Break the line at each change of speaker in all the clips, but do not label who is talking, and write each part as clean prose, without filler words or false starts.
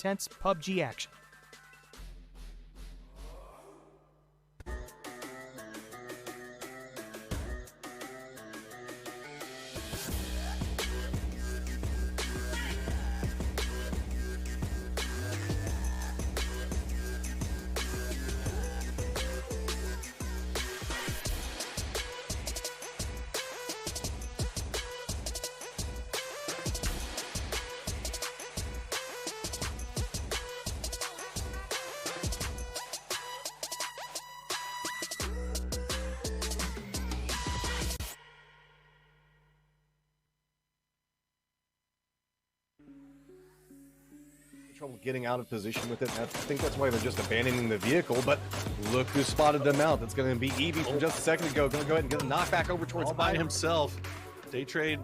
intense PUBG action.
Trouble getting out of position with it. I think that's why they're just abandoning the vehicle, but look who spotted them out. That's going to be Evie from just a second ago. Going to go ahead and get a knockback over towards
all by himself. Daytrade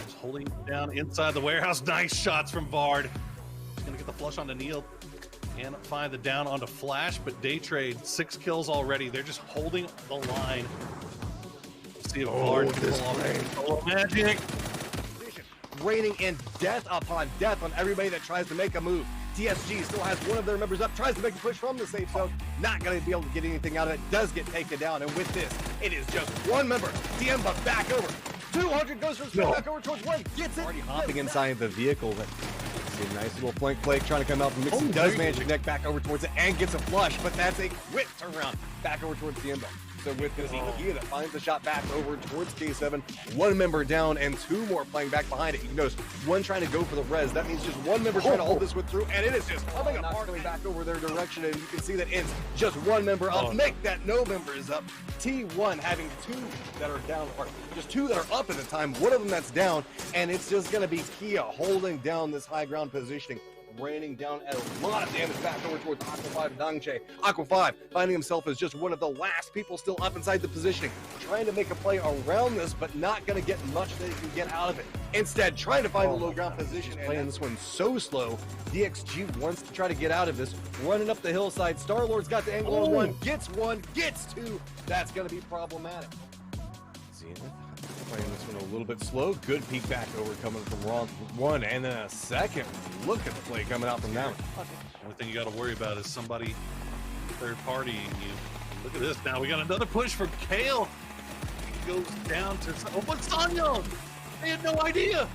is holding down inside the warehouse. Nice shots from Vard. He's going to get the flush onto Neil and find the down onto Flash, but Daytrade, 6 kills already. They're just holding the line. Let's see if Vard can pull off magic.
Raining in death upon death on everybody that tries to make a move. TSG still has one of their members up, tries to make a push from the safe zone, not going to be able to get anything out of it, does get taken down, and with this, it is just one member. DM but back over. 200 goes from straight back over towards one, gets it. Already hopping inside the vehicle. See a nice little flank play trying to come out from Mix. He does manage to connect back over towards it and gets a flush, but that's a quick turnaround back over towards the Embo. So with this, Ikea that finds the shot back over towards K7, one member down and 2 more playing back behind it. You can notice one trying to go for the res. That means just one member trying to hold this one through, and it is just coming apart, coming back over their direction, and you can see that it's just one member up. Make that no member is up. T1 having 2 that are down, or just 2 that are up at the time, one of them that's down, and it's just going to be Kia holding down this high ground positioning. Raining down at a lot of damage back over towards Aqua 5 and Dangche. Aqua 5 finding himself as just one of the last people still up inside the positioning, trying to make a play around this, but not going to get much that he can get out of it. Instead, trying to find the low ground position, and playing this one so slow. DXG wants to try to get out of this, running up the hillside. Star-Lord's got the angle on one, gets 2. That's going to be problematic. Zenith playing this one a little bit slow. Good peek back over coming from Ron 1, and then a second look at the play coming out from that one.
The only thing you got to worry about is somebody third partying you. Look at this now. We got another push from Kale. He goes down to but Sanyo. They had no idea.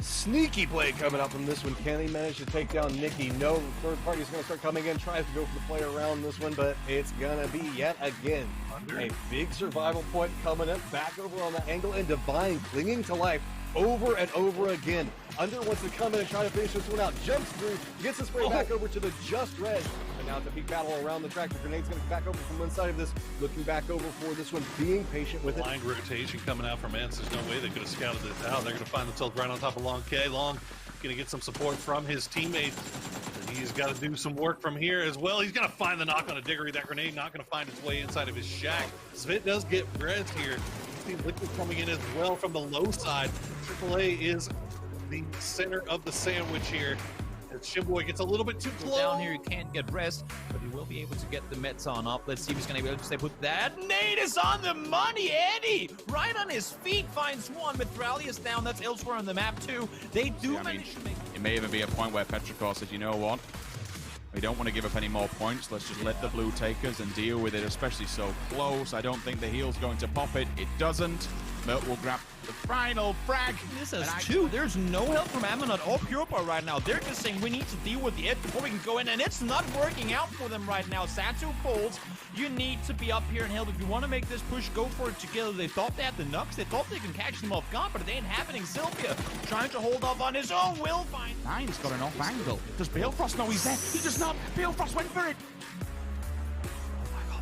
Sneaky play coming out from this one. Can he manage to take down Nikki? No, third party's going to start coming in, tries to go for the play around this one, but it's going to be yet again a big survival point coming up back over on that angle, and Divine clinging to life over and over again. Under wants to come in and try to finish this one out. Jumps through, gets his way back over to the just red. And now it's a big battle around the track. The grenade's going to come back over from one side of this, looking back over for this one, being patient with it.
Blind rotation coming out from Ants. There's no way they could have scouted this out. They're going to find themselves right on top of Long K. Long going to get some support from his teammates. And he's got to do some work from here as well. He's going to find the knock on a Diggory. That grenade not going to find its way inside of his shack. Svit does get Brez here. Liquid coming in as well from the low side. AAA is the center of the sandwich here. As Shimboy gets a little bit too close.
Down here, he can't get rest, but he will be able to get the Mets on up. Let's see if he's going to be able to stay put. That nade is on the money. Eddie, right on his feet, finds one. Metralius down. That's elsewhere on the map, too. They do manage to make...
It may even be a point where Petrichor said, you know what? We don't want to give up any more points. Let's just let the blue take us and deal with it, especially so close. I don't think the heal's going to pop it. It doesn't. Mert will grab the final frag.
This has 2. There's no help from Ammonot or Purpa right now. They're just saying we need to deal with the edge before we can go in, and it's not working out for them right now. Satu pulls. You need to be up here and help. If you want to make this push, go for it together. They thought they had the Nux. They thought they can catch them off guard, but it ain't happening. Sylvia trying to hold off on his own. Will find.
Nine's got an off angle. Does Balefrost know he's there? He does not. Balefrost went for it.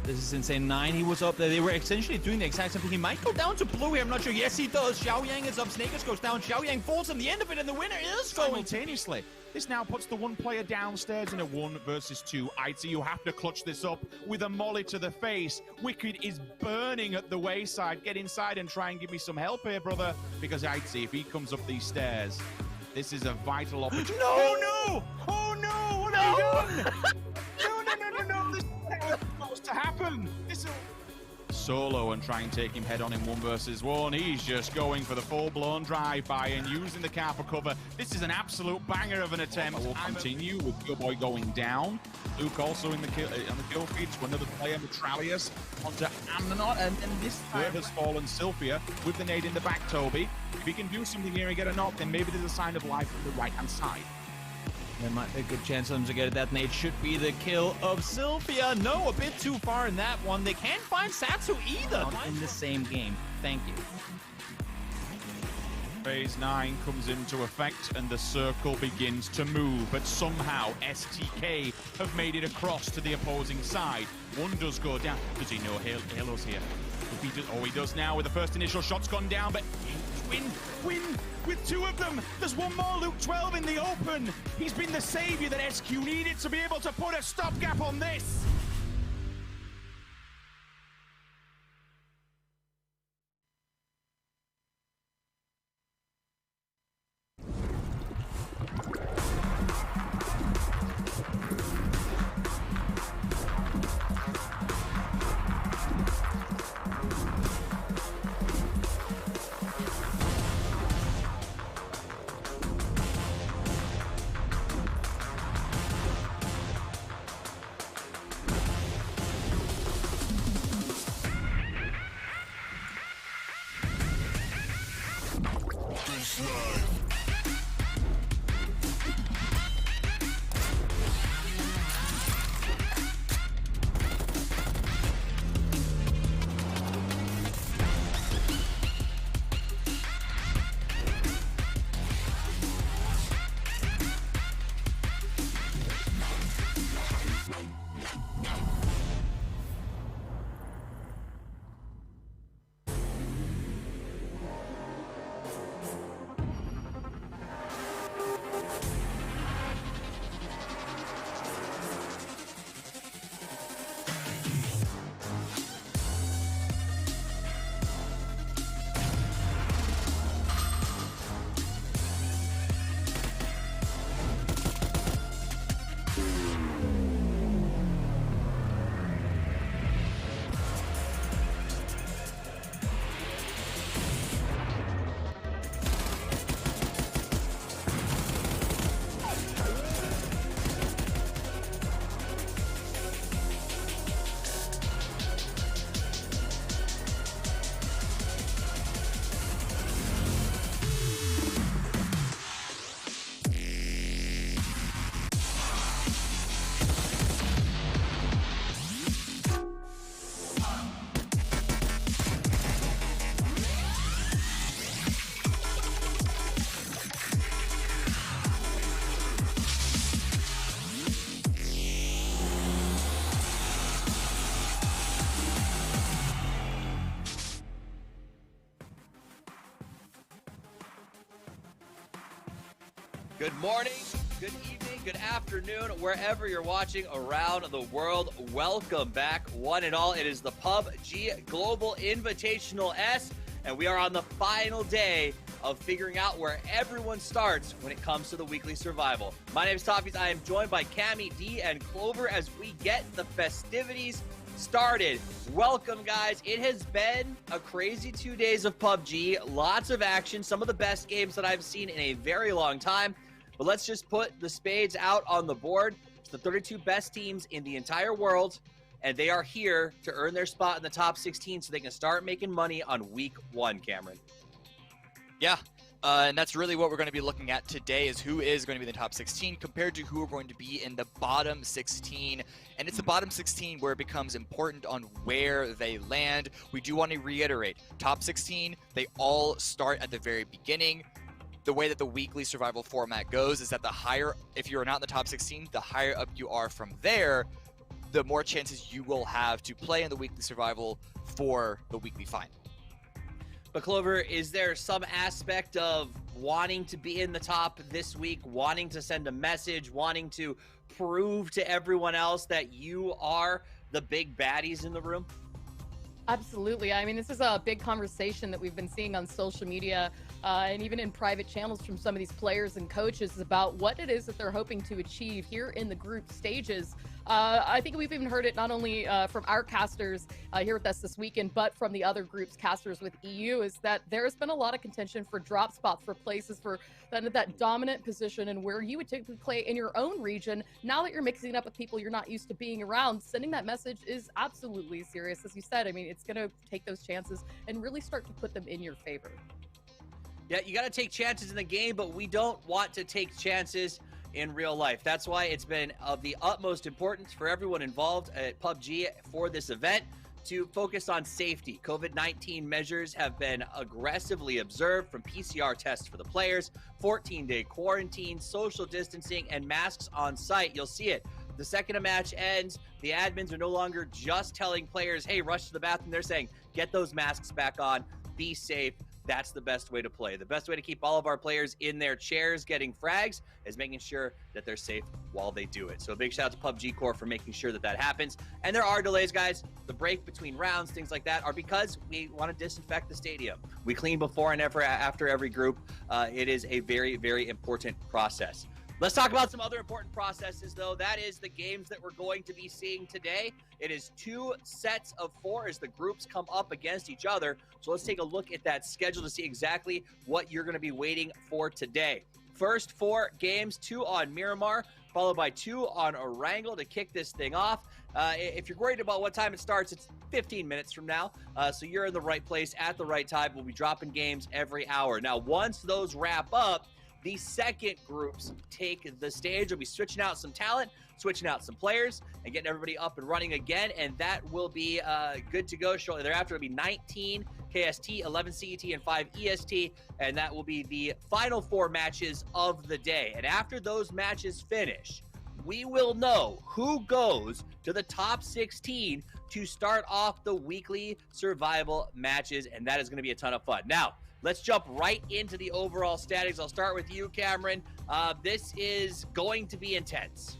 This is insane. 9, he was up there. They were essentially doing the exact same thing. He might go down to blue here. I'm not sure. Yes, he does. Xiaoyang is up. Snakers goes down. Xiaoyang falls in the end of it, and the winner is going.
Simultaneously. This now puts the one player downstairs in a 1 versus 2. IT, you have to clutch this up with a molly to the face. Wicked is burning at the wayside. Get inside and try and give me some help here, brother. Because IT, if he comes up these stairs, this is a vital opportunity.
No!
Oh no! What have you done? No! This is supposed to happen. This is solo and try and take him head on in 1 versus 1. He's just going for the full-blown drive-by and using the car for cover. This is an absolute banger of an attempt. We'll continue with your boy going down. Luke also in the on the kill feed to another player, Metralius, onto Amnonot, and then this time has fallen Sylphia with the nade in the back, Toby. If he can do something here and get a knock, then maybe there's a sign of life on the right-hand side.
There might be a good chance for them to get it. That nade should be the kill of Sylphia. No, a bit too far in that one. They can't find Satsu either. Not in the same game. Thank you.
Phase 9 comes into effect and the circle begins to move, but somehow STK have made it across to the opposing side. One does go down. Does he know Halo's here? If he does, oh, he does now with the first initial shots gone down, but win with 2 of them. There's one more, Luke 12 in the open. He's been the savior that SQ needed to be able to put a stopgap on this.
Good morning, good evening, good afternoon, wherever you're watching around the world. Welcome back, one and all. It is the PUBG Global Invitational S, and we are on the final day of figuring out where everyone starts when it comes to the weekly survival. My name is Toffees. I am joined by Cammy D and Clover as we get the festivities started. Welcome, guys. It has been a crazy 2 days of PUBG. Lots of action. Some of the best games that I've seen in a very long time. But let's just put the spades out on the board. It's the 32 best teams in the entire world, and they are here to earn their spot in the top 16 so they can start making money on week 1, Cameron.
Yeah, and that's really what we're going to be looking at today is who is going to be in the top 16 compared to who are going to be in the bottom 16. And it's the bottom 16 where it becomes important on where they land. We do want to reiterate, top 16, they all start at the very beginning. The way that the weekly survival format goes is that the higher, if you're not in the top 16, the higher up you are from there, the more chances you will have to play in the weekly survival for the weekly final.
But Clover, is there some aspect of wanting to be in the top this week, wanting to send a message, wanting to prove to everyone else that you are the big baddies in the room?
Absolutely. I mean, this is a big conversation that we've been seeing on social media and even in private channels from some of these players and coaches about what it is that they're hoping to achieve here in the group stages. I think we've even heard it not only from our casters here with us this weekend, but from the other groups casters with EU, is that there's been a lot of contention for drop spots, for places for that dominant position, and where you would typically play in your own region. Now that you're mixing it up with people you're not used to being around, sending that message is absolutely serious. As you said, I mean, it's going to take those chances and really start to put them in your favor.
Yeah, you got to take chances in the game, but we don't want to take chances in real life. That's why it's been of the utmost importance for everyone involved at PUBG for this event to focus on safety. COVID-19 measures have been aggressively observed, from PCR tests for the players, 14-day quarantine, social distancing, and masks on site. You'll see it. The second a match ends, the admins are no longer just telling players, hey, rush to the bathroom. They're saying, get those masks back on, be safe. That's the best way to play. The best way to keep all of our players in their chairs getting frags is making sure that they're safe while they do it. So a big shout out to PUBG Corps for making sure that that happens. And there are delays, guys. The break between rounds, things like that, are because we want to disinfect the stadium. We clean before and after every group. It is a very, very important process. Let's talk about some other important processes, though. That is the games that we're going to be seeing today. It is 2 sets of 4 as the groups come up against each other. So let's take a look at that schedule to see exactly what you're going to be waiting for today. First 4 games, 2 on Miramar, followed by 2 on Erangel to kick this thing off. If you're worried about what time it starts, it's 15 minutes from now. So you're in the right place at the right time. We'll be dropping games every hour. Now, once those wrap up, the second groups take the stage. We'll be switching out some talent, switching out some players, and getting everybody up and running again. And that will be good to go shortly thereafter. It'll be 19 KST, 11 CET, and 5 EST. And that will be the final 4 matches of the day. And after those matches finish, we will know who goes to the top 16 to start off the weekly survival matches. And that is going to be a ton of fun. Now, let's jump right into the overall standings. I'll start with you, Cameron. This is going to be intense.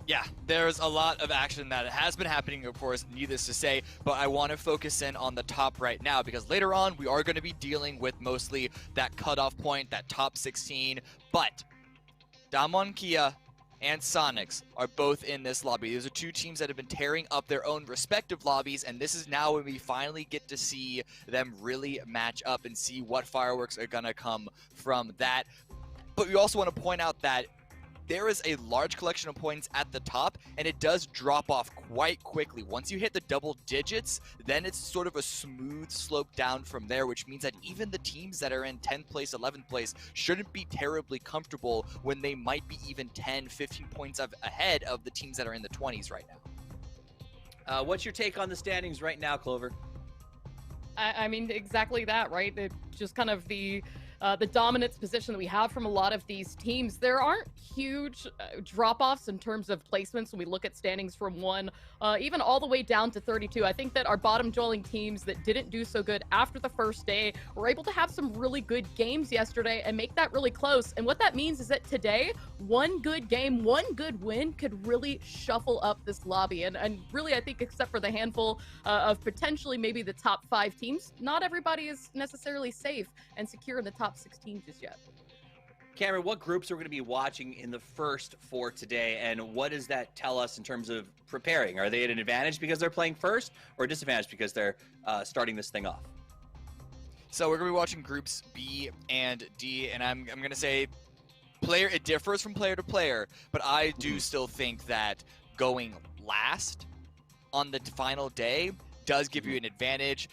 Yeah, there's a lot of action that has been happening, of course, needless to say, but I want to focus in on the top right now, because later on we are going to be dealing with mostly that cutoff point, that top 16, but Damwon Kia and Sonics are both in this lobby. These are 2 teams that have been tearing up their own respective lobbies, and this is now when we finally get to see them really match up and see what fireworks are gonna come from that. But we also want to point out that there is a large collection of points at the top, and it does drop off quite quickly. Once you hit the double digits, then it's sort of a smooth slope down from there, which means that even the teams that are in 10th place, 11th place shouldn't be terribly comfortable when they might be even 10, 15 points ahead of the teams that are in the 20s right now.
What's your take on the standings right now, Clover?
I mean, exactly that, right? Just kind of the dominance position that we have from a lot of these teams. There aren't huge drop-offs in terms of placements when we look at standings from 1 even all the way down to 32. I think that our bottom-dwelling teams that didn't do so good after the first day were able to have some really good games yesterday and make that really close. And what that means is that today, 1 good game, 1 good win could really shuffle up this lobby. And really, I think except for the handful of potentially maybe the top 5 teams, not everybody is necessarily safe and secure in the top 16 just yet.
Cameron, what groups are we going to be watching in the first 4 today, and what does that tell us in terms of preparing? Are they at an advantage because they're playing first, or a disadvantage because they're starting this thing off?
So we're going to be watching groups B and D, and I'm going to say it differs from player to player, but I do still think that going last on the final day does give you an advantage.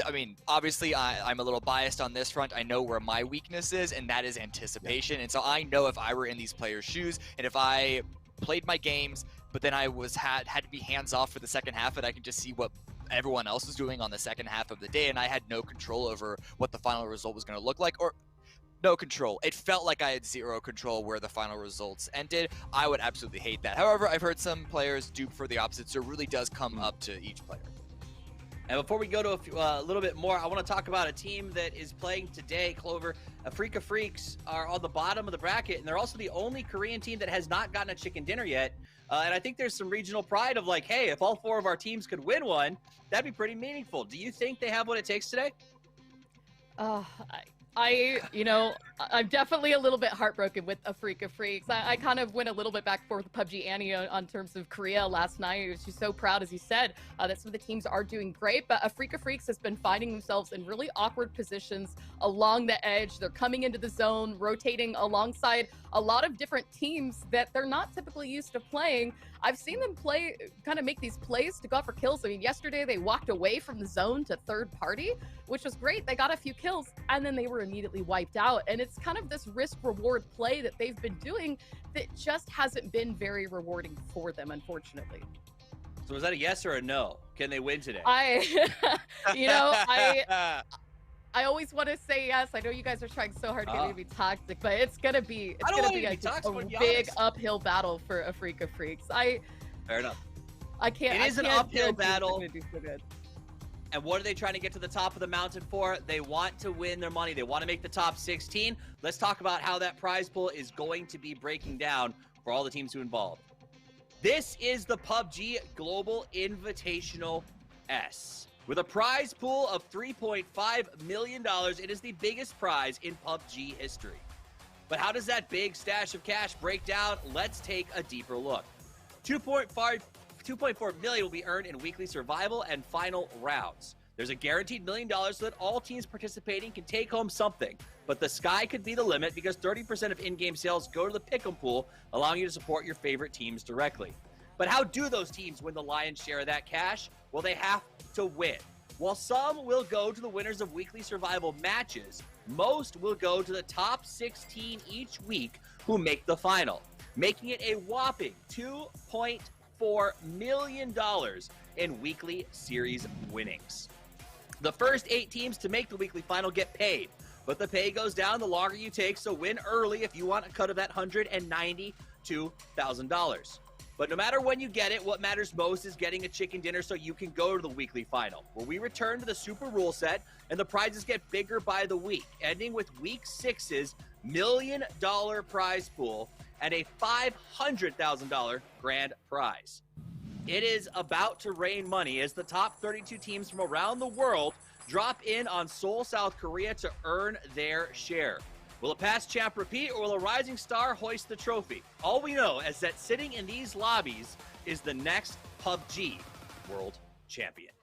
I mean, obviously, I'm a little biased on this front. I know where my weakness is, and that is anticipation. And so I know if I were in these players' shoes, and if I played my games, but then I had to be hands-off for the second half, and I can just see what everyone else was doing on the second half of the day, and I had no control over what the final result was going to look like, or no control. It felt like I had 0 control where the final results ended. I would absolutely hate that. However, I've heard some players dupe for the opposite, so it really does come up to each player.
And before we go to a little bit more, I want to talk about a team that is playing today, Clover. Afrika Freaks are on the bottom of the bracket, and they're also the only Korean team that has not gotten a chicken dinner yet. And I think there's some regional pride of like, hey, if all 4 of our teams could win one, that'd be pretty meaningful. Do you think they have what it takes today?
I'm definitely a little bit heartbroken with Afrika Freaks. I kind of went a little bit back and forth with PUBG Annie on terms of Korea last night. She's so proud, as you said, that some of the teams are doing great, but Afrika Freaks has been finding themselves in really awkward positions along the edge. They're coming into the zone, rotating alongside a lot of different teams that they're not typically used to playing. I've seen them kind of make these plays to go for kills. I mean, yesterday they walked away from the zone to third party, which was great. They got a few kills, and then they were immediately wiped out. And it's kind of this risk-reward play that they've been doing that just hasn't been very rewarding for them, unfortunately.
So is that a yes or a no? Can they win today?
I always want to say yes. I know you guys are trying so hard to get me to be toxic, but it's gonna be a big uphill battle for Afrika Freaks.
Fair enough.
I can't.
It is an uphill battle.
Do so good.
And what are they trying to get to the top of the mountain for? They want to win their money. They want to make the top 16. Let's talk about how that prize pool is going to be breaking down for all the teams who are involved. This is the PUBG Global Invitational S. With a prize pool of $3.5 million, it is the biggest prize in PUBG history. But how does that big stash of cash break down? Let's take a deeper look. 2.4 million will be earned in weekly survival and final rounds. There's a guaranteed $1 million so that all teams participating can take home something. But the sky could be the limit because 30% of in-game sales go to the pick'em pool, allowing you to support your favorite teams directly. But how do those teams win the lion's share of that cash? Well, they have to win. While some will go to the winners of weekly survival matches, most will go to the top 16 each week who make the final, making it a whopping $2.4 million in weekly series winnings. The first 8 teams to make the weekly final get paid, but the pay goes down the longer you take, so win early if you want a cut of that $192,000. But no matter when you get it, what matters most is getting a chicken dinner so you can go to the weekly final, where we return to the super rule set and the prizes get bigger by the week, ending with week 6's $1 million prize pool and a $500,000 grand prize. It is about to rain money as the top 32 teams from around the world drop in on Seoul, South Korea to earn their share. Will a past champ repeat, or will a rising star hoist the trophy? All we know is that sitting in these lobbies is the next PUBG world champion.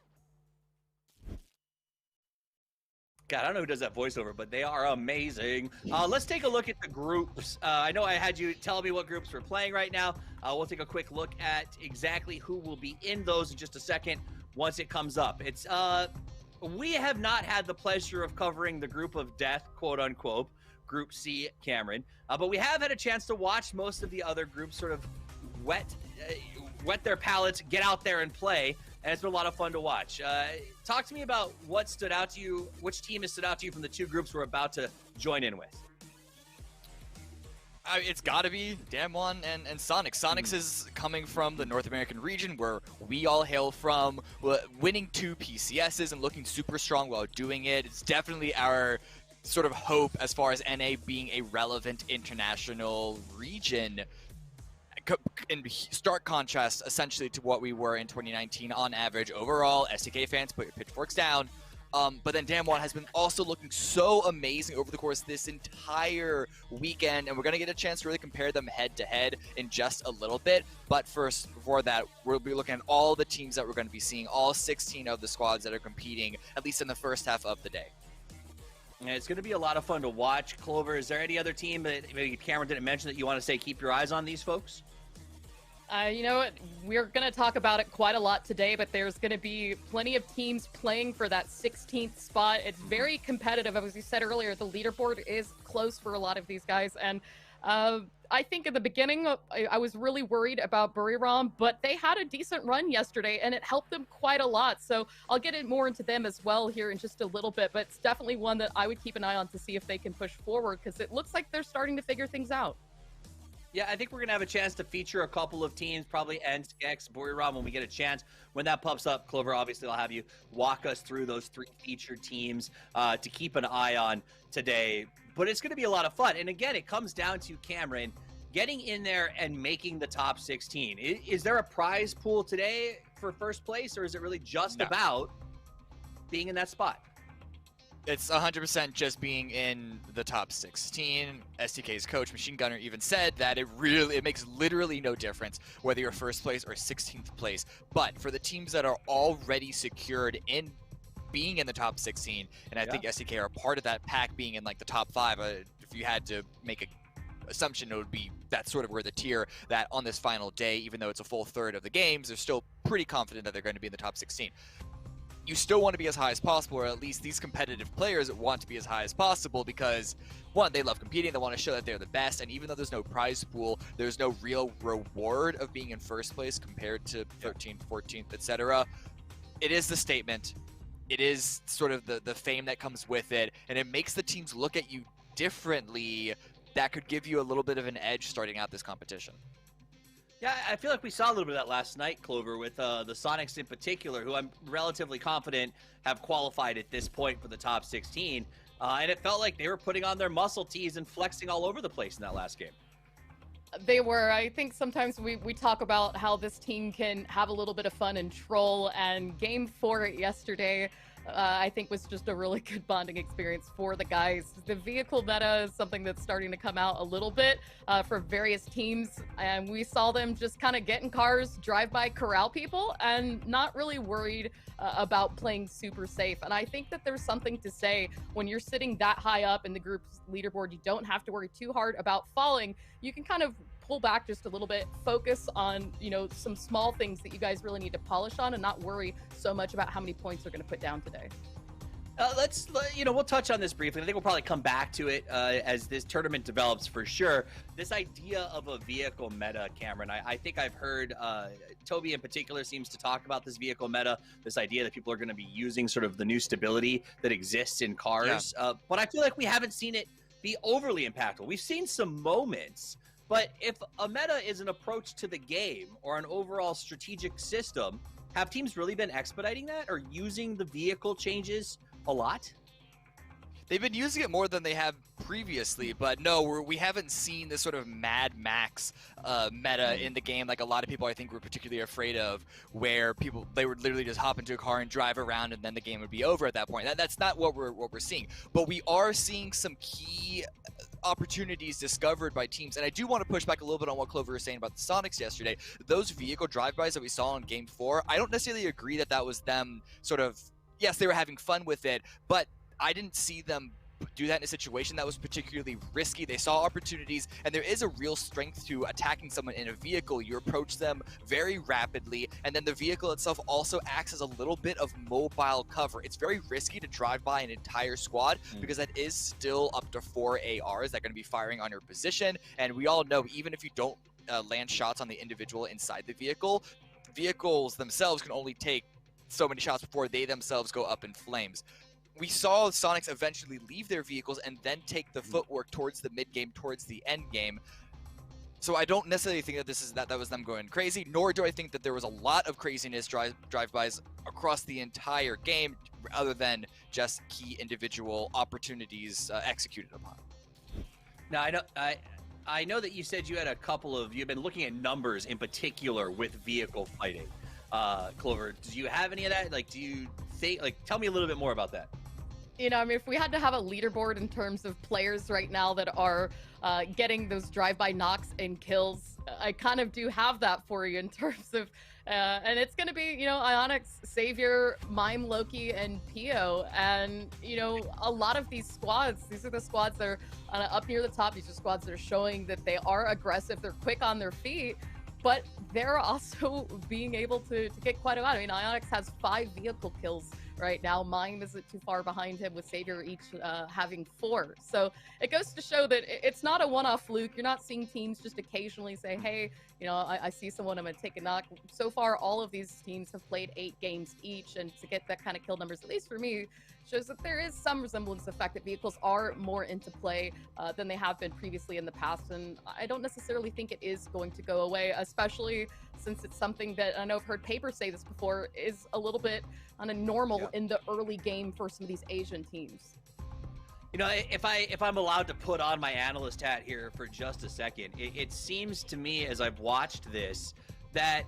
God, I don't know who does that voiceover, but they are amazing. Let's take a look at the groups. I know I had you tell me what groups we're playing right now. We'll take a quick look at exactly who will be in those in just a second once it comes up. We have not had the pleasure of covering the group of death, quote unquote, Group C, Cameron, but we have had a chance to watch most of the other groups sort of wet their palates, get out there and play, and it's been a lot of fun to watch. Talk to me about what stood out to you, which team has stood out to you from the 2 groups we're about to join in with.
It's got to be Damwon and Sonic. Sonic's is coming from the North American region where we all hail from, winning 2 PCSs and looking super strong while doing it. It's definitely our sort of hope as far as NA being a relevant international region in stark contrast essentially to what we were in 2019 on average. Overall, STK fans, put your pitchforks down. But then Damwon has been also looking so amazing over the course of this entire weekend, and we're going to get a chance to really compare them head-to-head in just a little bit. But first, before that, we'll be looking at all the teams that we're going to be seeing, all 16 of the squads that are competing, at least in the first half of the day.
And it's going to be a lot of fun to watch. Clover, is there any other team that maybe Cameron didn't mention that you want to say keep your eyes on these folks?
You know what? We're going to talk about it quite a lot today, but there's going to be plenty of teams playing for that 16th spot. It's very competitive. As you said earlier, the leaderboard is close for a lot of these guys. And I think in the beginning, I was really worried about Buriram, but they had a decent run yesterday, and it helped them quite a lot. So I'll get more into them as well here in just a little bit, but it's definitely one that I would keep an eye on to see if they can push forward, because it looks like they're starting to figure things out.
Yeah, I think we're going to have a chance to feature a couple of teams, probably NX, Buriram, when we get a chance. When that pops up, Clover, obviously I'll have you walk us through those 3 featured teams to keep an eye on today. But it's going to be a lot of fun. And again, it comes down to Cameron getting in there and making the top 16. Is there a prize pool today for first place, or is it really just about being in that spot?
It's 100% just being in the top 16. STK's coach, Machine Gunner, even said that it makes literally no difference whether you're first place or 16th place. But for the teams that are already secured in being in the top 16, and I think STK are part of that pack being in like the top 5, if you had to make a assumption, it would be that's sort of where the tier that on this final day, even though it's a full third of the games, they're still pretty confident that they're going to be in the top 16. You still want to be as high as possible, or at least these competitive players want to be as high as possible because, one, they love competing, they want to show that they're the best, and even though there's no prize pool, there's no real reward of being in first place compared to 13th, 14th, etc. It is the statement. It is sort of the fame that comes with it, and it makes the teams look at you differently. That could give you a little bit of an edge starting out this competition.
Yeah, I feel like we saw a little bit of that last night, Clover, with the Sonics in particular, who I'm relatively confident have qualified at this point for the top 16. And it felt like they were putting on their muscle tees and flexing all over the place in that last game.
They were. I think sometimes we talk about how this team can have a little bit of fun and troll, and Game 4 yesterday I think was just a really good bonding experience for the guys. The vehicle meta is something that's starting to come out a little bit for various teams, and we saw them just kind of get in cars, drive by, corral people, and not really worried about playing super safe. And I think that there's something to say when you're sitting that high up in the group's leaderboard, you don't have to worry too hard about falling. You can kind of pull back just a little bit, focus on, you know, some small things that you guys really need to polish on and not worry so much about how many points they're going to put down today.
We'll touch on this briefly. I think we'll probably come back to it as this tournament develops for sure. This idea of a vehicle meta, Cameron, I think I've heard Toby in particular seems to talk about this vehicle meta, this idea that people are going to be using sort of the new stability that exists in cars. Yeah. But I feel like we haven't seen it be overly impactful. We've seen some moments, but if a meta is an approach to the game or an overall strategic system, have teams really been expediting that or using the vehicle changes a lot?
They've been using it more than they have previously, but no, we haven't seen this sort of Mad Max meta in the game like a lot of people I think were particularly afraid of, where they would literally just hop into a car and drive around and then the game would be over at that point. That's not what we're seeing, but we are seeing some key opportunities discovered by teams. And I do want to push back a little bit on what Clover was saying about the Sonics yesterday. Those vehicle drive-bys that we saw in Game 4, I don't necessarily agree that was them sort of, yes, they were having fun with it, but I didn't see them do that in a situation that was particularly risky. They saw opportunities, and there is a real strength to attacking someone in a vehicle. You approach them very rapidly, and then the vehicle itself also acts as a little bit of mobile cover. It's very risky to drive by an entire squad because that is still up to 4 ARs that are going to be firing on your position, and we all know even if you don't land shots on the individual inside the vehicle, vehicles themselves can only take so many shots before they themselves go up in flames. We saw Sonics eventually leave their vehicles and then take the footwork towards the mid-game, towards the end game. So I don't necessarily think that that was them going crazy, nor do I think that there was a lot of craziness drive-bys across the entire game, other than just key individual opportunities executed upon.
Now, I know that you said you had you've been looking at numbers in particular with vehicle fighting. Clover, do you have any of that? Like, do you think, tell me a little bit more about that.
You know, I mean, if we had to have a leaderboard in terms of players right now that are getting those drive-by knocks and kills, I kind of do have that for you in terms of, and it's going to be, you know, Ionix, Savior, Mime, Loki, and Pio. And, you know, a lot of these squads, these are the squads that are up near the top. These are squads that are showing that they are aggressive, they're quick on their feet, but they're also being able to get quite a lot. I mean, Ionix has 5 vehicle kills right now. Mime isn't too far behind him, with Savior each having 4. So it goes to show that it's not a one-off fluke. You're not seeing teams just occasionally say, hey, you know, I see someone, I'm going to take a knock. So far, all of these teams have played 8 games each, and to get that kind of kill numbers, at least for me, shows that there is some resemblance to the fact that vehicles are more into play than they have been previously in the past. And I don't necessarily think it is going to go away, especially since it's something that, I know I've heard Paper say this before, is a little bit on a normal in the early game for some of these Asian teams.
You know, if I'm allowed to put on my analyst hat here for just a second, it seems to me as I've watched this that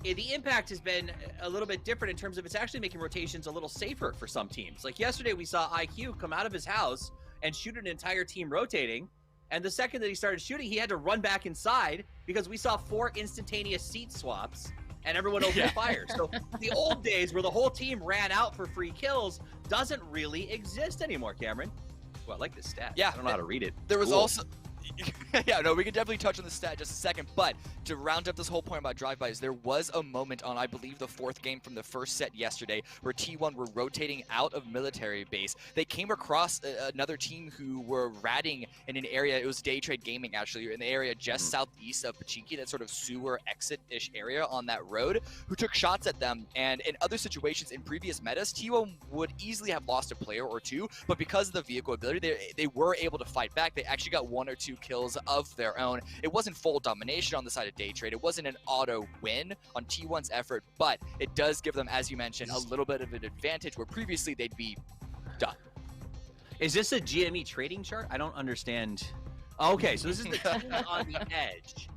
the impact has been a little bit different in terms of it's actually making rotations a little safer for some teams. Like yesterday, we saw IQ come out of his house and shoot an entire team rotating. And the second that he started shooting, he had to run back inside because we saw 4 instantaneous seat swaps and everyone opened fire. So the old days where the whole team ran out for free kills doesn't really exist anymore, Cameron. Well, I like this stat.
Yeah.
I don't know how to read it.
There was also... Yeah, no, we can definitely touch on the stat in just a second, but to round up this whole point about drive-bys, there was a moment on, I believe, the 4th game from the first set yesterday where T1 were rotating out of military base. They came across another team who were ratting in an area, it was Day Trade Gaming actually, in the area just southeast of Pachinki, that sort of sewer exit-ish area on that road, who took shots at them, and in other situations in previous metas, T1 would easily have lost a player or two, but because of the vehicle ability, they were able to fight back. They actually got 1 or 2 kills of their own. It wasn't full domination on the side of Day Trade. It wasn't an auto win on T1's effort, but it does give them, as you mentioned, a little bit of an advantage where previously they'd be done.
Is this a GME trading chart? I don't understand. Okay, so this is the team on the edge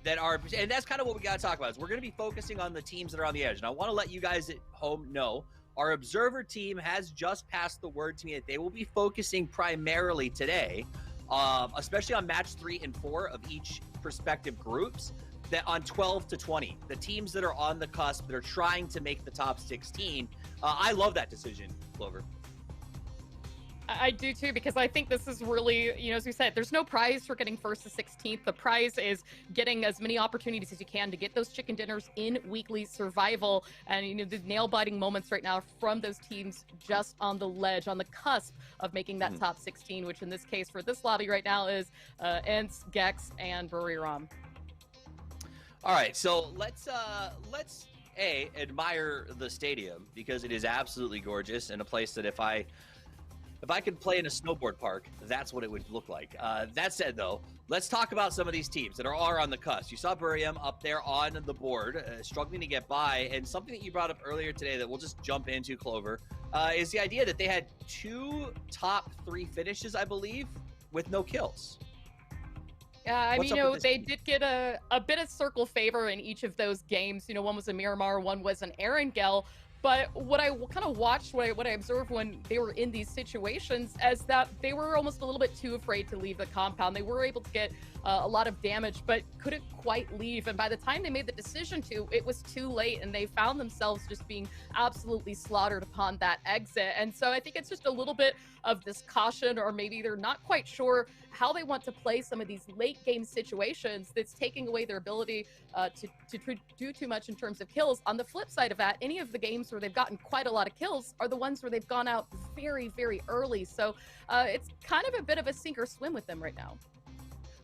that are, and that's kind of what we got to talk about. Is we're going to be focusing on the teams that are on the edge. And I want to let you guys at home know our observer team has just passed the word to me that they will be focusing primarily today, especially on match 3 and 4 of each respective groups, that on 12 to 20, the teams that are on the cusp that are trying to make the top 16. I love that decision, Clover.
I do too, because I think this is really, you know, as we said, there's no prize for getting first to 16th. The prize is getting as many opportunities as you can to get those chicken dinners in weekly survival. And, you know, the nail-biting moments right now from those teams just on the ledge, on the cusp of making that top 16, which in this case for this lobby right now is Ents, Gex, and Buriram.
All right, so let's admire the stadium, because it is absolutely gorgeous, and a place that if I could play in a snowboard park, that's what it would look like. That said, though, let's talk about some of these teams that are on the cusp. You saw Buriram up there on the board, struggling to get by, and something that you brought up earlier today that we'll just jump into, Clover, is the idea that they had 2 top 3 finishes, I believe, with no kills.
Yeah, I mean, you know, they did get a bit of circle favor in each of those games. You know, one was a Miramar, one was an Erangel. But what I kind of watched, what I observed when they were in these situations, is that they were almost a little bit too afraid to leave the compound. They were able to get a lot of damage, but couldn't quite leave. And by the time they made the decision to, it was too late, and they found themselves just being absolutely slaughtered upon that exit. And so I think it's just a little bit of this caution, or maybe they're not quite sure how they want to play some of these late game situations that's taking away their ability to do too much in terms of kills. On the flip side of that, any of the games where they've gotten quite a lot of kills are the ones where they've gone out very, very early. So it's kind of a bit of a sink or swim with them right now.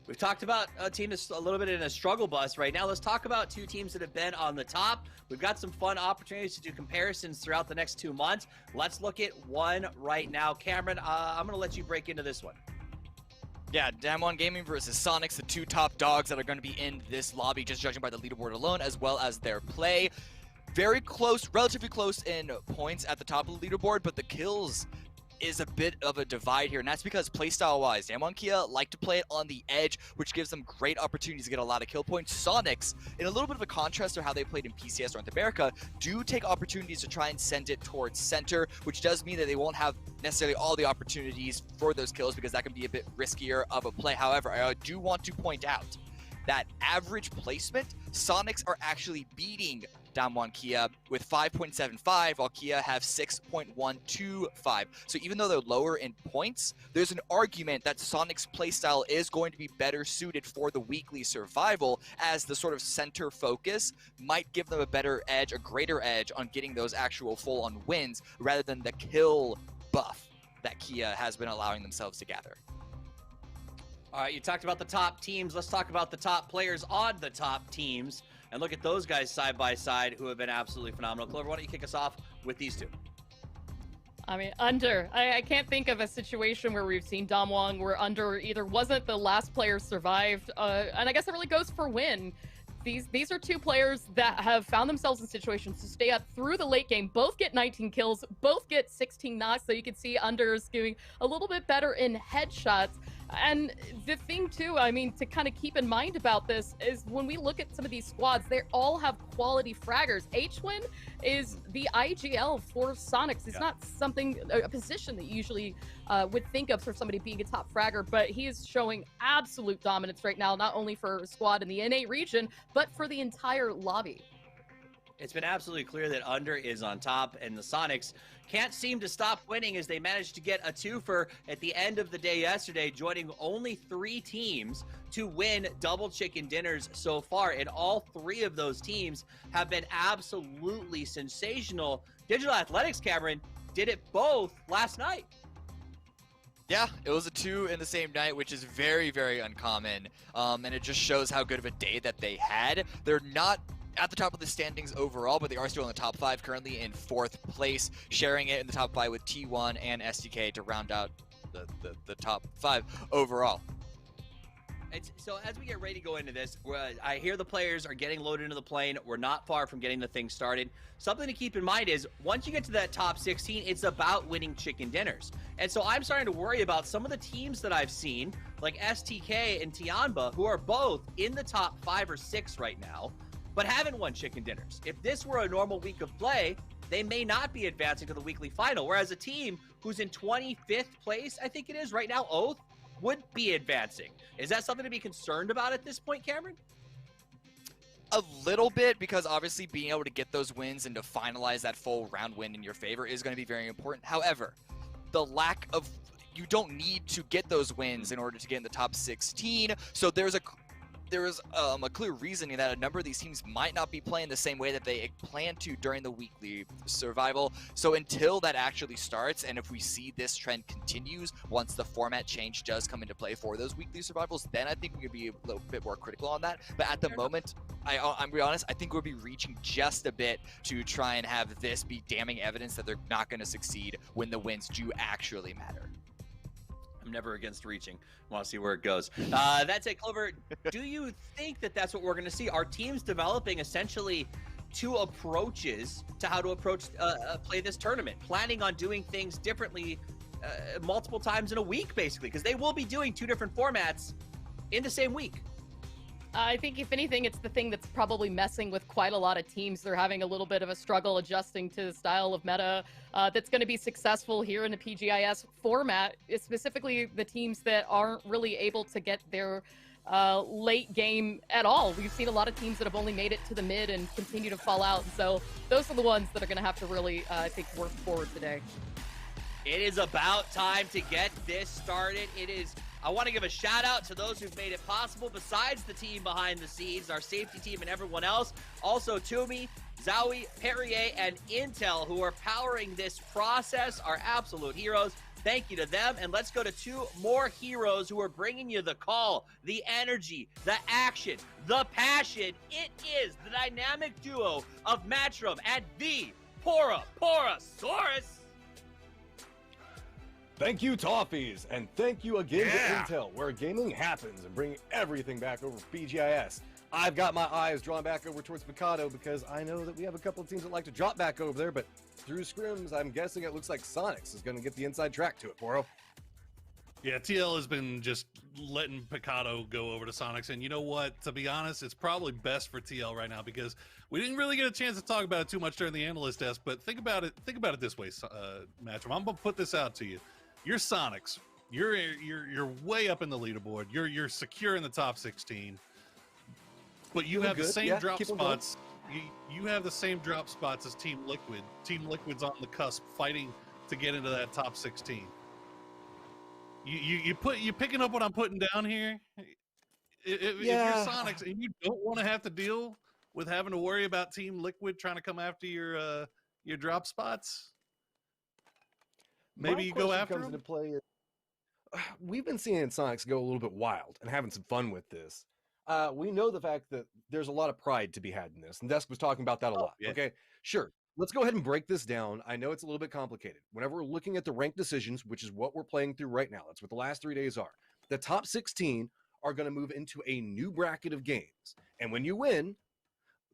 We've talked about a team that's a little bit in a struggle bus right now. Let's talk about 2 teams that have been on the top. We've got some fun opportunities to do comparisons throughout the next 2 months. Let's look at one right now. Cameron, I'm going to let you break into this one.
Yeah, Damwon Gaming versus Sonics, the 2 top dogs that are going to be in this lobby, just judging by the leaderboard alone, as well as their play. Very close, relatively close in points at the top of the leaderboard, but the kills is a bit of a divide here, and that's because playstyle-wise, Damwon Kia like to play it on the edge, which gives them great opportunities to get a lot of kill points. Sonics, in a little bit of a contrast to how they played in PCS North America, do take opportunities to try and send it towards center, which does mean that they won't have necessarily all the opportunities for those kills, because that can be a bit riskier of a play. However, I do want to point out that average placement, Sonics are actually beating Damwon Kia with 5.75, while Kia have 6.125. So even though they're lower in points, there's an argument that Sonic's playstyle is going to be better suited for the weekly survival, as the sort of center focus might give them a better edge, a greater edge on getting those actual full-on wins, rather than the kill buff that Kia has been allowing themselves to gather.
All right, you talked about the top teams. Let's talk about the top players on the top teams and look at those guys side by side who have been absolutely phenomenal. Clover, why don't you kick us off with these 2?
I mean, Under. I can't think of a situation where we've seen Damwon where Under either wasn't the last player survived, and I guess it really goes for win. These are 2 players that have found themselves in situations to stay up through the late game, both get 19 kills, both get 16 knocks, so you can see Under is doing a little bit better in headshots. And the thing too, I mean, to kind of keep in mind about this is when we look at some of these squads, they all have quality fraggers. H-Win is the IGL for Sonics. It's not something, a position that you usually would think of for somebody being a top fragger, but he is showing absolute dominance right now, not only for squad in the NA region, but for the entire lobby.
It's been absolutely clear that Under is on top, and the Sonics can't seem to stop winning as they managed to get a twofer at the end of the day yesterday, joining only 3 teams to win double chicken dinners so far. And all 3 of those teams have been absolutely sensational. Digital Athletics, Cameron, did it both last night.
Yeah, it was a 2 in the same night, which is very, very uncommon. And it just shows how good of a day that they had. They're not at the top of the standings overall, but they are still in the top 5, currently in 4th place, sharing it in the top 5 with T1 and SDK to round out the top 5 overall.
So as we get ready to go into this, I hear the players are getting loaded into the plane. We're not far from getting the thing started. Something to keep in mind is once you get to that top 16, it's about winning chicken dinners. And so I'm starting to worry about some of the teams that I've seen, like STK and Tianba, who are both in the top 5 or 6 right now, but haven't won chicken dinners. If this were a normal week of play, they may not be advancing to the weekly final, whereas a team who's in 25th place, I think it is right now, Oath, would be advancing. Is that something to be concerned about at this point, Cameron?
A little bit, because obviously being able to get those wins and to finalize that full round win in your favor is going to be very important. However, the lack of, you don't need to get those wins in order to get in the top 16, so there is a clear reasoning that a number of these teams might not be playing the same way that they plan to during the weekly survival. So until that actually starts, and if we see this trend continues, once the format change does come into play for those weekly survivals, then I think we could be a little bit more critical on that. But at the moment, I'm gonna be honest, I think we'll be reaching just a bit to try and have this be damning evidence that they're not going to succeed when the wins do actually matter.
I'm never against reaching. Want to see where it goes. That's it, Clover. Do you think that that's what we're going to see? Are teams developing essentially 2 approaches to how to approach play this tournament, planning on doing things differently multiple times in a week, basically? Because they will be doing 2 different formats in the same week.
I think if anything, it's the thing that's probably messing with quite a lot of teams. They're having a little bit of a struggle adjusting to the style of meta that's going to be successful here in the PGI.S format, specifically the teams that aren't really able to get their late game at all. We've seen a lot of teams that have only made it to the mid and continue to fall out. So those are the ones that are going to have to really, I think, work forward today.
It is about time to get this started. I want to give a shout out to those who've made it possible besides the team behind the scenes, our safety team and everyone else. Also Toomey, Zowie, Perrier, and Intel, who are powering this process, are absolute heroes. Thank you to them. And let's go to 2 more heroes who are bringing you the call, the energy, the action, the passion. It is the dynamic duo of Matchroom and the Porasaurus.
Thank you, Toffees, and thank you again to Intel, where gaming happens, and bringing everything back over PGI.S. I've got my eyes drawn back over towards Mikado because I know that we have a couple of teams that like to drop back over there, but through scrims, I'm guessing it looks like Sonics is going to get the inside track to it, Poro.
Yeah, TL has been just letting Mikado go over to Sonics, and you know what? To be honest, it's probably best for TL right now because we didn't really get a chance to talk about it too much during the analyst desk. But think about it this way, Matchroom. I'm gonna put this out to you. You're Sonics. You're way up in the leaderboard. You're secure in the top 16, but you have the same drop spots. You have the same drop spots as Team Liquid. Team Liquid's on the cusp, fighting to get into that top 16. You picking up what I'm putting down here? If you're Sonics and you don't want to have to deal with having to worry about Team Liquid trying to come after your drop spots, maybe you go after them.
We've been seeing Sonics go a little bit wild and having some fun with this. We know the fact that there's a lot of pride to be had in this, and Desk was talking about that a lot. Yeah. Okay, sure. Let's go ahead and break this down. I know it's a little bit complicated. Whenever we're looking at the ranked decisions, which is what we're playing through right now, that's what the last 3 days are. The top 16 are going to move into a new bracket of games. And when you win,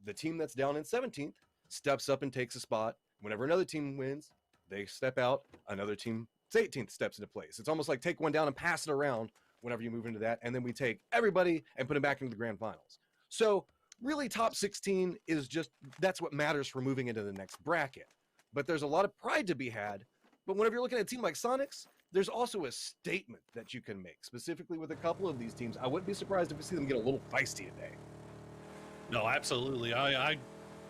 the team that's down in 17th steps up and takes a spot. Whenever another team wins, they step out. Another team, 18th, steps into place. It's almost like take one down and pass it around whenever you move into that, and then we take everybody and put them back into the grand finals. So really, top 16 is just, that's what matters for moving into the next bracket. But there's a lot of pride to be had. But whenever you're looking at a team like Sonics, there's also a statement that you can make, specifically with a couple of these teams. I wouldn't be surprised if we see them get a little feisty today.
No, absolutely. I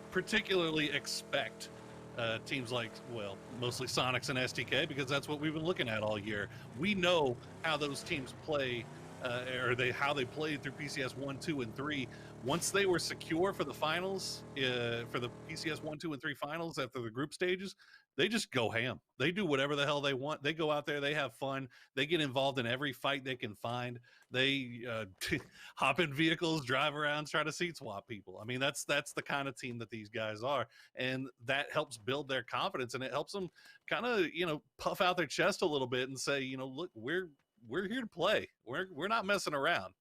particularly expect teams like, well, mostly Sonics and STK, because that's what we've been looking at all year. We know how those teams play, how they played through PCS 1, 2, and 3. Once they were secure for the finals, for the PCS 1, 2, and 3 finals after the group stages, they just go ham. They do whatever the hell they want. They go out there, they have fun. They get involved in every fight they can find. They hop in vehicles, drive around, try to seat swap people. I mean, that's the kind of team that these guys are, and that helps build their confidence, and it helps them kind of, puff out their chest a little bit and say, look, we're here to play. We're not messing around.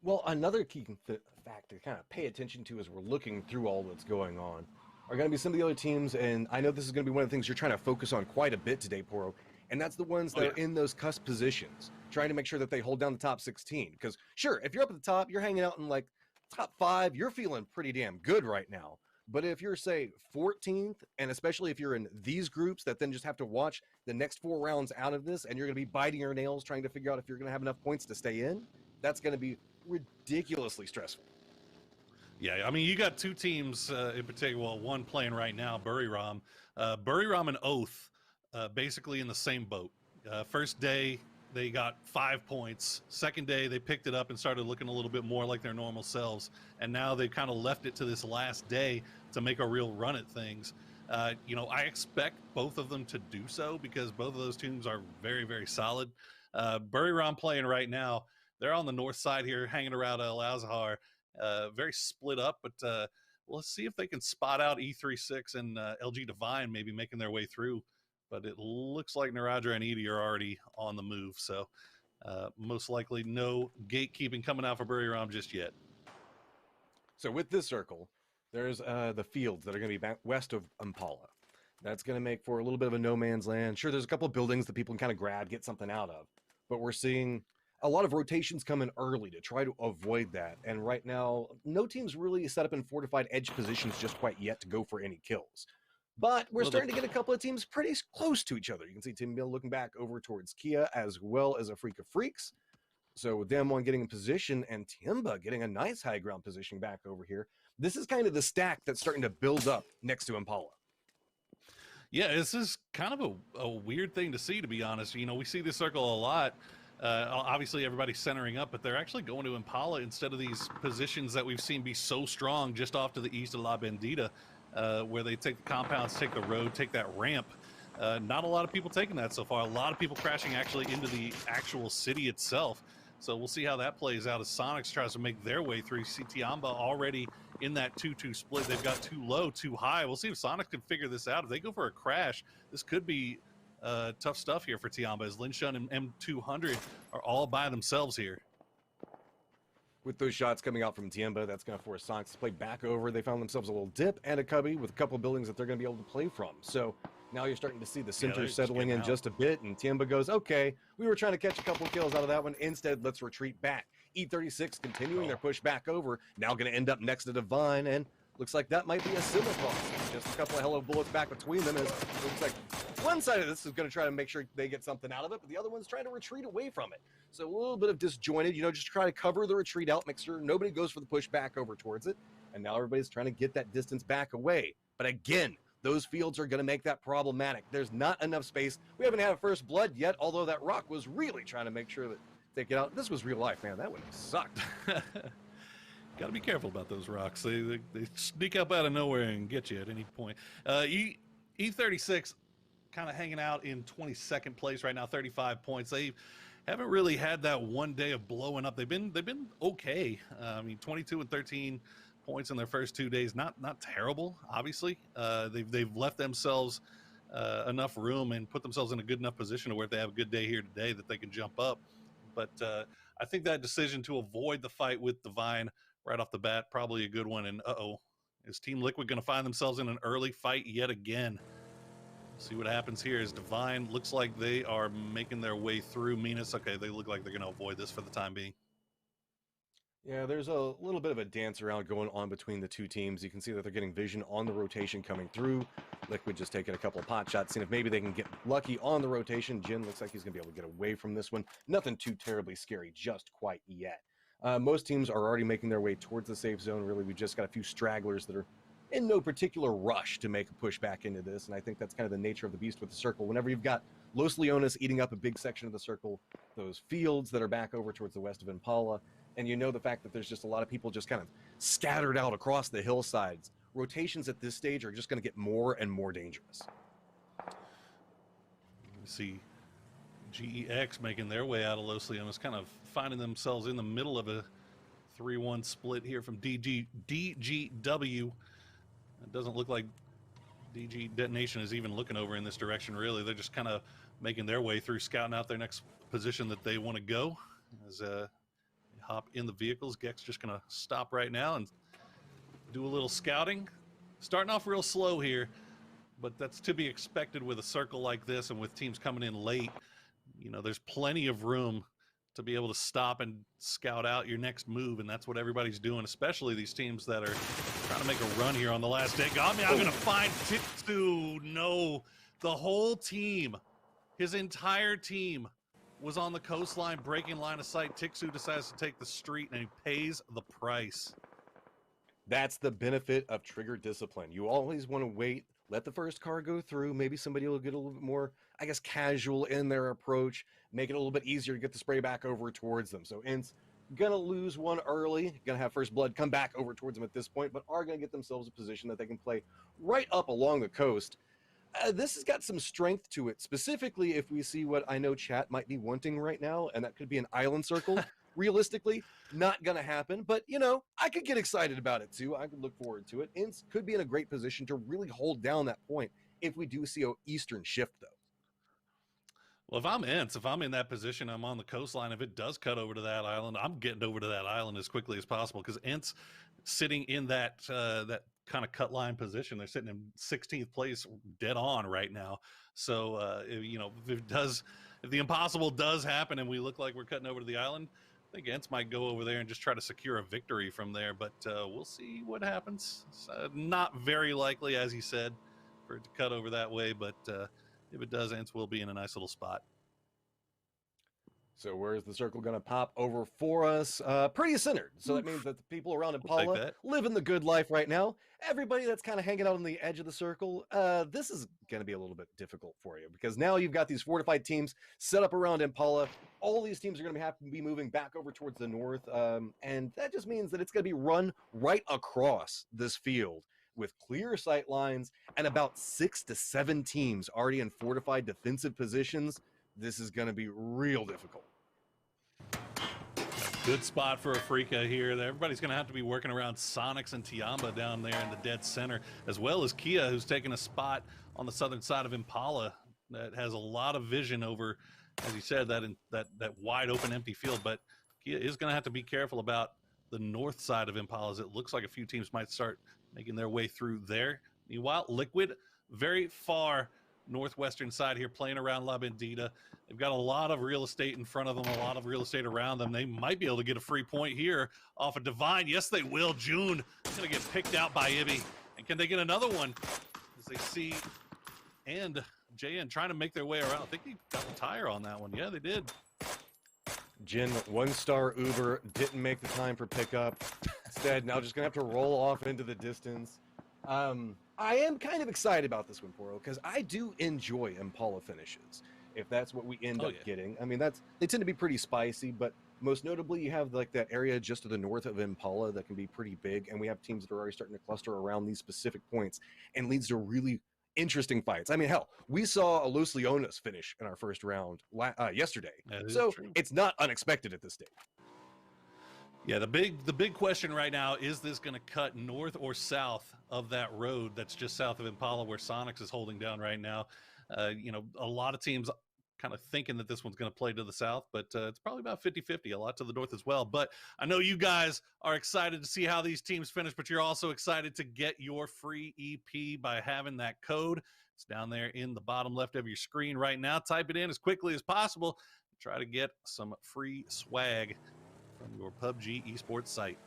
Well, another key fact to kind of pay attention to as we're looking through all that's going on are going to be some of the other teams, and I know this is going to be one of the things you're trying to focus on quite a bit today, Poro, and that's the ones that are in those cusp positions, trying to make sure that they hold down the top 16. Because sure, if you're up at the top, you're hanging out in like top 5, you're feeling pretty damn good right now. But if you're, say, 14th, and especially if you're in these groups that then just have to watch the next 4 rounds out of this, and you're going to be biting your nails trying to figure out if you're going to have enough points to stay in, that's going to be ridiculously stressful.
Yeah, I mean, you got 2 teams in particular. Well, one playing right now, Buriram. Buriram and Oath, basically in the same boat. First day, they got 5 points. Second day, they picked it up and started looking a little bit more like their normal selves. And now they've kind of left it to this last day to make a real run at things. I expect both of them to do so because both of those teams are very, very solid. Buriram playing right now. They're on the north side here, hanging around El Azhar. Very split up, but let's see if they can spot out E36 and LG Divine maybe making their way through. But it looks like Narajra and Edie are already on the move, so most likely no gatekeeping coming out for Buriram just yet.
So with this circle, there's the fields that are going to be back west of Impala. That's going to make for a little bit of a no man's land. Sure, there's a couple of buildings that people can kind of grab, get something out of, but we're seeing a lot of rotations come in early to try to avoid that. And right now, no team's really set up in fortified edge positions just quite yet to go for any kills. But we're starting to get a couple of teams pretty close to each other. You can see Team Mill looking back over towards Kia as well as a Freak of Freaks. So with them one getting in position and Timba getting a nice high ground position back over here. This is kind of the stack that's starting to build up next to Impala.
Yeah, this is kind of a weird thing to see, to be honest. We see this circle a lot. Obviously, everybody's centering up, but they're actually going to Impala instead of these positions that we've seen be so strong just off to the east of La Bendita, where they take the compounds, take the road, take that ramp. Not a lot of people taking that so far. A lot of people crashing actually into the actual city itself. So we'll see how that plays out as Sonics tries to make their way through. See Tiamba already in that 2-2 split. They've got too low, too high. We'll see if Sonics can figure this out. If they go for a crash, this could be tough stuff here for Tiamba, as Linshun and M200 are all by themselves here.
With those shots coming out from Tiamba, that's going to force Sonics to play back over. They found themselves a little dip and a cubby with a couple of buildings that they're going to be able to play from. So now you're starting to see the center settling in just a bit, and Tiamba goes, okay, we were trying to catch a couple of kills out of that one. Instead, let's retreat back. E36 continuing their push back over, now going to end up next to Divine, and looks like that might be a similar cross. Just a couple of hello bullets back between them, as it looks like one side of this is going to try to make sure they get something out of it, but the other one's trying to retreat away from it. So a little bit of disjointed, just try to cover the retreat out, make sure nobody goes for the push back over towards it. And now everybody's trying to get that distance back away. But again, those fields are going to make that problematic. There's not enough space. We haven't had a first blood yet, although that rock was really trying to make sure that they get out. This was real life, man. That would have sucked.
Got to be careful about those rocks. They sneak up out of nowhere and get you at any point. E36 kind of hanging out in 22nd place right now, 35 points. They haven't really had that one day of blowing up. They've been okay. 22 and 13 points in their first 2 days. Not terrible, obviously. They've left themselves enough room and put themselves in a good enough position to where if they have a good day here today that they can jump up. But I think that decision to avoid the fight with Divine right off the bat, probably a good one. And is Team Liquid going to find themselves in an early fight yet again? See what happens here is Divine looks like they are making their way through Minas. Okay, they look like they're going to avoid this for the time being.
Yeah, there's a little bit of a dance around going on between the two teams. You can see that they're getting vision on the rotation coming through. Liquid just taking a couple of pot shots, seeing if maybe they can get lucky on the rotation. Jin looks like he's going to be able to get away from this one. Nothing too terribly scary just quite yet. Most teams are already making their way towards the safe zone. Really, we've just got a few stragglers that are in no particular rush to make a push back into this, and I think that's kind of the nature of the beast with the circle. Whenever you've got Los Leones eating up a big section of the circle, those fields that are back over towards the west of Impala, and you know the fact that there's just a lot of people just kind of scattered out across the hillsides, rotations at this stage are just going to get more and more dangerous.
We see GEX making their way out of Los Leones, kind of finding themselves in the middle of a 3-1 split here from DGW. It doesn't look like DG Detonation is even looking over in this direction, really. They're just kind of making their way through, scouting out their next position that they want to go. As they hop in the vehicles, Gex just going to stop right now and do a little scouting. Starting off real slow here, but that's to be expected with a circle like this and with teams coming in late. You know, there's plenty of room to be able to stop and scout out your next move, and that's what everybody's doing, especially these teams that are trying to make a run here on the last day. Got me, I'm going to find Titsu. No, the whole team, his entire team was on the coastline, breaking line of sight. Tixu decides to take the street, and he pays the price.
That's the benefit of trigger discipline. You always want to wait, let the first car go through. Maybe somebody will get a little bit more, I guess, casual in their approach, make it a little bit easier to get the spray back over towards them. So Ints gonna lose one early, gonna have first blood come back over towards them at this point, but are gonna get themselves a position that they can play right up along the coast. This has got some strength to it, specifically if we see what I know chat might be wanting right now, and that could be an island circle. Realistically, not going to happen, but, you know, I could get excited about it, too. I could look forward to it. Ints could be in a great position to really hold down that point if we do see an eastern shift, though.
Well, if I'm Ints, if I'm in that position, I'm on the coastline, if it does cut over to that island, I'm getting over to that island as quickly as possible, because Ints sitting in that that kind of cut line position, they're sitting in 16th place dead on right now. So, you know, if the impossible does happen and we look like we're cutting over to the island, I think Ints might go over there and just try to secure a victory from there, but we'll see what happens. It's, not very likely, as he said, for it to cut over that way, but if it does, Ints will be in a nice little spot.
So where's the circle going to pop over for us? Pretty centered. So that means that the people around Impala living the good life right now. Everybody that's kind of hanging out on the edge of the circle, this is going to be a little bit difficult for you, because now you've got these fortified teams set up around Impala. All these teams are going to have to be moving back over towards the north, and that just means that it's going to be run right across this field with clear sight lines and about 6 to 7 teams already in fortified defensive positions. This is going to be real difficult.
Good spot for Afrika here. Everybody's going to have to be working around Sonics and Tiamba down there in the dead center, as well as Kia, who's taking a spot on the southern side of Impala that has a lot of vision over, as you said, that wide open empty field. But Kia is going to have to be careful about the north side of Impala, as it looks like a few teams might start making their way through there. Meanwhile, Liquid very far northwestern side here, playing around La Bandita. They've got a lot of real estate in front of them, a lot of real estate around them. They might be able to get a free point here off of Divine. Yes, they will. June is going to get picked out by Ibby. And can they get another one? As they see and JN trying to make their way around. I think he got the tire on that one. Yeah, they did.
Jin, 1-star Uber, didn't make the time for pickup. Instead, now just going to have to roll off into the distance. I am kind of excited about this one, Poro, because I do enjoy Impala finishes, if that's what we end up getting. I mean, they tend to be pretty spicy, but most notably, you have like that area just to the north of Impala that can be pretty big, and we have teams that are already starting to cluster around these specific points, and leads to really interesting fights. I mean, hell, we saw a Los Leones finish in our first round yesterday, so it's not unexpected at this stage.
Yeah, the big question right now, is this going to cut north or south of that road that's just south of Impala where Sonics is holding down right now? You know, a lot of teams kind of thinking that this one's going to play to the south, but it's probably about 50-50, a lot to the north as well. But I know you guys are excited to see how these teams finish, but you're also excited to get your free EP by having that code. It's down there in the bottom left of your screen right now. Type it in as quickly as possible. Try to get some free swag from your PUBG esports site.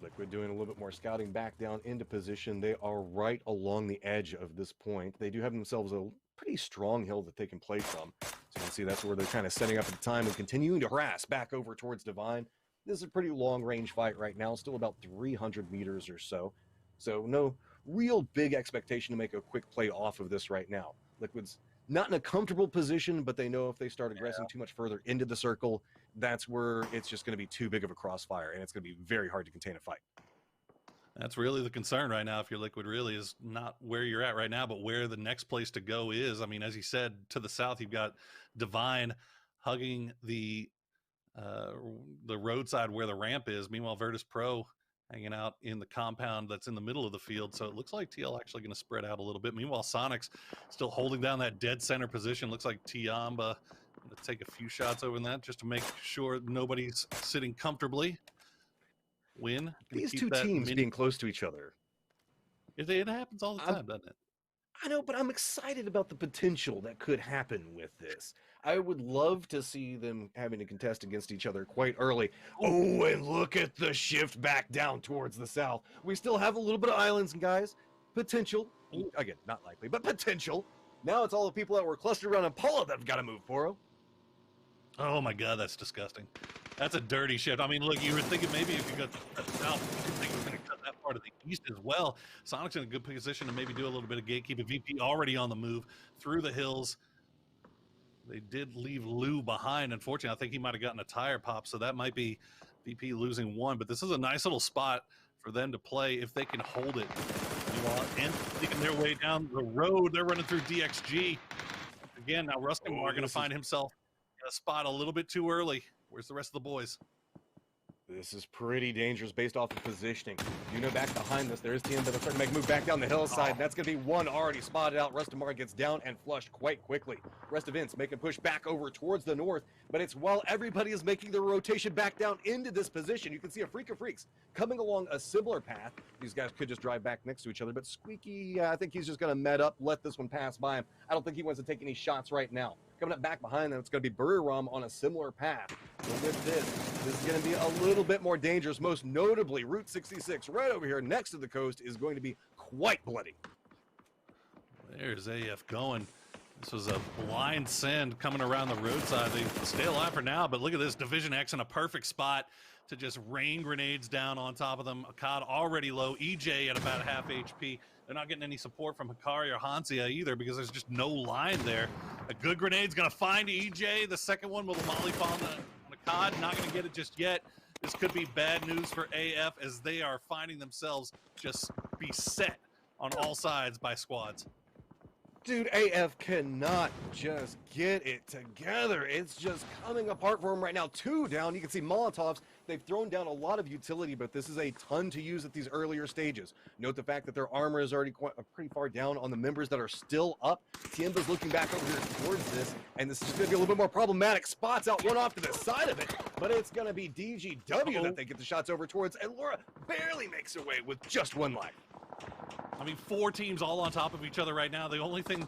Liquid doing a little bit more scouting back down into position. They are right along the edge of this point. They do have themselves a pretty strong hill that they can play from. So you can see that's where they're kind of setting up at the time and continuing to harass back over towards Divine. This is a pretty long range fight right now, still about 300 meters or so. So no real big expectation to make a quick play off of this right now. Liquid's not in a comfortable position, but they know if they start aggressing too much further into the circle, that's where it's just going to be too big of a crossfire, and it's going to be very hard to contain a fight.
That's really the concern right now if you're Liquid, really, is not where you're at right now, but where the next place to go is. I mean, as you said, to the south, you've got Divine hugging the roadside where the ramp is. Meanwhile, Virtus Pro hanging out in the compound that's in the middle of the field. So it looks like TL actually going to spread out a little bit. Meanwhile, Sonic's still holding down that dead center position. Looks like Tiamba going to take a few shots over in that just to make sure nobody's sitting comfortably. Win.
These two teams being close to each other.
It happens all the time, doesn't it?
I know, but I'm excited about the potential that could happen with this. I would love to see them having to contest against each other quite early. Oh, and look at the shift back down towards the south. We still have a little bit of islands, guys. Potential. Again, not likely, but potential. Now it's all the people that were clustered around Impala that have got to move, Poro.
Oh my God, that's disgusting. That's a dirty shift. I mean, look, you were thinking maybe if you got south, you could think it was going to cut that part of the east as well. Sonic's in a good position to maybe do a little bit of gatekeeping. VP already on the move through the hills. They did leave Lou behind. Unfortunately, I think he might have gotten a tire pop, so that might be VP losing one. But this is a nice little spot for them to play if they can hold it. And taking their way down the road, they're running through DXG. Again, now Ruskamar going to find himself in a spot a little bit too early. Where's the rest of the boys?
This is pretty dangerous based off of positioning. You know, back behind this, there's TM that's starting to make a move back down the hillside. That's going to be one already spotted out. Rustamar gets down and flushed quite quickly. Rest of Vince making push back over towards the north, but it's while everybody is making their rotation back down into this position. You can see a Freak of Freaks coming along a similar path. These guys could just drive back next to each other, but Squeaky, I think he's just going to met up, let this one pass by him. I don't think he wants to take any shots right now. Coming up back behind them, it's going to be Buriram on a similar path. But with this is going to be a little bit more dangerous. Most notably, Route 66 right over here next to the coast is going to be quite bloody.
There's AF going. This was a blind send coming around the roadside. They stay alive for now, but look at this. Division X in a perfect spot to just rain grenades down on top of them. Akkad already low. EJ at about half HP. They're not getting any support from Hikari or Hansia either because there's just no line there. A good grenade's going to find EJ. The second one will molly fall on Akkad. Not going to get it just yet. This could be bad news for AF as they are finding themselves just beset on all sides by squads.
Dude, AF cannot just get it together. It's just coming apart for him right now. Two down. You can see Molotovs. They've thrown down a lot of utility, but this is a ton to use at these earlier stages. Note the fact that their armor is already pretty far down on the members that are still up. Tiemba's looking back over here towards this, and this is going to be a little bit more problematic. Spots out one off to the side of it, but it's going to be DGW that they get the shots over towards, and Laura barely makes away with just one life.
I mean, 4 teams all on top of each other right now. The only team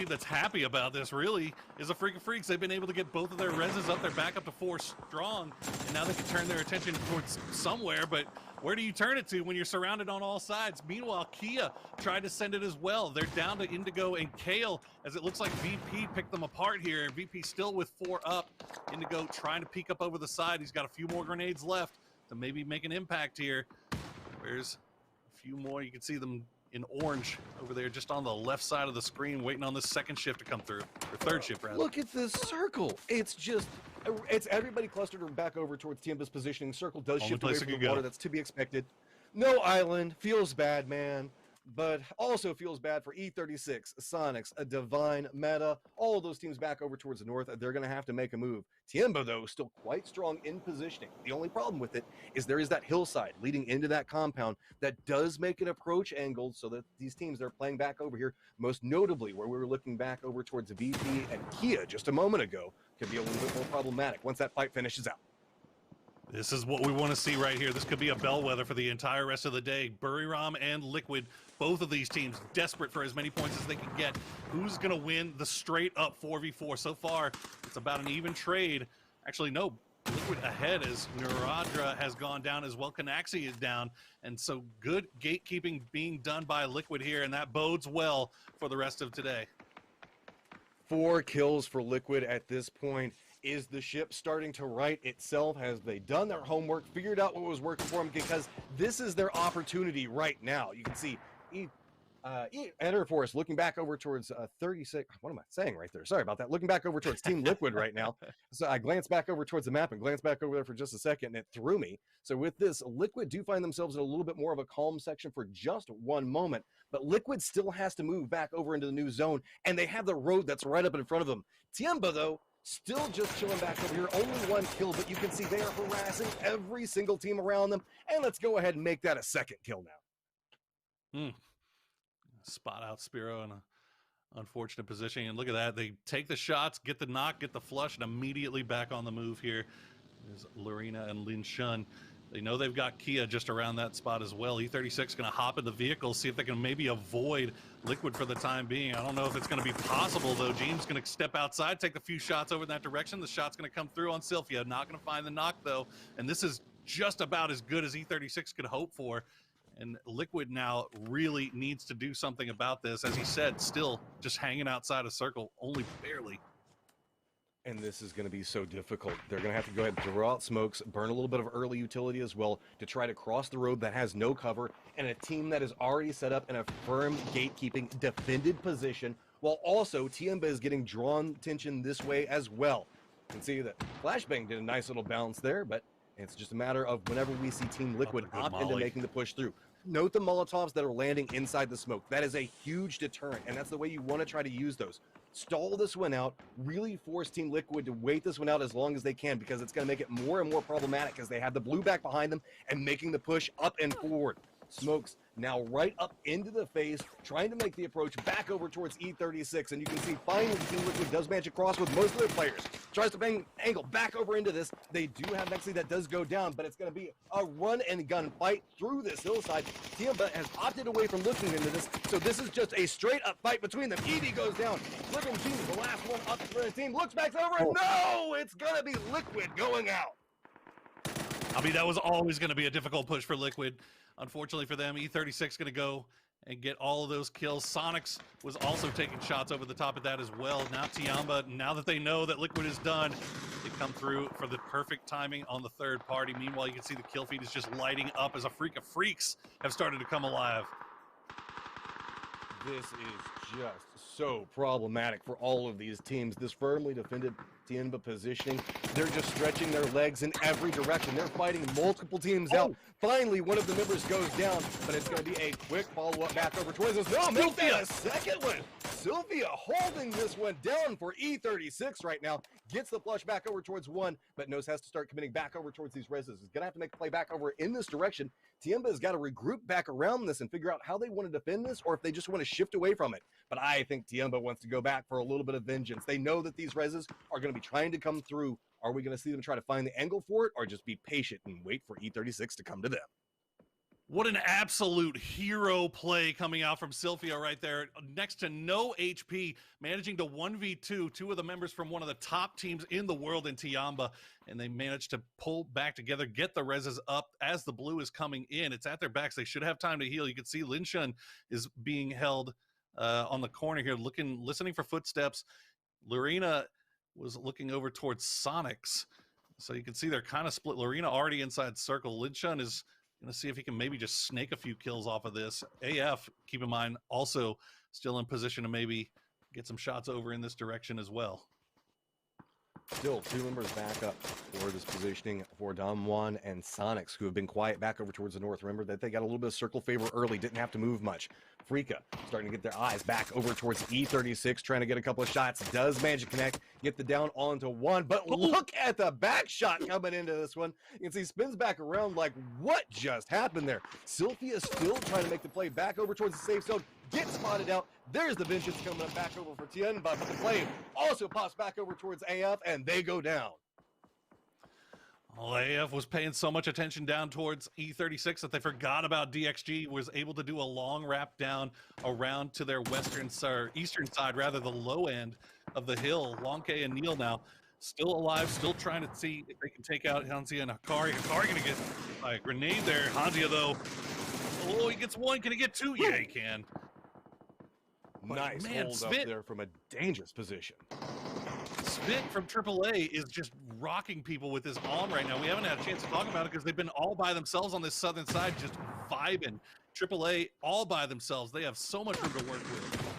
that's happy about this really is the Freak of Freaks. They've been able to get both of their reses up. They're back up to 4 strong, and now they can turn their attention towards somewhere. But where do you turn it to when you're surrounded on all sides? Meanwhile, Kia tried to send it as well. They're down to Indigo and Kale, as it looks like VP picked them apart here. VP still with 4 up. Indigo trying to peek up over the side. He's got a few more grenades left to maybe make an impact here. Where's few more? You can see them in orange over there just on the left side of the screen waiting on this second shift to come through, or third shift rather.
Look at this circle. It's everybody clustered back over towards Tiemba's positioning. Circle does shift away from the water. That's to be expected. No island. Feels bad, man. But also feels bad for E36, Sonics, a Divine, Meta, all of those teams back over towards the north. They're going to have to make a move. Tiemba, though, still quite strong in positioning. The only problem with it is there is that hillside leading into that compound that does make an approach angle so that these teams that are playing back over here, most notably where we were looking back over towards VP and Kia just a moment ago, could be a little bit more problematic once that fight finishes out.
This is what we want to see right here. This could be a bellwether for the entire rest of the day. Buriram and Liquid Both of these teams desperate for as many points as they can get. Who's going to win the straight-up 4v4? So far, it's about an even trade. Actually, no. Liquid ahead as Nuradra has gone down as well. Canaxi is down. And so good gatekeeping being done by Liquid here, and that bodes well for the rest of today.
4 kills for Liquid at this point. Is the ship starting to right itself? Has they done their homework, figured out what was working for them? Because this is their opportunity right now. You can see Enterforce looking back over towards 36. What am I saying right there? Sorry about that. Looking back over towards Team Liquid right now. So I glanced back over towards the map and glanced back over there for just a second, and it threw me. So with this, Liquid do find themselves in a little bit more of a calm section for just one moment. But Liquid still has to move back over into the new zone, and they have the road that's right up in front of them. Tiemba, though, still just chilling back over here. Only 1 kill, but you can see they are harassing every single team around them. And let's go ahead and make that a 2nd kill now.
Spot out Spiro in an unfortunate position. And look at that. They take the shots, get the knock, get the flush, and immediately back on the move here. There's Lorena and Lin Shun. They know they've got Kia just around that spot as well. E36 going to hop in the vehicle, see if they can maybe avoid Liquid for the time being. I don't know if it's going to be possible, though. James going to step outside, take a few shots over in that direction. The shot's going to come through on Sylphia. Not going to find the knock, though. And this is just about as good as E36 could hope for. And Liquid now really needs to do something about this. As he said, still just hanging outside a circle, only barely.
And this is going to be so difficult. They're going to have to go ahead and throw out smokes, burn a little bit of early utility as well to try to cross the road that has no cover, and a team that is already set up in a firm gatekeeping defended position, while also Tiemba is getting drawn attention this way as well. You can see that Flashbang did a nice little bounce there, but it's just a matter of whenever we see Team Liquid opt into making the push through. Note the Molotovs that are landing inside the smoke. That is a huge deterrent, and that's the way you want to try to use those. Stall this one out, really force Team Liquid to wait this one out as long as they can, because it's going to make it more and more problematic as they have the blue back behind them and making the push up and forward. Smokes now right up into the face, trying to make the approach back over towards E36, and you can see finally Team Liquid does manage to cross with most of their players. Tries to bang angle back over into this. They do have Nexley that does go down, but it's going to be a run and gun fight through this hillside. Tiemba has opted away from looking into this, so this is just a straight up fight between them. Edie goes down. Flipping Team, the last one up for the team, looks back over, and no, it's going to be Liquid going out.
I mean, that was always going to be a difficult push for Liquid. Unfortunately for them, E36 going to go and get all of those kills. Sonics was also taking shots over the top of that as well. Now Tiamba, now that they know that Liquid is done, they come through for the perfect timing on the 3rd party. Meanwhile, you can see the kill feed is just lighting up as a freak of freaks have started to come alive.
This is just so problematic for all of these teams. This firmly defended Tiemba positioning. They're just stretching their legs in every direction. They're fighting multiple teams out. Finally, one of the members goes down, but it's going to be a quick follow-up back over towards us. No, make that a 2nd one. Sylphia holding this one down for E36 right now. Gets the flush back over towards 1, but knows has to start committing back over towards these reses. Is going to have to make a play back over in this direction. Tiemba has got to regroup back around this and figure out how they want to defend this, or if they just want to shift away from it. But I think Tiemba wants to go back for a little bit of vengeance. They know that these reses are going to be trying to come through. Are we going to see them try to find the angle for it, or just be patient and wait for E36 to come to them?
What an absolute hero play coming out from Sylphia right there. Next to no HP, managing to 1v2 two of the members from one of the top teams in the world in Tiamba, and they managed to pull back together, get the reses up as the blue is coming in. It's at their backs. They should have time to heal. You can see Linshun is being held on the corner here, listening for footsteps. Lorena was looking over towards Sonics. So you can see they're kind of split. Lorena already inside circle. Linshun is going to see if he can maybe just snake a few kills off of this. AF, keep in mind, also still in position to maybe get some shots over in this direction as well.
Still 2 members back up for this positioning for Damwon and Sonics, who have been quiet back over towards the north. Remember that they got a little bit of circle favor early, didn't have to move much. Freaka starting to get their eyes back over towards E36, trying to get a couple of shots. Does manage to connect, get the down onto 1, but look at the back shot coming into this one. You can see spins back around like, what just happened there? Sylphia still trying to make the play back over towards the safe zone. Gets spotted out. There's the vengeance coming up back over for Tien, but the play also pops back over towards AF, and they go down.
Well, AF was paying so much attention down towards E36 that they forgot about DXG, was able to do a long wrap down around to their eastern side, rather the low end of the hill. Long K and Neil now still alive, still trying to see if they can take out Hanzia and Hikari. Hikari gonna get a grenade there. Hanzia though, oh, he gets one. Can he get two? Yeah, he can.
Nice
man,
hold
Spit.
up there from a dangerous position.
Spit from AAA is just rocking people with his arm right now. We haven't had a chance to talk about it because they've been all by themselves on this southern side, just vibing. AAA all by themselves. They have so much room to work with.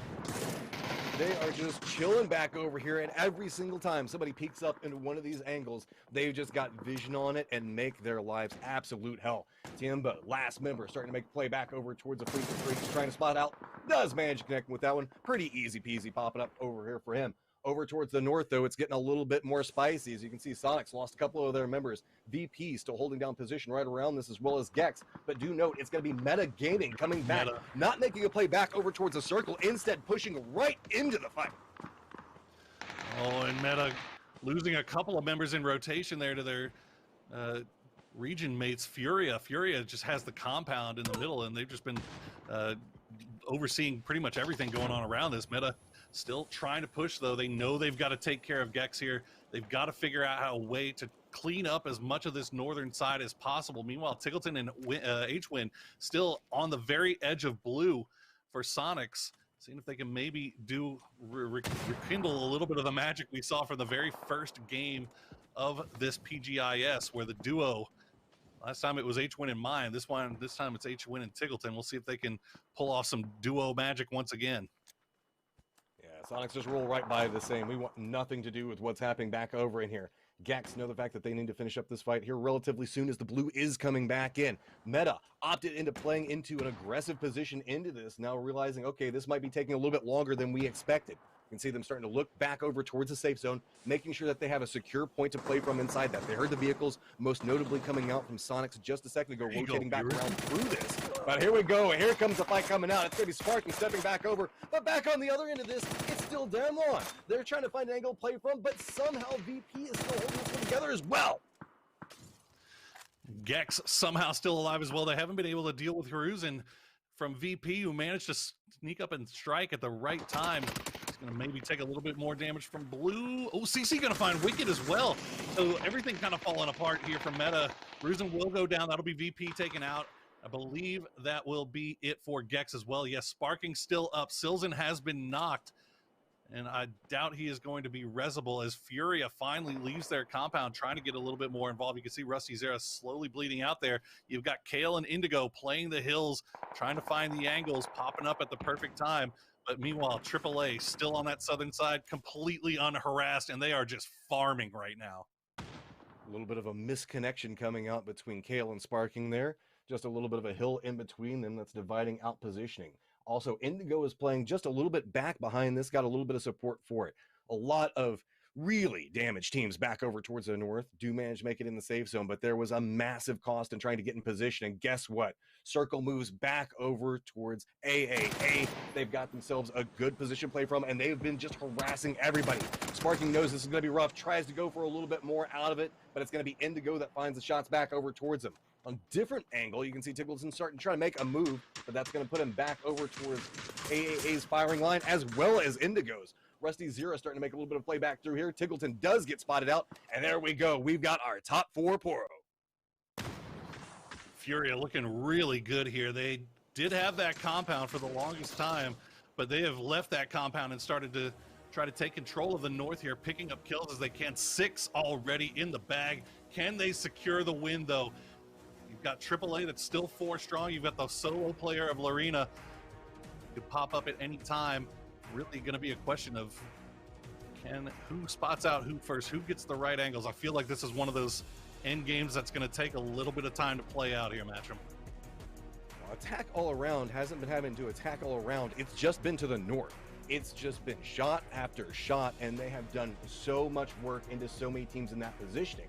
They are just chilling back over here, and every single time somebody peeks up into one of these angles, they've just got vision on it and make their lives absolute hell. Timba, last member, starting to make a play back over towards the freak, trying to spot out. Does manage to connect with that one. Pretty easy peasy popping up over here for him. Over towards the north, though, it's getting a little bit more spicy. As you can see, Sonic's lost a couple of their members. VP still holding down position right around this, as well as Gex. But do note, it's going to be Meta Gaming coming back, not making a play back over towards the circle, instead pushing right into the fight.
Oh, and Meta losing a couple of members in rotation there to their region mates, Furia. Furia just has the compound in the middle, and they've just been overseeing pretty much everything going on around this. Meta still trying to push, though. They know they've got to take care of Gex here. They've got to figure out a way to clean up as much of this northern side as possible. Meanwhile, Tickleton and H-Win still on the very edge of blue for Sonics, seeing if they can maybe rekindle a little bit of the magic we saw from the very first game of this PGI.S, where the duo, last time it was H-Win and Mine, this time it's H-Win and Tickleton. We'll see if they can pull off some duo magic once again.
Sonics just roll right by the same. We want nothing to do with what's happening back over in here. Gex know the fact that they need to finish up this fight here relatively soon, as the blue is coming back in. Meta opted into playing into an aggressive position into this, now realizing, okay, this might be taking a little bit longer than we expected. You can see them starting to look back over towards the safe zone, making sure that they have a secure point to play from inside that. They heard the vehicles, most notably coming out from Sonics just a second ago, rotating back around through this. But here we go. Here comes the fight coming out. It's going to be Sparking stepping back over. But back on the other end of this, it's still Demon. They're trying to find an angle to play from, but somehow VP is still holding this one together as well.
Gex somehow still alive as well. They haven't been able to deal with Hiruzen from VP, who managed to sneak up and strike at the right time. He's going to maybe take a little bit more damage from blue. Oh, CC going to find Wicked as well. So everything kind of falling apart here from Meta. Hiruzen will go down. That'll be VP taken out. I believe that will be it for Gex as well. Yes, Sparking still up. Silzen has been knocked, and I doubt he is going to be resable as Furia finally leaves their compound, trying to get a little bit more involved. You can see Rusty Zera slowly bleeding out there. You've got Kale and Indigo playing the hills, trying to find the angles, popping up at the perfect time. But meanwhile, AAA still on that southern side, completely unharassed, and they are just farming right now.
A little bit of a misconnection coming out between Kale and Sparking there. Just a little bit of a hill in between them that's dividing out positioning. Also, Indigo is playing just a little bit back behind this, got a little bit of support for it. A lot of really damaged teams back over towards the north do manage to make it in the safe zone, but there was a massive cost in trying to get in position, and guess what? Circle moves back over towards AAA. They've got themselves a good position play from, and they've been just harassing everybody. Sparking knows this is going to be rough, tries to go for a little bit more out of it, but it's going to be Indigo that finds the shots back over towards him. On different angle, you can see Tickleton starting to try to make a move, but that's going to put him back over towards AAA's firing line, as well as Indigo's. Rusty Zera starting to make a little bit of play back through here. Tickleton does get spotted out, and there we go. We've got our top four Poro.
Furia looking really good here. They did have that compound for the longest time, but they have left that compound and started to try to take control of the north here, picking up kills as they can. 6 already in the bag. Can they secure the win, though? You've got AAA that's still 4 strong. You've got the solo player of Lorena. Could pop up at any time. Really going to be a question of who spots out who first, who gets the right angles. I feel like this is one of those end games that's going to take a little bit of time to play out here, Matcham.
Well, attack all around hasn't been having to attack all around. It's just been to the north. It's just been shot after shot, and they have done so much work into so many teams in that positioning.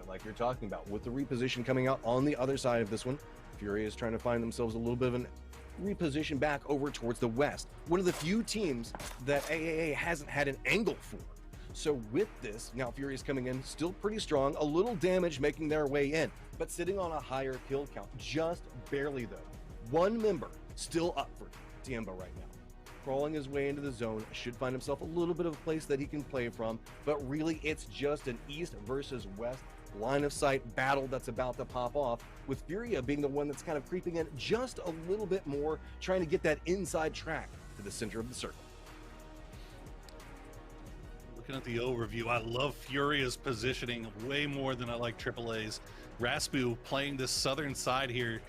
Like you're talking about, with the reposition coming out on the other side of this one, Fury is trying to find themselves a little bit of an reposition back over towards the west. One of the few teams that AAA hasn't had an angle for. So with this, now Fury is coming in still pretty strong, a little damage making their way in, but sitting on a higher kill count, just barely though. One member still up for Tiemba right now. Crawling his way into the zone, should find himself a little bit of a place that he can play from, but really it's just an east versus west line of sight battle that's about to pop off, with Furia being the one that's kind of creeping in just a little bit more, trying to get that inside track to the center of the circle.
Looking at the overview, I love Furia's positioning way more than I like AAA's. Raspu playing this southern side here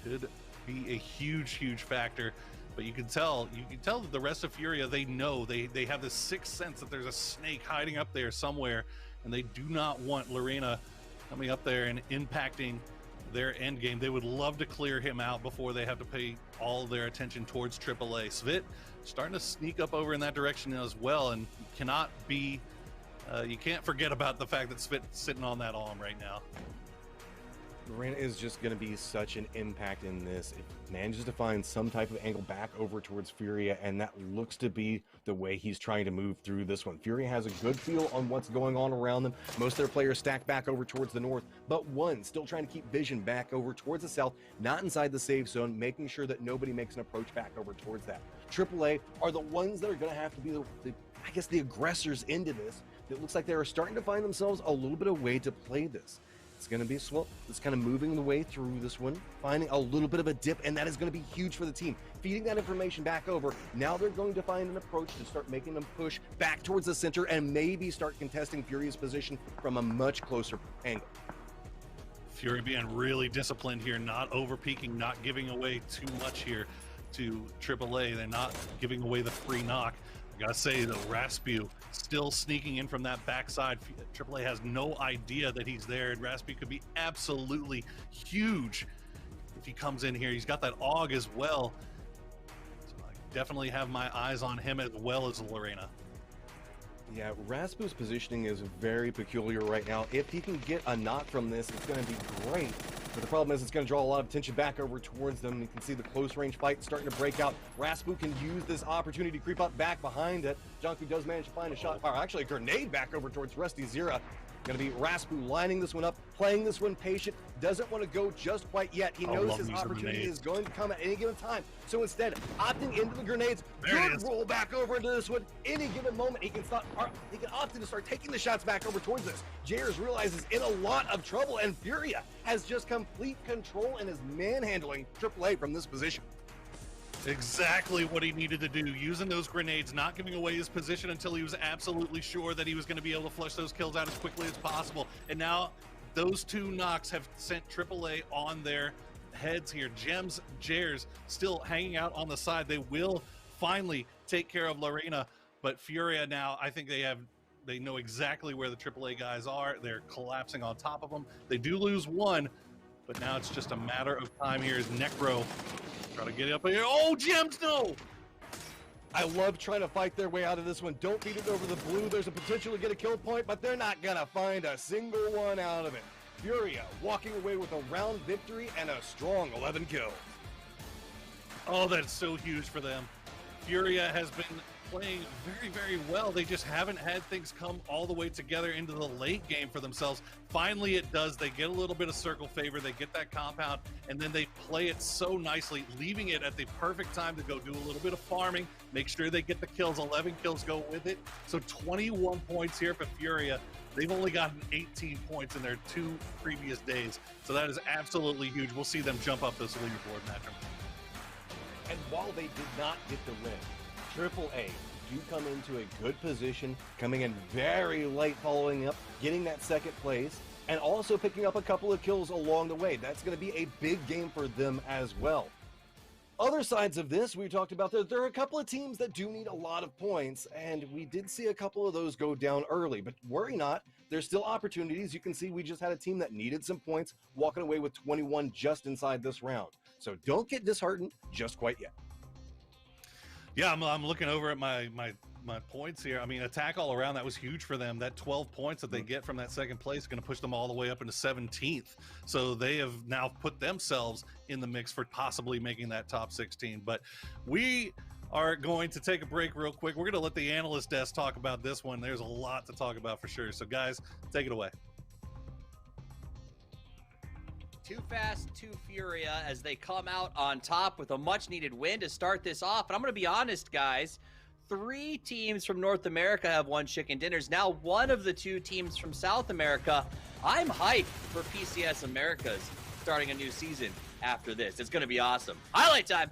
could be a huge factor. But you can tell that the rest of Furia, they know, they have this sixth sense that there's a snake hiding up there somewhere, and they do not want Lorena coming up there and impacting their end game. They would love to clear him out before they have to pay all their attention towards AAA. Svit starting to sneak up over in that direction as well, and you can't forget about the fact that Svit's sitting on that arm right now.
Lorena is just going to be such an impact in this. It manages to find some type of angle back over towards Furia, and that looks to be the way he's trying to move through this one. Furia has a good feel on what's going on around them. Most of their players stack back over towards the north, but one still trying to keep vision back over towards the south, not inside the safe zone, making sure that nobody makes an approach back over towards that. AAA are the ones that are going to have to be the aggressors into this. It looks like they are starting to find themselves a little bit of way to play this. It's going to be slow. It's kind of moving the way through this one, finding a little bit of a dip, and that is going to be huge for the team. Feeding that information back over. Now they're going to find an approach to start making them push back towards the center and maybe start contesting Furia's position from a much closer angle.
Fury being really disciplined here, not over-peaking, not giving away too much here to AAA. They're not giving away the free knock. I gotta say, though, Raspu still sneaking in from that backside. AAA has no idea that he's there, and Raspu could be absolutely huge if he comes in here. He's got that AUG as well, so I definitely have my eyes on him as well as Lorena.
Yeah, Raspu's positioning is very peculiar right now. If he can get a knock from this, it's going to be great. But the problem is it's going to draw a lot of attention back over towards them. You can see the close range fight starting to break out. Raspu can use this opportunity to creep up back behind it. Jonku does manage to find a shot, or actually a grenade back over towards Rusty Zira. Going to be Raspu lining this one up, playing this one patient, doesn't want to go just quite yet. He knows his opportunity is going to come at any given time. So instead, opting into the grenades, good roll back over into this one. Any given moment, he can opt in to start taking the shots back over towards this. Jayers realizes in a lot of trouble, and Furia has just complete control and is manhandling AAA from this position.
Exactly what he needed to do, using those grenades, not giving away his position until he was absolutely sure that he was going to be able to flush those kills out as quickly as possible. And now those two knocks have sent AAA on their heads here. Gems, Jayers still hanging out on the side. They will finally take care of Lorena, but Furia now, I think they know exactly where the AAA guys are. They're collapsing on top of them. They do lose one, but now it's just a matter of time here as Necro try to get up here. Oh, Gems, no!
I love trying to fight their way out of this one. Don't beat it over the blue. There's a potential to get a kill point, but they're not going to find a single one out of it. Furia walking away with a round victory and a strong 11 kills.
Oh, that's so huge for them. Furia has been playing very well. They just haven't had things come all the way together into the late game for themselves. Finally it does. They get a little bit of circle favor, they get that compound, and then they play it so nicely, leaving it at the perfect time to go do a little bit of farming, make sure they get the kills. 11 kills go with it, so 21 points here for Furia. They've only gotten 18 points in their 2 previous days, so that is absolutely huge. We'll see them jump up this leaderboard matchup.
And while they did not get the win, AAA do come into a good position, coming in very late, following up, getting that second place, and also picking up a couple of kills along the way. That's going to be a big game for them as well. Other sides of this, we talked about there are a couple of teams that do need a lot of points, and we did see a couple of those go down early, but worry not, there's still opportunities. You can see we just had a team that needed some points, walking away with 21 just inside this round. So don't get disheartened just quite yet.
Yeah, I'm looking over at my points here. I mean, attack all around, that was huge for them. That 12 points that they get from that second place is going to push them all the way up into 17th. So they have now put themselves in the mix for possibly making that top 16. But we are going to take a break real quick. We're going to let the analyst desk talk about this one. There's a lot to talk about for sure. So, guys, take it away.
Too Fast, Too Furia as they come out on top with a much-needed win to start this off. And I'm going to be honest, guys. 3 teams from North America have won chicken dinners. Now, one of the 2 teams from South America. I'm hyped for PCS Americas starting a new season after this. It's going to be awesome. Highlight time.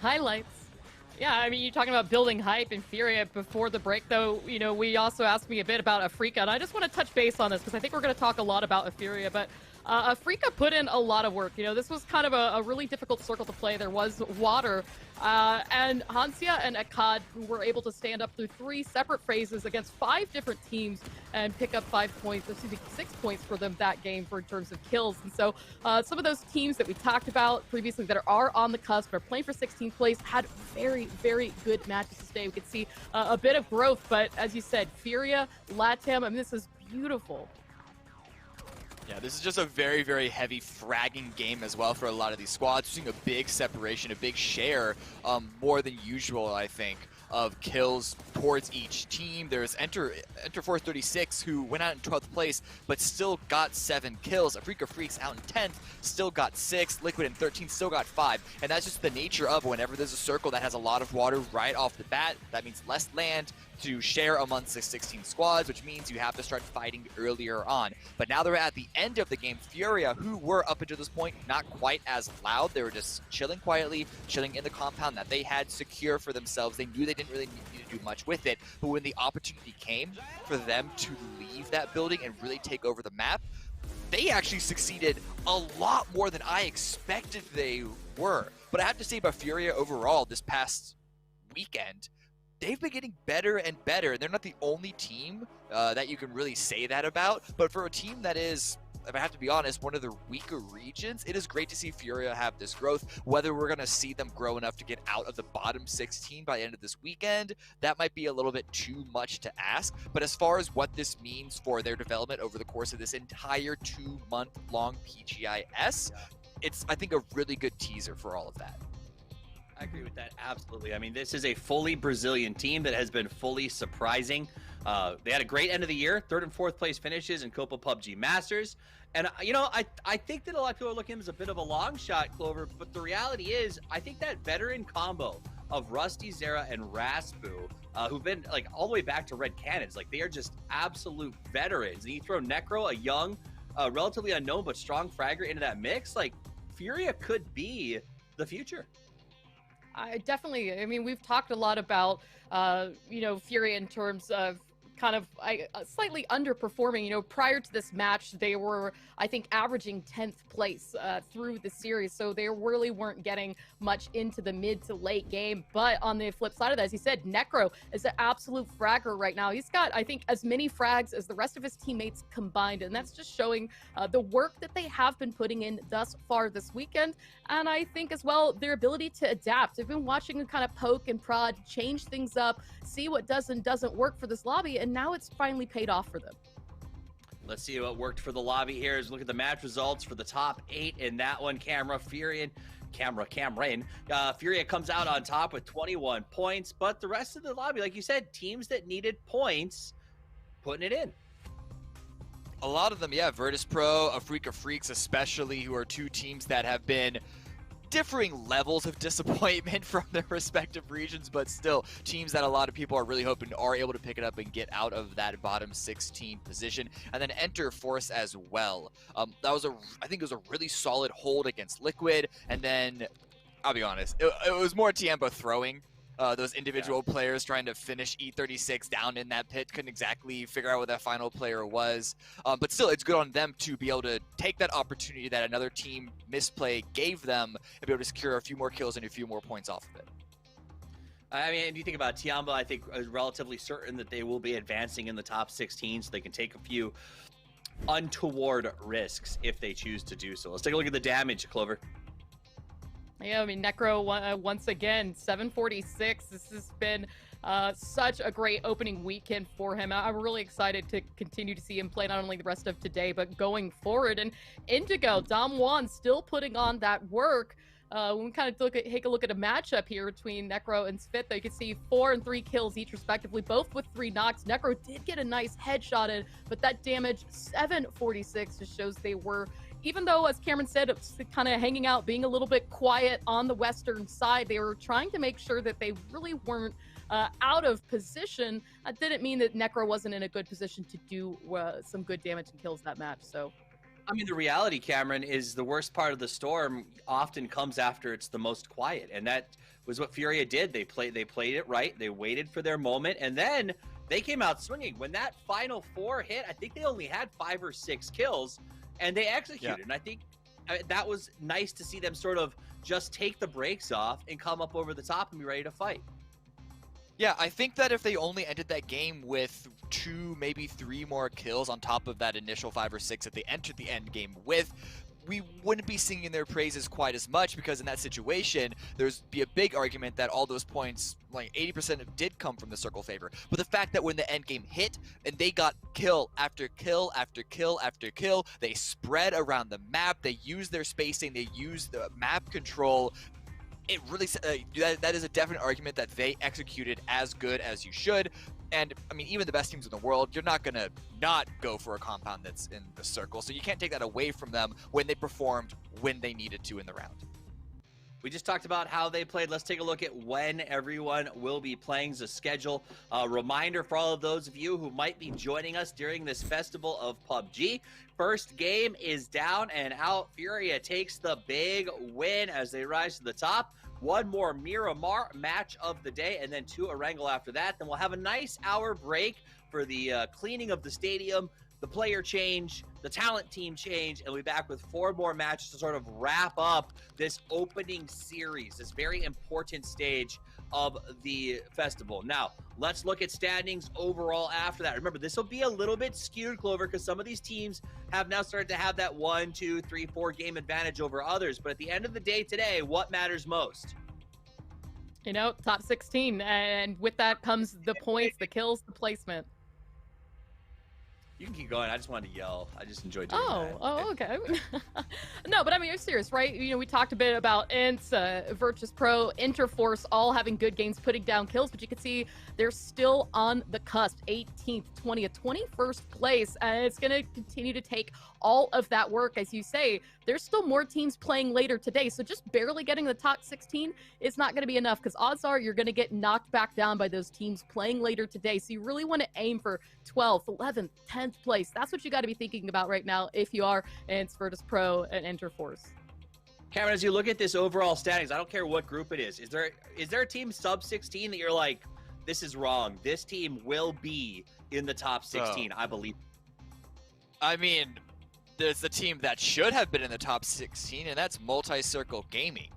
Highlights. Yeah, I mean, you're talking about building hype in Furia before the break, though. You know, we also asked me a bit about Afrika, and I just want to touch base on this because I think we're going to talk a lot about Furia, but Afrika put in a lot of work. You know, this was kind of a really difficult circle to play. There was water, and Hansia and Akkad were able to stand up through 3 separate phases against 5 different teams and pick up 6 points for them that game in terms of kills. And so some of those teams that we talked about previously that are on the cusp, are playing for 16th place, had very, very good matches today. We could see a bit of growth, but as you said, Furia, Latam, I mean, this is beautiful.
Yeah, this is just a very, very heavy fragging game as well for a lot of these squads. We're seeing a big separation, a big share, more than usual, I think, of kills towards each team. There's Enter 436, who went out in 12th place, but still got 7 kills. Afrika Freaks out in 10th, still got 6. Liquid in 13th, still got 5. And that's just the nature of whenever there's a circle that has a lot of water right off the bat, that means less land to share amongst the 16 squads, which means you have to start fighting earlier on. But now they're at the end of the game. Furia, who were up until this point not quite as loud, they were just chilling quietly, chilling in the compound that they had secure for themselves. They knew they didn't really need to do much with it, but when the opportunity came for them to leave that building and really take over the map, they actually succeeded a lot more than I expected they were. But I have to say about Furia overall this past weekend, they've been getting better and better. They're not the only team that you can really say that about, but for a team that is, if I have to be honest, one of the weaker regions, it is great to see Furia have this growth. Whether we're going to see them grow enough to get out of the bottom 16 by the end of this weekend, that might be a little bit too much to ask. But as far as what this means for their development over the course of this entire 2-month-long PGI.S, it's, I think, a really good teaser for all of that.
I agree with that, absolutely. I mean, this is a fully Brazilian team that has been fully surprising. They had a great end of the year, 3rd and 4th place finishes in Copa PUBG Masters. And, you know, I think that a lot of people are looking at him as a bit of a long shot, Clover, but the reality is, I think that veteran combo of Rusty, Zera, and Raspu, who've been, like, all the way back to Red Cannons, like, they are just absolute veterans. And you throw Necro, a young, relatively unknown but strong fragger into that mix, like, Furia could be the future.
Definitely. I mean, we've talked a lot about, you know, Furia in terms of kind of slightly underperforming. You know, prior to this match, they were, I think, averaging 10th place through the series. So they really weren't getting much into the mid to late game. But on the flip side of that, as you said, Necro is an absolute fragger right now. He's got, I think, as many frags as the rest of his teammates combined. And that's just showing the work that they have been putting in thus far this weekend. And I think as well, their ability to adapt. I've been watching them kind of poke and prod, change things up, see what does and doesn't work for this lobby. And now it's finally paid off for them.
Let's see what worked for the lobby here. As we look at the match results for the top 8 in that one. Furia comes out on top with 21 points, but the rest of the lobby, like you said, teams that needed points, putting it in.
A lot of them, yeah, Virtus Pro, Afrika Freaks especially, who are 2 teams that have been differing levels of disappointment from their respective regions, but still teams that a lot of people are really hoping are able to pick it up and get out of that bottom 16 position. And then Enter Force as well. That was I think it was a really solid hold against Liquid. And then, I'll be honest, it was more Tiempo throwing. Those individual players trying to finish E36 down in that pit, couldn't exactly figure out what that final player was. But still, it's good on them to be able to take that opportunity that another team misplay gave them and be able to secure a few more kills and a few more points off of it.
I mean, if you think about Tiamba, I think is relatively certain that they will be advancing in the top 16, so they can take a few untoward risks if they choose to do so. Let's take a look at the damage, Clover.
Yeah, I mean, Necro, once again, 746. This has been such a great opening weekend for him. I'm really excited to continue to see him play not only the rest of today, but going forward. And Indigo, Dom Juan still putting on that work. when we kind of take a look at a matchup here between Necro and Svit, you can see 4 and 3 kills each respectively, both with 3 knocks. Necro did get a nice headshot in, but that damage 746 just shows they were, even though, as Cameron said, it's kind of hanging out, being a little bit quiet on the western side, they were trying to make sure that they really weren't out of position. That didn't mean that Necro wasn't in a good position to do some good damage and kills that match. So,
I mean, the reality, Cameron, is the worst part of the storm often comes after it's the most quiet, and that was what Furia did. They played it right. They waited for their moment, and then they came out swinging. When that final 4 hit, I think they only had 5 or 6 kills, and they executed. And I think that was nice to see them sort of just take the brakes off and come up over the top and be ready to fight.
Yeah, I think that if they only ended that game with 2, maybe 3 more kills on top of that initial 5 or 6 that they entered the end game with, we wouldn't be singing their praises quite as much, because in that situation, there's be a big argument that all those points, like 80% did come from the circle favor. But the fact that when the end game hit and they got kill after kill after kill after kill, they spread around the map, they used their spacing, they used the map control. It really, that is a definite argument that they executed as good as you should. And, I mean, even the best teams in the world, you're not going to not go for a compound that's in the circle. So you can't take that away from them when they performed when they needed to in the round.
We just talked about how they played. Let's take a look at when everyone will be playing, the schedule. Reminder for all of those of you who might be joining us during this festival of PUBG. First game is down and out. Furia takes the big win as they rise to the top. One more Miramar match of the day, and then 2 Erangel after that. Then we'll have a nice hour break for the cleaning of the stadium, the player change, the talent team change, and we'll be back with 4 more matches to sort of wrap up this opening series, this very important stage of the festival. Now, let's look at standings overall after that. Remember, this will be a little bit skewed, Clover, because some of these teams have now started to have that 1, 2, 3, 4 game advantage over others. But at the end of the day today, what matters most?
You know, top 16. And with that comes the points, the kills, the placement.
You can keep going. I just wanted to yell. I just enjoyed doing that.
Oh, okay. No, but I mean, you're serious, right? You know, we talked a bit about Ints, Virtus Pro, Interforce, all having good games, putting down kills, but you can see they're still on the cusp, 18th, 20th, 21st place, and it's going to continue to take all of that work. As you say, there's still more teams playing later today, so just barely getting the top 16 is not going to be enough, because odds are you're going to get knocked back down by those teams playing later today, so you really want to aim for 12th, 11th, 10th place. That's what you got to be thinking about right now if you are in Virtus Pro and Interforce.
Cameron, as you look at this overall standings, I don't care what group it is there a team sub 16 that you're like, this is wrong, this team will be in the top 16, I believe?
I mean, there's the team that should have been in the top 16, and that's Multi-Circle Gaming.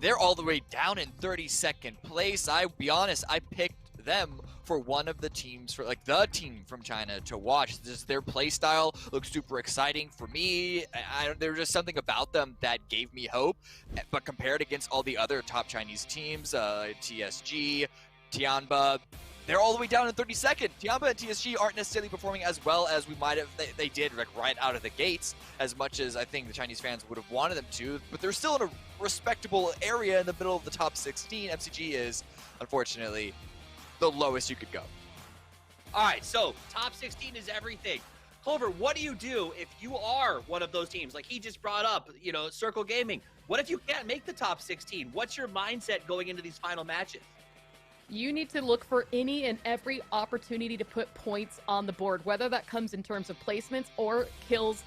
They're all the way down in 32nd place. I'll be honest, I picked them for one of the teams, for like the team from China to watch. Their play style looks super exciting for me. There's just something about them that gave me hope. But compared against all the other top Chinese teams, TSG, Tianba, they're all the way down in 32nd. Tianba and TSG aren't necessarily performing as well as we might have. They did like right out of the gates, as much as I think the Chinese fans would have wanted them to. But they're still in a respectable area in the middle of the top 16. MCG is, unfortunately, the lowest you could go.
All right, so top 16 is everything. Clover, what do you do if you are one of those teams? Like he just brought up, you know, Circle Gaming. What if you can't make the top 16? What's your mindset going into these final matches?
You need to look for any and every opportunity to put points on the board, whether that comes in terms of placements or kills,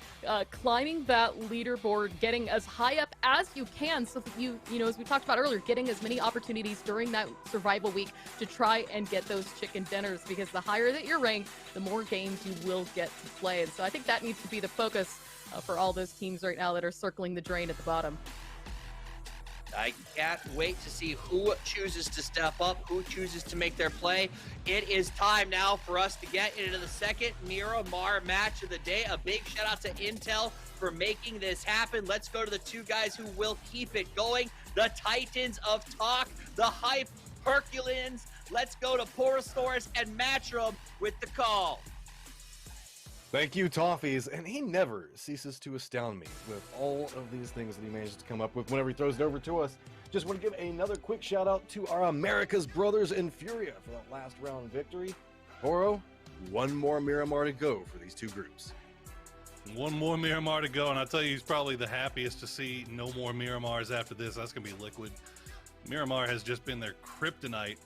climbing that leaderboard, getting as high up as you can so that you know, as we talked about earlier, getting as many opportunities during that survival week to try and get those chicken dinners, because the higher that you're ranked, the more games you will get to play. And so I think that needs to be the focus for all those teams right now that are circling the drain at the bottom.
I can't wait to see who chooses to step up, who chooses to make their play. It is time now for us to get into the second Miramar match of the day. A big shout out to Intel for making this happen. Let's go to the 2 guys who will keep it going. The Titans of Talk, the Hype Herculeans. Let's go to Porosaurus and Matchroom with the call.
Thank you, Toffees. And he never ceases to astound me with all of these things that he manages to come up with whenever he throws it over to us. Just want to give another quick shout out to our America's brothers in Furia for that last round victory. Oro, one more Miramar to go for these two groups.
One more Miramar to go, and I'll tell you, he's probably the happiest to see no more Miramars after this. That's going to be Liquid. Miramar has just been their kryptonite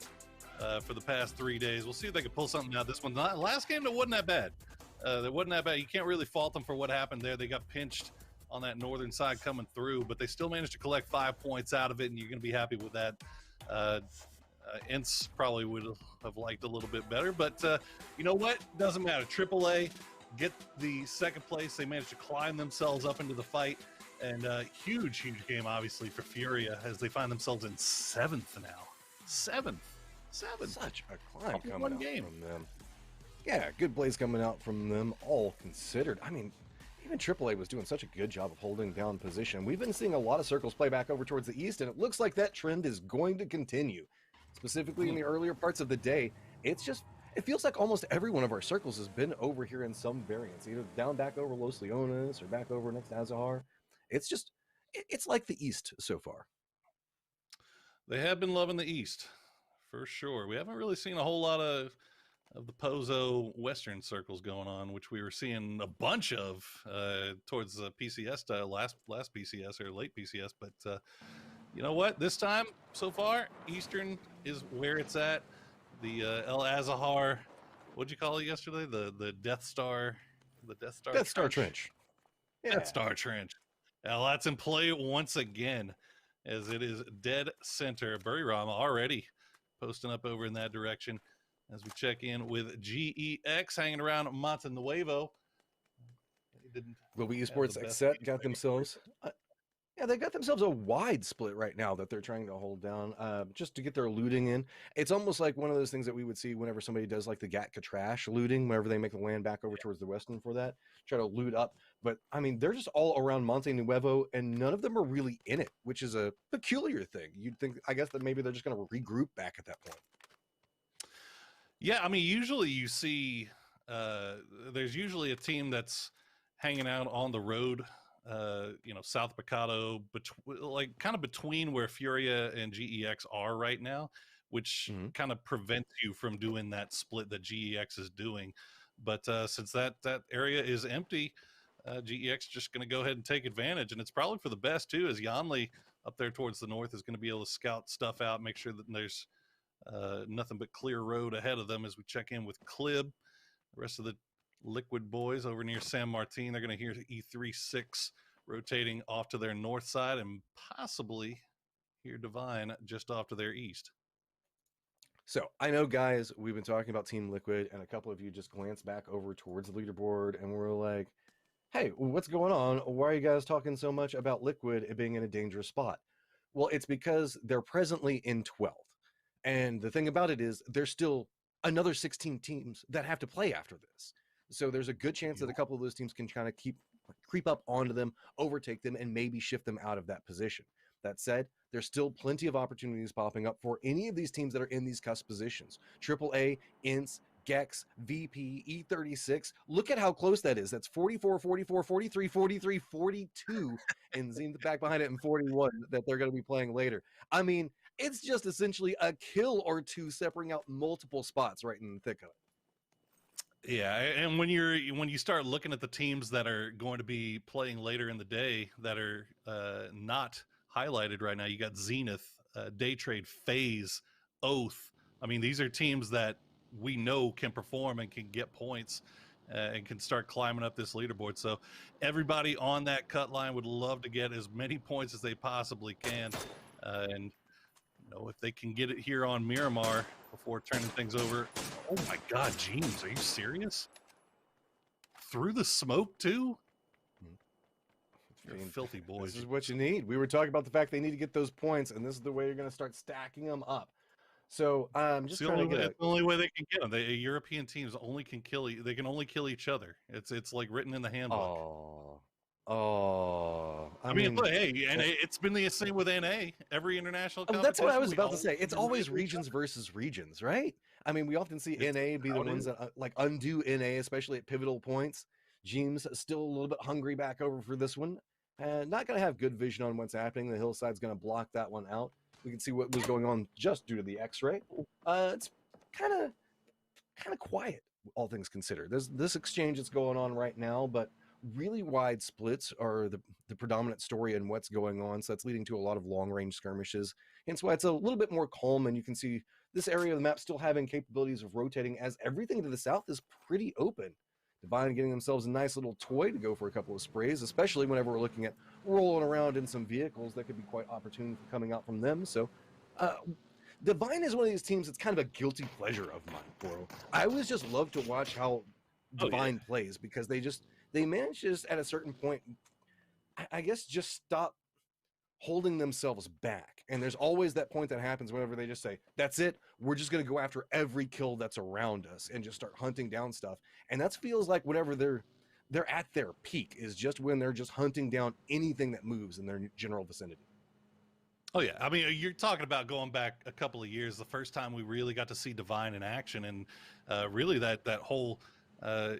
for the past 3 days. We'll see if they can pull something out this one. Last game, it wasn't that bad. That wasn't that bad. You can't really fault them for what happened there. They got pinched on that northern side coming through, but they still managed to collect 5 points out of it, and you're going to be happy with that. Ince probably would have liked a little bit better, but you know what? Doesn't matter. AAA get the second place. They managed to climb themselves up into the fight, and huge game, obviously, for Furia as they find themselves in 7th now. Seventh.
Such a climb
After
coming
one
out
game.
from them. Yeah, good plays coming out from them, all considered. I mean, even AAA was doing such a good job of holding down position. We've been seeing a lot of circles play back over towards the east, and it looks like that trend is going to continue. Specifically in the earlier parts of the day, it feels like almost every one of our circles has been over here in some variance, either down back over Los Leones or back over next to Azahar. It's like the east so far.
They have been loving the east, for sure. We haven't really seen a whole lot of the Pozo Western circles going on, which we were seeing a bunch of towards the PCS last PCS or late PCS. But you know what? This time, so far, Eastern is where it's at. The El Azahar, what'd you call it yesterday? The Death Star,
Death Star Trench. Yeah.
Death Star Trench. Now that's in play once again, as it is dead center. Buriram already posting up over in that direction. As we check in with GEX hanging around Monte Nuevo.
Global Esports Exet got themselves they got themselves a wide split right now that they're trying to hold down just to get their looting in. It's almost like one of those things that we would see whenever somebody does like the Gatka trash looting, whenever they make the land back over towards the western for that, try to loot up. But I mean, they're just all around Monte Nuevo, and none of them are really in it, which is a peculiar thing. You'd think, I guess, that maybe they're just going to regroup back at that point.
Yeah, I mean, usually you see there's usually a team that's hanging out on the road, South Picado, like kind of between where Furia and GEX are right now, which kind of prevents you from doing that split that GEX is doing. But since that area is empty, GEX just going to go ahead and take advantage, and it's probably for the best too, as Yanli up there towards the north is going to be able to scout stuff out, make sure that there's nothing but clear road ahead of them as we check in with Clib. The rest of the Liquid boys over near San Martin, they're going to hear E36 rotating off to their north side and possibly hear Divine just off to their east.
So I know, guys, we've been talking about Team Liquid, and a couple of you just glanced back over towards the leaderboard and we're like, hey, what's going on? Why are you guys talking so much about Liquid being in a dangerous spot? Well, it's because they're presently in 12th. And the thing about it is there's still another 16 teams that have to play after this. So there's a good chance that a couple of those teams can kind of creep up onto them, overtake them, and maybe shift them out of that position. That said, there's still plenty of opportunities popping up for any of these teams that are in these cusp positions. AAA, INTS, Gex, VP, E36. Look at how close that is. That's 44, 44, 43, 43, 42, and Zenith back behind it in 41 that they're going to be playing later. I mean, it's just essentially a kill or two separating out multiple spots right in the thick of it.
Yeah, and when you start looking at the teams that are going to be playing later in the day that are not highlighted right now, you got Zenith, Day Trade, FaZe, Oath. I mean, these are teams that we know can perform and can get points and can start climbing up this leaderboard. So everybody on that cut line would love to get as many points as they possibly can. And if they can get it here on Miramar before turning things over. Oh my God, James, are you serious? Through the smoke too? Filthy boys.
This is what you need. We were talking about the fact they need to get those points, and this is the way you're going to start stacking them up. So just trying to get
the only way they can get them. European teams only can kill. They can only kill each other. It's like written in the handbook. I mean, look, hey, and it's been the same with NA. Every international competition.
That's what I was about to say. It's always regions versus regions, right? I mean, we often see NA be the ones that like undo NA, especially at pivotal points. Jeems still a little bit hungry back over for this one. And not going to have good vision on what's happening. The hillside's going to block that one out. We can see what was going on just due to the X-ray. It's kind of quiet, all things considered. There's this exchange that's going on right now, but really wide splits are the predominant story in what's going on. So that's leading to a lot of long-range skirmishes. Hence why it's a little bit more calm, and you can see this area of the map still having capabilities of rotating, as everything to the south is pretty open. Divine getting themselves a nice little toy to go for a couple of sprays, especially whenever we're looking at rolling around in some vehicles that could be quite opportune for coming out from them. So Divine is one of these teams that's kind of a guilty pleasure of mine, bro. I always just love to watch how Divine plays, because they manage to just at a certain point, I guess, just stop holding themselves back. And there's always that point that happens whenever they just say, that's it, we're just going to go after every kill that's around us and just start hunting down stuff. And that feels like whenever they're at their peak is just when they're just hunting down anything that moves in their general vicinity.
Oh yeah, I mean, you're talking about going back a couple of years, the first time we really got to see Divine in action, and really that whole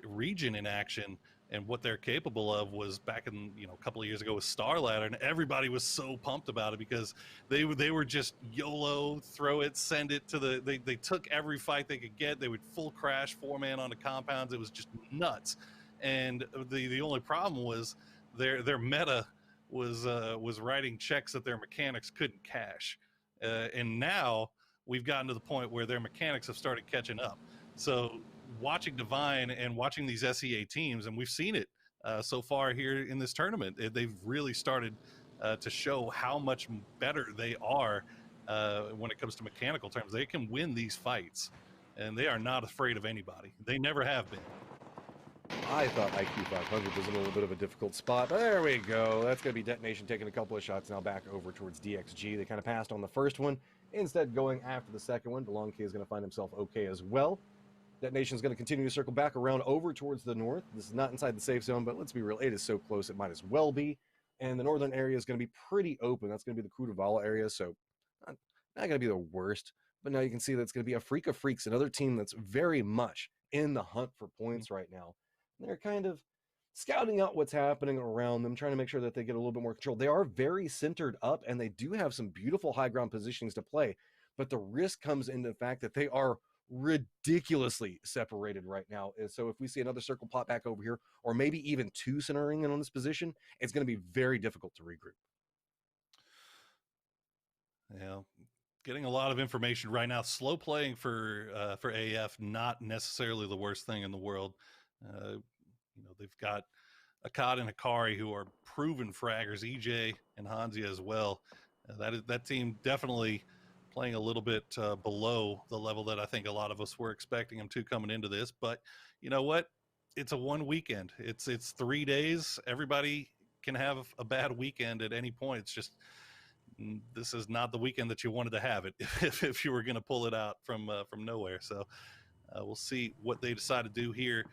region in action and what they're capable of was back in, a couple of years ago with Star Ladder, and everybody was so pumped about it because they were just YOLO, throw it, send it to they took every fight they could get. They would full crash 4-man on the compounds. It was just nuts. And the only problem was their meta was writing checks that their mechanics couldn't cash. And now we've gotten to the point where their mechanics have started catching up. So watching Divine and watching these SEA teams, and we've seen it so far here in this tournament, they've really started to show how much better they are when it comes to mechanical terms. They can win these fights, and they are not afraid of anybody. They never have been.
I thought IQ 500 was in a little bit of a difficult spot, but there we go. That's going to be Detonation taking a couple of shots now back over towards DXG. They kind of passed on the first one, instead going after the second one. DeLong K is going to find himself okay as well. Detonation's going to continue to circle back around over towards the north. This is not inside the safe zone, but let's be real, it is so close it might as well be. And the northern area is going to be pretty open. That's going to be the Kudavala area, so not going to be the worst. But now you can see that it's going to be a Freak of Freaks, another team that's very much in the hunt for points right now. They're kind of scouting out what's happening around them, trying to make sure that they get a little bit more control. They are very centered up, and they do have some beautiful high ground positionings to play, but the risk comes in the fact that they are ridiculously separated right now. And so if we see another circle pop back over here, or maybe even two centering in on this position, it's going to be very difficult to regroup.
Yeah, getting a lot of information right now. Slow playing for AF, not necessarily the worst thing in the world. They've got Akkad and Akari, who are proven fraggers, EJ and Hanzia as well. That team definitely playing a little bit below the level that I think a lot of us were expecting them to coming into this. But you know what? It's a one weekend. It's 3 days. Everybody can have a bad weekend at any point. It's just, this is not the weekend that you wanted to have it if you were going to pull it out from nowhere. So we'll see what they decide to do here.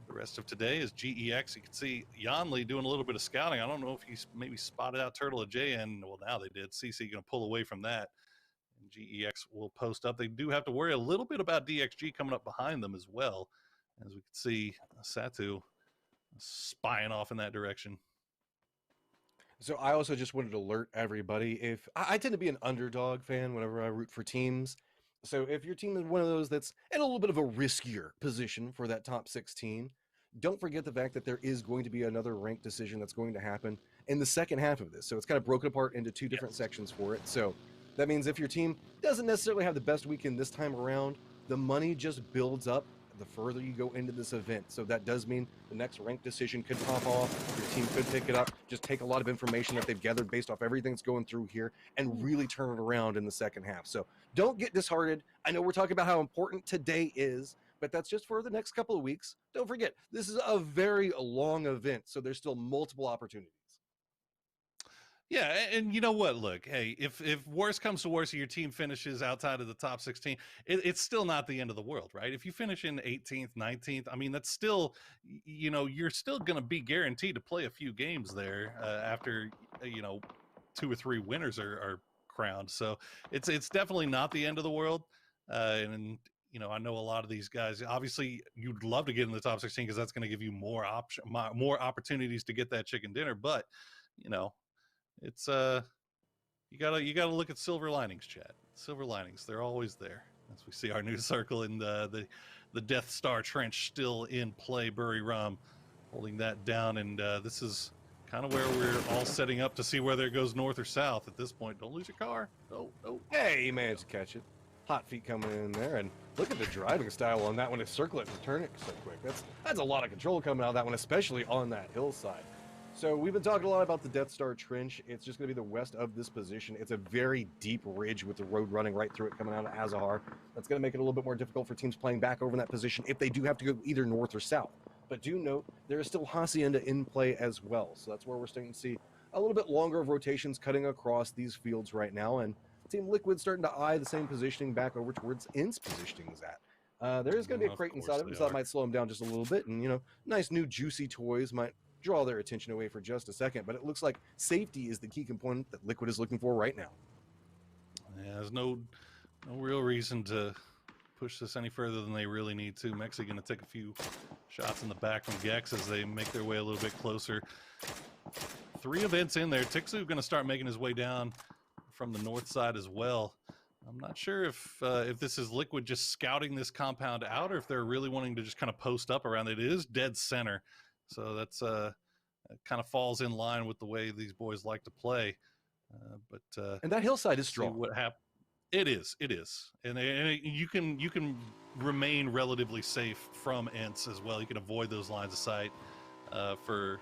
The rest of today is GEX. You can see Yanli doing a little bit of scouting. I don't know if he's maybe spotted out Turtle at JN. Well, now they did. CC going to pull away from that. And GEX will post up. They do have to worry a little bit about DXG coming up behind them as well. As we can see, Satu spying off in that direction.
So I also just wanted to alert everybody, if I tend to be an underdog fan whenever I root for teams. So if your team is one of those that's in a little bit of a riskier position for that top 16, don't forget the fact that there is going to be another rank decision that's going to happen in the second half of this. So it's kind of broken apart into two different sections for it. So that means if your team doesn't necessarily have the best weekend this time around, the money just builds up the further you go into this event. So that does mean the next rank decision could pop off. Your team could pick it up, just take a lot of information that they've gathered based off everything that's going through here and really turn it around in the second half. So don't get disheartened. I know we're talking about how important today is, but that's just for the next couple of weeks. Don't forget, this is a very long event, so there's still multiple opportunities.
Yeah, and you know what? Look, hey, if worse comes to worse and your team finishes outside of the top 16, it's still not the end of the world, right? If you finish in 18th, 19th, I mean, that's still, you're still going to be guaranteed to play a few games there after, 2 or 3 winners are crowned. So it's definitely not the end of the world. And you know, I know a lot of these guys, obviously you'd love to get in the top 16 because that's going to give you more opportunities to get that chicken dinner. But, you know, it's, you gotta look at silver linings, Chad. Silver linings, they're always there. As we see our new circle in the Death Star Trench still in play. Bury Rum holding that down, and this is kind of where we're all setting up to see whether it goes north or south at this point. Don't lose your car. Oh.
Hey, he managed to catch it. Hot feet coming in there, and look at the driving style on that one to circle it and turn it so quick. That's a lot of control coming out of that one, especially on that hillside. So we've been talking a lot about the Death Star Trench. It's just going to be the west of this position. It's a very deep ridge with the road running right through it coming out of Azahar. That's going to make it a little bit more difficult for teams playing back over in that position if they do have to go either north or south. But do note, there is still Hacienda in play as well. So that's where we're starting to see a little bit longer of rotations cutting across these fields right now. And Team Liquid starting to eye the same positioning back over towards In's positioning is at. There is going to be a crate inside of it, so that might slow them down just a little bit. And, you know, nice new juicy toys might draw their attention away for just a second, but it looks like safety is the key component that Liquid is looking for right now.
Yeah, there's no real reason to push this any further than they really need to. Mexi going to take a few shots in the back from Gex as they make their way a little bit closer. 3 events in there. Tixu going to start making his way down from the north side as well. I'm not sure if this is Liquid just scouting this compound out or if they're really wanting to just kind of post up around it. It is dead center. So that's kind of falls in line with the way these boys like to play.
And that hillside is strong.
What happened? It is, and you can remain relatively safe from Ents as well. You can avoid those lines of sight for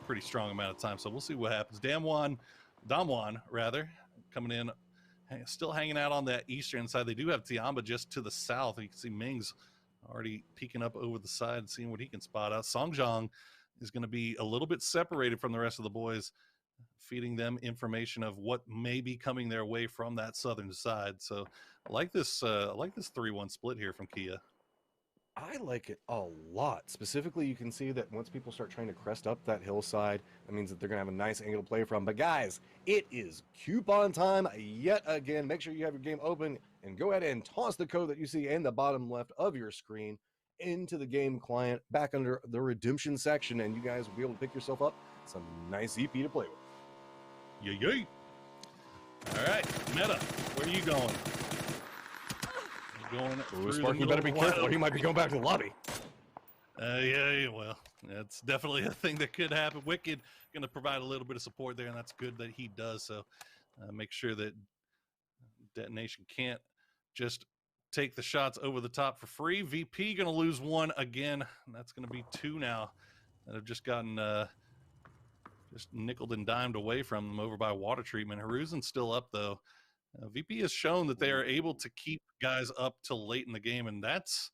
a pretty strong amount of time. So we'll see what happens. Damwon rather coming in, still hanging out on that eastern side. They do have Tiamba just to the south. You can see Ming's already peeking up over the side and seeing what he can spot out. Songjong is going to be a little bit separated from the rest of the boys, feeding them information of what may be coming their way from that southern side. So I like this 3-1 split here from Kia.
I like it a lot. Specifically, you can see that once people start trying to crest up that hillside, that means that they're going to have a nice angle to play from. But guys, it is coupon time yet again. Make sure you have your game open and go ahead and toss the code that you see in the bottom left of your screen into the game client back under the redemption section, and you guys will be able to pick yourself up some nice EP to play with.
Yay. All right, Meta, where are you going?
Spark, you better be careful. He might be going back to the lobby.
Yeah, well, that's definitely a thing that could happen. Wicked going to provide a little bit of support there, and that's good that he does. So make sure that Detonation can't just take the shots over the top for free. VP going to lose 1 again. That's going to be 2 now that have just gotten just nickeled and dimed away from them over by water treatment. Haruzen's still up, though. VP has shown that they are able to keep guys up till late in the game, and that's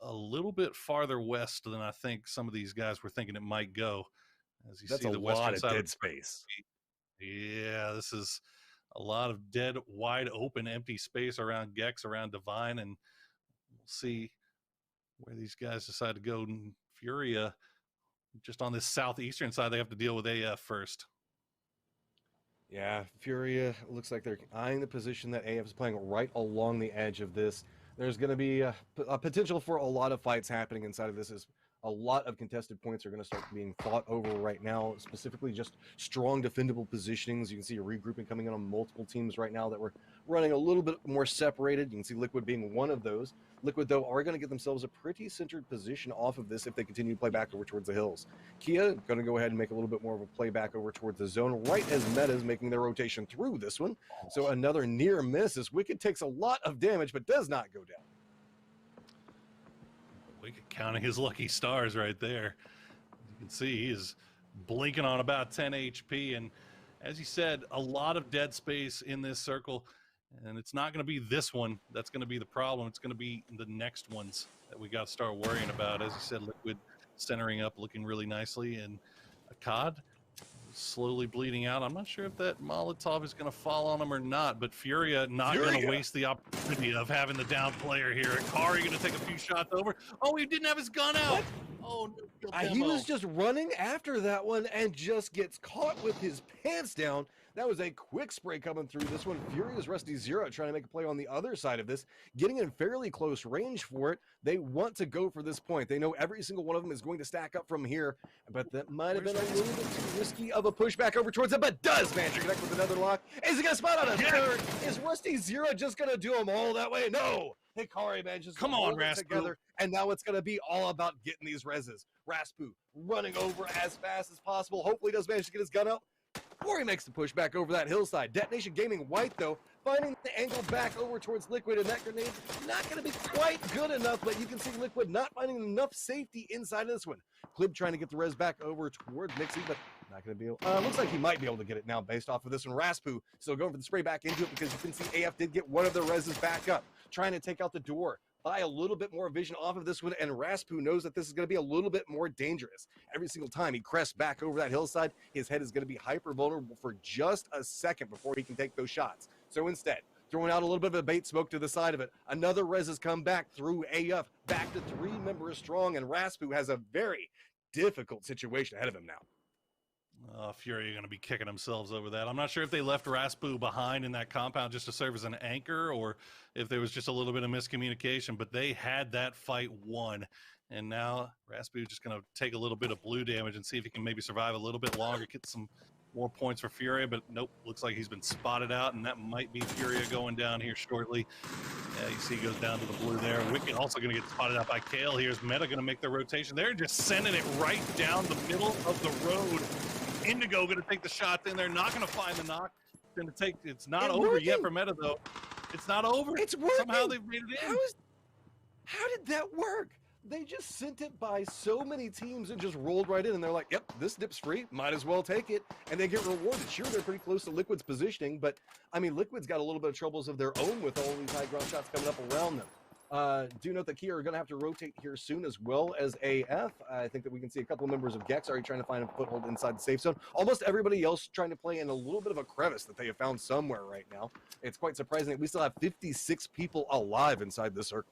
a little bit farther west than I think some of these guys were thinking it might go. As you see the western side of
dead space.
Yeah, this is a lot of dead, wide open, empty space around Gex, around Divine, and we'll see where these guys decide to go. And Furia, just on this southeastern side, they have to deal with AF first.
Yeah, Furia looks like they're eyeing the position that AF is playing right along the edge of this. There's going to be a potential for a lot of fights happening inside of this. As a lot of contested points are going to start being fought over right now, specifically just strong defendable positionings. You can see a regrouping coming in on multiple teams right now that were running a little bit more separated. You can see Liquid being one of those. Liquid, though, are going to get themselves a pretty centered position off of this if they continue to play back over towards the hills. Kia going to go ahead and make a little bit more of a play back over towards the zone right as Meta is making their rotation through this one. So another near miss as Wicked takes a lot of damage but does not go down.
Wicked counting his lucky stars right there. You can see he is blinking on about 10 HP. And as you said, a lot of dead space in this circle. And it's not going to be this one that's going to be the problem. It's going to be the next ones that we got to start worrying about. As you said, Liquid centering up, looking really nicely. And Akkad slowly bleeding out. I'm not sure if that Molotov is going to fall on him or not, but Furia not going to waste the opportunity of having the down player here. Akari going to take a few shots over. Oh, he didn't have his gun out.
What?
Oh, no,
he was just running after that one and just gets caught with his pants down. That was a quick spray coming through this one. Furious Rusty Zero trying to make a play on the other side of this, getting in fairly close range for it. They want to go for this point. They know every single one of them is going to stack up from here, but that might have been a little bit too risky of a pushback over towards it, but does manage to connect with another lock. Is he going to spot on a third? Is Rusty Zero just going to do them all that way? No! Hikari manages to hold it together, and now it's going to be all about getting these reses. Raspu running over as fast as possible. Hopefully does manage to get his gun out before he makes the push back over that hillside. Detonation Gaming White, though, finding the angle back over towards Liquid, and that grenade not going to be quite good enough, but you can see Liquid not finding enough safety inside of this one. Clib trying to get the res back over towards Nixie, but not going to be able. Looks like he might be able to get it now based off of this one. Raspu still going for the spray back into it because you can see AF did get one of the reses back up, trying to take out the door. Buy a little bit more vision off of this one, and Raspu knows that this is going to be a little bit more dangerous. Every single time he crests back over that hillside, his head is going to be hyper vulnerable for just a second before he can take those shots. So instead, throwing out a little bit of a bait smoke to the side of it, another res has come back through AF, back to 3 members strong, and Raspu has a very difficult situation ahead of him now.
Fury are going to be kicking themselves over that. I'm not sure if they left Raspu behind in that compound just to serve as an anchor or if there was just a little bit of miscommunication, but they had that fight won. And now Raspu just going to take a little bit of blue damage and see if he can maybe survive a little bit longer, get some more points for Furia, but nope, looks like he's been spotted out, and that might be Furia going down here shortly. Yeah, you see he goes down to the blue there. Wicked also going to get spotted out by Kale. Here's Meta going to make their rotation. They're just sending it right down the middle of the road. Indigo going to take the shot in there, not going to find the knock. It's not over yet for Meta, though. It's not over.
It's working.
Somehow they've made it in.
How did that work? They just sent it by so many teams and just rolled right in, and they're like, yep, this dip's free, might as well take it, and they get rewarded. Sure, they're pretty close to Liquid's positioning, but, I mean, Liquid's got a little bit of troubles of their own with all these high ground shots coming up around them. Do note that Kia are going to have to rotate here soon, as well as AF. I think that we can see a couple of members of Gex already trying to find a foothold inside the safe zone. Almost everybody else trying to play in a little bit of a crevice that they have found somewhere right now. It's quite surprising that we still have 56 people alive inside the circle.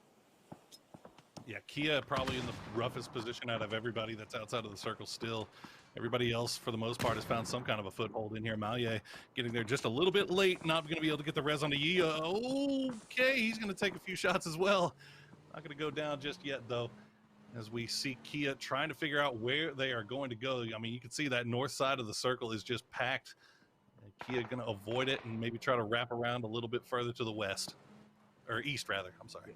Yeah, Kia probably in the roughest position out of everybody that's outside of the circle still. Everybody else, for the most part, has found some kind of a foothold in here. Malye getting there just a little bit late, not going to be able to get the res onto Yi. Okay, he's going to take a few shots as well. Not going to go down just yet, though, as we see Kia trying to figure out where they are going to go. I mean, you can see that north side of the circle is just packed. And Kia going to avoid it and maybe try to wrap around a little bit further to the west. Or east, rather. I'm sorry.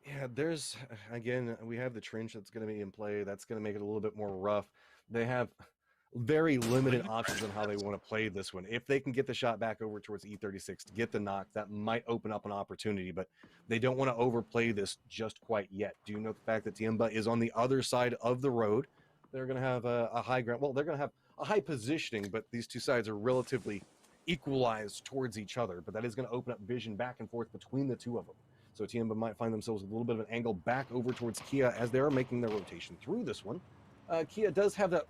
Yeah, there's, again, we have the trench that's going to be in play. That's going to make it a little bit more rough. They have very limited options on how they want to play this one. If they can get the shot back over towards E36 to get the knock, that might open up an opportunity, but they don't want to overplay this just quite yet. Do you know the fact that Tiemba is on the other side of the road? They're going to have a high ground. Well, they're going to have a high positioning, but these two sides are relatively equalized towards each other, but that is going to open up vision back and forth between the two of them. So Tiemba might find themselves with a little bit of an angle back over towards Kia as they're making their rotation through this one. Kia does have that,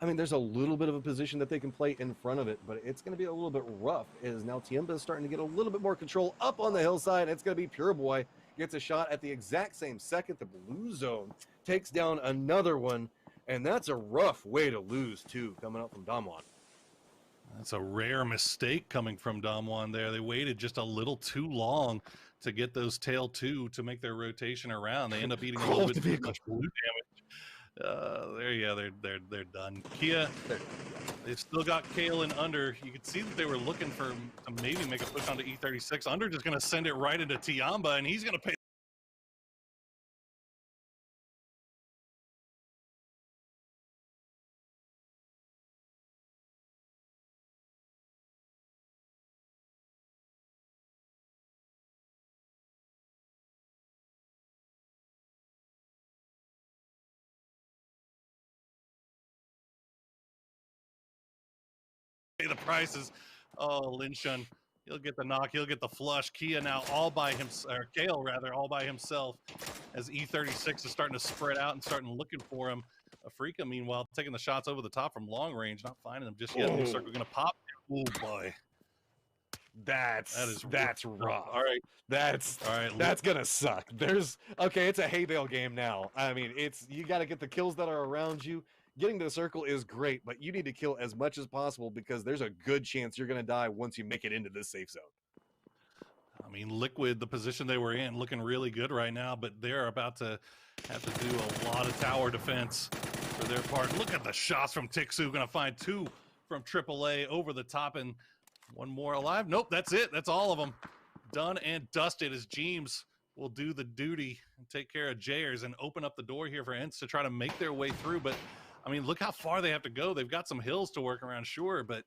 I mean, there's a little bit of a position that they can play in front of it, but it's going to be a little bit rough as now Tiemba is starting to get a little bit more control up on the hillside. And it's going to be Pure Boy gets a shot at the exact same second. The blue zone takes down another one, and that's a rough way to lose, too, coming up from Damwon.
That's a rare mistake coming from Damwon there. They waited just a little too long to get those tail two to make their rotation around. They end up eating a little bit too much blue damage. They're done. Kia, they've still got Kale and Under. You can see that they were looking for to maybe make a push onto E36. Under just going to send it right into Tiamba, and he's going to pay. The prices. Oh, Linshun, he'll get the knock, he'll get the flush. Kia now all by himself, or Kale rather, all by himself, as E36 is starting to spread out and starting looking for him. Afrika, meanwhile, taking the shots over the top from long range, not finding them just yet. Looks like we're gonna pop. Oh boy,
that's rough.
All right,
that's gonna suck. There's okay, it's a hay bale game now. I mean, it's you got to get the kills that are around you. getting to the circle is great, but you need to kill as much as possible because there's a good chance you're going to die once you make it into this safe zone.
I mean, Liquid, the position they were in, looking really good right now, but they're about to have to do a lot of tower defense for their part. Look at the shots from Tixu. Going to find 2 from AAA over the top, and 1 more alive. Nope, that's it. That's all of them. Done and dusted as Jeems will do the duty and take care of Jayers and open up the door here for Ents to try to make their way through. But, I mean, look how far they have to go. They've got some hills to work around, sure, but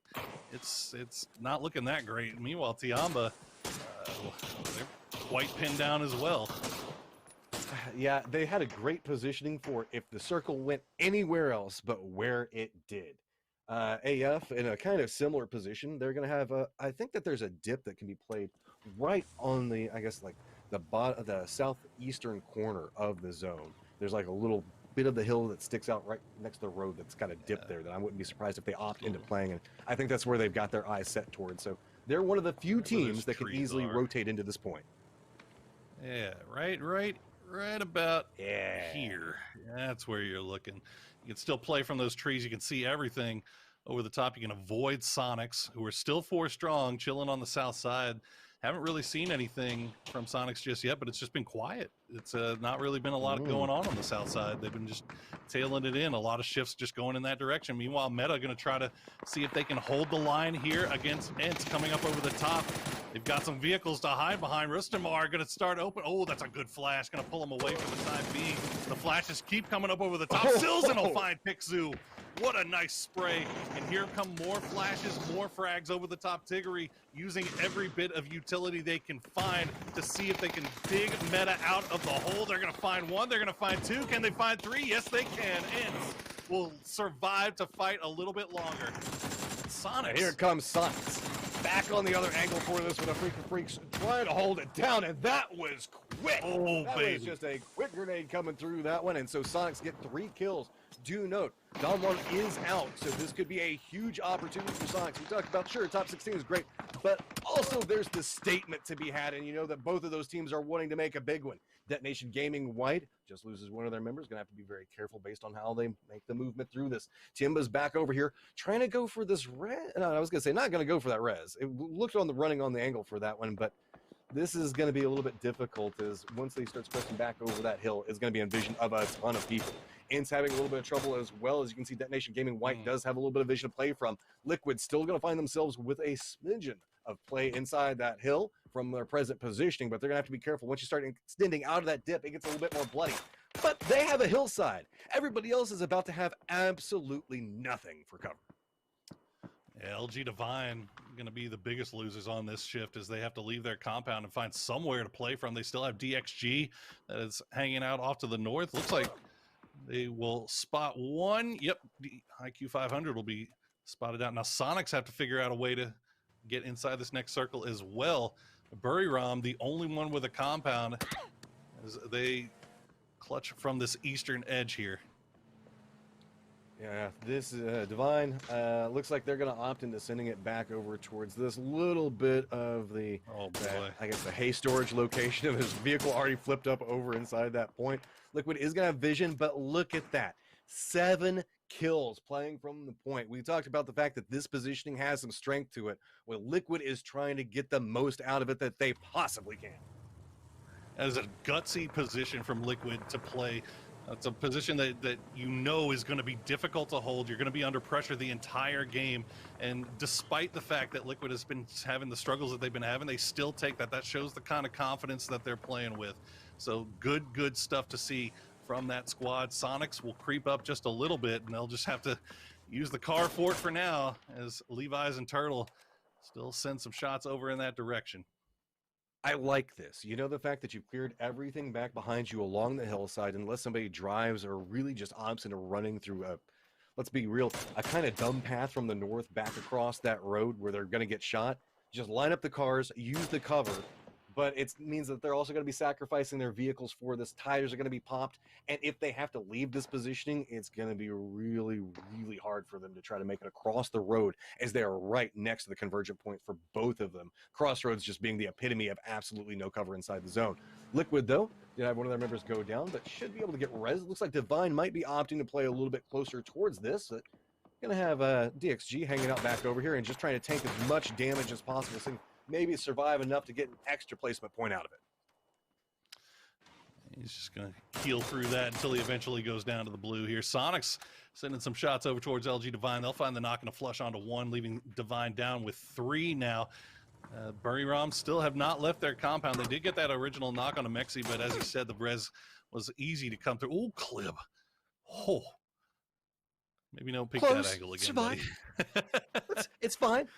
it's not looking that great. Meanwhile, Tiamba, they're quite pinned down as well.
Yeah, they had a great positioning for if the circle went anywhere else but where it did. AF in a kind of similar position. They're going to have I think that there's a dip that can be played right on the, I guess, like the southeastern corner of the zone. There's like a little bit of the hill that sticks out right next to the road that's got a dip there that I wouldn't be surprised if they opt into playing. And I think that's where they've got their eyes set towards. So they're one of the few teams that can easily rotate into this point.
Yeah, right about here. That's where you're looking. You can still play from those trees. You can see everything over the top. You can avoid Sonics, who are still 4 strong, chilling on the south side. Haven't really seen anything from Sonics just yet, but it's just been quiet. It's not really been a lot going on the south side. They've been just tailing it in. A lot of shifts just going in that direction. Meanwhile, Meta going to try to see if they can hold the line here against Ents coming up over the top. They've got some vehicles to hide behind. Rustamar going to start open. Oh, that's a good flash. Going to pull him away for the time being. The flashes keep coming up over the top. Silzen will find Pixu. What a nice spray. And here come more flashes, more frags over the top. Tiggery using every bit of utility they can find to see if they can dig Meta out of the hole. They're going to find 1. They're going to find 2. Can they find 3? Yes, they can. Ents will survive to fight a little bit longer. Sonics.
Here comes Sonics. Back on the other angle for this with a Freaks trying to hold it down, and that was quick.
Oh,
that was just a quick grenade coming through that one, and so Sonics get 3 kills. Do note, Donlon is out, so this could be a huge opportunity for Sonics. We talked about, sure, top 16 is great, but also there's the statement to be had, and you know that both of those teams are wanting to make a big one. Detonation Gaming White just loses one of their members. Going to have to be very careful based on how they make the movement through this. Timba's back over here trying to go for this res. No, I was going to say not going to go for that res. It looked on the running on the angle for that one, but this is going to be a little bit difficult as once they start pressing back over that hill, it's going to be in vision of a ton of people. Ents having a little bit of trouble as well. As you can see, Detonation Gaming White does have a little bit of vision to play from. Liquid still going to find themselves with a smidgen of play inside that hill from their present positioning, but they're going to have to be careful. Once you start extending out of that dip, it gets a little bit more bloody. But they have a hillside. Everybody else is about to have absolutely nothing for cover.
Yeah, LG Divine going to be the biggest losers on this shift as they have to leave their compound and find somewhere to play from. They still have DXG that is hanging out off to the north. Looks like they will spot 1. Yep, the IQ 500 will be spotted out. Now Sonics have to figure out a way to get inside this next circle as well. Buriram, the only one with a compound, as they clutch from this eastern edge here.
Yeah, this Divine looks like they're going to opt into sending it back over towards this little bit of the, I guess, the hay storage location of his vehicle already flipped up over inside that point. Liquid is going to have vision, but look at that. 7 kills playing from the point. We talked about the fact that this positioning has some strength to it. Well, Liquid is trying to get the most out of it that they possibly can.
That is a gutsy position from Liquid to play. It's a position that you know is going to be difficult to hold. You're going to be under pressure the entire game. And despite the fact that Liquid has been having the struggles that they've been having, they still take that. That shows the kind of confidence that they're playing with. So good stuff to see from that squad. Sonics will creep up just a little bit, and they'll just have to use the car fort for now as Levi's and Turtle still send some shots over in that direction.
I like this. You know, the fact that you've cleared everything back behind you along the hillside, unless somebody drives or really just opts into running through a, let's be real, a kind of dumb path from the north back across that road where they're going to get shot. Just line up the cars, use the cover, but it means that they're also going to be sacrificing their vehicles for this. Tires are going to be popped, and if they have to leave this positioning, it's going to be really, really hard for them to try to make it across the road, as they are right next to the convergent point for both of them. Crossroads just being the epitome of absolutely no cover inside the zone. Liquid, though, did have one of their members go down, but should be able to get res. It looks like Divine might be opting to play a little bit closer towards this. But gonna have DXG hanging out back over here and just trying to tank as much damage as possible, so maybe survive enough to get an extra placement point out of it.
He's just going to heal through that until he eventually goes down to the blue here. Sonic's sending some shots over towards LG Divine. They'll find the knock and a flush onto one, leaving Divine down with 3 now. Buriram still have not left their compound. They did get that original knock on a Mexi, but as you said, the res was easy to come through. Oh, Clib. Oh. Maybe don't pick that angle again, buddy.
It's fine.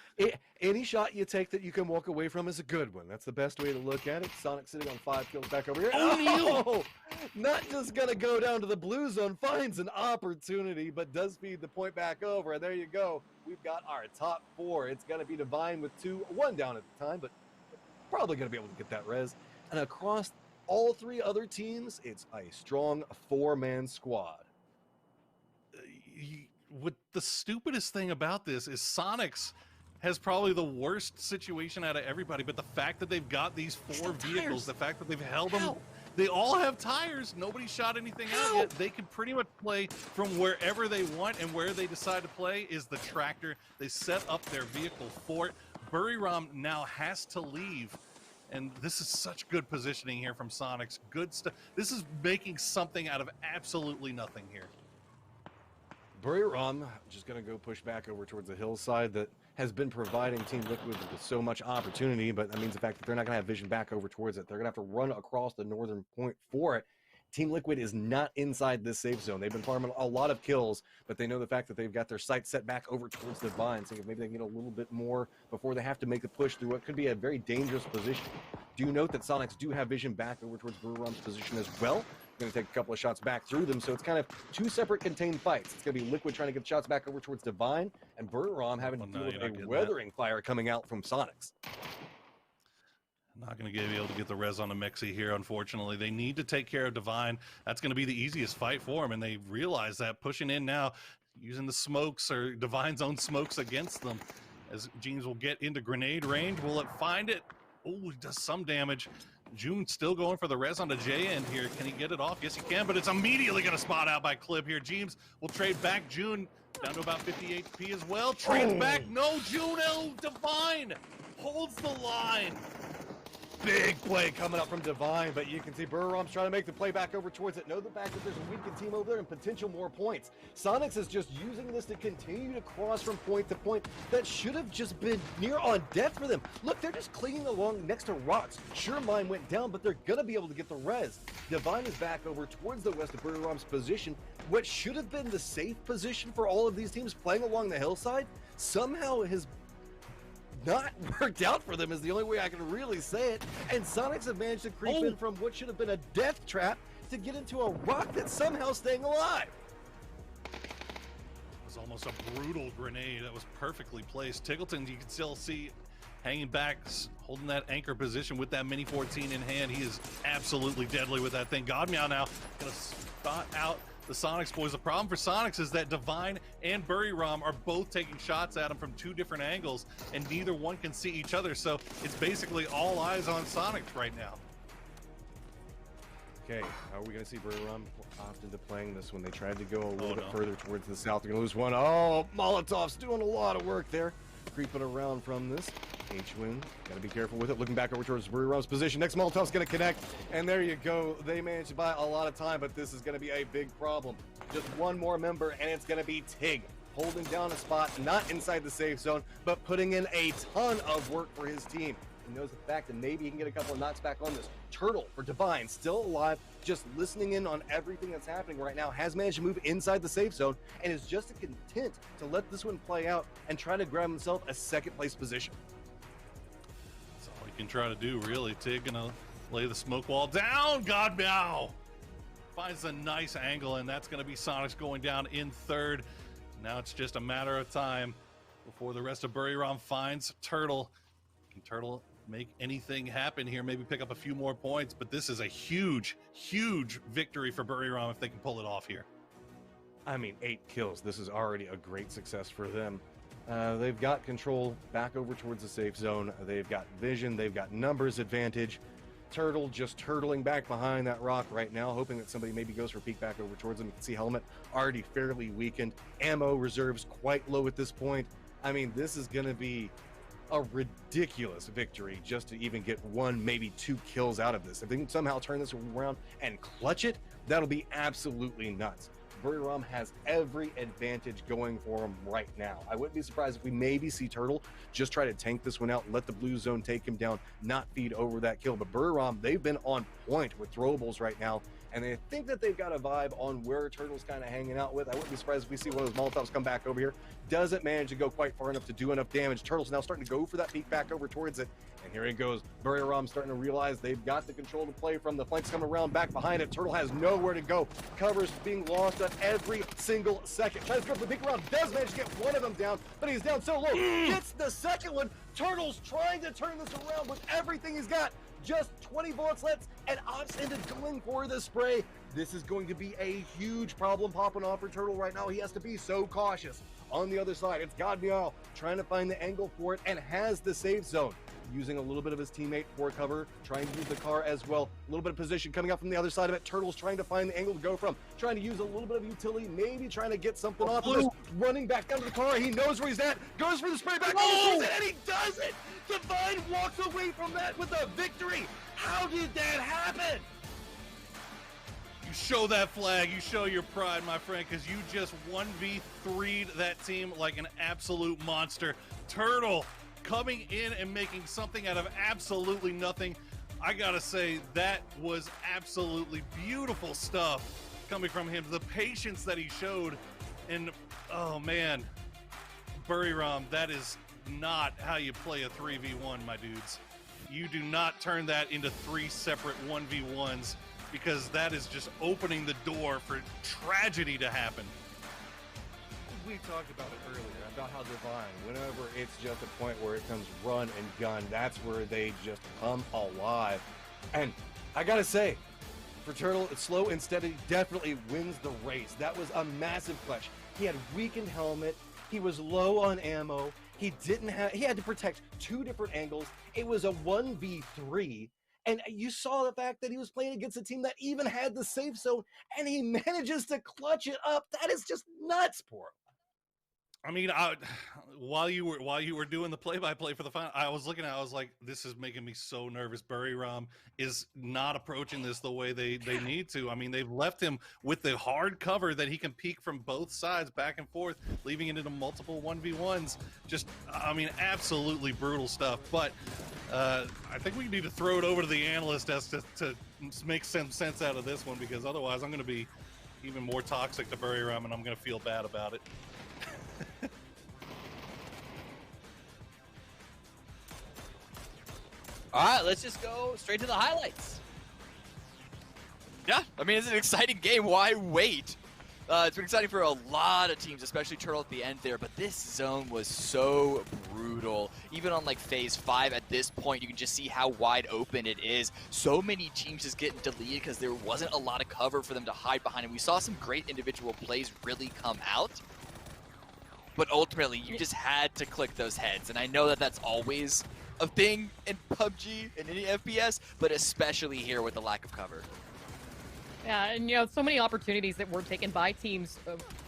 Any shot you take that you can walk away from is a good one. That's the best way to look at it. Sonic sitting on 5 kills back over here. Oh, not just going to go down to the blue zone. Finds an opportunity, but does feed the point back over. And there you go. We've got our top 4. It's going to be Divine with 2, 1 down at the time, but probably going to be able to get that res. And across all 3 other teams, it's a strong 4-man squad.
What the stupidest thing about this is Sonics has probably the worst situation out of everybody, but the fact that they've got these 4 vehicles, the fact that they've held them, they all have tires. Nobody shot anything out yet. They can pretty much play from wherever they want, and where they decide to play is the tractor. They set up their vehicle for it. Buriram now has to leave, and this is such good positioning here from Sonics. Good stuff. This is making something out of absolutely nothing here.
Buriram just going to go push back over towards the hillside that has been providing Team Liquid with so much opportunity, but that means the fact that they're not going to have vision back over towards it. They're going to have to run across the northern point for it. Team Liquid is not inside this safe zone. They've been farming a lot of kills, but they know the fact that they've got their sights set back over towards the vine, so maybe they can get a little bit more before they have to make the push through what could be a very dangerous position. Do note that Sonics do have vision back over towards Buriram's position as well. Going to take a couple of shots back through them, so it's kind of 2 separate contained fights. It's going to be Liquid trying to get shots back over towards Divine, and Buriram having to deal with a weathering fire coming out from Sonics.
Not going to be able to get the res on the Mexi here, unfortunately. They need to take care of Divine. That's going to be the easiest fight for them, and they realize that, pushing in now, using the smokes or Divine's own smokes against them. As Jeans will get into grenade range, will it find it? Oh, he does some damage. June still going for the res on the J end here. Can he get it off? Yes, he can, but it's immediately going to spot out by Clib here. James will trade back June down to about 50 HP as well. Trades back. No, June. Divine holds the line.
Big play coming up from Divine, but you can see Buriram's trying to make the play back over towards it. Know the fact that there's a weakened team over there and potential more points. Sonics is just using this to continue to cross from point to point that should have just been near on death for them. Look, they're just clinging along next to rocks. Sure, mine went down, but they're going to be able to get the res. Divine is back over towards the west of Buriram's position. What should have been the safe position for all of these teams playing along the hillside somehow has not worked out for them, is the only way I can really say it. And Sonics have managed to creep in from what should have been a death trap to get into a rock that's somehow staying alive.
It was almost a brutal grenade that was perfectly placed. Tiggleton, you can still see hanging back, holding that anchor position with that Mini 14 in hand. He is absolutely deadly with that thing. Godmeow now gonna spot out the Sonics boys. The problem for Sonics is that Divine and Buriram are both taking shots at him from 2 different angles, and neither one can see each other, so it's basically all eyes on Sonics right now.
Okay, are we going to see Buriram opt into playing this when they tried to go a little bit further towards the south? They're going to lose one. Oh, Molotov's doing a lot of work there. Creeping around from this. H-Wing, got to be careful with it. Looking back over towards Buriram's position. Next Molotov's going to connect, and there you go. They managed to buy a lot of time, but this is going to be a big problem. Just one more member, and it's going to be Tig, holding down a spot, not inside the safe zone, but putting in a ton of work for his team. He knows the fact that maybe he can get a couple of knocks back on this. Turtle for Divine, still alive, just listening in on everything that's happening right now, has managed to move inside the safe zone, and is just content to let this one play out and try to grab himself a second place position.
That's all he can try to do, really. Tig gonna lay the smoke wall down. Godmeow finds a nice angle, and that's gonna be Sonics going down in 3rd. Now it's just a matter of time before the rest of Buriram finds Turtle. Can Turtle make anything happen here, maybe pick up a few more points, but this is a huge, huge victory for Buriram if they can pull it off here.
I mean, 8 kills. This is already a great success for them. They've got control back over towards the safe zone. They've got vision. They've got numbers advantage. Turtle just turtling back behind that rock right now, hoping that somebody maybe goes for a peek back over towards him. You can see helmet already fairly weakened. Ammo reserves quite low at this point. I mean, this is going to be a ridiculous victory just to even get 1, maybe 2 kills out of this. If they can somehow turn this around and clutch it, that'll be absolutely nuts. Buriram has every advantage going for him right now. I wouldn't be surprised if we maybe see Turtle just try to tank this one out and let the blue zone take him down, not feed over that kill. But Buriram, they've been on point with throwables right now, and they think that they've got a vibe on where Turtle's kind of hanging out with. I wouldn't be surprised if we see one of those Molotovs come back over here. Doesn't manage to go quite far enough to do enough damage. Turtle's now starting to go for that peek back over towards it. And here he goes. Buriram starting to realize they've got the control to play from. The flanks coming around back behind it. Turtle has nowhere to go. Cover's being lost at every single second. Tries to go for the peek around. Does manage to get one of them down, but he's down so low. Gets the second one. Turtle's trying to turn this around with everything he's got. Just 20 bullets left, and Ops ended going for the spray. This is going to be a huge problem popping off for Turtle right now. He has to be so cautious. On the other side, it's Godmeow trying to find the angle for it and has the safe zone. Using a little bit of his teammate for cover, trying to use the car as well. A little bit of position coming up from the other side of it. Turtle's trying to find the angle to go from. Trying to use a little bit of utility, maybe trying to get something off of this. Running back down to the car. He knows where he's at. Goes for the spray back. Oh! And he does it! Divine walks away from that with a victory. How did that happen?
You show that flag, you show your pride, my friend, because you just 1v3'd that team like an absolute monster. Turtle coming in and making something out of absolutely nothing. I gotta say, that was absolutely beautiful stuff coming from him. The patience that he showed, and oh man, Buriram, that is not how you play a 3v1, my dudes. You do not turn that into 3 separate 1v1s, because that is just opening the door for tragedy to happen.
We talked about it earlier, about how Divine, whenever it's just a point where it comes run and gun, that's where they just come alive. And I gotta say, for Turtle, it's slow and steady, definitely wins the race. That was a massive clutch. He had weakened helmet, he was low on ammo, he had to protect 2 different angles. It was a 1v3. And you saw the fact that he was playing against a team that even had the safe zone, and he manages to clutch it up. That is just nuts for him.
I mean, while you were doing the play-by-play for the final, I was looking at it, I was like, this is making me so nervous. Buriram is not approaching this the way they need to. I mean, they've left him with the hard cover that he can peek from both sides back and forth, leaving it into multiple 1v1s. Just, I mean, absolutely brutal stuff. But I think we need to throw it over to the analyst as to make some sense out of this one, because otherwise I'm going to be even more toxic to Buriram, and I'm going to feel bad about it.
All right, let's just go straight to the highlights.
Yeah, I mean, it's an exciting game. Why wait? It's been exciting for a lot of teams, especially Turtle at the end there, but this zone was so brutal. Even on like phase 5 at this point, you can just see how wide open it is. So many teams just getting deleted because there wasn't a lot of cover for them to hide behind, and we saw some great individual plays really come out. But ultimately, you just had to click those heads. And I know that that's always a thing in PUBG and any FPS, but especially here with the lack of cover.
Yeah, and you know, so many opportunities that were taken by teams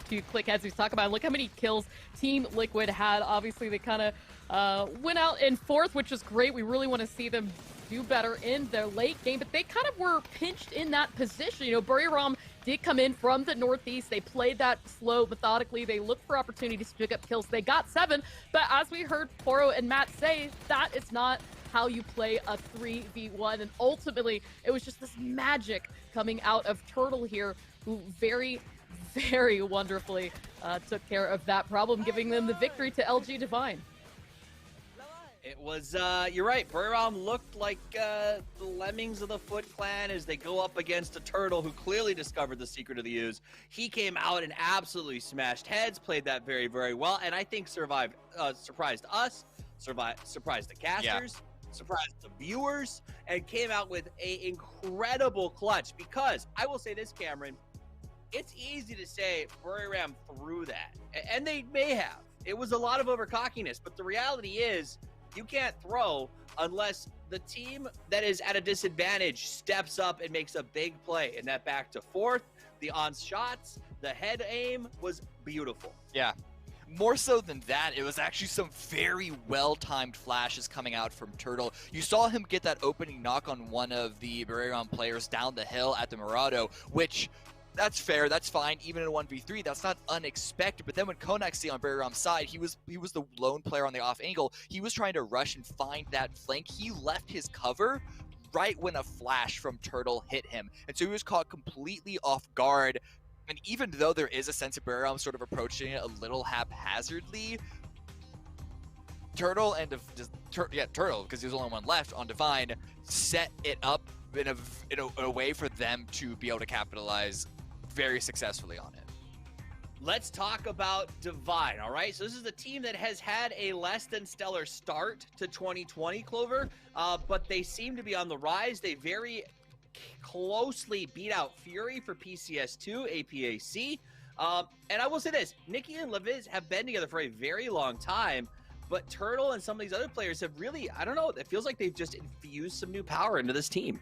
to click heads. We talk about, look how many kills Team Liquid had. Obviously, they kind of went out in 4th, which is great. We really want to see them do better in their late game, but they kind of were pinched in that position. You know, Buriram did come in from the northeast. They played that slow, methodically. They looked for opportunities to pick up kills. They got 7, but as we heard Poro and Matt say, that is not how you play a 3v1. And ultimately, it was just this magic coming out of Turtle here, who very, very wonderfully took care of that problem, giving them the victory to LG Divine.
It was, you're right, Buriram looked like the lemmings of the Foot Clan as they go up against a Turtle who clearly discovered the secret of the ooze. He came out and absolutely smashed heads, played that very, very well, and I think surprised us, surprised the casters. surprised the viewers, and came out with an incredible clutch. Because I will say this, Cameron, it's easy to say Buriram threw that, and they may have. It was a lot of overcockiness, but the reality is you can't throw unless the team that is at a disadvantage steps up and makes a big play. And that back to fourth, the on shots, the head aim was beautiful.
Yeah. More so than that, it was actually some very well-timed flashes coming out from Turtle. You saw him get that opening knock on one of the Buriram players down the hill at the Murado, which, that's fair, that's fine. Even in a 1v3, that's not unexpected. But then when Konak see on Buriram's side, he was the lone player on the off angle. He was trying to rush and find that flank. He left his cover right when a flash from Turtle hit him. And so he was caught completely off guard. And even though there is a sense of Buriram sort of approaching it a little haphazardly, Turtle and Turtle, because he was the only one left on Divine, set it up in a way for them to be able to capitalize very successfully on it.
Let's talk about Divine, all right? So this is a team that has had a less than stellar start to 2020, Clover, but they seem to be on the rise. They very closely beat out Fury for PCS2, APAC. And I will say this, Nikki and Leviz have been together for a very long time, but Turtle and some of these other players have really, I don't know, it feels like they've just infused some new power into this team.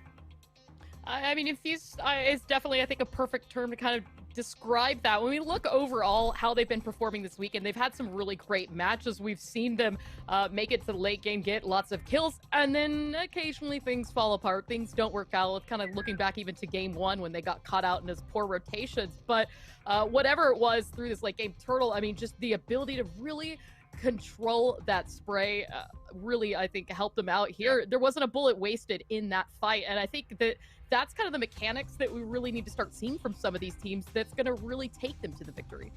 I mean, infused is definitely, I think, a perfect term to kind of describe that. When we look overall how they've been performing this weekend, they've had some really great matches. We've seen them make it to the late game, get lots of kills, and then occasionally things fall apart. Things don't work out. Kind of looking back even to game one when they got caught out in his poor rotations. But whatever it was through this late game, Turtle, I mean, just the ability to really control that spray really, I think, helped them out here. Yeah. There wasn't a bullet wasted in that fight, and I think that that's kind of the mechanics that we really need to start seeing from some of these teams that's going to really take them to the victory.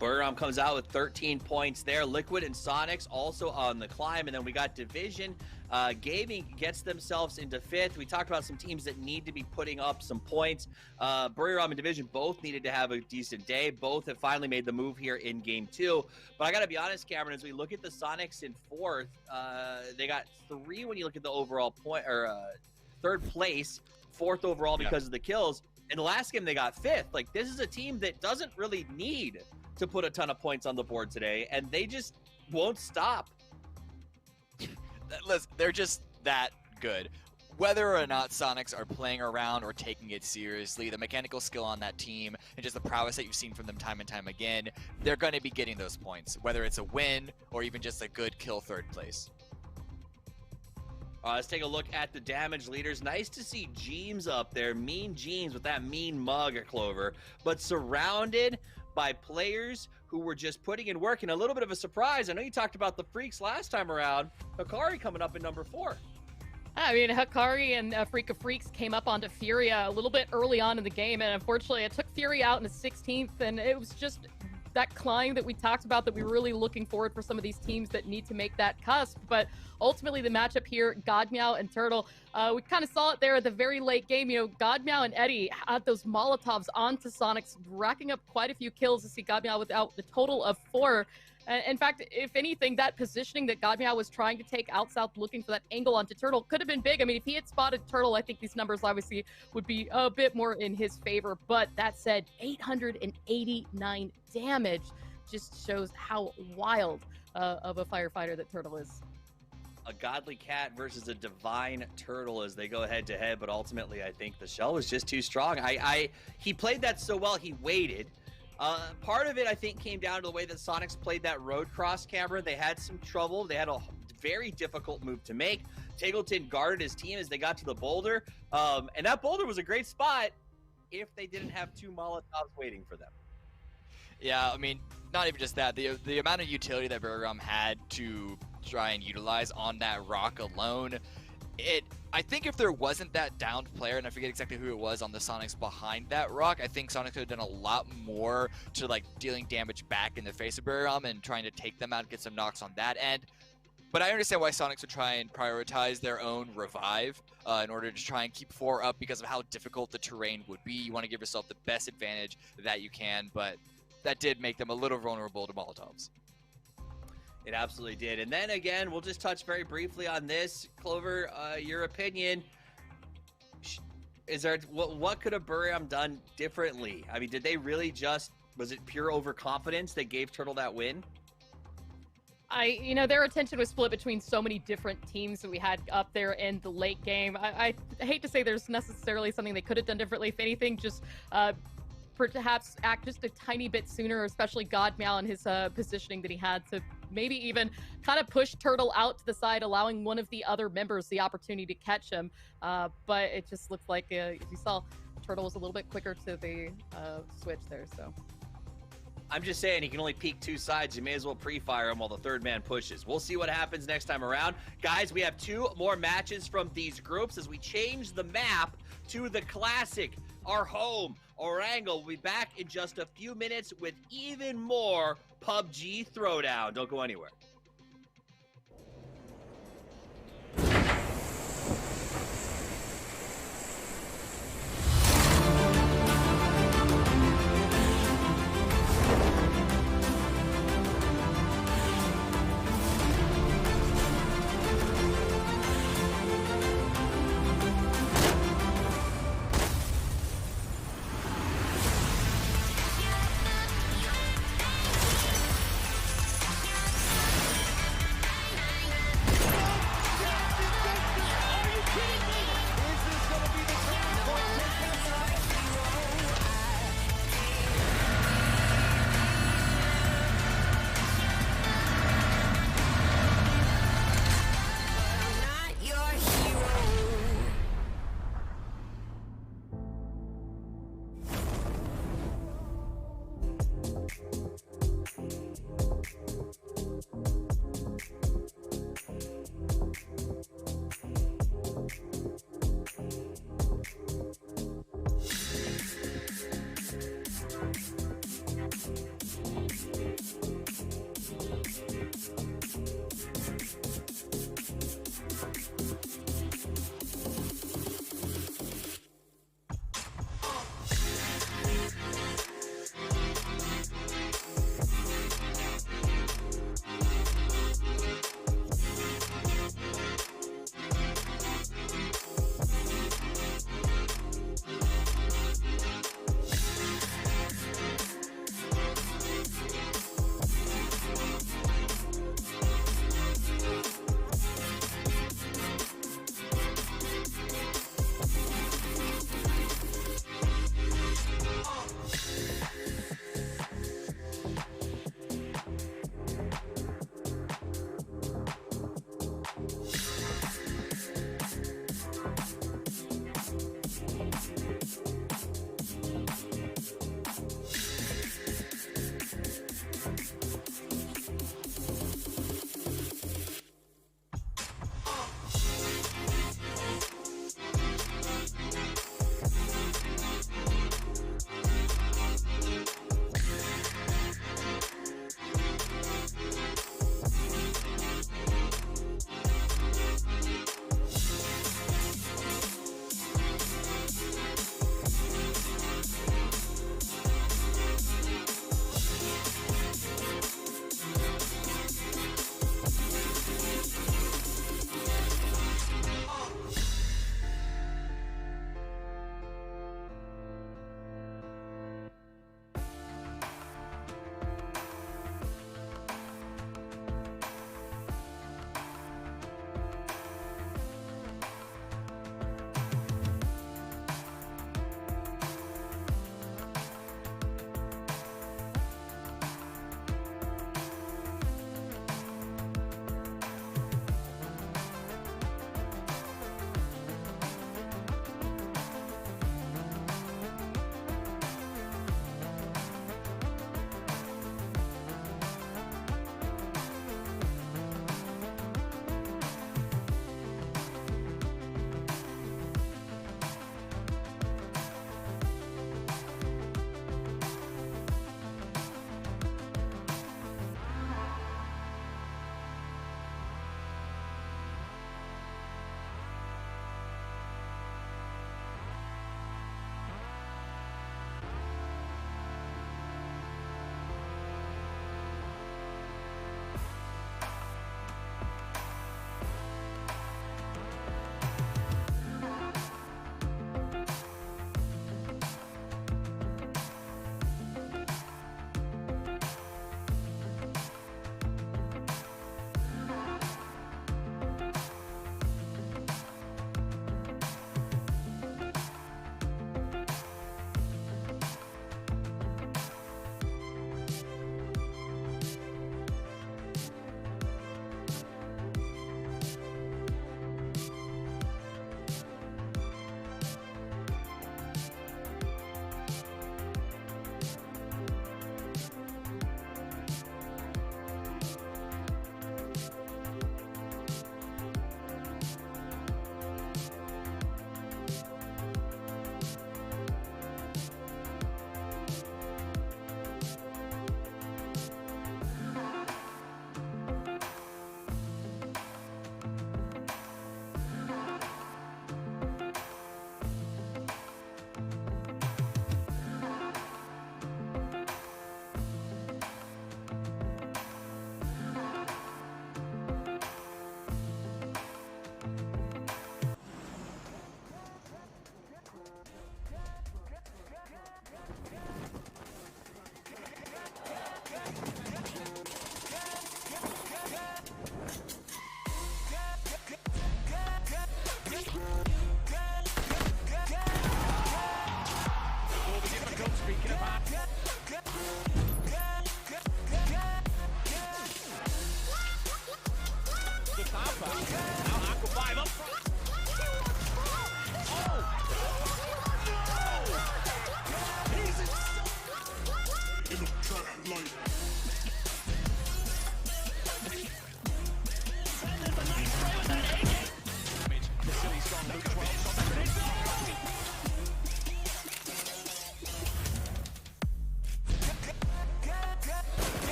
Buriram comes out with 13 points there. Liquid and Sonics also on the climb. And then we got Division. Gaming gets themselves into fifth. We talked about some teams that need to be putting up some points. Buriram and Division both needed to have a decent day. Both have finally made the move here in game two. But I got to be honest, Cameron, as we look at the Sonics in fourth, they got 3 when you look at the overall point, or third place, fourth overall because of the kills. In the last game, they got fifth. Like, this is a team that doesn't really need to put a ton of points on the board today, and they just won't stop.
Listen, they're just that good. Whether or not Sonics are playing around or taking it seriously, the mechanical skill on that team and just the prowess that you've seen from them time and time again, they're going to be getting those points, whether it's a win or even just a good kill third place.
Let's take a look at the damage leaders. Nice to see Jeems up there. Mean Jeems with that mean mug at Clover, but surrounded by players who were just putting in work. And a little bit of a surprise, I know you talked about the Freaks last time around. Hikari coming up in number 4.
I mean, Hikari and Freak of Freaks came up onto Furia a little bit early on in the game, and unfortunately it took Fury out in the 16th, and it was just that climb that we talked about that we're really looking forward for some of these teams that need to make that cusp. But ultimately the matchup here, Godmeow and Turtle, we kind of saw it there at the very late game. You know, Godmeow and Eddie had those Molotovs onto Sonics, racking up quite a few kills to see Godmeow without the total of 4. In fact, if anything, that positioning that Godmeow was trying to take out south, looking for that angle onto Turtle, could have been big. I mean, if he had spotted Turtle, I think these numbers obviously would be a bit more in his favor. But that said, 889 damage just shows how wild of a firefighter that Turtle is.
A godly cat versus a divine turtle as they go head to head, but ultimately I think the shell was just too strong. He played that so well, he waited. Part of it, I think, came down to the way that Sonics played that road cross camera. They had some trouble. They had a very difficult move to make. Taggleton guarded his team as they got to the boulder. And that boulder was a great spot if they didn't have 2 Molotovs waiting for them.
Yeah, I mean, not even just that. The amount of utility that Buriram had to try and utilize on that rock alone, I think if there wasn't that downed player, and I forget exactly who it was on the Sonics behind that rock, I think Sonics could have done a lot more to, like, dealing damage back in the face of Buriram and trying to take them out and get some knocks on that end. But I understand why Sonics would try and prioritize their own revive in order to try and keep 4 up because of how difficult the terrain would be. You want to give yourself the best advantage that you can, but that did make them a little vulnerable to Molotovs.
It absolutely did. And then again, we'll just touch very briefly on this. Clover, your opinion. Is there what could have Buriram done differently? I mean, did they really was it pure overconfidence that gave Turtle that win?
Their attention was split between so many different teams that we had up there in the late game. I hate to say there's necessarily something they could have done differently. If anything, just perhaps act just a tiny bit sooner, especially Godmeow and his positioning that he had to maybe even kind of push Turtle out to the side, allowing one of the other members the opportunity to catch him. But it just looked like, if you saw, Turtle was a little bit quicker to the switch there, so.
I'm just saying he can only peek two sides. You may as well pre-fire him while the third man pushes. We'll see what happens next time around. Guys, we have 2 more matches from these groups as we change the map to the classic, our home, Orangel. We'll be back in just a few minutes with even more PUBG Throwdown. Don't go anywhere.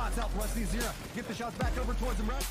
shots out for SD0. Get the shots back over towards him, right?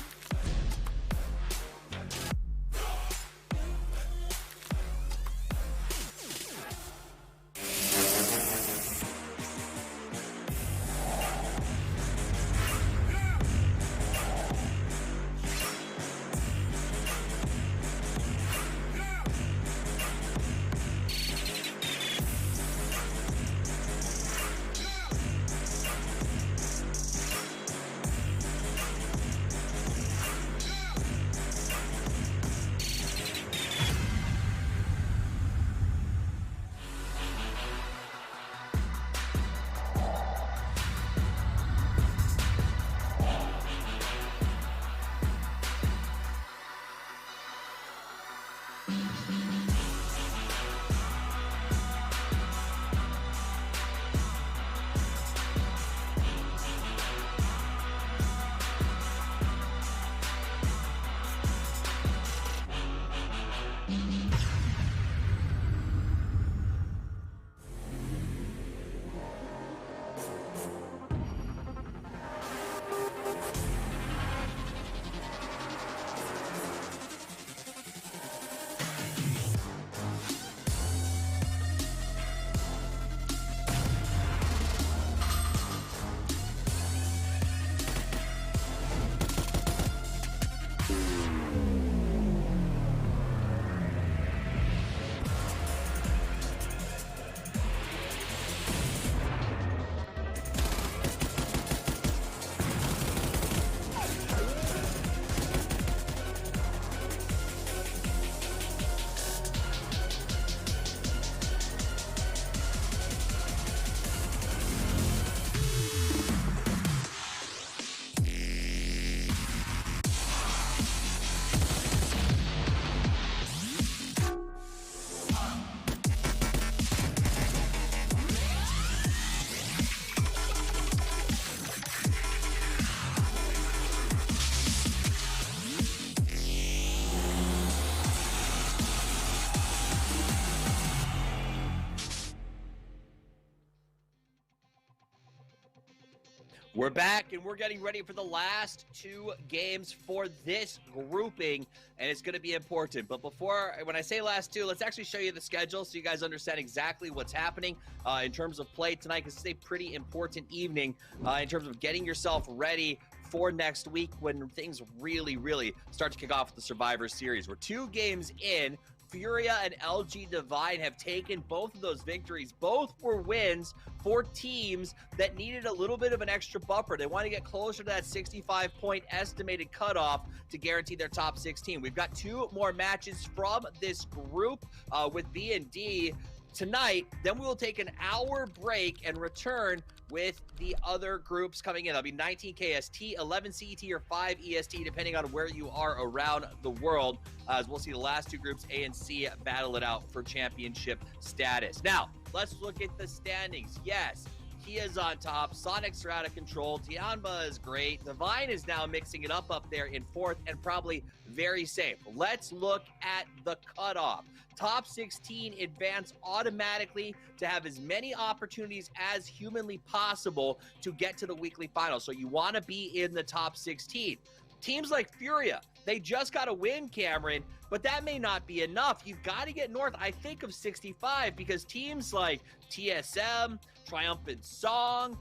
We're back, and we're getting ready for the last two games for this grouping, and it's going to be important. But when I say last two, let's actually show you the schedule so you guys understand exactly what's happening in terms of play tonight, because it's a pretty important evening in terms of getting yourself ready for next week when things really start to kick off with the Survivor Series. We're 2 games in. Furia and LG Divine have taken both of those victories. Both were wins for teams that needed a little bit of an extra buffer. They want to get closer to that 65-point estimated cutoff to guarantee their top 16. We've got 2 more matches from this group with B and D tonight. Then we will take an hour break and return with the other groups coming in. That'll be 19 KST, 11 CET, or 5 EST, depending on where you are around the world, as we'll see the last 2 groups, A and C, battle it out for championship status. Now, let's look at the standings. Yes, Kia's on top. Sonics are out of control. Tianba is great. Divine is now mixing it up there in 4th and probably very safe. Let's look at the cutoff. Top 16 advance automatically to have as many opportunities as humanly possible to get to the weekly final. So you want to be in the top 16. Teams like Furia, they just got to win, Cameron, but that may not be enough. You've got to get north, I think, of 65, because teams like TSM, Triumphant Song,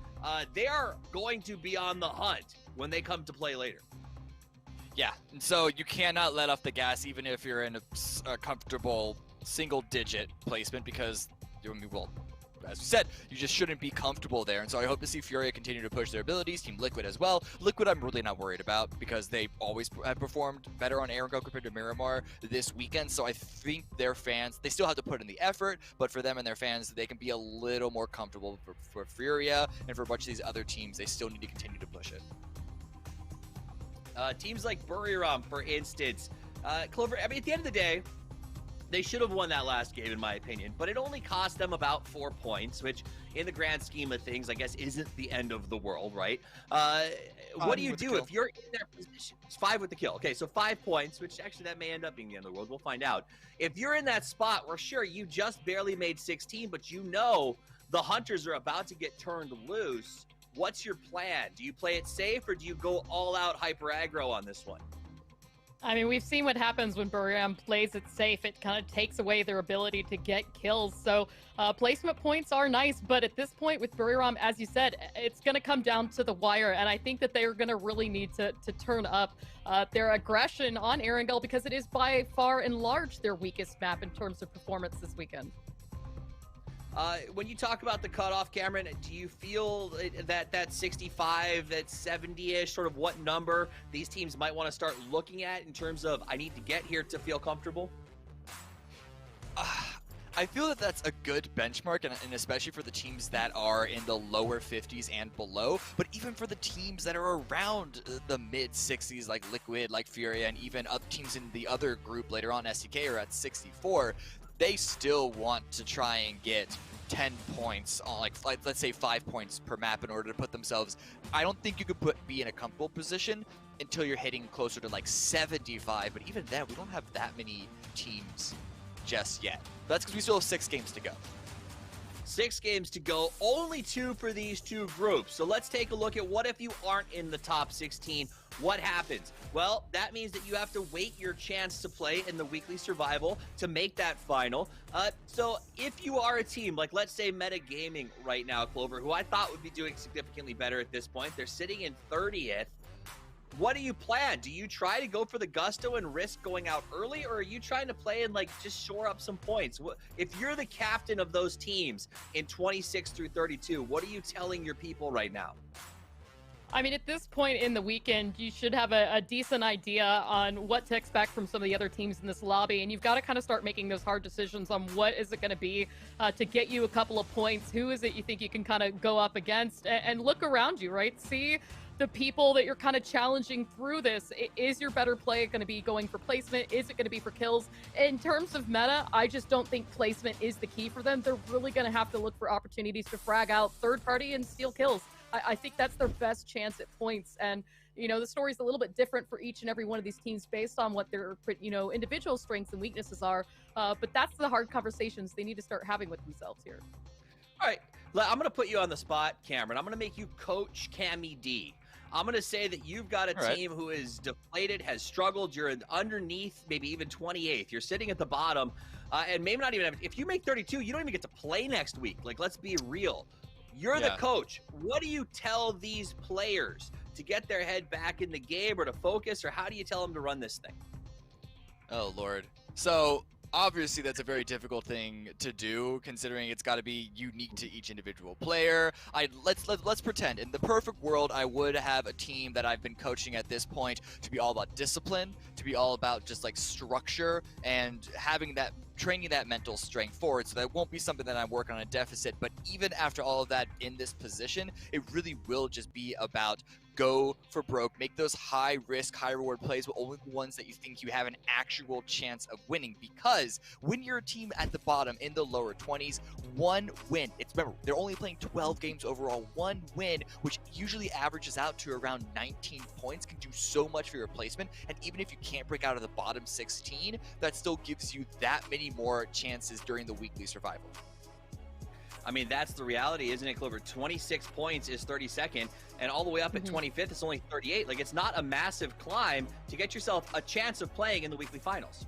they are going to be on the hunt when they come to play later.
Yeah, and so you cannot let off the gas even if you're in a comfortable single-digit placement, because, well, as we said, you just shouldn't be comfortable there. And so I hope to see Furia continue to push their abilities, Team Liquid as well. Liquid I'm really not worried about, because they always have performed better on Arango compared to Miramar this weekend. So I think their fans, they still have to put in the effort, but for them and their fans, they can be a little more comfortable. For Furia and for a bunch of these other teams, they still need to continue to push it.
Teams like Buriram, for instance, Clover, I mean, at the end of the day, they should have won that last game, in my opinion, but it only cost them about 4 points, which in the grand scheme of things, I guess, isn't the end of the world, right? What do you do if you're in their position? It's 5 with the kill. Okay, so 5 points, which actually that may end up being the end of the world. We'll find out. If you're in that spot where, sure, you just barely made 16, but you know the hunters are about to get turned loose, What's your plan? Do you play it safe or do you go all out hyper aggro on this one?
I mean, we've seen what happens when Buriram plays it safe. It kind of takes away their ability to get kills. So placement points are nice, but at this point with Buriram, as you said, it's going to come down to the wire. And I think that they're going to really need to turn up their aggression on Erangel, because it is by far and large their weakest map in terms of performance this weekend.
When you talk about the cutoff, Cameron, do you feel that 65, that 70-ish, sort of what number these teams might want to start looking at in terms of, I need to get here to feel comfortable?
I feel that that's a good benchmark, and especially for the teams that are in the lower 50s and below. But even for the teams that are around the mid 60s, like Liquid, like Furia, and even other teams in the other group later on, SDK, are at 64. They still want to try and get 10 points on, like let's say 5 points per map in order to put themselves. I don't think you could be in a comfortable position until you're hitting closer to like 75. But even then, we don't have that many teams just yet. That's because we still have 6 games to go.
6 games to go, only 2 for these 2 groups. So let's take a look at what if you aren't in the top 16. What happens? Well, that means that you have to wait your chance to play in the weekly survival to make that final. So if you are a team, like let's say Meta Gaming right now, Clover, who I thought would be doing significantly better at this point, they're sitting in 30th. What do you plan? Do you try to go for the gusto and risk going out early, or are you trying to play and like just shore up some points? If you're the captain of those teams in 26 through 32, what are you telling your people right now?
I mean, at this point in the weekend, you should have a decent idea on what to expect from some of the other teams in this lobby, and you've got to kind of start making those hard decisions on what is it going to be to get you a couple of points. Who is it you think you can kind of go up against, and look around you, right? See the people that you're kind of challenging through this. Is your better play going to be going for placement? Is it going to be for kills? In terms of meta, I just don't think placement is the key for them. They're really going to have to look for opportunities to frag out third party and steal kills. I think that's their best chance at points. And, you know, the story's a little bit different for each and every one of these teams based on what their, you know, individual strengths and weaknesses are. But that's the hard conversations they need to start having with themselves here.
All right, I'm going to put you on the spot, Cameron. I'm going to make you Coach Cammy D. I'm going to say that you've got a team who is deflated, has struggled. You're underneath, maybe even 28th. You're sitting at the bottom, and maybe not even. If you make 32, you don't even get to play next week. Like, let's be real. You're the coach. What do you tell these players to get their head back in the game, or to focus, or how do you tell them to run this thing?
Oh, Lord. So obviously that's a very difficult thing to do, considering it's got to be unique to each individual player. Let's pretend in the perfect world I would have a team that I've been coaching at this point to be all about discipline, to be all about just like structure and having that, training that mental strength forward, so that won't be something that I'm working on a deficit. But even after all of that in this position, it really will just be about go for broke, make those high risk, high reward plays, but only the ones that you think you have an actual chance of winning. Because when you're a team at the bottom in the lower 20s, one win, remember, they're only playing 12 games overall, one win, which usually averages out to around 19 points, can do so much for your placement. And even if you can't break out of the bottom 16, that still gives you that many more chances during the weekly survival.
I mean, that's the reality, isn't it, Clover? 26 points is 32nd, and all the way up at 25th, it's only 38. Like, it's not a massive climb to get yourself a chance of playing in the weekly finals.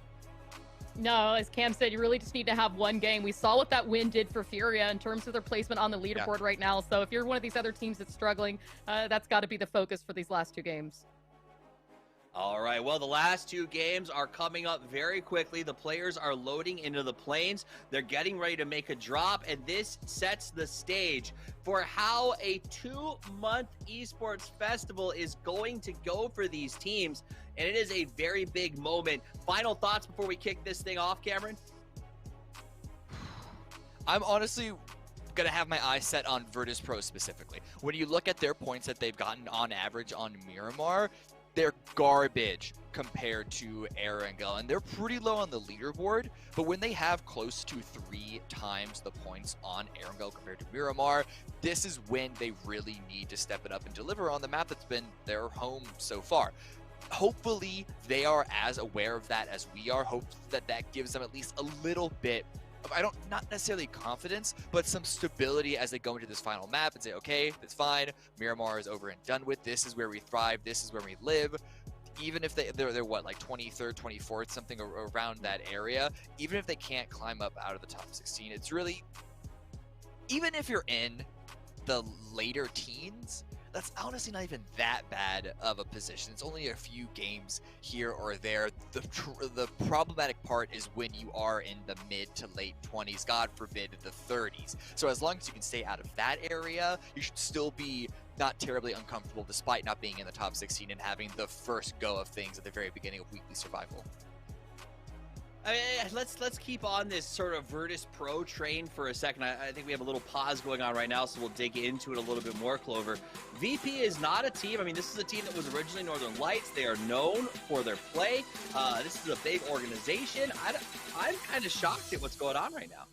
No, as Cam said, you really just need to have one game. We saw what that win did for Furia in terms of their placement on the leaderboard right now. So if you're one of these other teams that's struggling, that's got to be the focus for these last 2 games.
All right, well, the last 2 games are coming up very quickly. The players are loading into the planes. They're getting ready to make a drop, and this sets the stage for how a 2-month esports festival is going to go for these teams, and it is a very big moment. Final thoughts before we kick this thing off, Cameron?
I'm honestly gonna have my eyes set on Virtus Pro specifically. When you look at their points that they've gotten on average on Miramar, they're garbage compared to Erangel, and they're pretty low on the leaderboard. But when they have close to 3 times the points on Erangel compared to Miramar, this is when they really need to step it up and deliver on the map that's been their home so far. Hopefully they are as aware of that as we are. Hope that that gives them at least a little bit not necessarily confidence, but some stability as they go into this final map and say, okay, that's fine. Miramar is over and done with. This is where we thrive. This is where we live. Even if they're what, like 23rd, 24th, something around that area, even if they can't climb up out of the top 16, it's really, even if you're in the later teens, that's honestly not even that bad of a position. It's only a few games here or there. The problematic part is when you are in the mid to late 20s, God forbid the 30s. So as long as you can stay out of that area, you should still be not terribly uncomfortable despite not being in the top 16 and having the first go of things at the very beginning of weekly survival.
I mean, let's keep on this sort of Virtus Pro train for a second. I think we have a little pause going on right now, so we'll dig into it a little bit more, Clover. VP is not a team. I mean, this is a team that was originally Northern Lights. They are known for their play. This is a big organization. I'm kind of shocked at what's going on right now.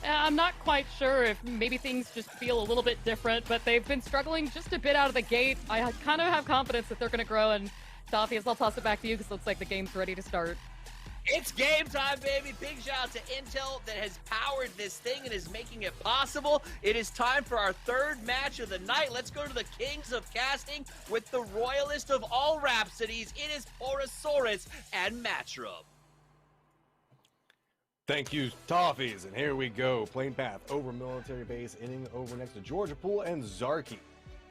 I'm not quite sure if maybe things just feel a little bit different, but they've been struggling just a bit out of the gate. I kind of have confidence that they're going to grow, and Dothius, I'll toss it back to you because it looks like the game's ready to start.
It's game time, baby. Big shout out to Intel that has powered this thing and is making it possible. It is time for our third match of the night. Let's go to the kings of casting with the royalist of all Rhapsodies. It is Porosaurus and Matchroom.
Thank you, Toffees. And here we go. Plain path over military base, inning over next to Georgia Pool and Zarky.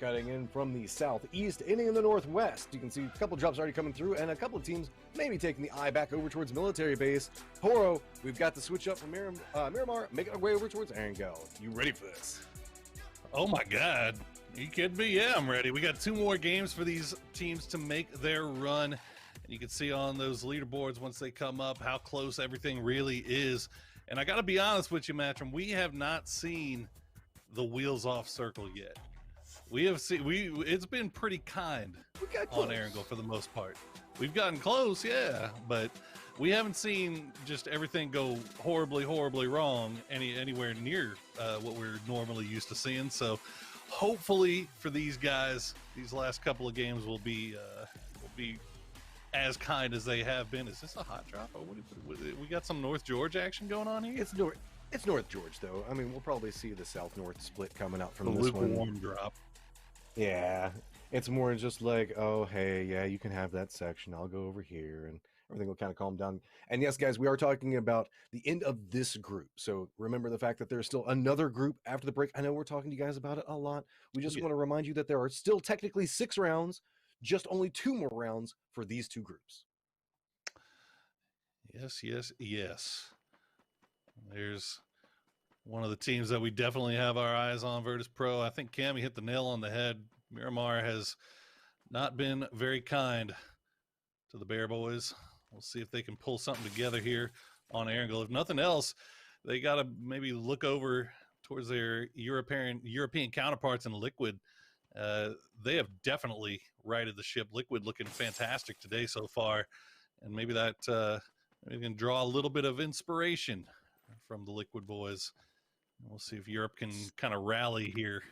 Cutting in from the southeast, inning in the northwest. You can see a couple drops already coming through, and a couple of teams maybe taking the eye back over towards military base. Poro, we've got the switch up from Miramar, making our way over towards Erangel. You ready for this?
Oh my God. You kidding me? Yeah, I'm ready. We got 2 more games for these teams to make their run. And you can see on those leaderboards once they come up how close everything really is. And I got to be honest with you, Matchroom, we have not seen the wheels off circle yet. We have seen, it's been pretty kind on Erangel for the most part. We've gotten close, yeah, but we haven't seen just everything go horribly, horribly wrong anywhere near what we're normally used to seeing. So hopefully for these guys, these last couple of games will be as kind as they have been. Is this a hot drop? Or we got some North George action going on here?
It's North George, though. I mean, we'll probably see the South-North split coming out from
the
this one.
Lukewarm drop.
Yeah, it's more just like, oh, hey, yeah, you can have that section. I'll go over here, and everything will kind of calm down. And yes, guys, we are talking about the end of this group. So remember the fact that there's still another group after the break. I know we're talking to you guys about it a lot. We just want to remind you that there are still technically 6 rounds, just only 2 more rounds for these 2 groups.
Yes, yes, yes. There's one of the teams that we definitely have our eyes on, Virtus Pro. I think Cammy hit the nail on the head. Miramar has not been very kind to the Bear Boys. We'll see if they can pull something together here on Erangel. If nothing else, they got to maybe look over towards their European counterparts in Liquid. They have definitely righted the ship. Liquid looking fantastic today so far, and maybe that we can draw a little bit of inspiration from the Liquid boys. We'll see if Europe can kind of rally here.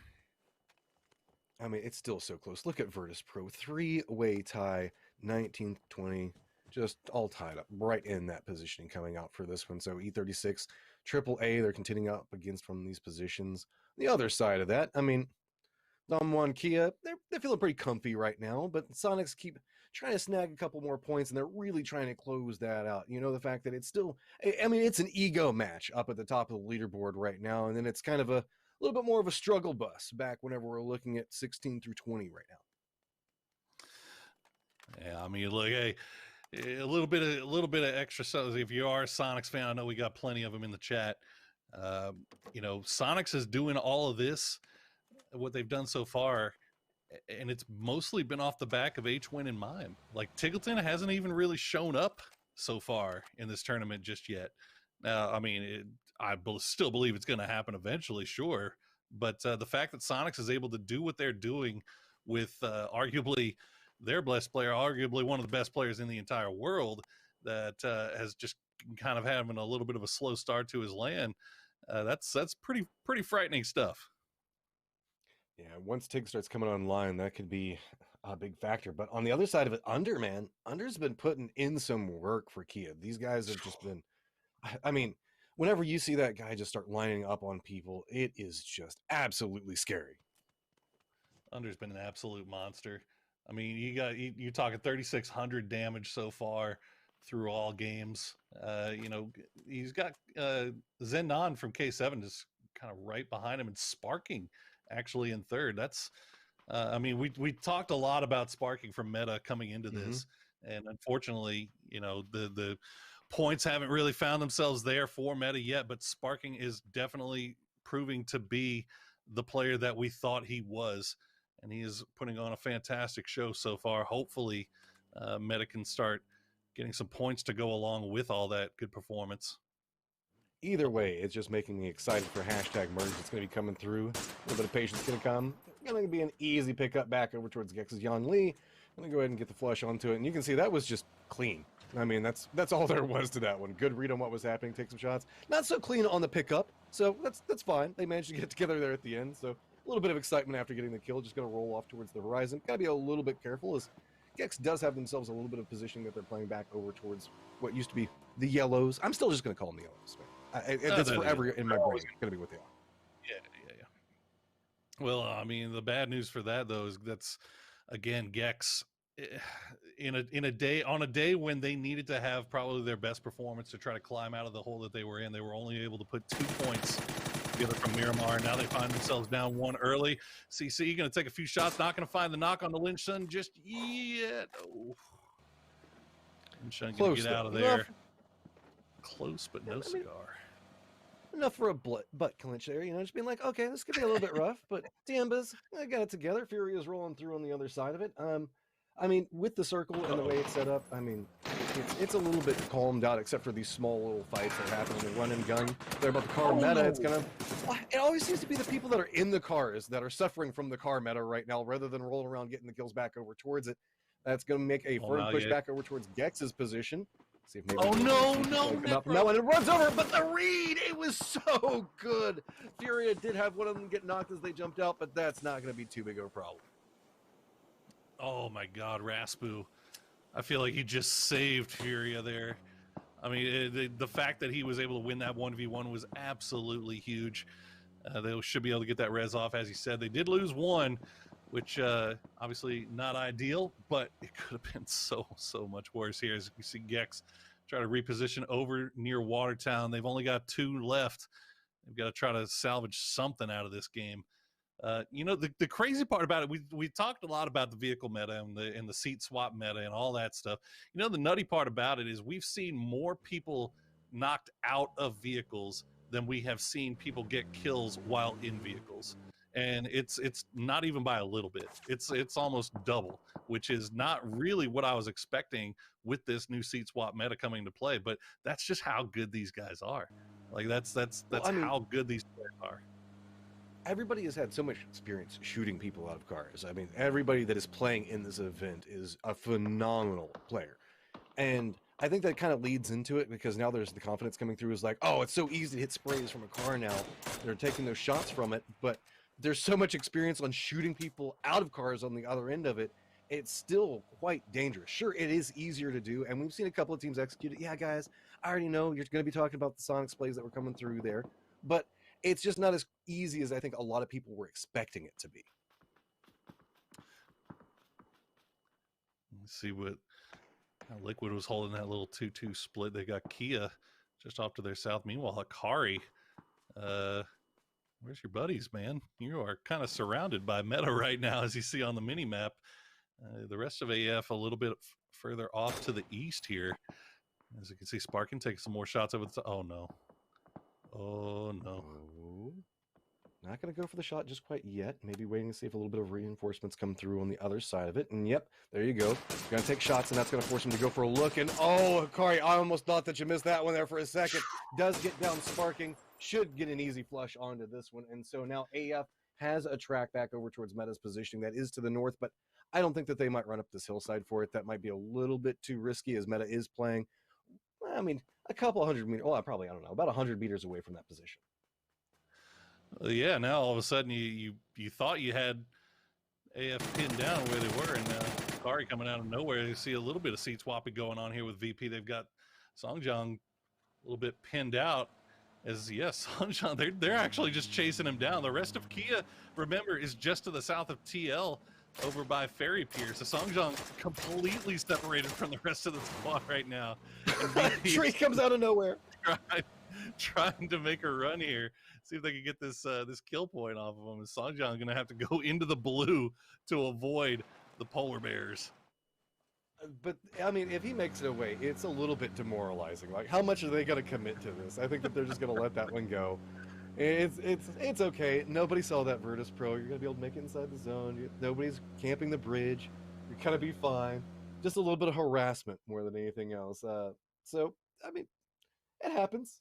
I mean, it's still so close. Look at Virtus Pro, 3-way tie, 19th, 20, just all tied up right in that positioning coming out for this one. So E36, AAA, they're continuing up against from these positions. The other side of that, I mean, Dom1 Kia, they're feeling pretty comfy right now, but Sonics keep trying to snag a couple more points, and they're really trying to close that out. You know, the fact that it's still, I mean, it's an ego match up at the top of the leaderboard right now, and then it's kind of a little bit more of a struggle bus back whenever we're looking at 16 through 20 right
now. Yeah, I mean, look, hey, a little bit of extra. So if you are a Sonics fan, I know we got plenty of them in the chat. You know, Sonics is doing all of this, what they've done so far, and it's mostly been off the back of HWin and Mime. Like, Tiggleton hasn't even really shown up so far in this tournament just yet. Now, I mean, I still believe it's going to happen eventually, sure. But the fact that Sonics is able to do what they're doing with arguably their best player, arguably one of the best players in the entire world, that has just kind of having a little bit of a slow start to his LAN, that's pretty frightening stuff.
Yeah, once Tig starts coming online, that could be a big factor. But on the other side of it, Under's been putting in some work for Kia. These guys have just been, I mean, whenever you see that guy just start lining up on people, it is just absolutely scary.
Under's been an absolute monster. I mean, you're talking 3,600 damage so far through all games. You know, he's got Zenon from K7 just kind of right behind him, and Sparking actually in third. That's I mean, we talked a lot about Sparking from Meta coming into this, and unfortunately, you know, the points haven't really found themselves there for Meta yet, but Sparking is definitely proving to be the player that we thought he was, and he is putting on a fantastic show so far. Hopefully, Meta can start getting some points to go along with all that good performance.
Either way, it's just making me excited for hashtag merge. It's going to be coming through. A little bit of patience going to come. It's going to be an easy pickup back over towards Gex's Yan Lee. I'm going to go ahead and get the flush onto it, and you can see that was just clean. I mean, that's all there was to that one. Good read on what was happening, take some shots. Not so clean on the pickup, so that's fine. They managed to get together there at the end, so a little bit of excitement after getting the kill. Just going to roll off towards the horizon. Got to be a little bit careful, as Gex does have themselves a little bit of positioning that they're playing back over towards what used to be the yellows. I'm still just going to call them the yellows, man. It's forever in my brain going to be what they are.
Yeah. Well, I mean, the bad news for that, though, is that's, again, Gex in a day when they needed to have probably their best performance to try to climb out of the hole that they were in. They were only able to put 2 points together from Miramar. Now they find themselves down 1 early. CC going to take a few shots, not going to find the knock on the Lynch Sun just yet. Oh. Lynch Sun going to get out of there. Enough. Close, but no cigar.
Enough for a butt clinch there, you know, just being like, okay, this could be a little bit rough, but Tiambas, I got it together. Fury is rolling through on the other side of it. I mean, with the circle and the way it's set up, I mean, it's a little bit calmed out, except for these small little fights that happen in the run and gun. They're about the car meta. It's gonna. It always seems to be the people that are in the cars that are suffering from the car meta right now, rather than rolling around getting the kills back over towards it. That's gonna make a firm push back over towards Gex's position. See if maybe
no,
and it runs over, but the read, it was so good. Furia did have one of them get knocked as they jumped out, but that's not going to be too big of a problem.
Oh my God, Raspu. I feel like he just saved Furia there. I mean, the fact that he was able to win that 1v1 was absolutely huge. They should be able to get that res off, as he said. They did lose 1, which obviously not ideal, but it could have been so much worse here. As you see Gex try to reposition over near Watertown. They've only got 2 left. They've got to try to salvage something out of this game. You know, the crazy part about it, we talked a lot about the vehicle meta and the seat swap meta and all that stuff. You know, the nutty part about it is we've seen more people knocked out of vehicles than we have seen people get kills while in vehicles. And it's not even by a little bit. It's almost double, which is not really what I was expecting with this new seat swap meta coming to play. But that's just how good these guys are. Like that's how good these players are.
Everybody has had so much experience shooting people out of cars. I mean, everybody that is playing in this event is a phenomenal player. And I think that kind of leads into it, because now there's the confidence coming through is like, oh, it's so easy to hit sprays from a car now. They're taking those shots from it, but there's so much experience on shooting people out of cars on the other end of it. It's still quite dangerous. Sure, it is easier to do, and we've seen a couple of teams execute it. Yeah, guys, I already know you're going to be talking about the Sonics plays that were coming through there, but it's just not as easy as I think a lot of people were expecting it to be.
Let's see what Liquid was holding that little 2-2 split. They got Kia just off to their south. Meanwhile, Akari, where's your buddies, man? You are kind of surrounded by meta right now, as you see on the mini map. The rest of AF a little bit further off to the east here. As you can see, Sparkin takes some more shots over the. Oh no! Oh no!
Oh. Not going to go for the shot just quite yet. Maybe waiting to see if a little bit of reinforcements come through on the other side of it. And yep, there you go. Going to take shots, and that's going to force him to go for a look. And oh, Akari, I almost thought that you missed that one there for a second. Does get down Sparking. Should get an easy flush onto this one. And so now AF has a track back over towards Meta's positioning that is to the north, but I don't think that they might run up this hillside for it. That might be a little bit too risky, as Meta is playing, I mean, a couple 100 meters, well, probably, I don't know, about 100 meters away from that position.
Yeah, now all of a sudden you thought you had AF pinned down where they were, and Akari coming out of nowhere. You see a little bit of seat swapping going on here with VP. They've got Songjong a little bit pinned out. As yes, Sunshine, they're actually just chasing him down. The rest of Kia, remember, is just to the south of TL over by Ferry Pier. So Songjong completely separated from the rest of the squad right now. And
Tree comes out of nowhere.
trying to make a run here. See if they can get this this kill point off of him. And Songjong going to have to go into the blue to avoid the polar bears.
But I mean, if he makes it away, it's a little bit demoralizing. Like, how much are they going to commit to this? I think that they're just going to let that one go. It's okay. Nobody saw that Virtus Pro. You're going to be able to make it inside the zone. Nobody's camping the bridge. You're going to be fine. Just a little bit of harassment more than anything else. So I mean, it happens.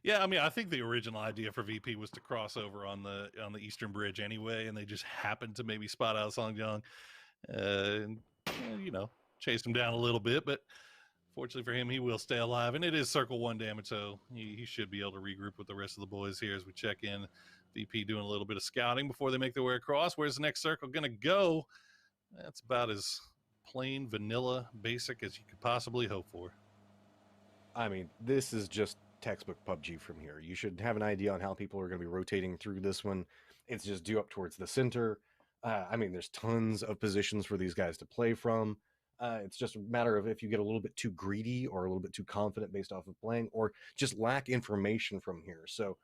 Yeah, I mean, I think the original idea for VP was to cross over on the Eastern Bridge anyway, and they just happened to maybe spot out Songjong. And you know, chased him down a little bit, but fortunately for him, he will stay alive. And it is circle 1 damage, so he should be able to regroup with the rest of the boys here as we check in. VP doing a little bit of scouting before they make their way across. Where's the next circle going to go? That's about as plain, vanilla, basic as you could possibly hope for.
I mean, this is just textbook PUBG from here. You should have an idea on how people are going to be rotating through this one. It's just due up towards the center. I mean, there's tons of positions for these guys to play from. It's just a matter of if you get a little bit too greedy or a little bit too confident based off of playing, or just lack information from here. So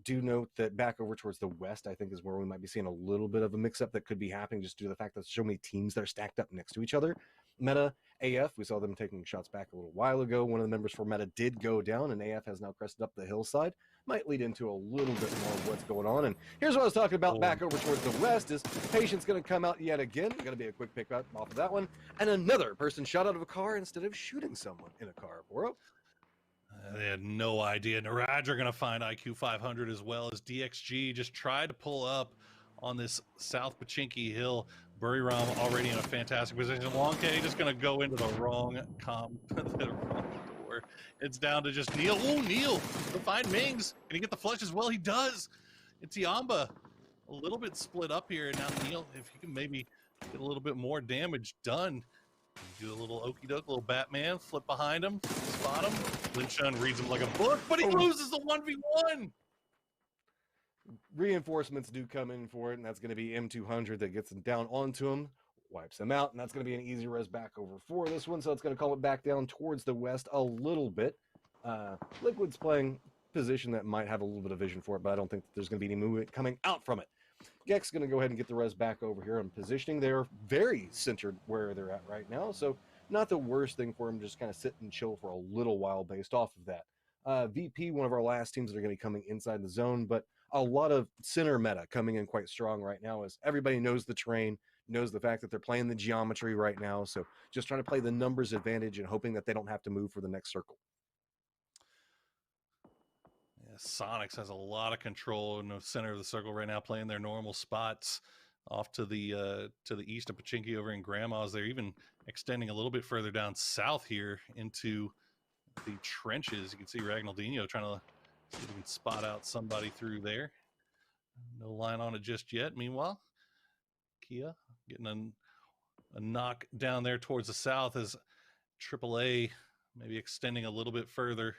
do note that back over towards the west, I think, is where we might be seeing a little bit of a mix-up that could be happening just due to the fact that there's so many teams that are stacked up next to each other. Meta, AF, we saw them taking shots back a little while ago. One of the members for Meta did go down, and AF has now crested up the hillside. Might lead into a little bit more of what's going on. And here's what I was talking about back over towards the west is Patient's going to come out yet again. Going to be a quick pick up off of that one. And another person shot out of a car instead of shooting someone in a car. Boro?
They had no idea. Naraj are going to find IQ 500 as well as DXG just tried to pull up on this South Pachinki Hill. Buriram already in a fantastic position. Long K just going to go into the wrong the wrong door. It's down to just Neil. Oh, Neil to find Mings. Can he get the flush as well? He does. It's Yamba a little bit split up here. And now Neil, if he can maybe get a little bit more damage done. Do a little okey doke, little Batman, flip behind him, spot him. Lin Shun reads him like a book, but he loses the 1v1.
Reinforcements do come in for it, and that's going to be M200 that gets him down onto him, wipes him out, and that's going to be an easy res back over for this one, so it's going to call it back down towards the west a little bit. Liquid's playing position that might have a little bit of vision for it, but I don't think that there's going to be any movement coming out from it. Gek's going to go ahead and get the res back over here and positioning. They're very centered where they're at right now, so not the worst thing for them, just kind of sit and chill for a little while based off of that. VP, one of our last teams that are going to be coming inside the zone, but a lot of center meta coming in quite strong right now as everybody knows the terrain, knows the fact that they're playing the geometry right now, so just trying to play the numbers advantage and hoping that they don't have to move for the next circle.
Sonics has a lot of control in the center of the circle right now, playing their normal spots off to the east of Pachinki over in Grandma's. They're even extending a little bit further down south here into the trenches. You can see Ragnaldinho trying to see if he can spot out somebody through there. No line on it just yet. Meanwhile, Kia getting a knock down there towards the south as AAA maybe extending a little bit further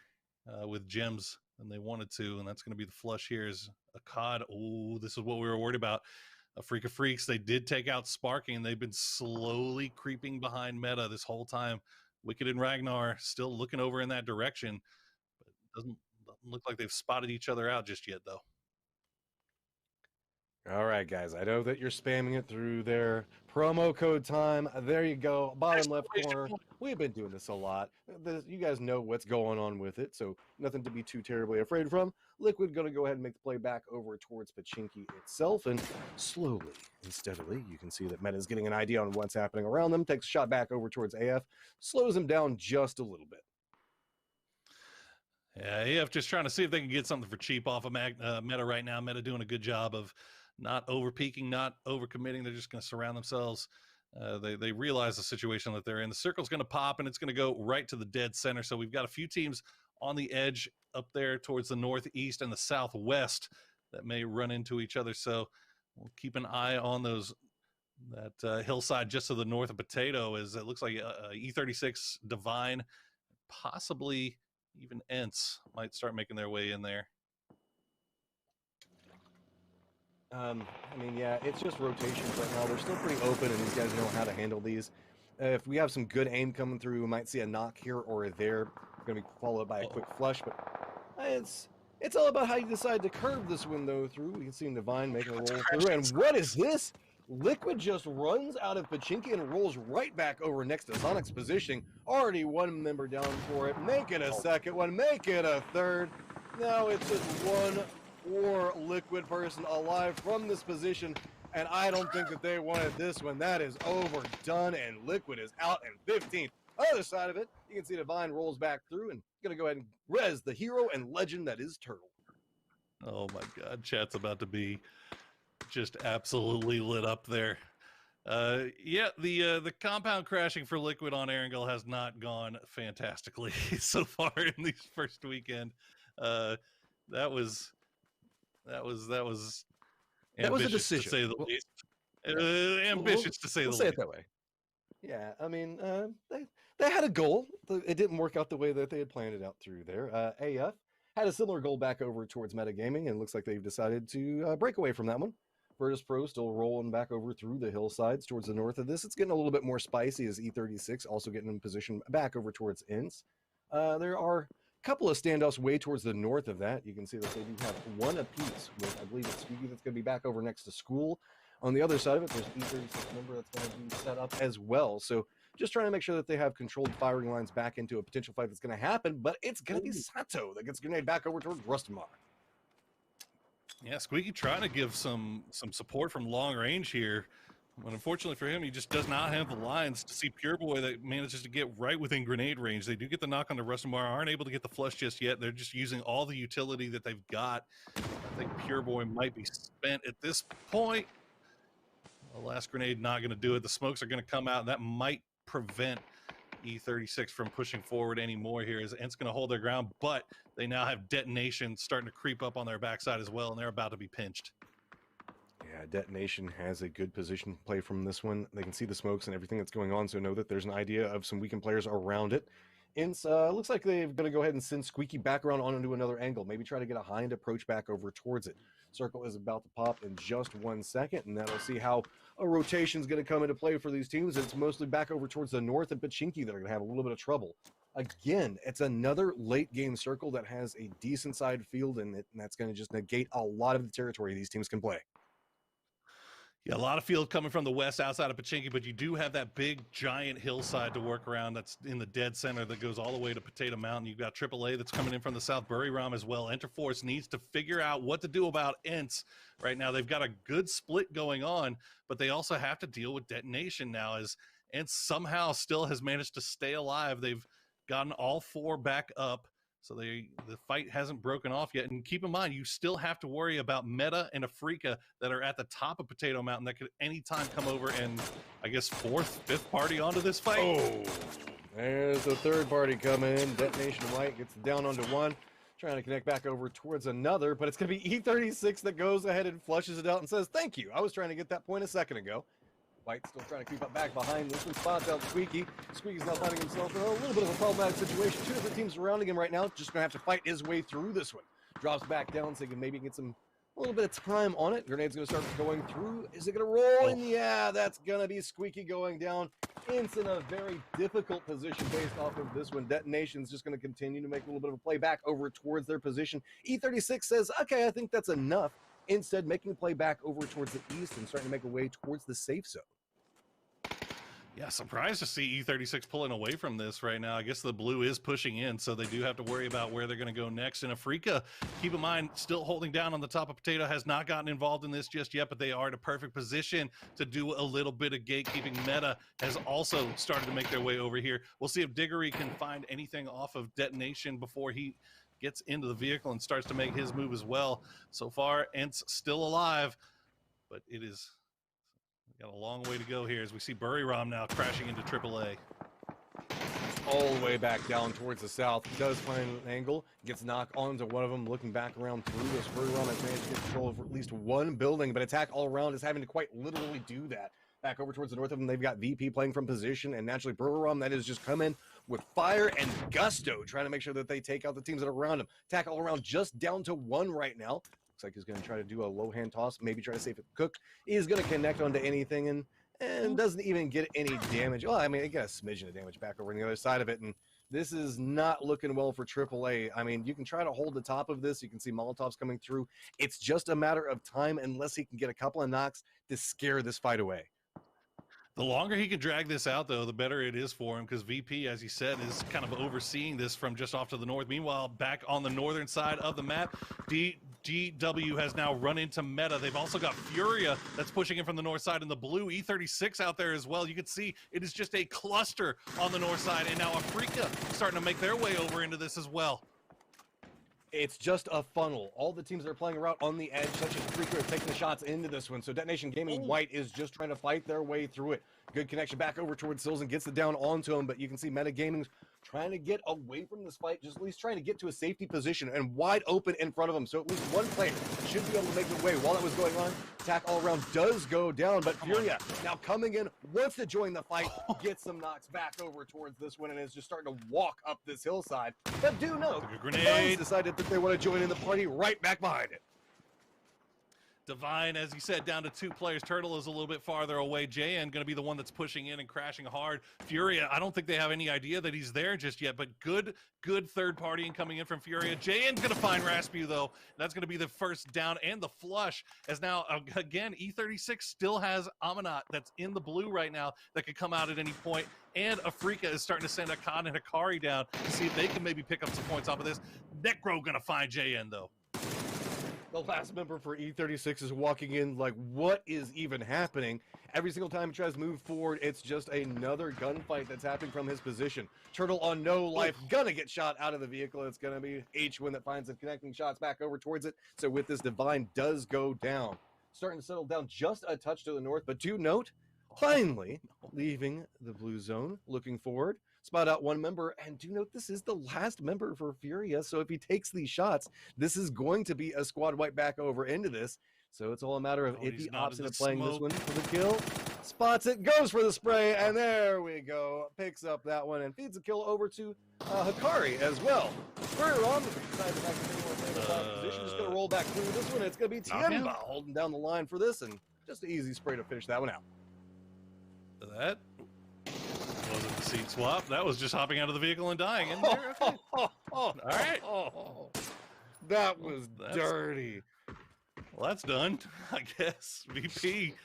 with gems than they wanted to, and that's going to be the flush here is a COD. Oh, this is what we were worried about. A Freak of Freaks. They did take out Sparking, and they've been slowly creeping behind Meta this whole time. Wicked and Ragnar still looking over in that direction, but it doesn't look like they've spotted each other out just yet, though.
All right, guys, I know that you're spamming it through their promo code time. There you go, bottom left corner. We've been doing this a lot. You guys know what's going on with it, so nothing to be too terribly afraid from. Liquid going to go ahead and make the play back over towards Pachinki itself, and slowly and steadily, you can see that Meta is getting an idea on what's happening around them. Takes a shot back over towards AF, slows him down just a little bit.
Yeah, AF just trying to see if they can get something for cheap off of Meta right now. Meta doing a good job of not over peaking, not over committing. They're just going to surround themselves. They realize the situation that they're in. The circle's going to pop, and it's going to go right to the dead center. So we've got a few teams on the edge up there towards the northeast and the southwest that may run into each other. So we'll keep an eye on that hillside just to the north of Potato. As it looks like E36 Divine, possibly even Ents might start making their way in there.
I mean, yeah, it's just rotations right now. They're still pretty open, and these guys know how to handle these. If we have some good aim coming through, we might see a knock here or there. Going to be followed by a quick flush, but it's all about how you decide to curve this window through. We can see Divine making a roll through, and what is this? Liquid just runs out of Pachinki and rolls right back over next to Sonic's positioning. Already one member down for it. Make it a second one. Make it a third. Now it's just one more Liquid person alive from this position, and I don't think that they wanted this one. That is overdone, and Liquid is out in 15th. Other side of it, you can see Divine rolls back through and going to go ahead and res the hero and legend that is Turtle.
Oh my God, chat's about to be just absolutely lit up there. Yeah, the compound crashing for Liquid on Erangel has not gone fantastically so far in this first weekend. That was
a decision,
to say the least. Ambitious to say the least.
Say it that way. Yeah, I mean, they had a goal. It didn't work out the way that they had planned it out through there. AF had a similar goal back over towards metagaming, and it looks like they've decided to break away from that one. Virtus Pro still rolling back over through the hillsides towards the north of this. It's getting a little bit more spicy as E36 also getting in position back over towards Inns. There are a couple of standoffs way towards the north of that. You can see that they do have one apiece with, I believe it's Squeaky that's going to be back over next to School. On the other side of it, there's E36 member that's going to be set up as well. So just trying to make sure that they have controlled firing lines back into a potential fight that's going to happen, but it's going to be Sato that gets grenade back over towards Rustamar.
Yeah, Squeaky trying to give some support from long range here. But unfortunately for him, he just does not have the lines to see Pure Boy that manages to get right within grenade range. They do get the knock on the Rustamar, aren't able to get the flush just yet. They're just using all the utility that they've got. I think Pure Boy might be spent at this point. The last grenade not going to do it. The smokes are going to come out, and that might prevent E36 from pushing forward anymore here, as Ent's going to hold their ground, but they now have Detonation starting to creep up on their backside as well, and they're about to be pinched.
Yeah, Detonation has a good position to play from this one. They can see the smokes and everything that's going on, so know that there's an idea of some weakened players around it. Ints, looks like they're going to go ahead and send Squeaky back around on into another angle, maybe try to get a hind approach back over towards it. Circle is about to pop in just 1 second, and then we'll see how a rotation is going to come into play for these teams. It's mostly back over towards the north and Pachinki that are going to have a little bit of trouble. Again, it's another late game circle that has a decent side field, and that's going to just negate a lot of the territory these teams can play.
Yeah, a lot of field coming from the west outside of Pachinki, but you do have that big giant hillside to work around that's in the dead center that goes all the way to Potato Mountain. You've got AAA that's coming in from the south, Buriram as well. Enterforce needs to figure out what to do about Ents right now. They've got a good split going on, but they also have to deal with Detonation now, as Ents somehow still has managed to stay alive. They've gotten all four back up. So the fight hasn't broken off yet. And keep in mind, you still have to worry about Meta and Afrika that are at the top of Potato Mountain that could anytime come over and, I guess, fourth, fifth party onto this fight.
Oh, there's a third party coming in. Detonation White gets down onto one, trying to connect back over towards another, but it's going to be E36 that goes ahead and flushes it out and says, thank you. I was trying to get that point a second ago. White still trying to creep up back behind this one, spots out Squeaky. Squeaky's now finding himself in a little bit of a problematic situation. Two different teams surrounding him right now, just gonna have to fight his way through this one. Drops back down so he can maybe get a little bit of time on it. Grenade's gonna start going through. Is it gonna roll? And yeah, that's gonna be Squeaky going down. It's in a very difficult position based off of this one. Detonation's just gonna continue to make a little bit of a play back over towards their position. E36 says, okay, I think that's enough. Instead, making a play back over towards the east and starting to make a way towards the safe zone.
Yeah, surprised to see E36 pulling away from this right now. I guess the blue is pushing in, so they do have to worry about where they're going to go next. And Afrika, keep in mind, still holding down on the top of Potato, has not gotten involved in this just yet, but they are in a perfect position to do a little bit of gatekeeping. Meta has also started to make their way over here. We'll see if Diggory can find anything off of Detonation before he gets into the vehicle and starts to make his move as well. So far, Ent's still alive, but it is... got a long way to go here as we see Buriram now crashing into AAA.
All the way back down towards the south. He does find an angle, gets knocked onto one of them, looking back around through this. Buriram has managed to get control of at least one building, but attack all around is having to quite literally do that. Back over towards the north of them, they've got VP playing from position, and naturally Brewerum that is just come in with fire and gusto, trying to make sure that they take out the teams that are around him. Attack all around, just down to 1 right now. Looks like he's going to try to do a low hand toss, maybe try to save it. Cook is going to connect onto anything and doesn't even get any damage. Well, I mean, he got a smidgen of damage back over on the other side of it, and this is not looking well for AAA. I mean, you can try to hold the top of this. You can see Molotovs coming through. It's just a matter of time unless he can get a couple of knocks to scare this fight away.
The longer he can drag this out, though, the better it is for him, because VP, as he said, is kind of overseeing this from just off to the north. Meanwhile, back on the northern side of the map, DW has now run into Meta. They've also got Furia that's pushing in from the north side, and the blue E36 out there as well. You can see it is just a cluster on the north side, and now Afrika starting to make their way over into this as well.
It's just a funnel. All the teams that are playing around on the edge, such as Freaker, are taking the shots into this one. So Detonation Gaming White is just trying to fight their way through it. Good connection back over towards Sills and gets it down onto him. But you can see Meta Gaming's trying to get away from this fight, just at least trying to get to a safety position and wide open in front of him. So at least one player should be able to make their way. While that was going on, attack all around does go down. But Furia now coming in, wants to join the fight, gets some knocks back over towards this one, and is just starting to walk up this hillside. But do note,
grenade
decided that they want to join in the party right back behind it.
Divine, as he said, down to 2 players. Turtle is a little bit farther away. JN going to be the one that's pushing in and crashing hard. Furia, I don't think they have any idea that he's there just yet, but good third partying coming in from Furia. JN's going to find Raspu, though. That's going to be the first down and the flush, as now, again, E36 still has Amanat that's in the blue right now that could come out at any point, and Afrika is starting to send Akan and Hikari down to see if they can maybe pick up some points off of this. Necro going to find JN, though.
The last member for E36 is walking in like, what is even happening? Every single time he tries to move forward, it's just another gunfight that's happening from his position. Turtle on no life, gonna get shot out of the vehicle. It's gonna be H1 that finds the connecting shots back over towards it. So with this, Divine does go down. Starting to settle down just a touch to the north, but do note, finally leaving the blue zone, looking forward. Spot out one member, and do note this is the last member for Furia, so if he takes these shots, this is going to be a squad wipe back over into this. So it's all a matter of if he opts into playing this one for the kill, spots it, goes for the spray, and there we go. Picks up that one and feeds the kill over to Hikari as well. We're on the side of the back position, just going to roll back through this one. It's going to be Tiemba holding down the line for this, and just an easy spray to finish that one out.
That wasn't the seat swap. That was just hopping out of the vehicle and dying in there. Okay. All right.
That was dirty.
Well, that's done, I guess. VP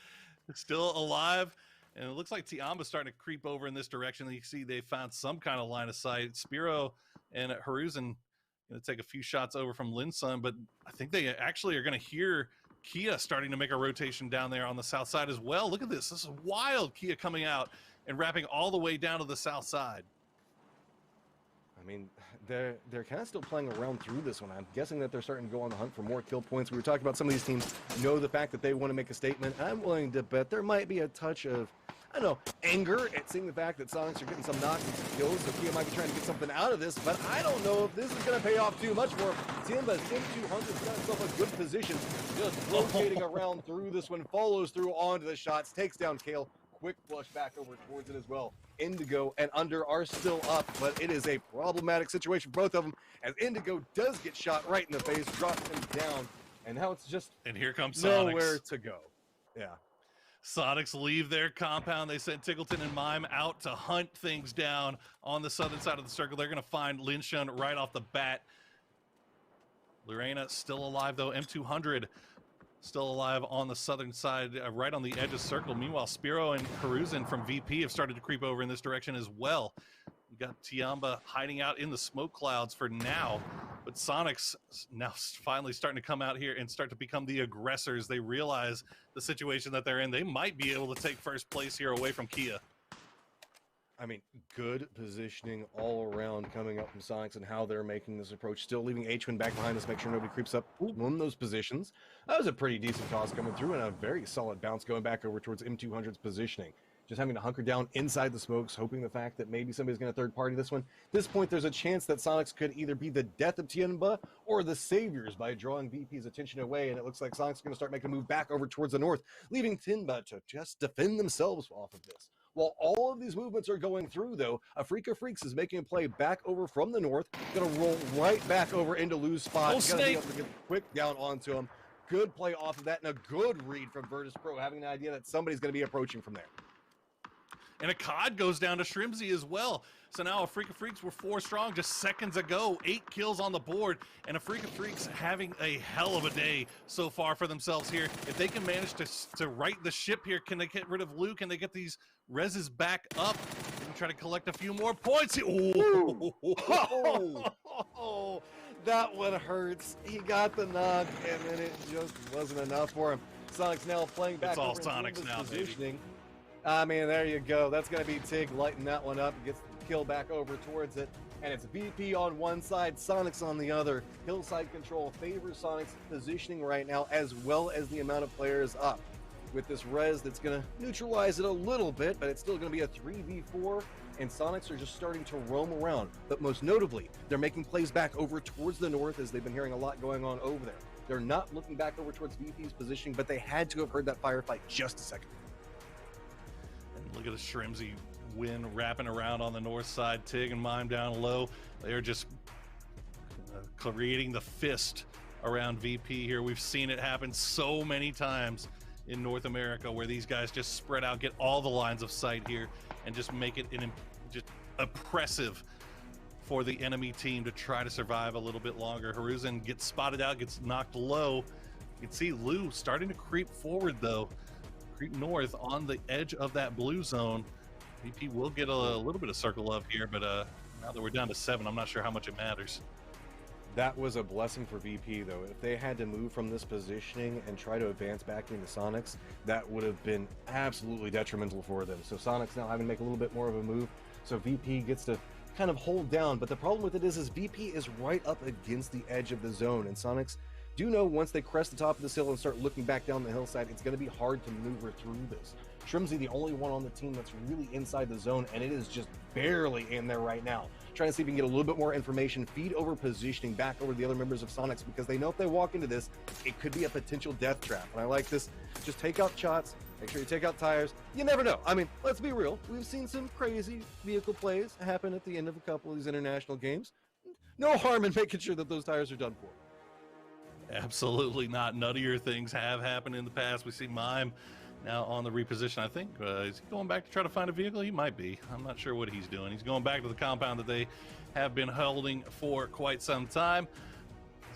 is still alive, and it looks like Tiamba's starting to creep over in this direction. You see they found some kind of line of sight. Spiro and Haruzen going to take a few shots over from Linsun, but I think they actually are going to hear Kia starting to make a rotation down there on the south side as well. Look at this. This is wild. Kia coming out and wrapping all the way down to the south side.
I mean, they're kind of still playing around through this one. I'm guessing that they're starting to go on the hunt for more kill points. We were talking about some of these teams know the fact that they want to make a statement. I'm willing to bet there might be a touch of, I don't know, anger at seeing the fact that Sonics are getting some knocks and some kills. So Kia might be trying to get something out of this, but I don't know if this is going to pay off too much for him. Tiemba's M200's got himself a good position, just rotating around through this one, follows through onto the shots, takes down Kale. Quick flush back over towards it as well. Indigo and Under are still up, but it is a problematic situation for both of them, as Indigo does get shot right in the face, drops him down, and now it's just
and here comes
nowhere
Sonics.
to go. Yeah.
Sonics leave their compound. They sent Tickleton and Mime out to hunt things down on the southern side of the circle. They're going to find Linshun right off the bat. Lorena still alive, though. M200 still alive on the southern side, right on the edge of circle. Meanwhile, Spiro and Haruzen from VP have started to creep over in this direction as well. We got Tiamba hiding out in the smoke clouds for now, but Sonics now finally starting to come out here and start to become the aggressors. They realize the situation that they're in. They might be able to take first place here away from Kia.
I mean, good positioning all around coming up from Sonics and how they're making this approach. Still leaving H1 back behind us, make sure nobody creeps up on those positions. That was a pretty decent toss coming through and a very solid bounce going back over towards M200's positioning. just having to hunker down inside the smokes, hoping the fact that maybe somebody's going to third party this one. At this point, there's a chance that Sonics could either be the death of Tianba or the saviors by drawing VP's attention away, and it looks like Sonics are going to start making a move back over towards the north, leaving Tianba to just defend themselves off of this. While all of these movements are going through, though, Afrika Freaks is making a play back over from the north, going to roll right back over into Lou's spot.
Oh,
Gonna
snake.
be able to get quick down onto him. Good play off of that, and a good read from Virtus Pro, having an idea that somebody's going to be approaching from there.
And a COD goes down to Shrimsy as well. So now Afrika Freaks were 4 strong just seconds ago. 8 kills on the board. And Afrika Freaks having a hell of a day so far for themselves here. If they can manage to right the ship here, can they get rid of Lou? Can they get these reses back up? And try to collect a few more points.
Oh, that one hurts. He got the knock, and then it just wasn't enough for him. Sonics now playing back
It's all
over in
Sonics
Tianba's
now, baby.
positioning. I mean, there you go. That's going to be Tig lighting that one up. Gets the kill back over towards it. And it's VP on one side, Sonics on the other. Hillside control favors Sonics positioning right now, as well as the amount of players up. With this res that's going to neutralize it a little bit, but it's still going to be a 3v4. And Sonics are just starting to roam around. But most notably, they're making plays back over towards the north, as they've been hearing a lot going on over there. They're not looking back over towards VP's positioning, but they had to have heard that firefight just a second.
Look at the Shrimsy win wrapping around on the north side. Tig and Mime down low. They are just creating the fist around VP here. We've seen it happen so many times in North America where these guys just spread out, get all the lines of sight here, and just make it just oppressive for the enemy team to try to survive a little bit longer. Haruzen gets spotted out, gets knocked low. You can see Lou starting to creep forward though. Creep north on the edge of that blue zone. VP will get a little bit of circle love here, but now that we're down to 7, I'm not sure how much it matters.
That was a blessing for VP, though. If they had to move from this positioning and try to advance back into Sonics, that would have been absolutely detrimental for them. So Sonics now having to make a little bit more of a move. So VP gets to kind of hold down. But the problem with it is VP is right up against the edge of the zone. And Sonics do know once they crest the top of this hill and start looking back down the hillside, it's going to be hard to maneuver through this. Shrimsy, the only one on the team that's really inside the zone, and it is just barely in there right now. Trying to see if we can get a little bit more information, feed over positioning back over the other members of Sonics, because they know if they walk into this, it could be a potential death trap. And I like this. Just take out shots, make sure you take out tires. You never know. I mean, let's be real. We've seen some crazy vehicle plays happen at the end of a couple of these international games. No harm in making sure that those tires are done for.
Absolutely not. Nuttier things have happened in the past. We see Mime now on the reposition. I think, is he going back to try to find a vehicle? He might be. I'm not sure what he's doing. He's going back to the compound that they have been holding for quite some time.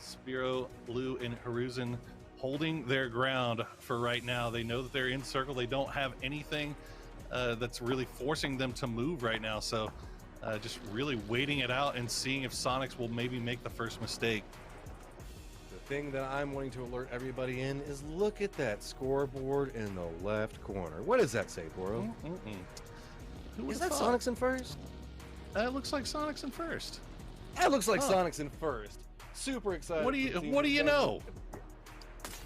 Spiro, Lou, and Haruzen holding their ground for right now. They know that they're in circle. They don't have anything that's really forcing them to move right now. So just really waiting it out and seeing if Sonics will maybe make the first mistake.
Thing that I'm wanting to alert everybody in is look at that scoreboard in the left corner. What does that say, Boro? Is that Sonics in first?
That looks like Sonics in first.
That looks like Sonics in first. Super excited.
What do you know?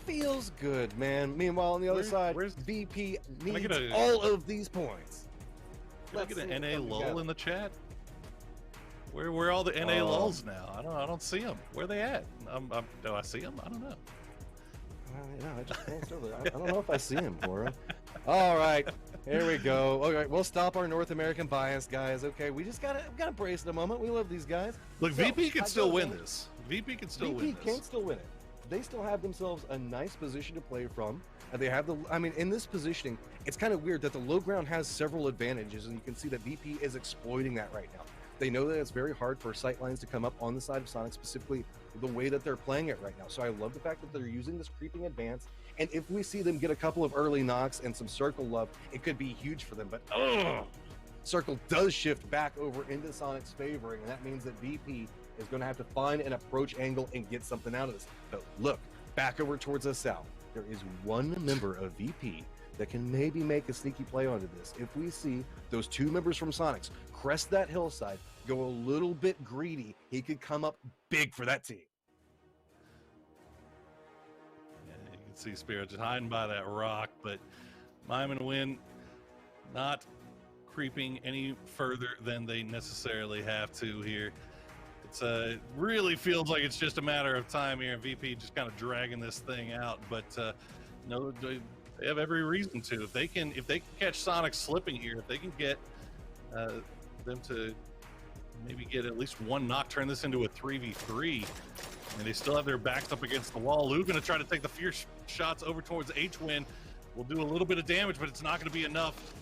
Feels good, man. Meanwhile, on the other side,
where's
VP needs all of these points.
Can I get an NA lull in the chat? Where are all the NA lulls now? I don't see them. Where are they at? Do I see them? I don't know.
I just glanced over. I don't know if I see him, Boro. All right, here we go. All right, we'll stop our North American bias, guys. Okay, we just gotta brace it a moment. We love these guys.
Look, so, VP can still win this. VP can still win this.
VP can still win it. They still have themselves a nice position to play from. They have in this positioning, it's kind of weird that the low ground has several advantages, and you can see that VP is exploiting that right now. They know that it's very hard for sight lines to come up on the side of Sonic, specifically the way that they're playing it right now. So I love the fact that they're using this creeping advance. And if we see them get a couple of early knocks and some circle love, it could be huge for them. But circle does shift back over into Sonic's favoring, and that means that VP is going to have to find an approach angle and get something out of this. But look, back over towards the south, there is one member of VP that can maybe make a sneaky play onto this. If we see those two members from Sonics crest that hillside, go a little bit greedy, he could come up big for that team.
Yeah, you can see Spirit just hiding by that rock, but Mime and Win not creeping any further than they necessarily have to here. It really feels like it's just a matter of time here, and VP just kind of dragging this thing out. But no, they have every reason to. If they can catch Sonic slipping here, if they can get them to maybe get at least one knock, turn this into a 3v3, and they still have their backs up against the wall. Lou going to try to take the fierce shots over towards H-Win. Will do a little bit of damage, but it's not going to be enough.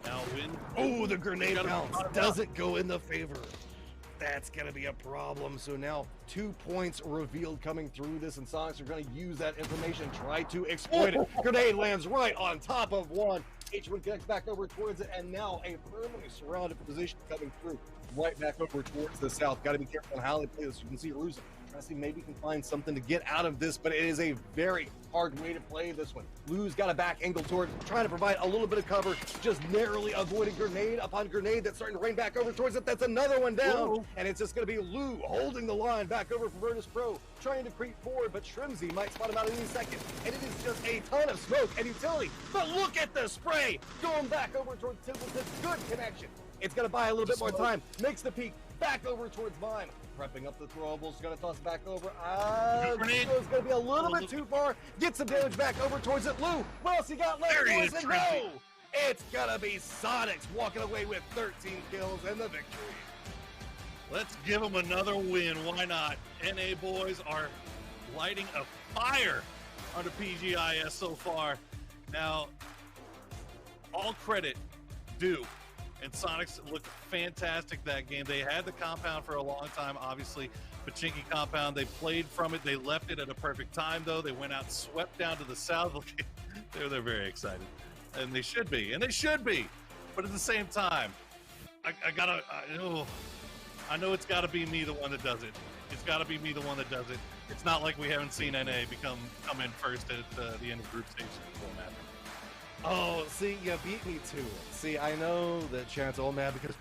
Now Win.
Oh, the grenade bounce doesn't go in the favor. That's going to be a problem. So now 2 points revealed coming through this, and Sonics are going to use that information, try to exploit it. Grenade lands right on top of one. H1 connects back over towards it, and now a permanently surrounded position coming through right back over towards the south. Got to be careful on how they play this. You can see Ruza Tressie maybe can find something to get out of this, but it is a very hard way to play this one. Lou's got a back angle toward, trying to provide a little bit of cover, just narrowly avoiding grenade upon grenade that's starting to rain back over towards it. That's another one down. Ooh. And it's just going to be Lou holding the line back over for Virtus Pro, trying to creep forward, but Shrimzy might spot him out any second. And it is just a ton of smoke and utility. But look at the spray going back over towards Templeton. Good connection. It's going to buy a little bit more time. Makes the peak back over towards mine. Prepping up the throwables. Going to toss it back over. It's going to be a little bit too far. Get some damage back over towards it. Lou, what else you got left? And no! It's going to be Sonics walking away with 13 kills and the victory.
Let's give them another win. Why not? NA boys are lighting a fire under PGI.S so far. Now, all credit due. And Sonics looked fantastic that game. They had the compound for a long time, obviously. Pachinki compound, they played from it. They left it at a perfect time, though. They went out, swept down to the south. They're very excited. And they should be. And they should be. But at the same time, I know it's got to be me the one that does it. It's got to be me the one that does it. It's not like we haven't seen NA come in first at the end of group stage format.
Oh, see, you beat me to it. See, I know that Chance all mad because,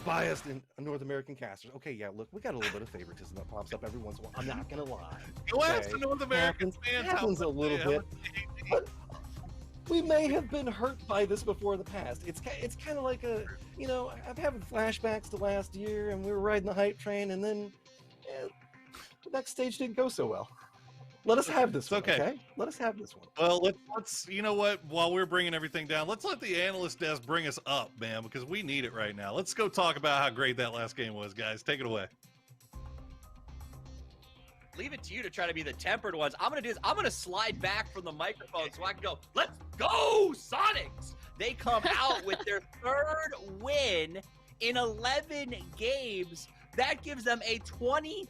biased in North American casters. Okay, yeah, look, we got a little bit of favoritism that pops up every once in a while. I'm not going to lie.
Go ask the North American fans.
Happens a little bit. But we may have been hurt by this before in the past. It's kind of like I'm having flashbacks to last year, and we were riding the hype train, and then the next stage didn't go so well. Let us have this one, okay? Let us have this one.
Well, let's you know what? While we're bringing everything down, let's let the analyst desk bring us up, man, because we need it right now. Let's go talk about how great that last game was, guys. Take it away.
Leave it to you to try to be the tempered ones. I'm going to do this. I'm going to slide back from the microphone so I can go, let's go, Sonics! They come out with their third win in 11 games. That gives them a 27%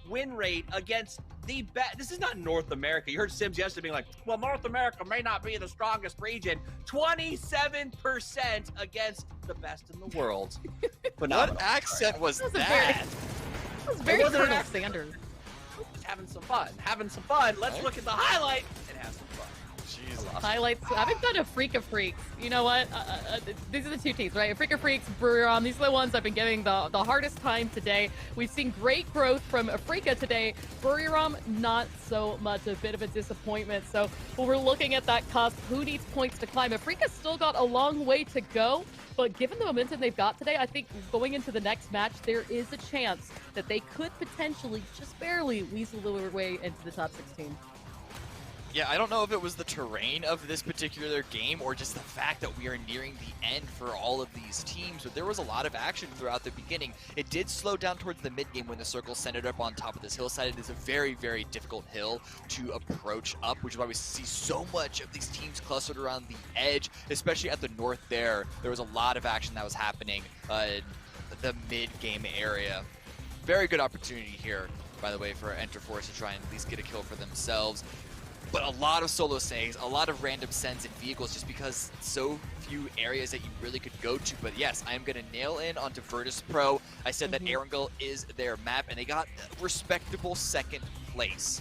win rate against the best. This is not North America. You heard Sims yesterday being like, well, North America may not be the strongest region. 27% against the best in the world.
What accent was that?
That was very Colonel Sanders.
Having some fun. Let's look at the highlight and have some fun.
Jesus.
Highlights. I've done a Freak of Freaks. You know what? These are the two teams, right? Freak of Freaks, Brewery. These are the ones I've been giving the hardest time today. We've seen great growth from Afrika today. Buriram, not so much. A bit of a disappointment. So when we're looking at that cusp, who needs points to climb? Afrika's still got a long way to go. But given the momentum they've got today, I think going into the next match, there is a chance that they could potentially just barely weasel their way into the top 16.
Yeah, I don't know if it was the terrain of this particular game or just the fact that we are nearing the end for all of these teams, but there was a lot of action throughout the beginning. It did slow down towards the mid-game when the circle centered up on top of this hillside. It is a very, very difficult hill to approach up, which is why we see so much of these teams clustered around the edge, especially at the north there. There was a lot of action that was happening in the mid-game area. Very good opportunity here, by the way, for Enterforce to try and at least get a kill for themselves. But a lot of solo saves, a lot of random sends in vehicles just because so few areas that you really could go to. But yes, I am going to nail in onto Virtus Pro. I said that Erangel is their map, and they got respectable second place.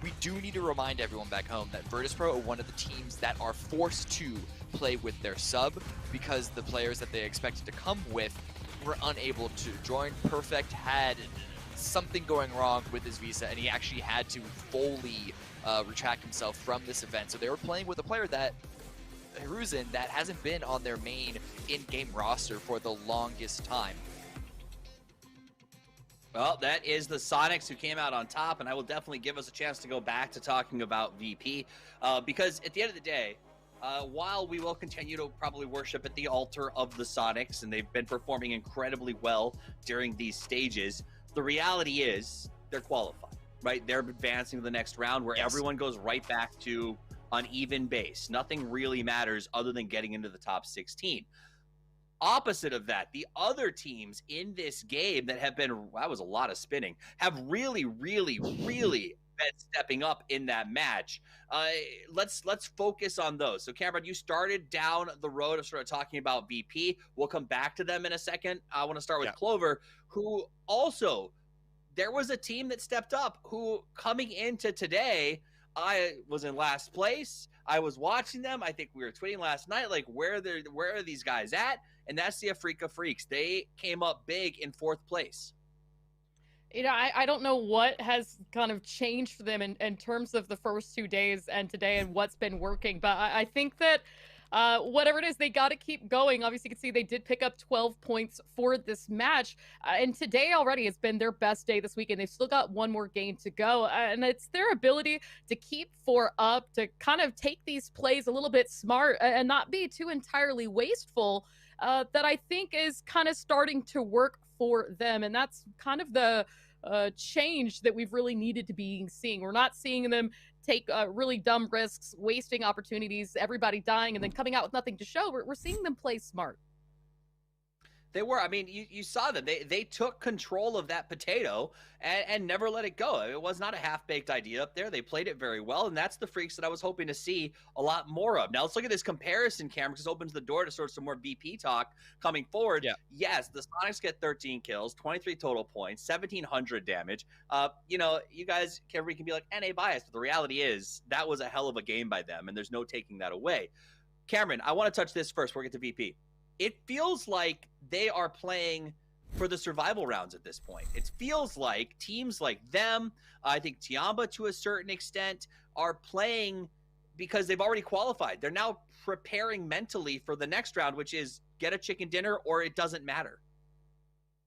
We do need to remind everyone back home that Virtus Pro are one of the teams that are forced to play with their sub because the players that they expected to come with were unable to join. Perfect had something going wrong with his visa, and he actually had to fully retract himself from this event. So they were playing with a player that Hiruzen that hasn't been on their main in-game roster for the longest time.
Well, that is the Sonics who came out on top, and I will definitely give us a chance to go back to talking about VP, because at the end of the day, while we will continue to probably worship at the altar of the Sonics, and they've been performing incredibly well during these stages, the reality is they're qualified, right? They're advancing to the next round where everyone goes right back to an even base. Nothing really matters other than getting into the top 16. Opposite of that, the other teams in this game that have been, that was a lot of spinning, have really been stepping up in that match. Let's focus on those. So Cameron, you started down the road of sort of talking about VP. We'll come back to them in a second. I want to start with Clover, who also, there was a team that stepped up who coming into today, I was in last place. I was watching them. I think we were tweeting last night, like, where are these guys at? And that's the Afrika Freaks. They came up big in 4th place.
You know, I don't know what has kind of changed for them in terms of the first 2 days and today and what's been working. But I think that whatever it is, they got to keep going. Obviously, you can see they did pick up 12 points for this match. And today already has been their best day this weekend. They've still got one more game to go. And it's their ability to keep 4 up, to kind of take these plays a little bit smart and not be too entirely wasteful, that I think is kind of starting to work for them. And that's kind of the change that we've really needed to be seeing. We're not seeing them take really dumb risks, wasting opportunities, everybody dying, and then coming out with nothing to show. We're seeing them play smart.
They were. I mean, you saw them. They took control of that potato and never let it go. It was not a half-baked idea up there. They played it very well, and that's the Freaks that I was hoping to see a lot more of. Now, let's look at this comparison, Cameron, because it opens the door to sort of some more BP talk coming forward. Yeah. Yes, the Sonics get 13 kills, 23 total points, 1,700 damage. You know, you guys can be like NA biased, but the reality is that was a hell of a game by them, and there's no taking that away. Cameron, I want to touch this first before we get to VP. It feels like they are playing for the survival rounds at this point. It feels like teams like them, I think Tiamba to a certain extent, are playing because they've already qualified. They're now preparing mentally for the next round, which is get a chicken dinner or it doesn't matter.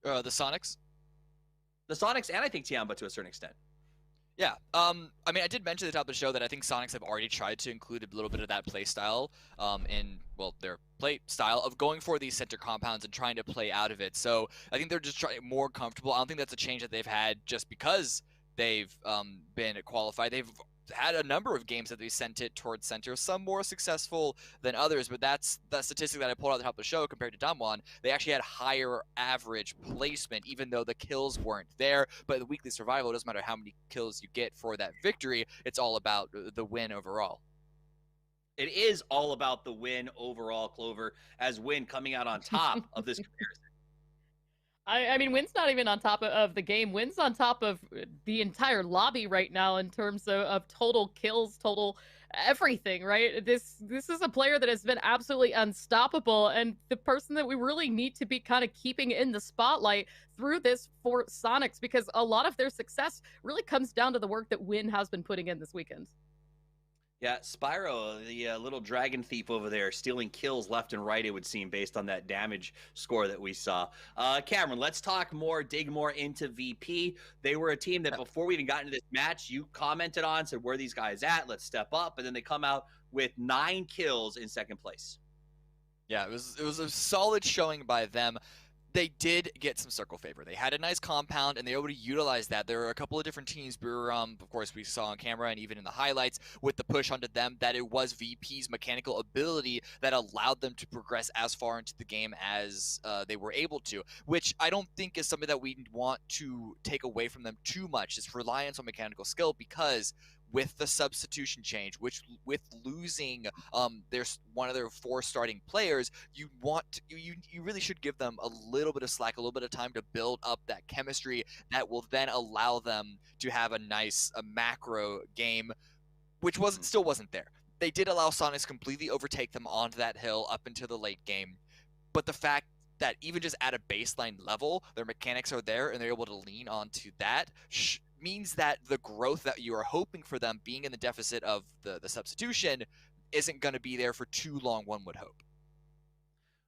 The Sonics?
The Sonics and I think Tiamba to a certain extent.
Yeah, I mean, I did mention at the top of the show that I think Sonics have already tried to include a little bit of that play style in, well, their play style of going for these center compounds and trying to play out of it. So I think they're just trying more comfortable. I don't think that's a change that they've had just because they've been qualified. They've had a number of games that they sent it towards center, some more successful than others, but that's the statistic that I pulled out at the top of the show compared to Damwon. They actually had higher average placement, even though the kills weren't there. But the weekly survival, it doesn't matter how many kills you get for that victory, it's all about the win overall.
It is all about the win overall, Clover, as Win coming out on top of this comparison.
I mean, Win's not even on top of the game. Win's on top of the entire lobby right now in terms of total kills, total everything, right? This is a player that has been absolutely unstoppable, and the person that we really need to be kind of keeping in the spotlight through this for Sonics, because a lot of their success really comes down to the work that Win has been putting in this weekend.
Yeah, Spyro, the little dragon thief over there, stealing kills left and right, it would seem, based on that damage score that we saw. Cameron, let's talk more, dig more into VP. They were a team that before we even got into this match, you commented on, said, where are these guys at? Let's step up. And then they come out with 9 kills in second place.
Yeah, it was a solid showing by them. They did get some circle favor. They had a nice compound, and they were able to utilize that. There were a couple of different teams, of course, we saw on camera and even in the highlights with the push onto them, that it was VP's mechanical ability that allowed them to progress as far into the game as they were able to, which I don't think is something that we want to take away from them too much. It's reliance on mechanical skill, because with the substitution change, which with losing there's one of their 4 starting players, you really should give them a little bit of slack, a little bit of time to build up that chemistry that will then allow them to have a nice macro game, which still wasn't there. They did allow Sonics completely overtake them onto that hill up into the late game, but the fact that even just at a baseline level, their mechanics are there and they're able to lean onto that means that the growth that you are hoping for them being in the deficit of the substitution isn't going to be there for too long, one would hope.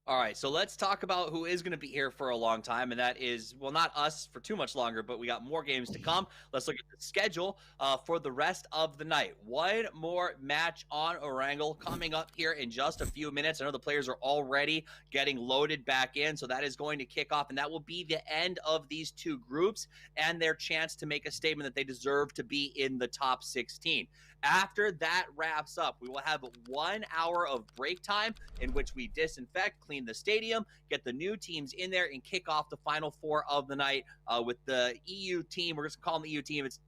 All right, so let's talk about who is going to be here for a long time, and that is, well, not us for too much longer, but we got more games to come. Let's look at the schedule for the rest of the night. One more match on Erangel coming up here in just a few minutes. I know the players are already getting loaded back in, so that is going to kick off, and that will be the end of these two groups and their chance to make a statement that they deserve to be in the top 16. After that wraps up, we will have 1 hour of break time in which we disinfect, clean the stadium, get the new teams in there, and kick off the final four of the night with the EU team. We're just calling the EU team. It's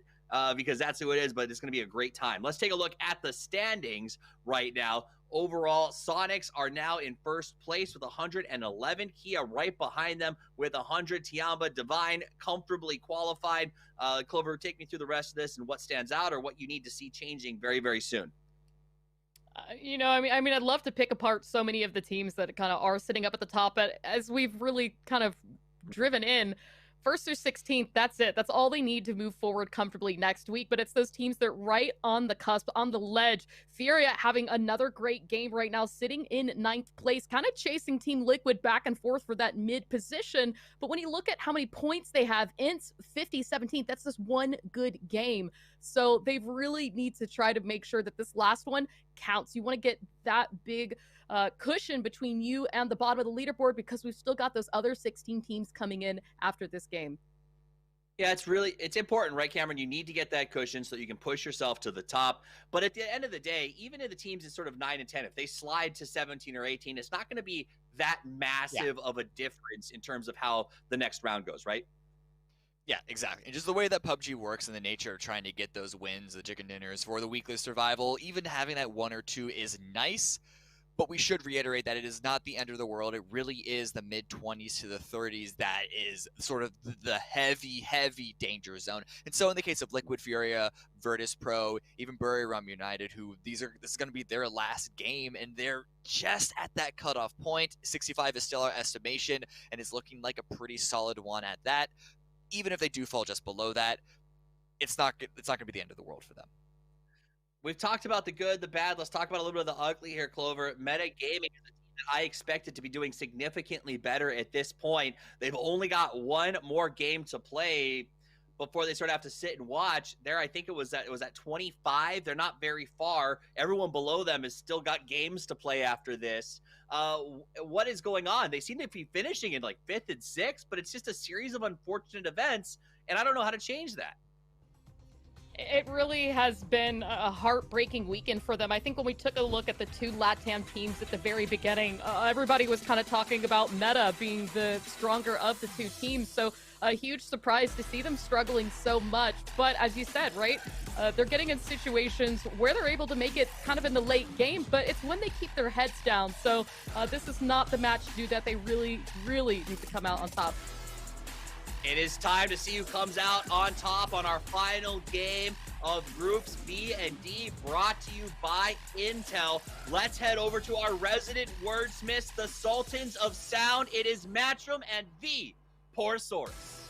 because that's who it is, but it's going to be a great time. Let's take a look at the standings right now. Overall, Sonics are now in first place with 111. Kia right behind them with 100. Tiamba, Divine, comfortably qualified. Clover, take me through the rest of this and what stands out or what you need to see changing very, very soon.
You know, I mean, I'd love to pick apart so many of the teams that kind of are sitting up at the top, but as we've really kind of driven in, first through 16th, that's it. That's all they need to move forward comfortably next week. But it's those teams that are right on the cusp, on the ledge. Furia having another great game right now, sitting in 9th place, kind of chasing Team Liquid back and forth for that mid position. But when you look at how many points they have, Ints 50, 17th, that's just one good game. So they really need to try to make sure that this last one counts. You want to get that big cushion between you and the bottom of the leaderboard because we've still got those other 16 teams coming in after this game.
Yeah, it's important, right, Cameron? You need to get that cushion so that you can push yourself to the top. But at the end of the day, even if the teams is sort of 9 and 10, if they slide to 17 or 18, it's not going to be that massive of a difference in terms of how the next round goes, right?
Yeah, exactly. And just the way that PUBG works and the nature of trying to get those wins, the chicken dinners for the weekly survival, even having that 1 or 2 is nice. But we should reiterate that it is not the end of the world. It really is the mid-20s to the 30s that is sort of the heavy, heavy danger zone. And so in the case of Liquid Furia, Virtus Pro, even Buriram United, who this is going to be their last game, and they're just at that cutoff point. 65 is still our estimation, and it's looking like a pretty solid one at that. Even if they do fall just below that, it's not going to be the end of the world for them.
We've talked about the good, the bad. Let's talk about a little bit of the ugly here, Clover. Meta Gaming is a team that I expected to be doing significantly better at this point. They've only got one more game to play before they sort of have to sit and watch. There, I think it was at 25. They're not very far. Everyone below them has still got games to play after this. What is going on? They seem to be finishing in like 5th and 6th, but it's just a series of unfortunate events, and I don't know how to change that.
It really has been a heartbreaking weekend for them. I think when we took a look at the two LATAM teams at the very beginning, everybody was kind of talking about Meta being the stronger of the two teams. So a huge surprise to see them struggling so much. But as you said, right, they're getting in situations where they're able to make it kind of in the late game, but it's when they keep their heads down. So this is not the match to do that. They really, really need to come out on top.
It is time to see who comes out on top on our final game of Groups B and D, brought to you by Intel. Let's head over to our resident wordsmiths, the Sultans of Sound. It is Matchroom and the Poor Source.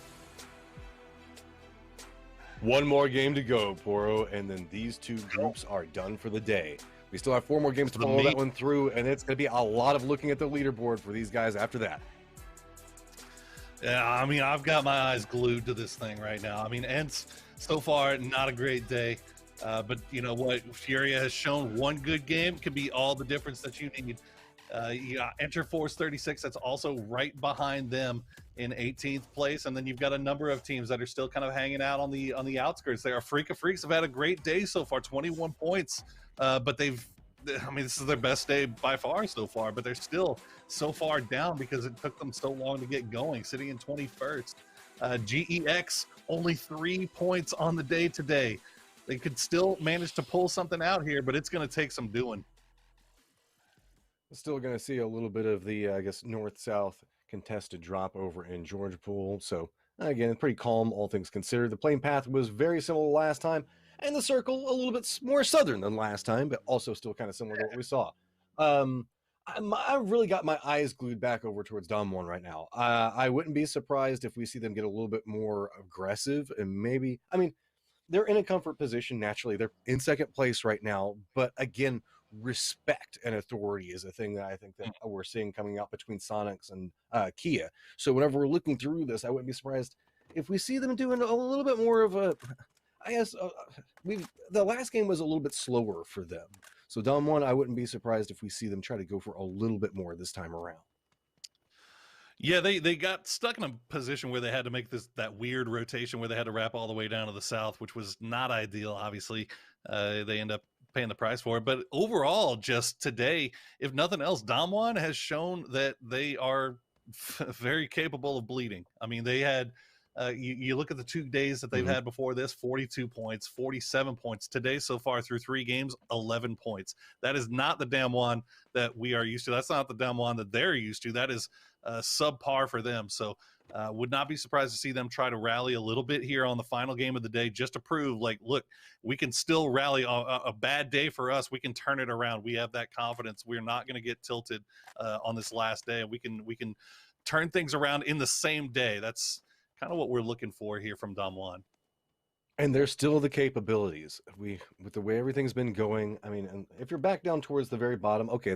One more game to go, Poro, and then these two groups are done for the day. We still have 4 more games to follow that one through, and it's going to be a lot of looking at the leaderboard for these guys after that.
Yeah, I mean, I've got my eyes glued to this thing right now. I mean, Ents, so far, not a great day. But you know what? Furia has shown one good game can be all the difference that you need. Enter Force 36, that's also right behind them in 18th place. And then you've got a number of teams that are still kind of hanging out on the outskirts there. Freak of Freaks have had a great day so far, 21 points. But this is their best day by far so far, but they're still so far down because it took them so long to get going, sitting in 21st. GEX, only 3 points on the day today. They could still manage to pull something out here, but it's going to take some doing.
Still going to see a little bit of the, north-south contested drop over in Georgia Pool. So, again, pretty calm, all things considered. The playing path was very similar last time. And the circle a little bit more southern than last time, but also still kind of similar to what we saw. I really got my eyes glued back over towards Dom 1 right now. I wouldn't be surprised if we see them get a little bit more aggressive and maybe, they're in a comfort position naturally. They're in second place right now, but again, respect and authority is a thing that I think that we're seeing coming out between Sonics and Kia. So whenever we're looking through this, I wouldn't be surprised if we see them doing a little bit more of a, I guess, the last game was a little bit slower for them. So Dom 1, I wouldn't be surprised if we see them try to go for a little bit more this time around.
Yeah, they got stuck in a position where they had to make that weird rotation where they had to wrap all the way down to the south, which was not ideal. Obviously, they end up paying the price for it. But overall, just today, if nothing else, Damwon has shown that they are very capable of bleeding. I mean, they had you look at the 2 days that they've had before this: 42 points, 47 points. Today, so far through 3 games, 11 points. That is not the Damwon that we are used to. That's not the Damwon that they're used to. That is subpar for them. So would not be surprised to see them try to rally a little bit here on the final game of the day, just to prove, like, look, we can still rally. A bad day for us, we can turn it around. We have that confidence. We're not going to get tilted on this last day. We can turn things around in the same day. That's kind of what we're looking for here from Damwon.
And there's still the capabilities. With the way everything's been going, I mean, and if you're back down towards the very bottom, okay,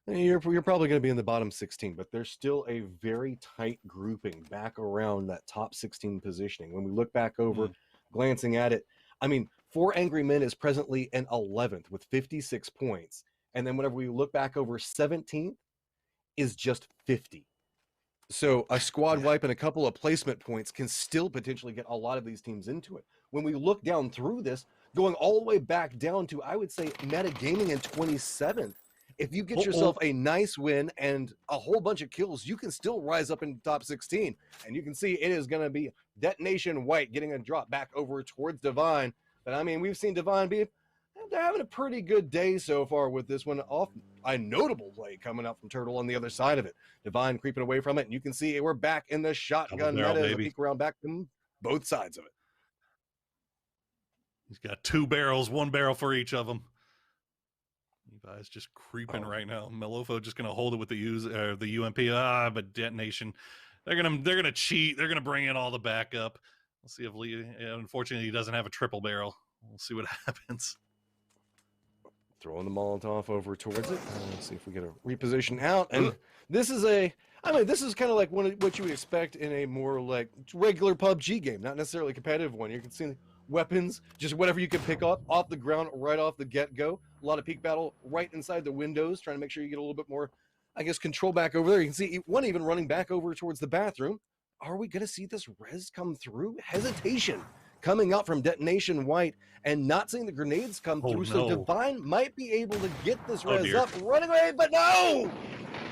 you're probably going to be in the bottom 16, but there's still a very tight grouping back around that top 16 positioning. When we look back over, glancing at it, I mean, 4 Angry Men is presently in 11th with 56 points. And then whenever we look back over, 17th is just 50. So a squad wipe and a couple of placement points can still potentially get a lot of these teams into it. When we look down through this, going all the way back down to, I would say, Metagaming in 27th, if you get yourself a nice win and a whole bunch of kills, you can still rise up in the top 16. And you can see it is going to be Detonation White getting a drop back over towards Divine. But I mean, we've seen Divine they're having a pretty good day so far with this one. Off a notable play coming up from Turtle on the other side of it. Divine creeping away from it. And you can see we're back in the shotgun meta as a peek around back from both sides of it.
He's got 2 barrels, 1 barrel for each of them. Levi's just creeping right now. Melofo just gonna hold it with the UMP. But Detonation, they're gonna cheat. They're gonna bring in all the backup. We'll see if Lee. Unfortunately, he doesn't have a triple barrel. We'll see what happens.
Throwing the Molotov over towards it. Let's see if we get a reposition out. And this is this is kind of like what you would expect in a more like regular PUBG game, not necessarily a competitive one. You can see weapons, just whatever you can pick up off the ground right off the get-go. A lot of peek battle right inside the windows, trying to make sure you get a little bit more, I guess, control back over there. You can see one even running back over towards the bathroom. Are we going to see this res come through? Hesitation coming out from Detonation White and not seeing the grenades come through. So Divine might be able to get this res up, running away, but no!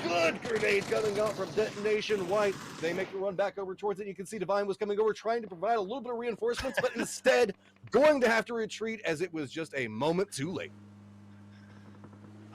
Good grenade coming out from Detonation White. They make the run back over towards it. You can see Divine was coming over, trying to provide a little bit of reinforcements, but instead going to have to retreat as it was just a moment too late.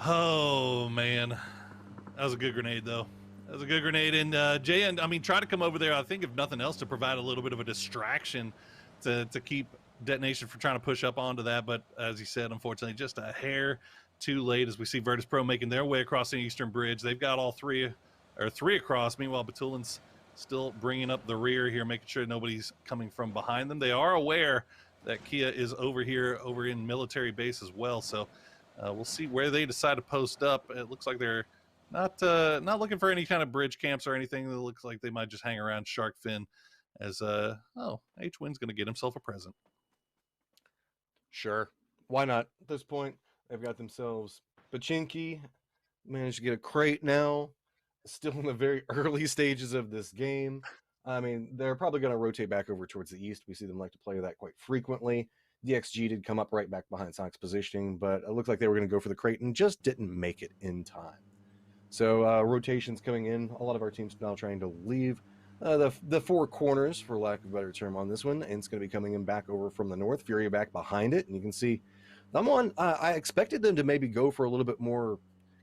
Oh, man. That was a good grenade, though. That was a good grenade. And JN, I mean, try to come over there, I think, if nothing else, to provide a little bit of a distraction to keep Detonation from trying to push up onto that. But as you said, unfortunately, just a hair too late as we see Virtus Pro making their way across the Eastern Bridge. They've got all three across. Meanwhile, Batulin's still bringing up the rear here, making sure nobody's coming from behind them. They are aware that Kia is over here, over in military base as well. So we'll see where they decide to post up. It looks like they're not looking for any kind of bridge camps or anything. It looks like they might just hang around Shark Fin as H-Win's going to get himself a present.
Sure. Why not? At this point, they've got themselves Pachinki, managed to get a crate now, still in the very early stages of this game. I mean, they're probably going to rotate back over towards the east. We see them like to play that quite frequently. DXG did come up right back behind Sonic's positioning, but it looked like they were going to go for the crate and just didn't make it in time. So rotations coming in. A lot of our teams now trying to leave the four corners, for lack of a better term, on this one, and it's going to be coming in back over from the north. Fury back behind it, and you can see them on. I expected them to maybe go for a little bit more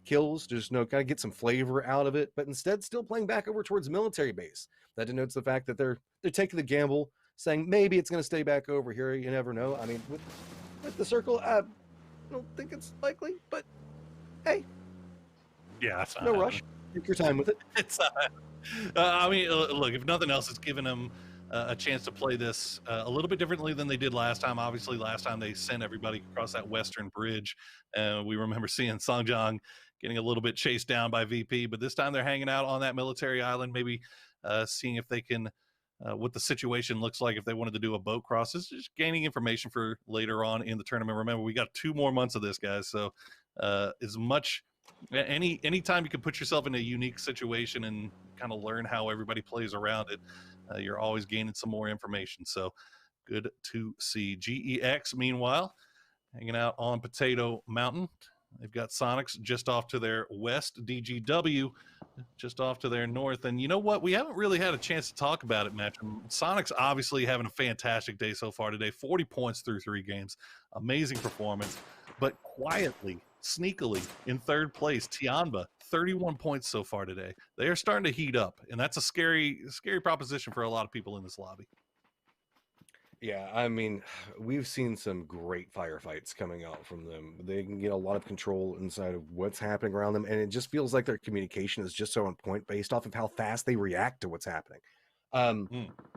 kills, just kind of get some flavor out of it, but instead still playing back over towards military base. That denotes the fact that they're taking the gamble, saying maybe it's going to stay back over here. You never know. I mean, with the circle, I don't think it's likely, but hey,
yeah, that's
no rush. Take your time with it.
It's I mean, look, if nothing else, it's given them a chance to play this a little bit differently than they did last time. Obviously, last time they sent everybody across that western bridge. We remember seeing Songjong getting a little bit chased down by VP, but this time they're hanging out on that military island, maybe seeing if they can, what the situation looks like if they wanted to do a boat cross. It's just gaining information for later on in the tournament. Remember, we got 2 more months of this, guys, so as much anytime you can put yourself in a unique situation and kind of learn how everybody plays around it, you're always gaining some more information. So good to see. GEX, meanwhile, hanging out on Potato Mountain. They've got Sonics just off to their west, DGW just off to their north. And you know what? We haven't really had a chance to talk about it, Match. Sonics obviously having a fantastic day so far today. 40 points through 3 games. Amazing performance. But quietly, sneakily, in 3rd place, Tianba, 31 points so far today. They are starting to heat up, and that's a scary proposition for a lot of people in this lobby.
Yeah, I mean, we've seen some great firefights coming out from them. They can get a lot of control inside of what's happening around them, and it just feels like their communication is just so on point based off of how fast they react to what's happening.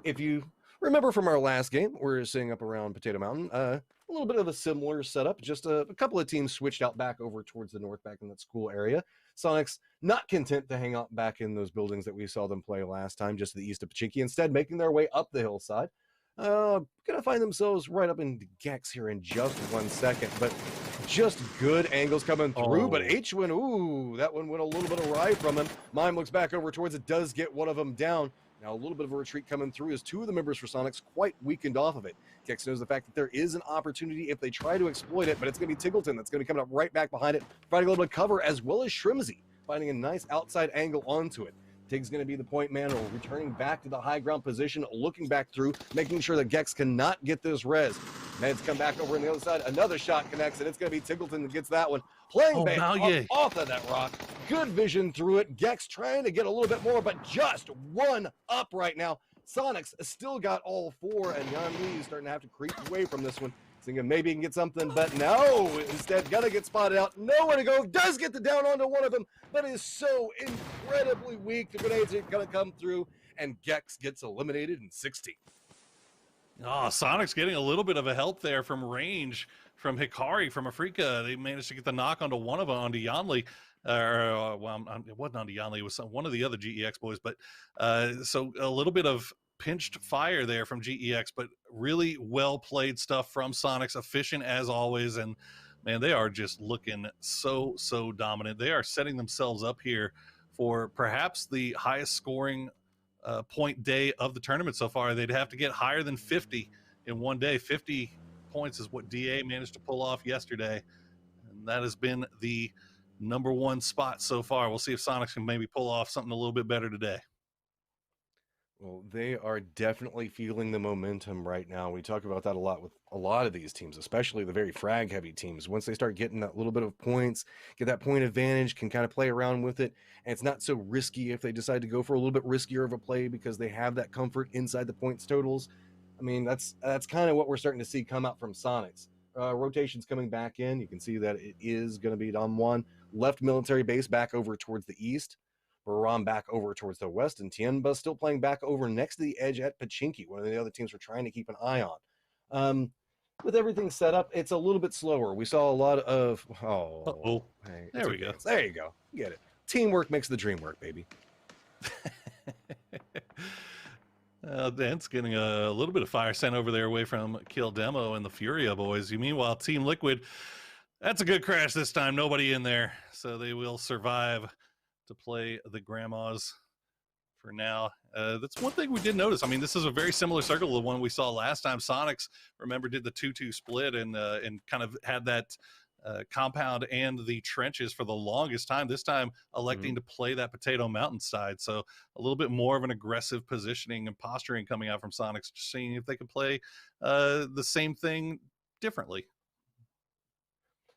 If you remember from our last game, we're sitting up around Potato Mountain, a little bit of a similar setup, just a couple of teams switched out back over towards the north, back in that school area. Sonics not content to hang out back in those buildings that we saw them play last time, just to the east of Pachinki, instead making their way up the hillside. Gonna find themselves right up in Gex here in just 1 second, but just good angles coming through. But H-Win, ooh, that one went a little bit awry from him. Mime looks back over towards it, does get one of them down. Now a little bit of a retreat coming through as 2 of the members for Sonics quite weakened off of it. Gex knows the fact that there is an opportunity if they try to exploit it, but it's going to be Tiggleton that's going to be coming up right back behind it, providing a little bit of cover, as well as Shrimzy, finding a nice outside angle onto it. Tig's going to be the point man, or returning back to the high ground position, looking back through, making sure that Gex cannot get this res. Meds come back over on the other side. Another shot connects, and it's going to be Tiggleton that gets that one. Playing back off of that rock. Good vision through it. Gex trying to get a little bit more, but just 1 up right now. Sonics still got all 4, and Yan Lee is starting to have to creep away from this one. Thinking maybe he can get something, but no, instead gonna get spotted out. Nowhere to go, does get the down onto one of them, but is so incredibly weak. The grenades are gonna come through, and Gex gets eliminated in 16.
Oh, Sonic's getting a little bit of a help there from range from Hikari, from Afrika. They managed to get the knock onto one of them, onto Yanli. Well, it wasn't onto Yanli, it was one of the other GEX boys, but so a little bit of pinched fire there from GEX, but really well played stuff from Sonics, efficient as always. And man, they are just looking so dominant. They are setting themselves up here for perhaps the highest scoring point day of the tournament so far. They'd have to get higher than 50 in one day. 50 points is what DA managed to pull off yesterday, and that has been the #1 spot so far. We'll see if Sonics can maybe pull off something a little bit better today.
Well, they are definitely feeling the momentum right now. We talk about that a lot with a lot of these teams, especially the very frag-heavy teams. Once they start getting that little bit of points, get that point advantage, can kind of play around with it, and it's not so risky if they decide to go for a little bit riskier of a play because they have that comfort inside the points totals. I mean, that's kind of what we're starting to see come out from Sonics. Rotations coming back in. You can see that it is going to be Damwon left military base back over towards the east. Baram back over towards the west, and Tianba still playing back over next to the edge at Pachinki, one of the other teams we're trying to keep an eye on. With everything set up, it's a little bit slower. We saw a lot of... Hey,
there we go.
There you go. You get it. Teamwork makes the dream work, baby.
Dent's getting a little bit of fire sent over there away from Kill Demo and the Furia boys. Meanwhile, Team Liquid, that's a good crash this time. Nobody in there, so they will survive to play the Grandmas for now. That's one thing we did notice. I mean, this is a very similar circle to the one we saw last time. Sonics, remember, did the 2-2 split and kind of had that compound and the trenches for the longest time. This time electing to play that Potato Mountain side. So a little bit more of an aggressive positioning and posturing coming out from Sonics, just seeing if they could play the same thing differently.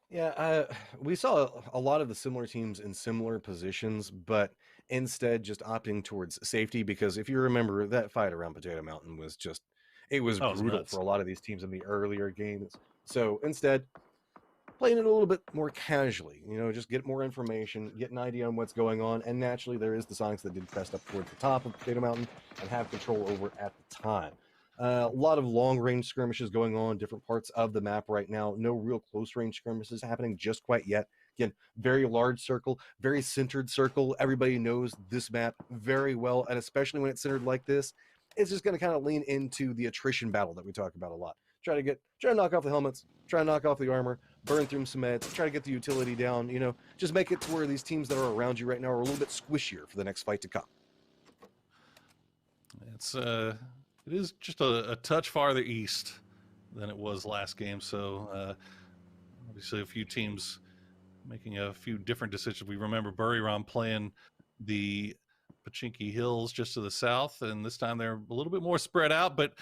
Yeah, we saw a lot of the similar teams in similar positions, but instead just opting towards safety, because if you remember, that fight around Potato Mountain was brutal for a lot of these teams in the earlier games. So instead, playing it a little bit more casually, just get more information, get an idea on what's going on, and naturally there is the Sonics that did crest up towards the top of Potato Mountain and have control over it at the time. A lot of long-range skirmishes going on, different parts of the map right now. No real close-range skirmishes happening just quite yet. Again, very large circle, very centered circle. Everybody knows this map very well, and especially when it's centered like this, it's just going to kind of lean into the attrition battle that we talk about a lot. Try to knock off the helmets, try to knock off the armor, burn through some meds, try to get the utility down, just make it to where these teams that are around you right now are a little bit squishier for the next fight to come.
It is just a touch farther east than it was last game, so obviously a few teams making a few different decisions. We remember Buriram playing the Pachinki Hills just to the south, and this time they're a little bit more spread out. But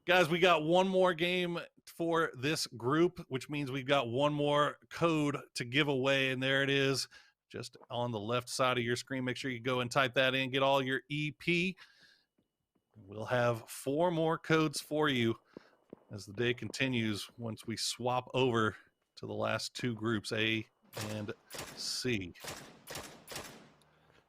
guys, we got one more game for this group, which means we've got one more code to give away, and there it is just on the left side of your screen. Make sure you go and type that in, get all your EP. We'll have 4 more codes for you as the day continues once we swap over to the last 2 groups, A and C.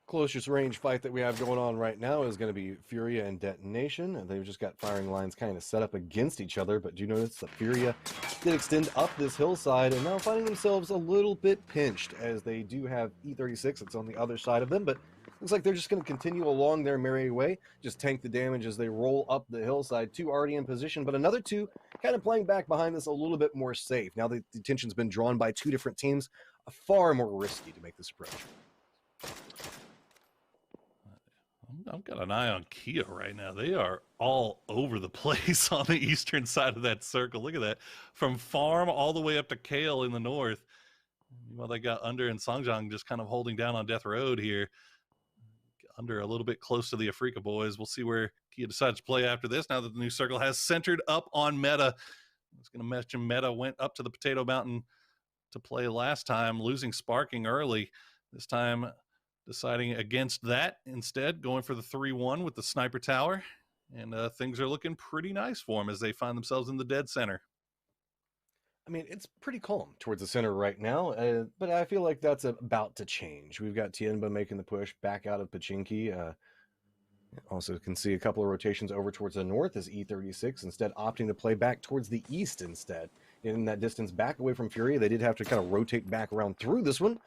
Closest range fight that we have going on right now is going to be Furia and Detonation, and they've just got firing lines kind of set up against each other. But do you notice that Furia did extend up this hillside and now finding themselves a little bit pinched, as they do have E36 that's on the other side of them, but looks like they're just going to continue along their merry way, just tank the damage as they roll up the hillside. 2 already in position, but another 2 kind of playing back behind this a little bit more safe. Now the attention's been drawn by 2 different teams, far more risky to make this approach.
I've got an eye on Kia right now. They are all over the place on the eastern side of that circle. Look at that. From Farm all the way up to Kale in the north. Well, they got Under and Songjiang just kind of holding down on Death Road here. Under a little bit close to the Afrika boys. We'll see where Kia decides to play after this, now that the new circle has centered up on Meta. I was going to mention Meta went up to the Potato Mountain to play last time, losing Sparking early. This time deciding against that instead, going for the 3-1 with the Sniper Tower. And things are looking pretty nice for them as they find themselves in the dead center.
I mean, it's pretty calm towards the center right now, but I feel like that's about to change. We've got Tianba making the push back out of Pachinki. Also can see a couple of rotations over towards the north as E36 instead opting to play back towards the east instead. In that distance back away from Fury, they did have to kind of rotate back around through this one.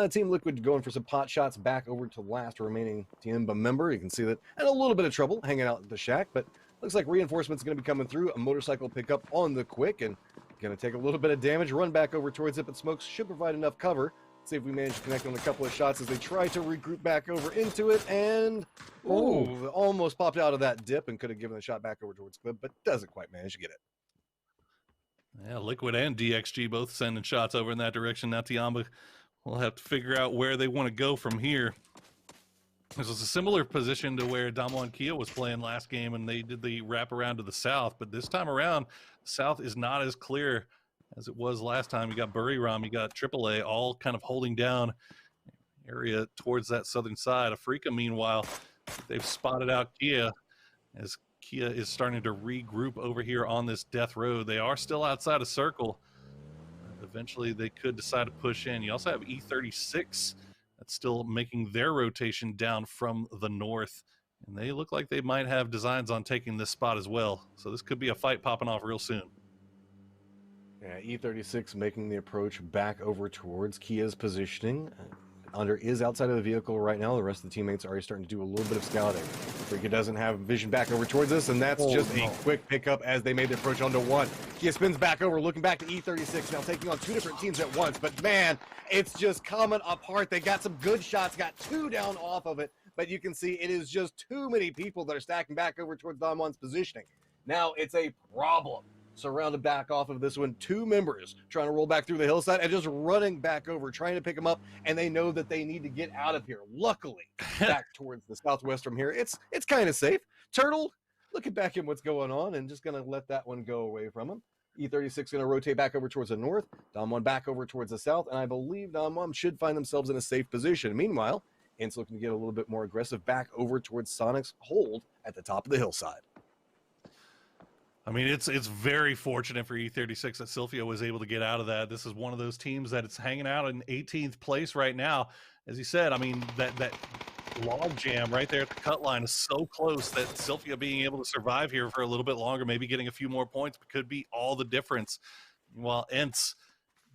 Team Liquid going for some pot shots back over to the last remaining Tianba member. You can see that, and a little bit of trouble hanging out at the shack, but looks like reinforcements going to be coming through. A motorcycle pickup on the quick, and going to take a little bit of damage, run back over towards it, but Smokes should provide enough cover. Let's see if we manage to connect on a couple of shots as they try to regroup back over into it, and almost popped out of that dip and could have given a shot back over towards Clip, but doesn't quite manage to get it.
Yeah, Liquid and DXG both sending shots over in that direction. Now Tianba will have to figure out where they want to go from here. This was a similar position to where Damwon Kia was playing last game, and they did the wrap around to the south. But this time around, the south is not as clear as it was last time. You got Buriram, you got AAA, all kind of holding down area towards that southern side. Afrika, meanwhile, they've spotted out Kia as Kia is starting to regroup over here on this death road. They are still outside a circle. Eventually, they could decide to push in. You also have E36 that's still making their rotation down from the north. And they look like they might have designs on taking this spot as well. So this could be a fight popping off real soon.
Yeah, E36 making the approach back over towards Kia's positioning. Under is outside of the vehicle right now. The rest of the teammates are already starting to do a little bit of scouting. Afrika doesn't have vision back over towards us, and that's a quick pickup as they made the approach onto 1. Kia spins back over, looking back to E36, now taking on 2 different teams at once. But man, it's just coming apart. They got some good shots, got 2 down off of it, but you can see it is just too many people that are stacking back over towards Damwon's positioning. Now it's a problem. Surrounded back off of this one, 2 members trying to roll back through the hillside and just running back over, trying to pick them up, and they know that they need to get out of here. Luckily, back towards the southwest from here, it's kind of safe. Turtle, looking back at what's going on and just going to let that one go away from him. E36 going to rotate back over towards the north, Damwon back over towards the south, and I believe Damwon should find themselves in a safe position. Meanwhile, Int's looking to get a little bit more aggressive back over towards Sonic's hold at the top of the hillside.
I mean, it's very fortunate for E36 that Silphia was able to get out of that. This is one of those teams that it's hanging out in 18th place right now. As you said, I mean, that log jam right there at the cut line is so close that Silphia being able to survive here for a little bit longer, maybe getting a few more points, could be all the difference. While Ents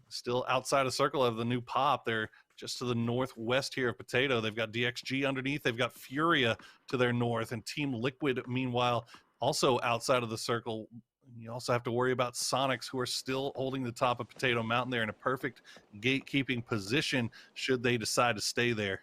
still outside of circle of the new pop, they're just to the northwest here of Potato. They've got DXG underneath. They've got Furia to their north, and Team Liquid, meanwhile, also outside of the circle. You also have to worry about Sonics, who are still holding the top of Potato Mountain. They're in a perfect gatekeeping position should they decide to stay there.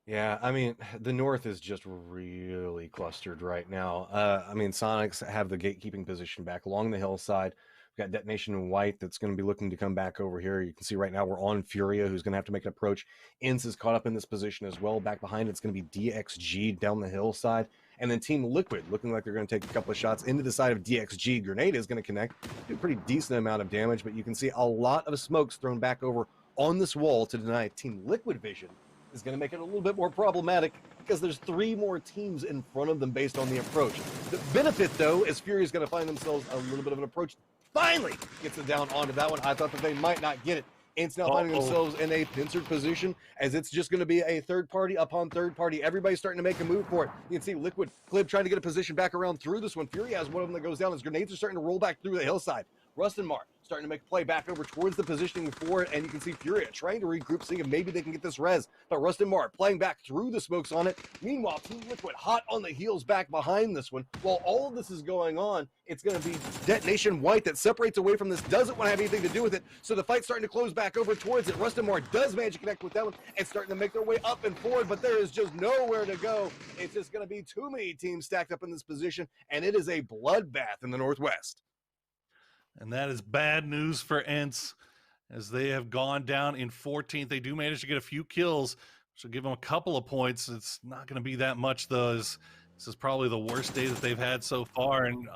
Yeah, I mean, the north is just really clustered right now. I mean, Sonics have the gatekeeping position back along the hillside. We've got Detonation in white that's going to be looking to come back over here. You can see right now we're on Furia, who's going to have to make an approach. Ince is caught up in this position as well. Back behind, it's going to be DXG down the hillside. And then Team Liquid looking like they're going to take a couple of shots into the side of DXG. Grenade is going to connect, do a pretty decent amount of damage, but you can see a lot of smokes thrown back over on this wall to deny Team Liquid vision. Is going to make it a little bit more problematic because there's 3 more teams in front of them based on the approach. The benefit, though, is Fury is going to find themselves a little bit of an approach. Finally gets it down onto that one. I thought that they might not get it. It's now finding themselves in a pincered position as it's just going to be a third party upon third party. Everybody's starting to make a move for it. You can see Liquid Clib trying to get a position back around through this one. Fury has one of them that goes down as grenades are starting to roll back through the hillside. Rust and Mar starting to make a play back over towards the positioning for it, and you can see Furia trying to regroup, seeing if maybe they can get this res. But Rust and Mar playing back through the smokes on it. Meanwhile, Team Liquid hot on the heels back behind this one. While all of this is going on, it's going to be Detonation White that separates away from this, doesn't want to have anything to do with it. So the fight's starting to close back over towards it. Rust and Mar does manage to connect with that one and starting to make their way up and forward, but there is just nowhere to go. It's just going to be too many teams stacked up in this position, and it is a bloodbath in the Northwest.
And that is bad news for Ents, as they have gone down in 14th. They do manage to get a few kills, which will give them a couple of points. It's not going to be that much, though, as this is probably the worst day that they've had so far. And,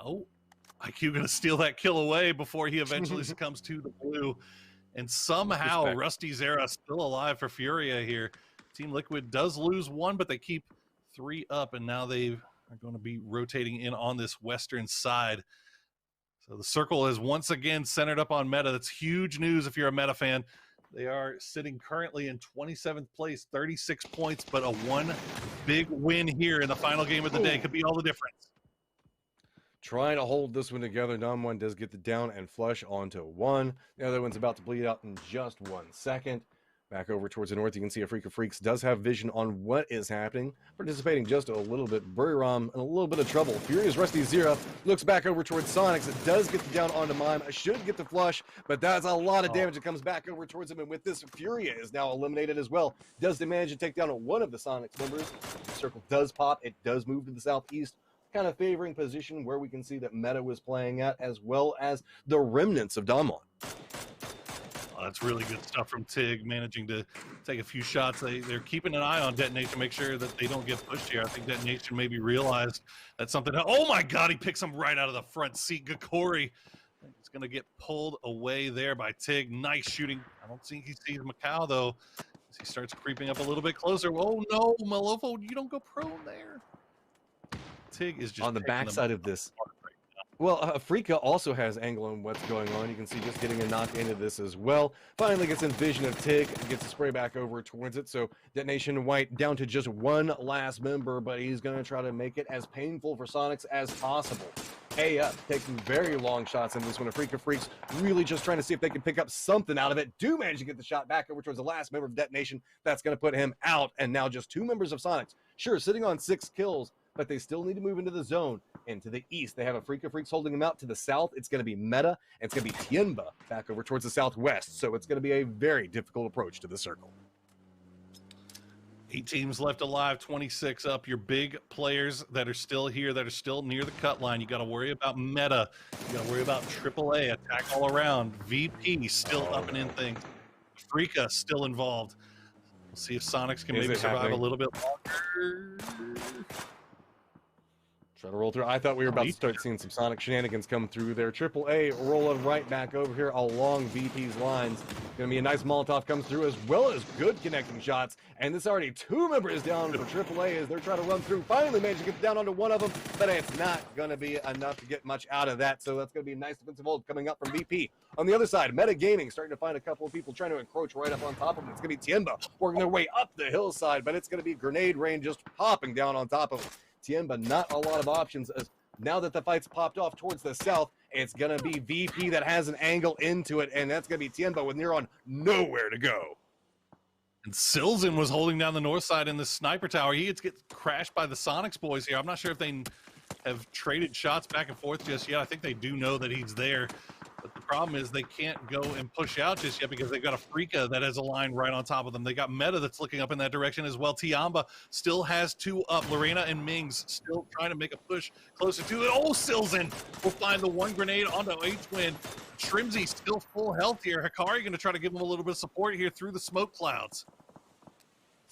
IQ going to steal that kill away before he eventually succumbs to the blue. And somehow Rusty Zera still alive for Furia here. Team Liquid does lose 1, but they keep 3 up, and now they are going to be rotating in on this western side. So the circle is once again centered up on Meta. That's huge news if you're a Meta fan. They are sitting currently in 27th place, 36 points, but a 1 big win here in the final game of the day could be all the difference.
Trying to hold this one together. Dom 1 does get the down and flush onto 1. The other one's about to bleed out in just 1 second. Back over towards the north, you can see a Freak of Freaks does have vision on what is happening. Participating just a little bit. Buriram in a little bit of trouble. Furious Rusty Zera looks back over towards Sonics. It does get the down onto Mime. Should get the flush, but that's a lot of damage that comes back over towards him. And with this, Furia is now eliminated as well. Does manage to take down one of the Sonics members. The circle does pop. It does move to the southeast, kind of favoring position where we can see that Meta was playing at, as well as the remnants of Damwon.
That's really good stuff from Tig, managing to take a few shots. They're keeping an eye on Detonation, make sure that they don't get pushed here. I think Detonation maybe realized that something. Oh my God, he picks him right out of the front seat. Gakori is going to get pulled away there by Tig. Nice shooting. I don't think he sees Macau though, as he starts creeping up a little bit closer. Oh no, Malofo, you don't go prone there. Tig is just
on the backside of this. Well, Afrika also has angle on what's going on. You can see just getting a knock into this as well. Finally gets in vision of Tig, gets a spray back over towards it. So Detonation White down to just 1 last member, but he's going to try to make it as painful for Sonics as possible. A up, taking very long shots in this one. Afrika Freaks really just trying to see if they can pick up something out of it. Do manage to get the shot back over towards the last member of Detonation. That's going to put him out. And now just 2 members of Sonics. Sure, sitting on 6 kills, but they still need to move into the zone. And to the east, they have a Freak of Freaks holding them out. To the south, it's going to be Meta, and it's going to be Tienba back over towards the southwest. So it's going to be a very difficult approach to the circle.
8 teams left alive, 26 up. Your big players that are still here, that are still near the cut line. You got to worry about Meta. You got to worry about AAA, attack all around. VP still up and in things. Freaka still involved. We'll see if Sonics can maybe survive a little bit longer.
Try to roll through. I thought we were about to start seeing some Sonic shenanigans come through there. AAA rolling right back over here along VP's lines. Going to be a nice Molotov comes through as well as good connecting shots. And this already 2 members down for AAA as they're trying to run through. Finally managed to get down onto one of them, but it's not going to be enough to get much out of that. So that's going to be a nice defensive hold coming up from VP. On the other side, Meta Gaming starting to find a couple of people trying to encroach right up on top of them. It's going to be Tiemba working their way up the hillside, but it's going to be grenade rain just popping down on top of them. Tiemba, not a lot of options as now that the fight's popped off towards the south. It's going to be VP that has an angle into it, and that's going to be Tiemba with near on nowhere to go.
And Silzen was holding down the north side in the sniper tower. He gets crashed by the Sonics boys here. I'm not sure if they have traded shots back and forth just yet. I think they do know that he's there. But the problem is they can't go and push out just yet because they've got a Freaka that has a line right on top of them. They got Meta that's looking up in that direction as well. Tiamba still has 2 up. Lorena and Mings still trying to make a push closer to it. Oh, Silzen will find the 1 grenade onto A-Twin. Shrimsy still full health here. Hikari going to try to give him a little bit of support here through the smoke clouds.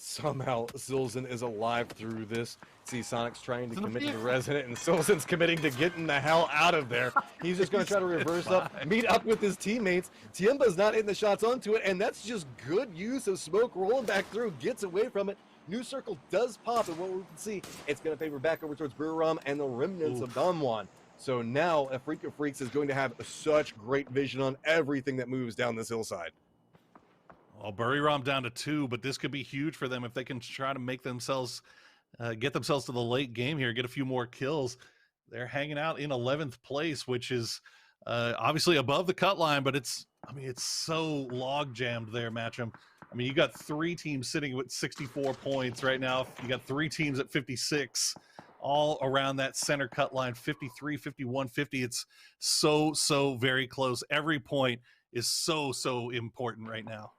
Somehow Silzen is alive through this. See Sonic's trying to commit to the Resident, and Silzen's committing to getting the hell out of there. He's just going to try to reverse up, meet up with his teammates. Tiemba's not hitting the shots onto it, and that's just good use of smoke rolling back through, gets away from it. New circle does pop, and what we can see, it's going to favor back over towards Buriram and the remnants of Damwon. So now Afrika Freaks is going to have such great vision on everything that moves down this hillside.
Well, Buriram down to 2, but this could be huge for them if they can try to make themselves, get themselves to the late game here, get a few more kills. They're hanging out in 11th place, which is obviously above the cut line, but it's so log jammed there, Matcham. I mean, you got 3 teams sitting with 64 points right now. You got 3 teams at 56, all around that center cut line, 53, 51, 50. It's so very close. Every point is so important right now.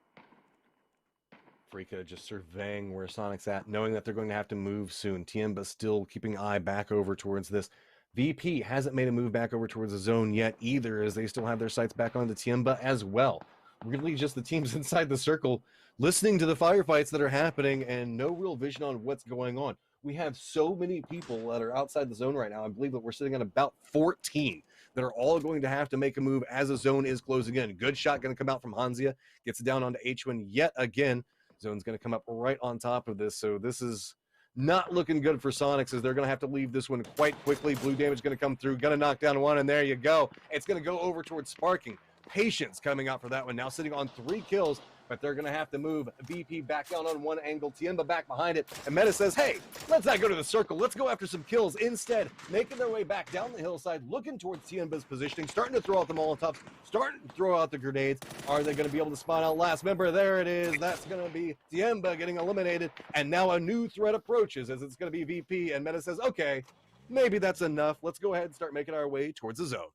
Freaka just surveying where Sonic's at, knowing that they're going to have to move soon. Tiemba still keeping eye back over towards this. VP hasn't made a move back over towards the zone yet either, as they still have their sights back on the Tiemba as well. Really just the teams inside the circle listening to the firefights that are happening and no real vision on what's going on. We have so many people that are outside the zone right now. I believe that we're sitting at about 14 that are all going to have to make a move as a zone is closing in. Good shot going to come out from Hanzia. Gets it down onto H1 yet again. Zone's going to come up right on top of this. So this is not looking good for Sonics as they're going to have to leave this one quite quickly. Blue damage going to come through. Going to knock down 1, and there you go. It's going to go over towards Sparking. Patience coming out for that one. Now sitting on 3 kills, but they're going to have to move VP back down on one angle. Tiemba back behind it. And Meta says, hey, let's not go to the circle. Let's go after some kills. Instead, making their way back down the hillside, looking towards Tiemba's positioning, starting to throw out the Molotovs, starting to throw out the grenades. Are they going to be able to spawn out last member? There it is. That's going to be Tiemba getting eliminated. And now a new threat approaches as it's going to be VP. And Meta says, okay, maybe that's enough. Let's go ahead and start making our way towards the zone.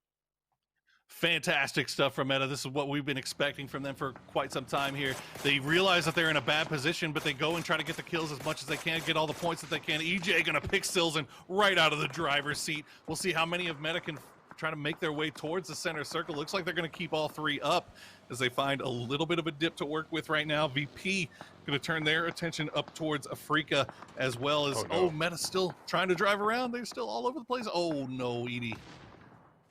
Fantastic stuff from Meta. This is what we've been expecting from them for quite some time here. They realize that they're in a bad position, but they go and try to get the kills as much as they can, get all the points that they can. EJ gonna pick Silzen right out of the driver's seat. We'll see how many of Meta can try to make their way towards the center circle. Looks like they're gonna keep all 3 up as they find a little bit of a dip to work with right now. VP gonna turn their attention up towards Afrika as well as, Meta's still trying to drive around. They're still all over the place. Oh no, Edie.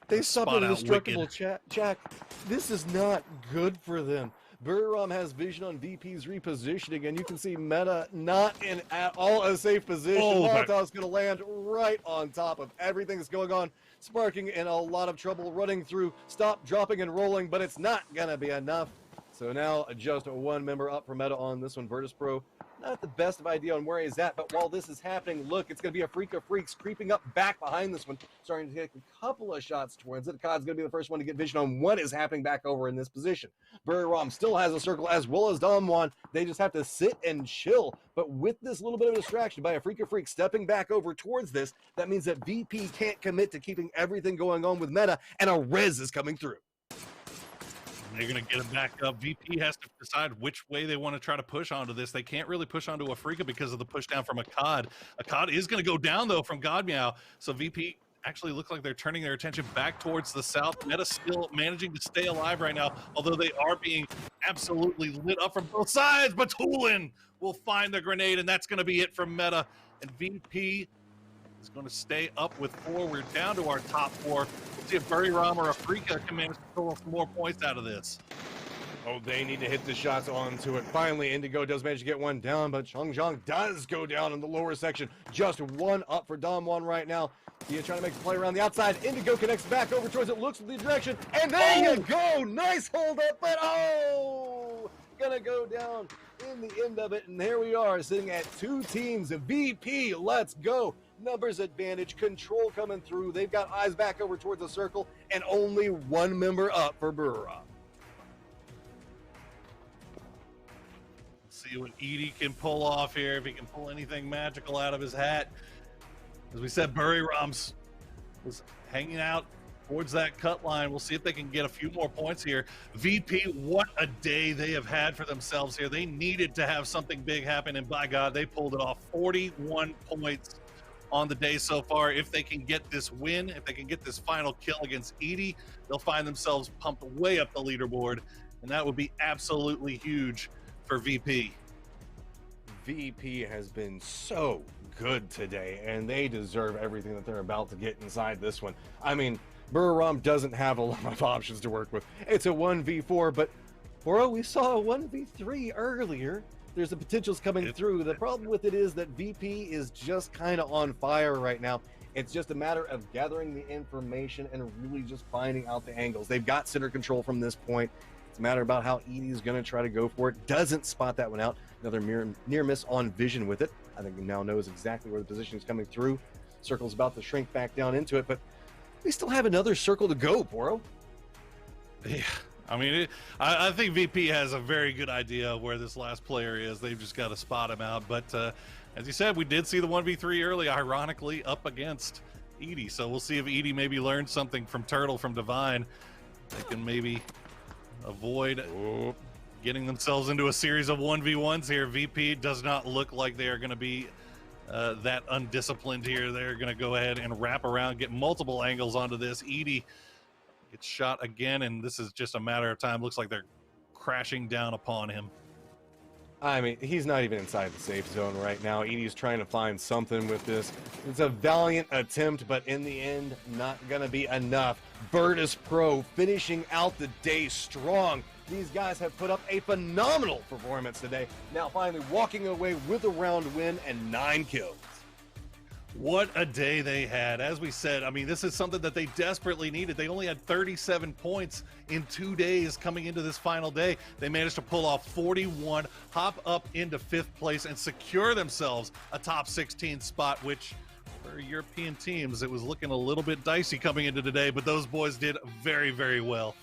They suffered a destructible Jack. This is not good for them. Buriram has vision on VP's repositioning, and you can see Meta not in at all a safe position. Molotov's going to land right on top of everything that's going on. Sparking in a lot of trouble, running through, stop, dropping, and rolling, but it's not going to be enough. So now just 1 member up for Meta on this one. Virtus Pro, not the best of idea on where he's at, but while this is happening, look, it's going to be Afrika Freaks creeping up back behind this one, starting to take a couple of shots towards it. Kod's going to be the first one to get vision on what is happening back over in this position. Buriram still has a circle as well as Damwon. They just have to sit and chill, but with this little bit of distraction by Afrika Freaks stepping back over towards this, that means that VP can't commit to keeping everything going on with Meta, and a res is coming through.
They're going to get him back up. VP has to decide which way they want to try to push onto this. They can't really push onto Afrika because of the push down from Akkad. Akkad is going to go down, though, from Godmeow. So VP actually looks like they're turning their attention back towards the south. Meta still managing to stay alive right now, although they are being absolutely lit up from both sides. But Tulin will find the grenade, and that's going to be it from Meta. And VP is going to stay up with 4. We're down to our top 4. We'll see if Buriram or Afrika can manage to pull some more points out of this.
Oh, they need to hit the shots onto it. Finally, Indigo does manage to get one down, but Chongjiang does go down in the lower section. Just one up for Damwon right now. He is trying to make a play around the outside. Indigo connects back over towards it, looks in the direction, and there you go! Nice hold up, but gonna go down in the end of it, and there we are, sitting at 2 teams of VP. Let's go. Numbers advantage, control coming through. They've got eyes back over towards the circle, and only 1 member up for Buriram.
See what Edie can pull off here, if he can pull anything magical out of his hat. As we said, Buriram was hanging out towards that cut line. We'll see if they can get a few more points here. VP, what a day they have had for themselves here. They needed to have something big happen, and by God, they pulled it off. 41 points on the day so far. If they can get this win, if they can get this final kill against Edie, they'll find themselves pumped way up the leaderboard, and that would be absolutely huge for VP.
VP has been so good today, and they deserve everything that they're about to get inside this one. I mean, Buriram doesn't have a lot of options to work with. It's a 1v4, but we saw a 1v3 earlier. There's the potentials coming through. The problem with it is that VP is just kind of on fire right now. It's just a matter of gathering the information and really just finding out the angles. They've got center control from this point. It's a matter about how Edie is going to try to go for it. Doesn't spot that one out. Another near miss on vision with it. I think he now knows exactly where the position is coming through. Circle's about to shrink back down into it, but we still have another circle to go, Poro.
Yeah, I mean, I think VP has a very good idea of where this last player is. They've just got to spot him out. But as you said, we did see the 1v3 early, ironically, up against Edie. So we'll see if Edie maybe learned something from Turtle, from Divine. They can maybe avoid getting themselves into a series of 1v1s here. VP does not look like they are going to be that undisciplined here. They're going to go ahead and wrap around, get multiple angles onto this. Edie gets shot again, and this is just a matter of time. Looks like they're crashing down upon him.
I mean, he's not even inside the safe zone right now. Edie's trying to find something with this. It's a valiant attempt, but in the end, not going to be enough. Virtus Pro finishing out the day strong. These guys have put up a phenomenal performance today. Now finally walking away with a round win and 9 kills.
What a day they had. As we said, I mean, this is something that they desperately needed. They only had 37 points in 2 days coming into this final day. They managed to pull off 41, hop up into 5th place, and secure themselves a top 16 spot, which for European teams, it was looking a little bit dicey coming into today, but those boys did very, very well.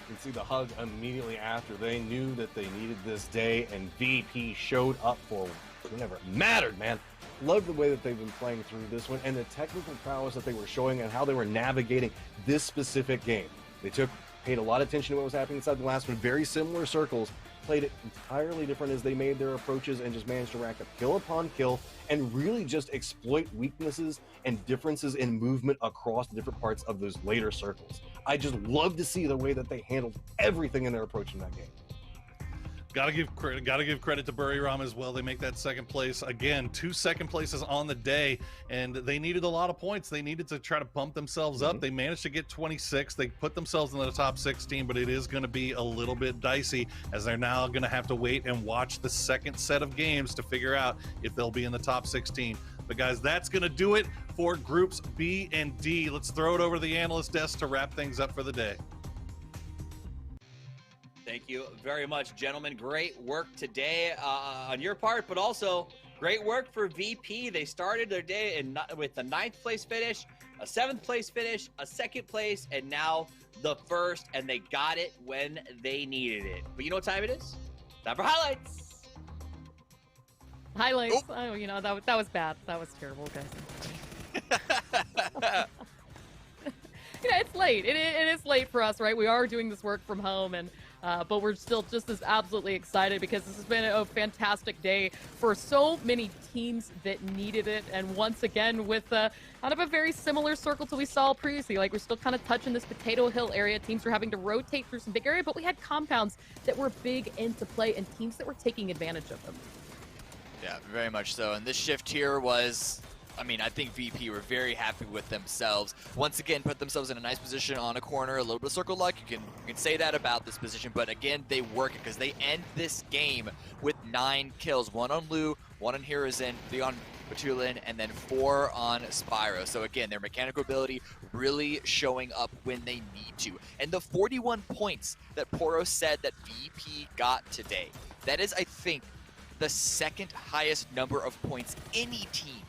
You can see the hug immediately after. They knew that they needed this day, and VP showed up for whenever it mattered, man. Love the way that they've been playing through this one and the technical prowess that they were showing and how they were navigating this specific game. They paid a lot of attention to what was happening inside the last one. Very similar circles, played it entirely different as they made their approaches and just managed to rack up kill upon kill and really just exploit weaknesses and differences in movement across the different parts of those later circles. I just love to see the way that they handled everything in their approach in that game.
Gotta give credit to Buriram as well. They make that 2nd place. Again, 2 second places on the day, and they needed a lot of points. They needed to try to bump themselves up. They managed to get 26. They put themselves in the top 16, but it is going to be a little bit dicey as they're now going to have to wait and watch the 2nd set of games to figure out if they'll be in the top 16. But guys, that's going to do it for groups B and D. Let's throw it over to the analyst desk to wrap things up for the day.
Thank you very much, gentlemen. Great work today on your part, but also great work for VP. They started their day with the 9th place finish, a 7th place finish, a 2nd place, and now the 1st, and they got it when they needed it. But you know what time it is? Time for highlights.
Highlights. Oh, you know, that was bad. That was terrible, guys. You know, it's late. It is late for us, right? We are doing this work from home, and but we're still just as absolutely excited because this has been a fantastic day for so many teams that needed it. And once again, with kind of a very similar circle to we saw previously, like we're still kind of touching this Potato Hill area. Teams were having to rotate through some big area, but we had compounds that were big into play and teams that were taking advantage of them.
Yeah, very much so. And this shift here was I mean, I think VP were very happy with themselves. Once again, put themselves in a nice position on a corner, a little bit of circle luck. You can say that about this position, but again, they work it because they end this game with 9 kills. 1 on Lou, 1 on Hiruzen, 3 on Batulin, and then 4 on Spyro. So again, their mechanical ability really showing up when they need to. And the 41 points that Poro said that VP got today, that is, I think, the second highest number of points any team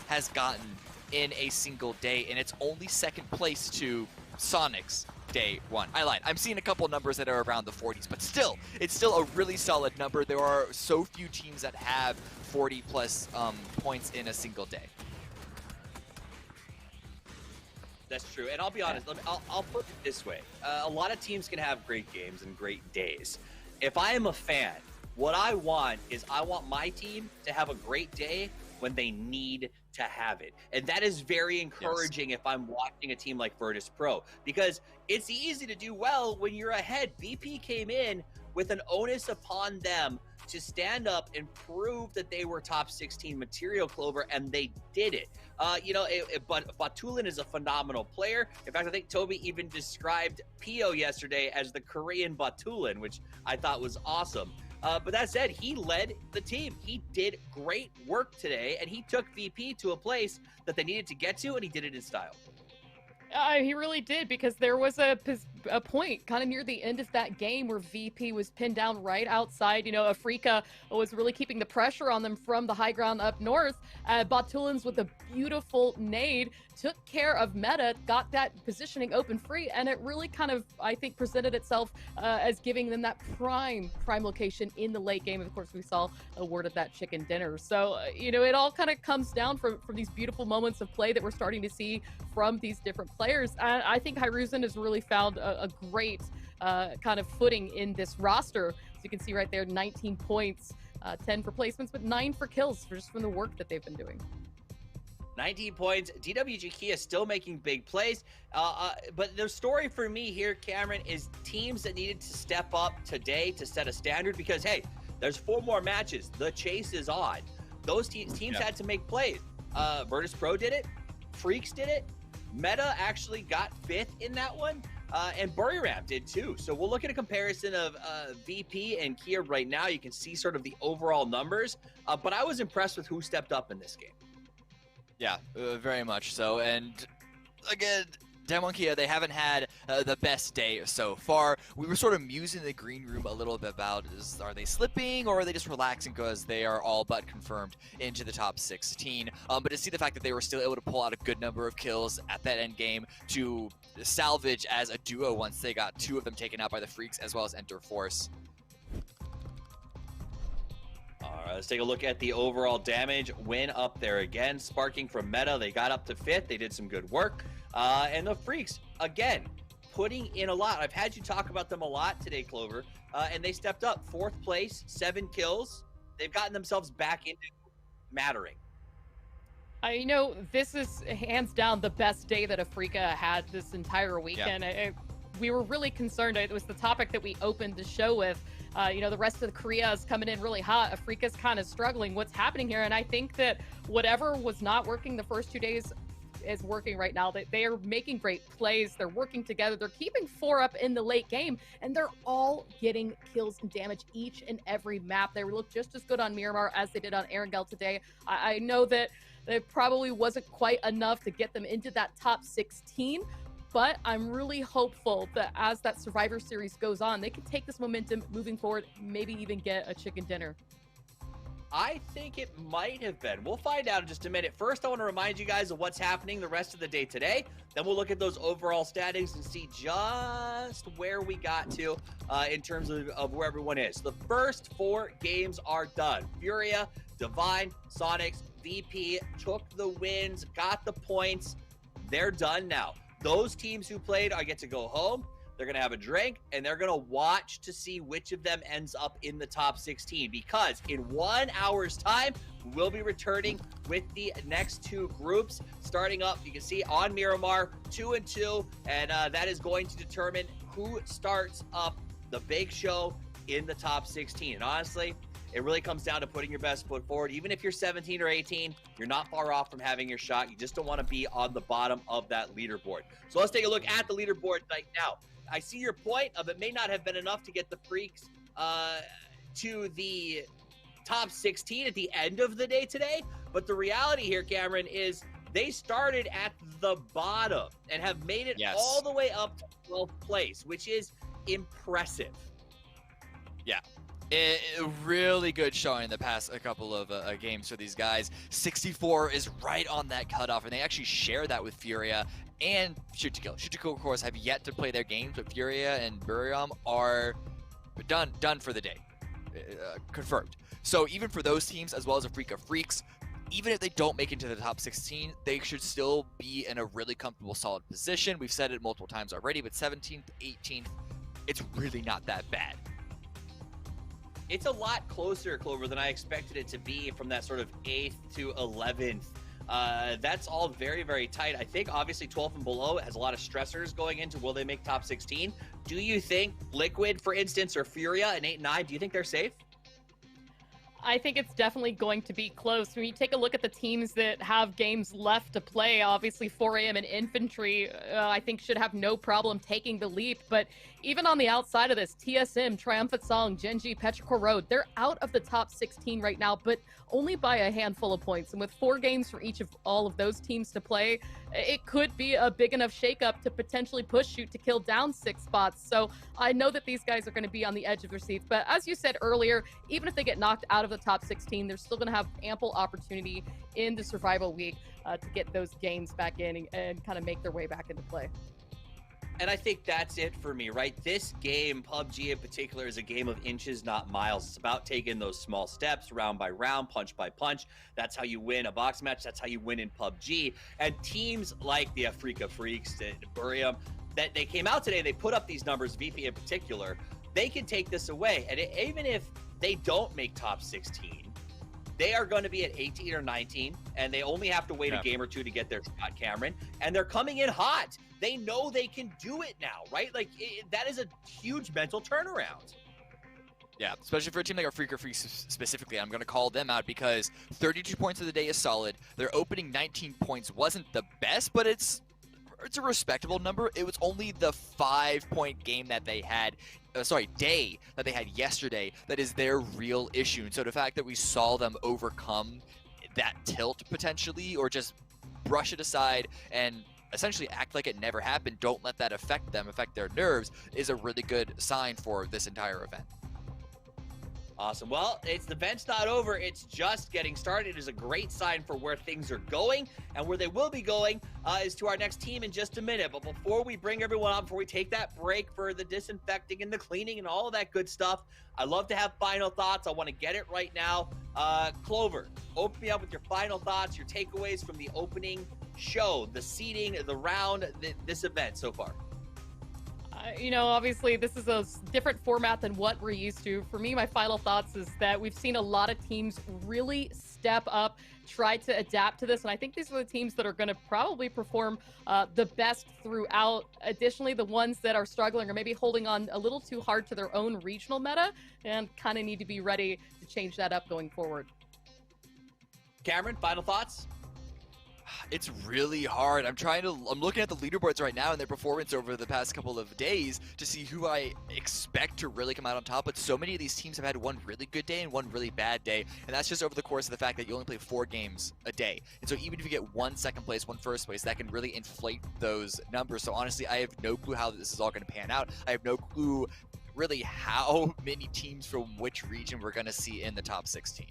has gotten in a single day, and it's only second place to Sonic's day 1. I lied. I'm seeing a couple numbers that are around the 40s, but still, it's still a really solid number. There are so few teams that have 40 plus points in a single day.
That's true, and I'll be honest, I'll put it this way. A lot of teams can have great games and great days. If I am a fan, what I want is I want my team to have a great day when they need to have it. And that is very encouraging if I'm watching a team like Virtus Pro, because it's easy to do well when you're ahead. VP came in with an onus upon them to stand up and prove that they were top 16 material, Clover, and they did it. But Batulin is a phenomenal player. In fact, I think Toby even described Pio yesterday as the Korean Batulin, which I thought was awesome. But that said, he led the team. He did great work today, and he took VP to a place that they needed to get to, and he did it in style.
He really did, because there was a point kind of near the end of that game where VP was pinned down right outside. Afrika was really keeping the pressure on them from the high ground up north. Batulins with a beautiful nade took care of Meta, got that positioning open free, and it really kind of, I think, presented itself as giving them that prime location in the late game. Of course, we saw awarded that chicken dinner. So, it all kind of comes down from these beautiful moments of play that we're starting to see from these different players. I think Hiruzen has really found a great kind of footing in this roster. As you can see right there, 19 points, 10 for placements, but 9 for kills just from the work that they've been doing.
19 points. DWG Kia still making big plays. But the story for me here, Cameron, is teams that needed to step up today to set a standard, because, hey, there's 4 more matches. The chase is on. Those teams had to make plays. Virtus Pro did it. Freaks did it. Meta actually got 5th in that one. And Buriram did too. So we'll look at a comparison of VP and Kia right now. You can see sort of the overall numbers. But I was impressed with who stepped up in this game.
Yeah, very much so. And again, Demon Kia, they haven't had the best day so far. We were sort of musing in the green room a little bit about, are they slipping or are they just relaxing because they are all but confirmed into the top 16? But to see the fact that they were still able to pull out a good number of kills at that end game to salvage as a duo once they got 2 of them taken out by the Freaks as well as Enter Force.
All right, let's take a look at the overall damage. Win up there again, sparking from Meta. They got up to 5th. They did some good work. And the Freaks, again, putting in a lot. I've had you talk about them a lot today, Clover. And they stepped up. 4th place, 7 kills. They've gotten themselves back into mattering.
This is hands down the best day that Afrika had this entire weekend. Yeah. We were really concerned. It was the topic that we opened the show with. The rest of Korea is coming in really hot. Afrika's kind of struggling. What's happening here? And I think that whatever was not working the first 2 days is working right now. They are making great plays. They're working together. They're keeping 4 up in the late game, and they're all getting kills and damage each and every map. They look just as good on Miramar as they did on Erangel today. I know that it probably wasn't quite enough to get them into that top 16, but I'm really hopeful that as that Survivor Series goes on, they can take this momentum moving forward, maybe even get a chicken dinner.
I think it might have been. We'll find out in just a minute. First, I want to remind you guys of what's happening the rest of the day today. Then we'll look at those overall standings and see just where we got to in terms of where everyone is. The first 4 games are done. Furia, Divine, Sonics, VP took the wins, got the points. They're done now. Those teams who played, I get to go home. They're going to have a drink, and they're going to watch to see which of them ends up in the top 16, because in 1 hour's time, we'll be returning with the next 2 groups. Starting up, you can see on Miramar, 2-2, and that is going to determine who starts up the big show in the top 16. And honestly, It really comes down to putting your best foot forward. Even if you're 17 or 18, you're not far off from having your shot. You just don't want to be on the bottom of that leaderboard. So let's take a look at the leaderboard right now. I see your point of it may not have been enough to get the Freaks to the top 16 at the end of the day today. But the reality here, Cameron, is they started at the bottom and have made it all the way up to 12th place, which is impressive.
Yeah. A really good showing the past a couple of games for these guys. 64 is right on that cutoff, and they actually share that with Furia and Shoot to Kill. Shoot to Kill, of course, have yet to play their games, but Furia and Burium are done for the day. Confirmed. So even for those teams, as well as a Freak of Freaks, even if they don't make it to the top 16, they should still be in a really comfortable, solid position. We've said it multiple times already, but 17th, 18th, it's really not that bad.
It's a lot closer, Clover, than I expected it to be from that sort of 8th to 11th. That's all very, very tight. I think, obviously, 12th and below has a lot of stressors going into will they make top 16. Do you think Liquid, for instance, or Furia in 8 and 9, do you think they're safe?
I think it's definitely going to be close. When you take a look at the teams that have games left to play, obviously 4AM and Infantry, I think should have no problem taking the leap. But even on the outside of this, TSM, Triumphant Song, Genji, Petrichor Road, they're out of the top 16 right now, but only by a handful of points. And with 4 games for each of all of those teams to play, it could be a big enough shakeup to potentially push Shoot to Kill down 6 spots. So I know that these guys are going to be on the edge of their seats. But as you said earlier, even if they get knocked out of the top 16, they're still going to have ample opportunity in the survival week to get those games back in and kind of make their way back into play.
And I think that's it for me, right? This game, PUBG in particular, is a game of inches, not miles. It's about taking those small steps, round by round, punch by punch. That's how you win a box match. That's how you win in PUBG. And teams like the Africa Freaks, the Burium, that they came out today, they put up these numbers, VP in particular, they can take this away. And even if they don't make top 16, they are going to be at 18 or 19, and they only have to wait a game or two to get their shot, Cameron. And they're coming in hot. They know they can do it now, right? Like, that is a huge mental turnaround.
Yeah, especially for a team like Africa Freaks specifically. I'm going to call them out because 32 points of the day is solid. Their opening 19 points wasn't the best, but it's a respectable number. It was only the 5-point game that they had day that they had yesterday that is their real issue. And so the fact that we saw them overcome that tilt potentially, or just brush it aside and essentially act like it never happened, don't let that affect them, affect their nerves, is a really good sign for this entire event.
Awesome. Well, the event's not over. It's just getting started. It is a great sign for where things are going, and where they will be going is to our next team in just a minute. But before we bring everyone on, before we take that break for the disinfecting and the cleaning and all of that good stuff, I love to have final thoughts. I want to get it right now. Clover, open me up with your final thoughts, your takeaways from the opening show, the seating, the round, this event so far.
You know, obviously this is a different format than what we're used to. For me, my final thoughts is that we've seen a lot of teams really step up, try to adapt to this, and I think these are the teams that are going to probably perform the best throughout. Additionally, the ones that are struggling or maybe holding on a little too hard to their own regional meta and kind of need to be ready to change that up going forward.
Cameron, final thoughts?
It's really hard. I'm looking at the leaderboards right now and their performance over the past couple of days to see who I expect to really come out on top. But so many of these teams have had one really good day and one really bad day. And that's just over the course of the fact that you only play 4 games a day. And so even if you get 1 second place, 1 first place, that can really inflate those numbers. So honestly, I have no clue how this is all going to pan out. I have no clue really how many teams from which region we're going to see in the top 16.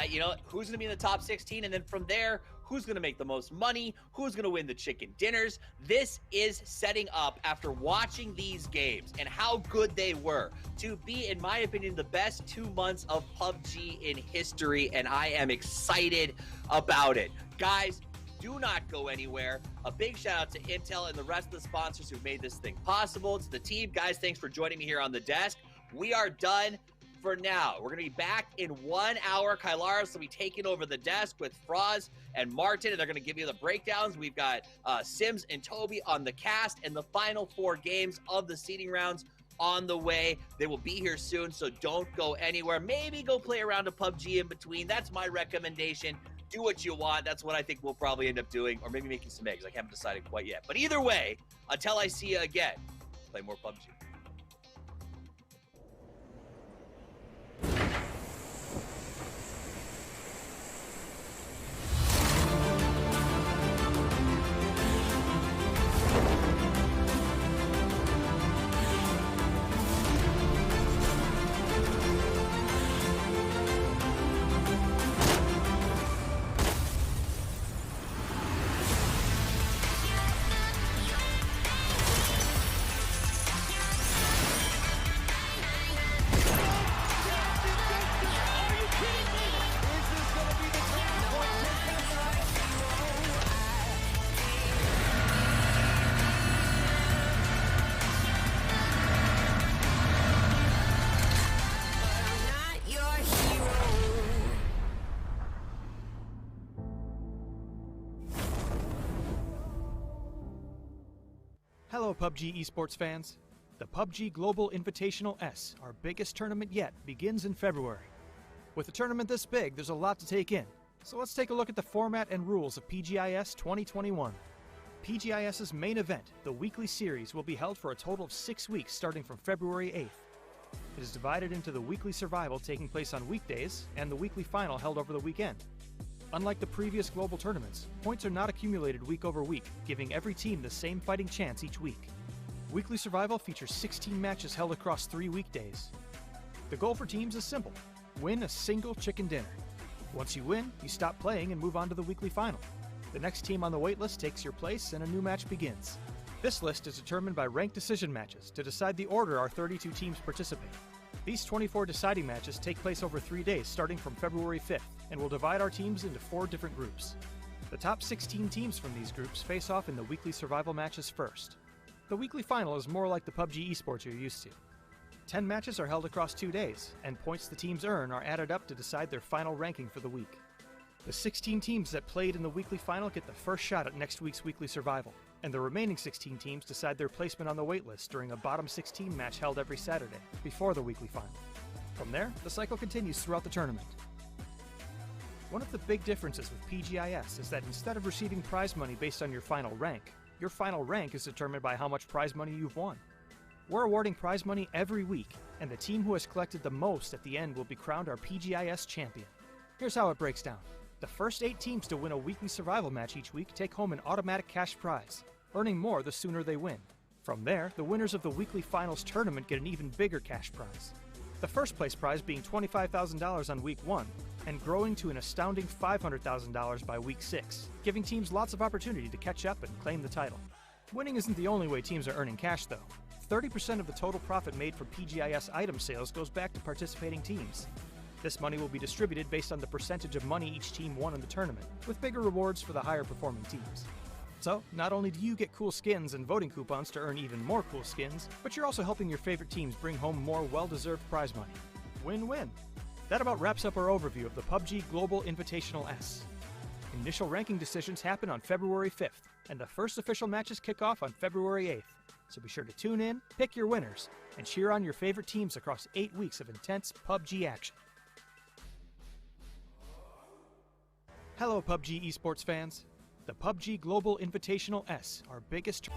You know, who's going to be in the top 16? And then from there, who's going to make the most money? Who's going to win the chicken dinners? This is setting up, after watching these games and how good they were, to be, in my opinion, the best 2 months of PUBG in history. And I am excited about it. Guys, do not go anywhere. A big shout out to Intel and the rest of the sponsors who've made this thing possible. It's the team. Guys, thanks for joining me here on the desk. We are done for now. We're going to be back in 1 hour. Kylaris will be taking over the desk with Froz and Martin, and they're going to give you the breakdowns. We've got Sims and Toby on the cast, and the final 4 games of the seeding rounds on the way. They will be here soon, so don't go anywhere. Maybe go play around a PUBG in between. That's my recommendation. Do what you want. That's what I think we'll probably end up doing, or maybe making some eggs. I haven't decided quite yet. But either way, until I see you again, play more PUBG.
Hello PUBG esports fans. The PUBG Global Invitational S, our biggest tournament yet, begins in February. With a tournament this big, there's a lot to take in. So let's take a look at the format and rules of PGI.S 2021. PGI.S's main event, the weekly series, will be held for a total of 6 weeks starting from February 8th. It is divided into the weekly survival taking place on weekdays and the weekly final held over the weekend. Unlike the previous global tournaments, points are not accumulated week over week, giving every team the same fighting chance each week. Weekly Survival features 16 matches held across 3 weekdays. The goal for teams is simple: win a single chicken dinner. Once you win, you stop playing and move on to the weekly final. The next team on the waitlist takes your place and a new match begins. This list is determined by ranked decision matches to decide the order our 32 teams participate. These 24 deciding matches take place over 3 days starting from February 5th and will divide our teams into 4 different groups. The top 16 teams from these groups face off in the weekly survival matches first. The weekly final is more like the PUBG esports you're used to. 10 matches are held across 2 days, and points the teams earn are added up to decide their final ranking for the week. The 16 teams that played in the weekly final get the first shot at next week's weekly survival, and the remaining 16 teams decide their placement on the waitlist during a bottom 16 match held every Saturday, before the weekly final. From there, the cycle continues throughout the tournament. One of the big differences with PGI.S is that instead of receiving prize money based on your final rank is determined by how much prize money you've won. We're awarding prize money every week, and the team who has collected the most at the end will be crowned our PGI.S champion. Here's how it breaks down. The first 8 teams to win a weekly survival match each week take home an automatic cash prize, earning more the sooner they win. From there, the winners of the weekly finals tournament get an even bigger cash prize. The first place prize being $25,000 on week 1, and growing to an astounding $500,000 by week 6, giving teams lots of opportunity to catch up and claim the title. Winning isn't the only way teams are earning cash though. 30% of the total profit made from PGI.S item sales goes back to participating teams. This money will be distributed based on the percentage of money each team won in the tournament, with bigger rewards for the higher performing teams. So, not only do you get cool skins and voting coupons to earn even more cool skins, but you're also helping your favorite teams bring home more well-deserved prize money. Win-win! That about wraps up our overview of the PUBG Global Invitational S. Initial ranking decisions happen on February 5th, and the first official matches kick off on February 8th. So be sure to tune in, pick your winners, and cheer on your favorite teams across 8 weeks of intense PUBG action. Hello PUBG esports fans. The PUBG Global Invitational S, our biggest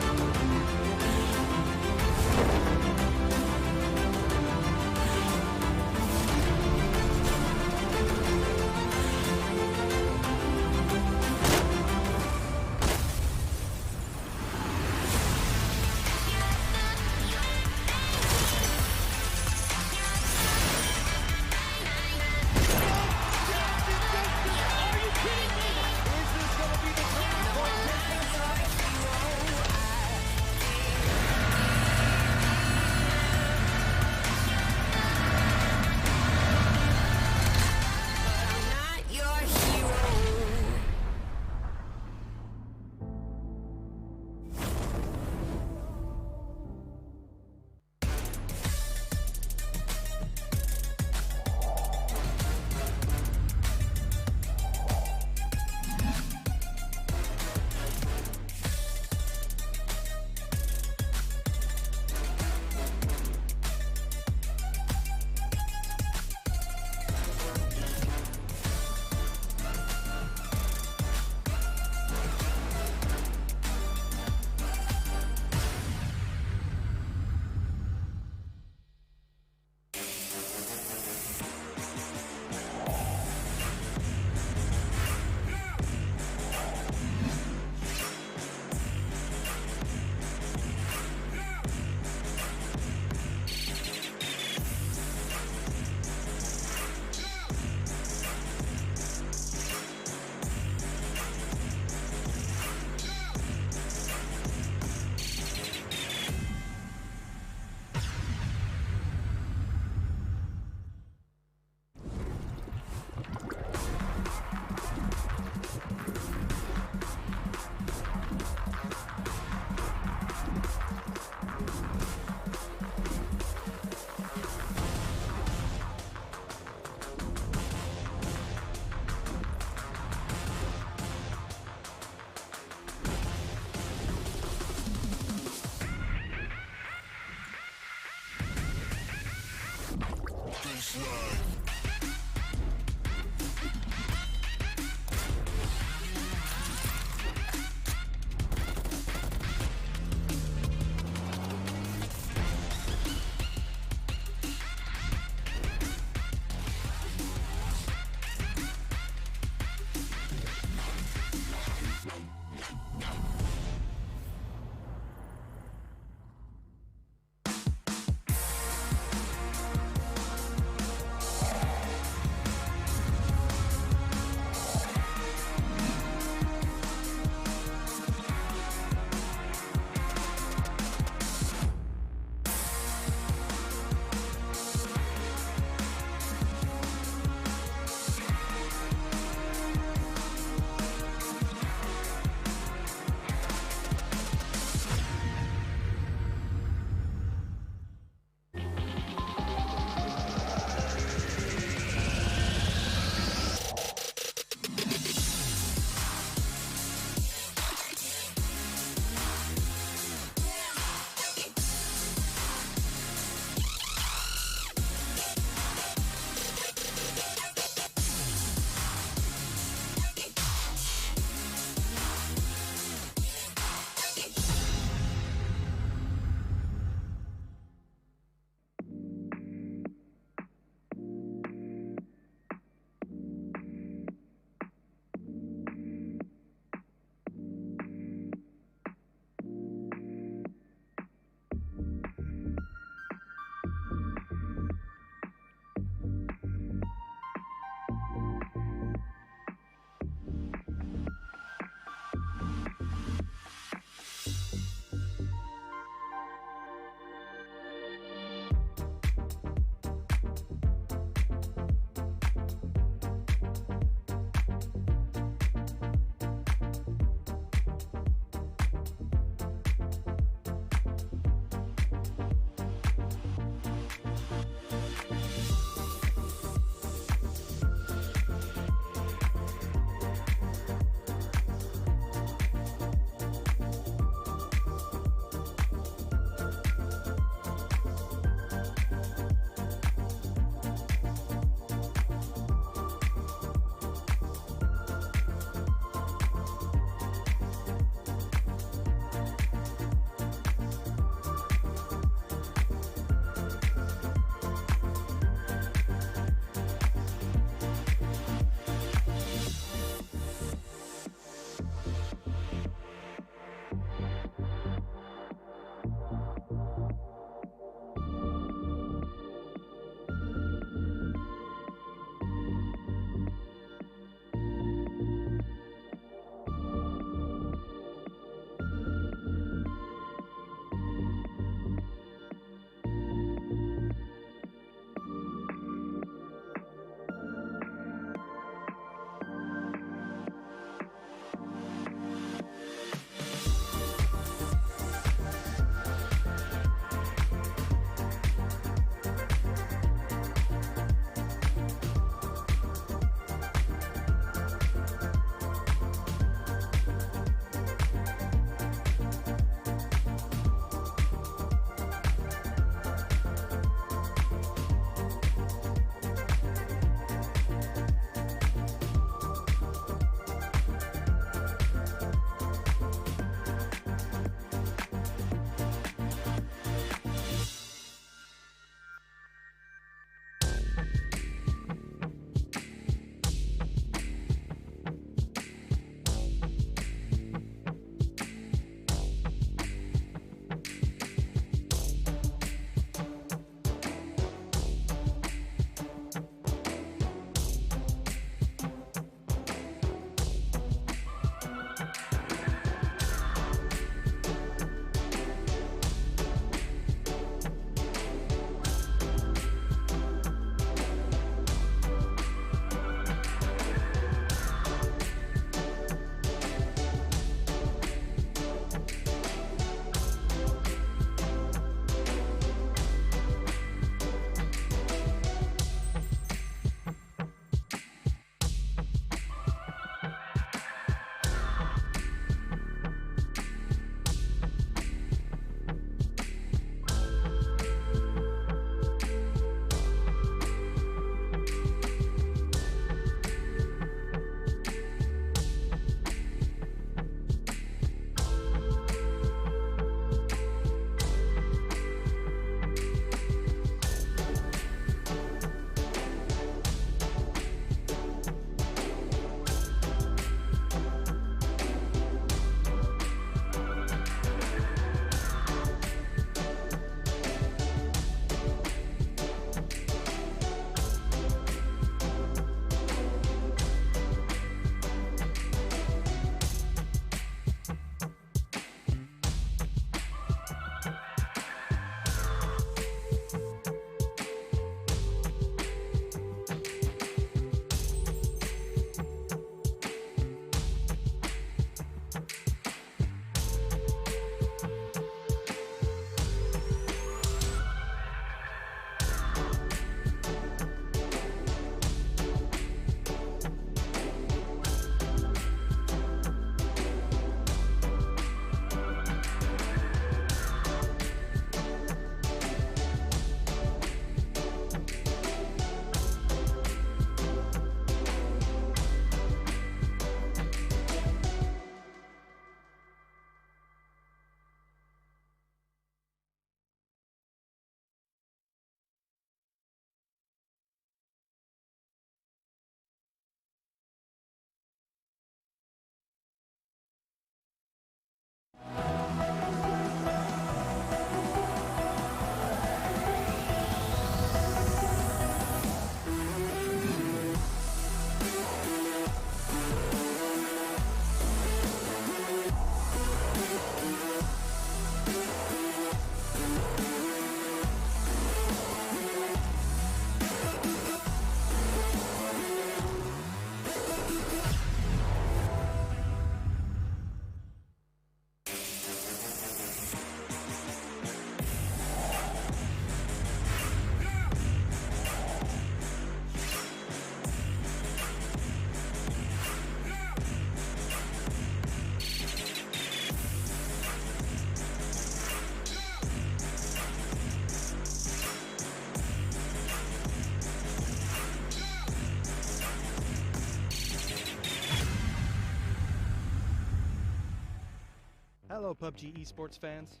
Hello, PUBG esports fans.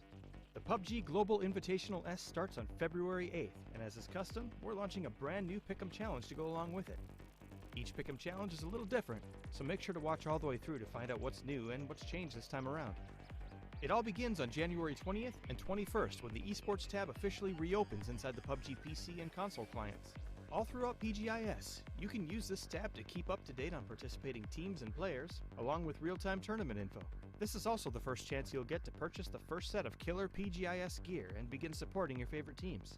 The PUBG Global Invitational S starts on February 8th, and as is custom, we're launching a brand new Pick'em Challenge to go along with it. Each Pick'em Challenge is a little different, so make sure to watch all the way through to find out what's new and what's changed this time around. It all begins on January 20th and 21st when the esports tab officially reopens inside the PUBG PC and console clients. All throughout PGI.S, you can use this tab to keep up to date on participating teams and players, along with real-time tournament info. This is also the first chance you'll get to purchase the first set of killer PGI.S gear and begin supporting your favorite teams.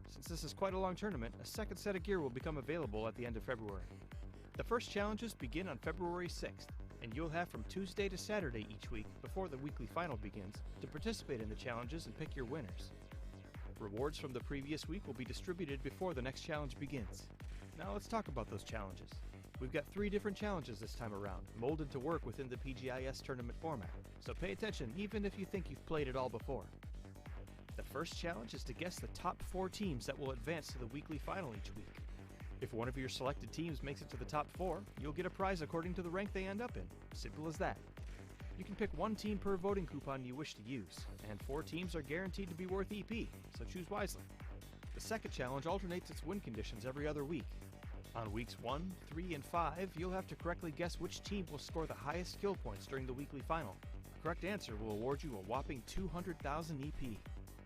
Since this is quite a long tournament, a second set of gear will become available at the end of February. The first challenges begin on February 6th, and you'll have from Tuesday to Saturday each week before the weekly final begins to participate in the challenges and pick your winners. Rewards from the previous week will be distributed before the next challenge begins. Now let's talk about those challenges. We've got 3 different challenges this time around, molded to work within the PGI.S tournament format, so pay attention even if you think you've played it all before. The first challenge is to guess the top 4 teams that will advance to the weekly final each week. If one of your selected teams makes it to the top 4, you'll get a prize according to the rank they end up in. Simple as that. You can pick 1 team per voting coupon you wish to use, and 4 teams are guaranteed to be worth EP, so choose wisely. The second challenge alternates its win conditions every other week. On weeks 1, 3, and 5, you'll have to correctly guess which team will score the highest kill points during the weekly final. A correct answer will award you a whopping 200,000 EP.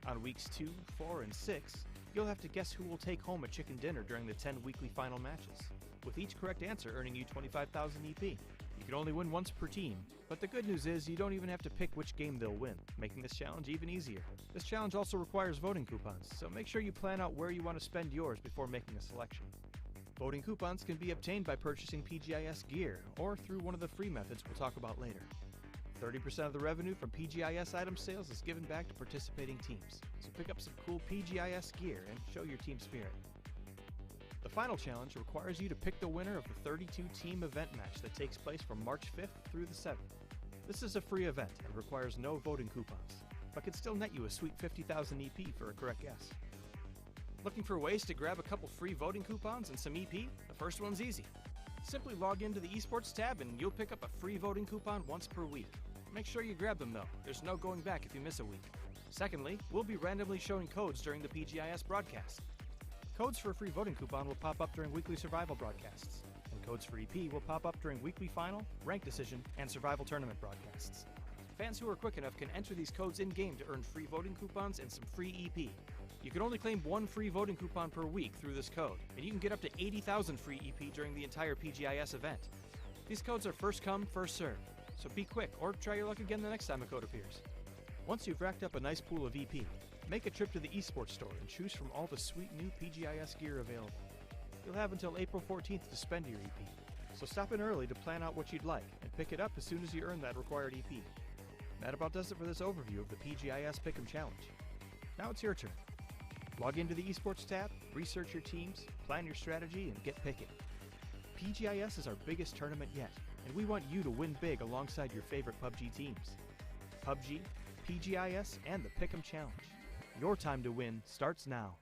On weeks 2, 4, and 6, you'll have to guess who will take home a chicken dinner during the 10 weekly final matches, with each correct answer earning you 25,000 EP. You can only win once per team, but the good news is you don't even have to pick which game they'll win, making this challenge even easier. This challenge also requires voting coupons, so make sure you plan out where you want to spend yours before making a selection. Voting coupons can be obtained by purchasing PGI.S gear, or through one of the free methods we'll talk about later. 30% of the revenue from PGI.S item sales is given back to participating teams, so pick up some cool PGI.S gear and show your team spirit. The final challenge requires you to pick the winner of the 32-team event match that takes place from March 5th through the 7th. This is a free event and requires no voting coupons, but can still net you a sweet 50,000 EP for a correct guess. Looking for ways to grab a couple free voting coupons and some EP? The first one's easy. Simply log into the esports tab and you'll pick up a free voting coupon once per week. Make sure you grab them though, there's no going back if you miss a week. Secondly, we'll be randomly showing codes during the PGI.S broadcast. Codes for a free voting coupon will pop up during weekly survival broadcasts, and codes for EP will pop up during weekly final, rank decision, and survival tournament broadcasts. Fans who are quick enough can enter these codes in-game to earn free voting coupons and some free EP. You can only claim 1 free voting coupon per week through this code, and you can get up to 80,000 free EP during the entire PGI.S event. These codes are first come, first served, so be quick or try your luck again the next time a code appears. Once you've racked up a nice pool of EP, make a trip to the esports store and choose from all the sweet new PGI.S gear available. You'll have until April 14th to spend your EP, so stop in early to plan out what you'd like and pick it up as soon as you earn that required EP. That about does it for this overview of the PGI.S Pick'em Challenge. Now it's your turn. Log into the esports tab, research your teams, plan your strategy, and get picking. PGI.S is our biggest tournament yet, and we want you to win big alongside your favorite PUBG teams. PUBG, PGI.S, and the Pick'em Challenge. Your time to win starts now.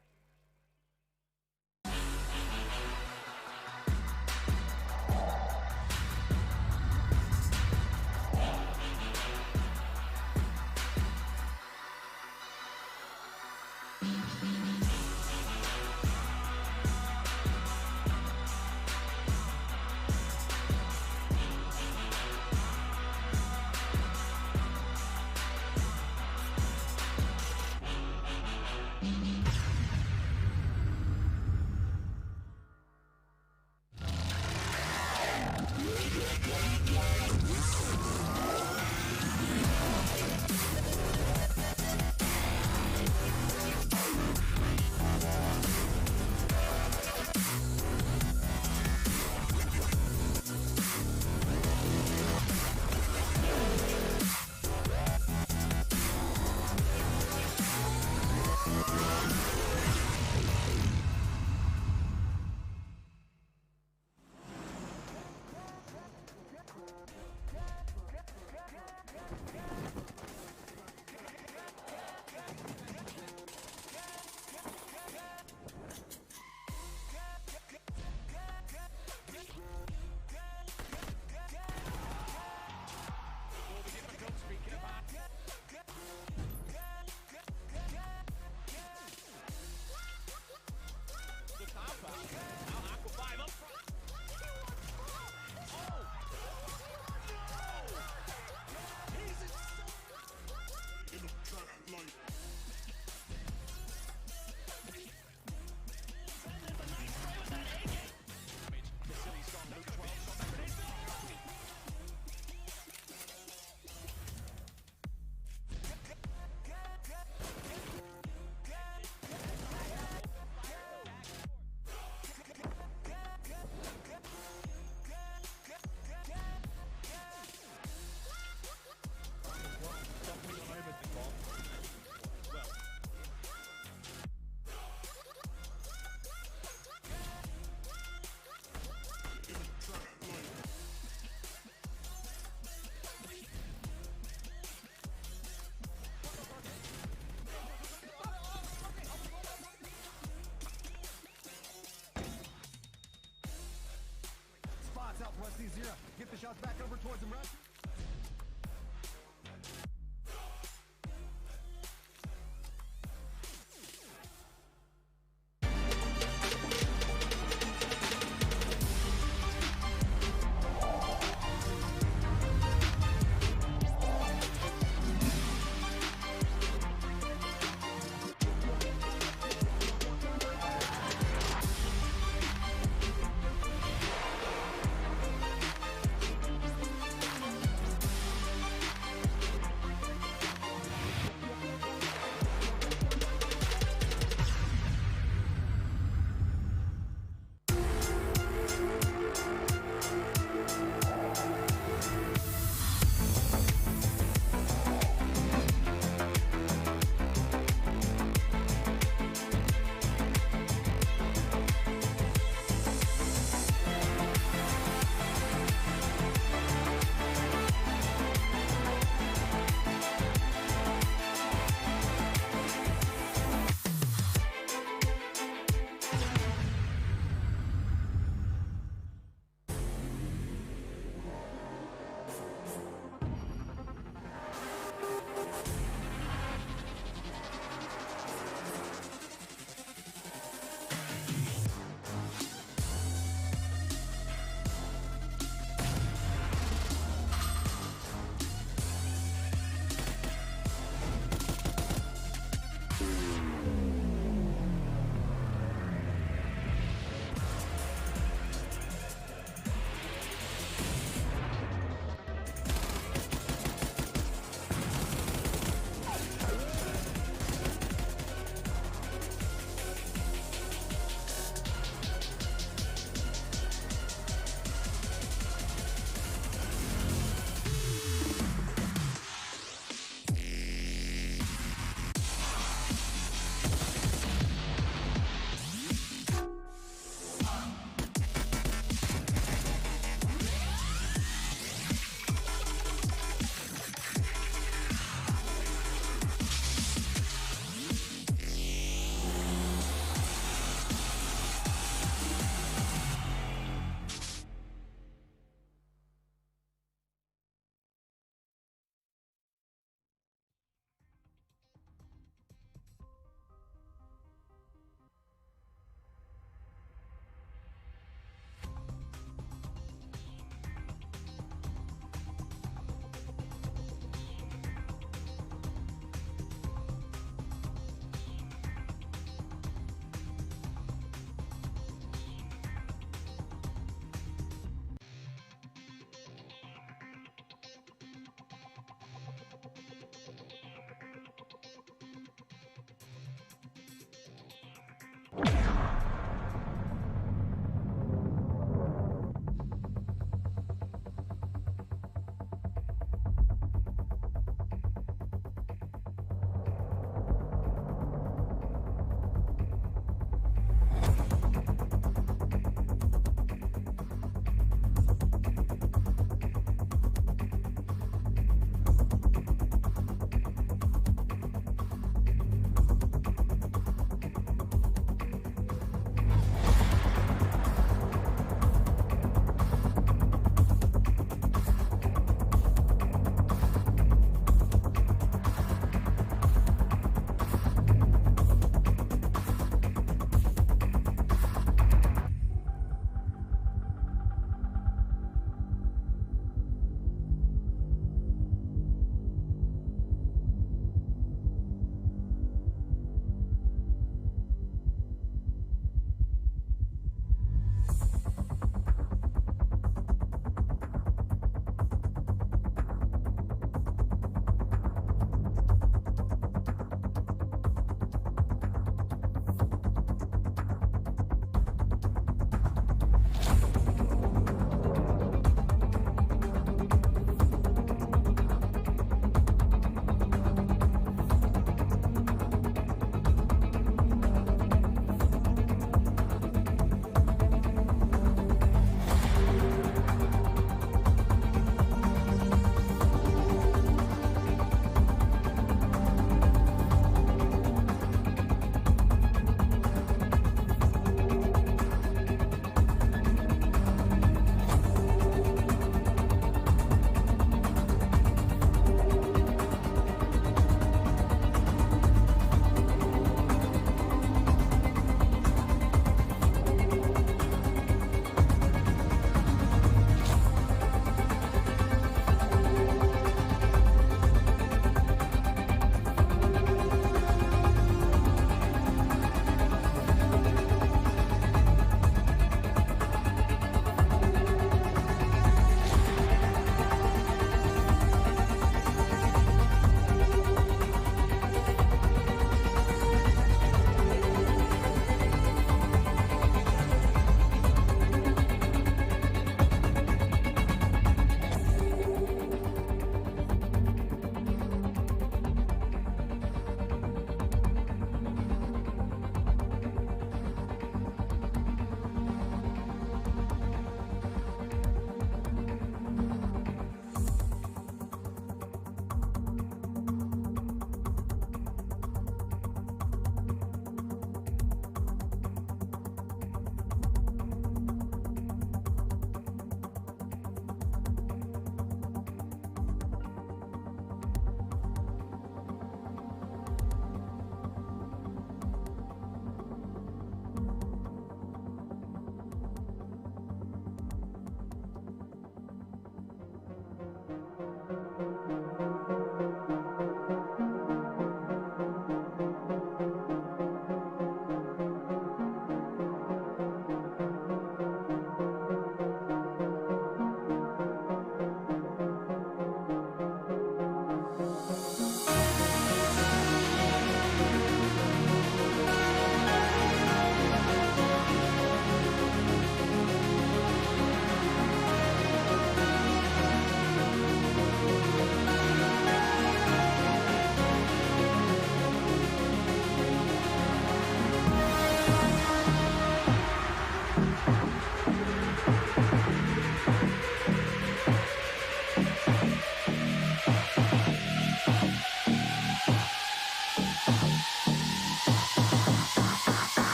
towards him, right?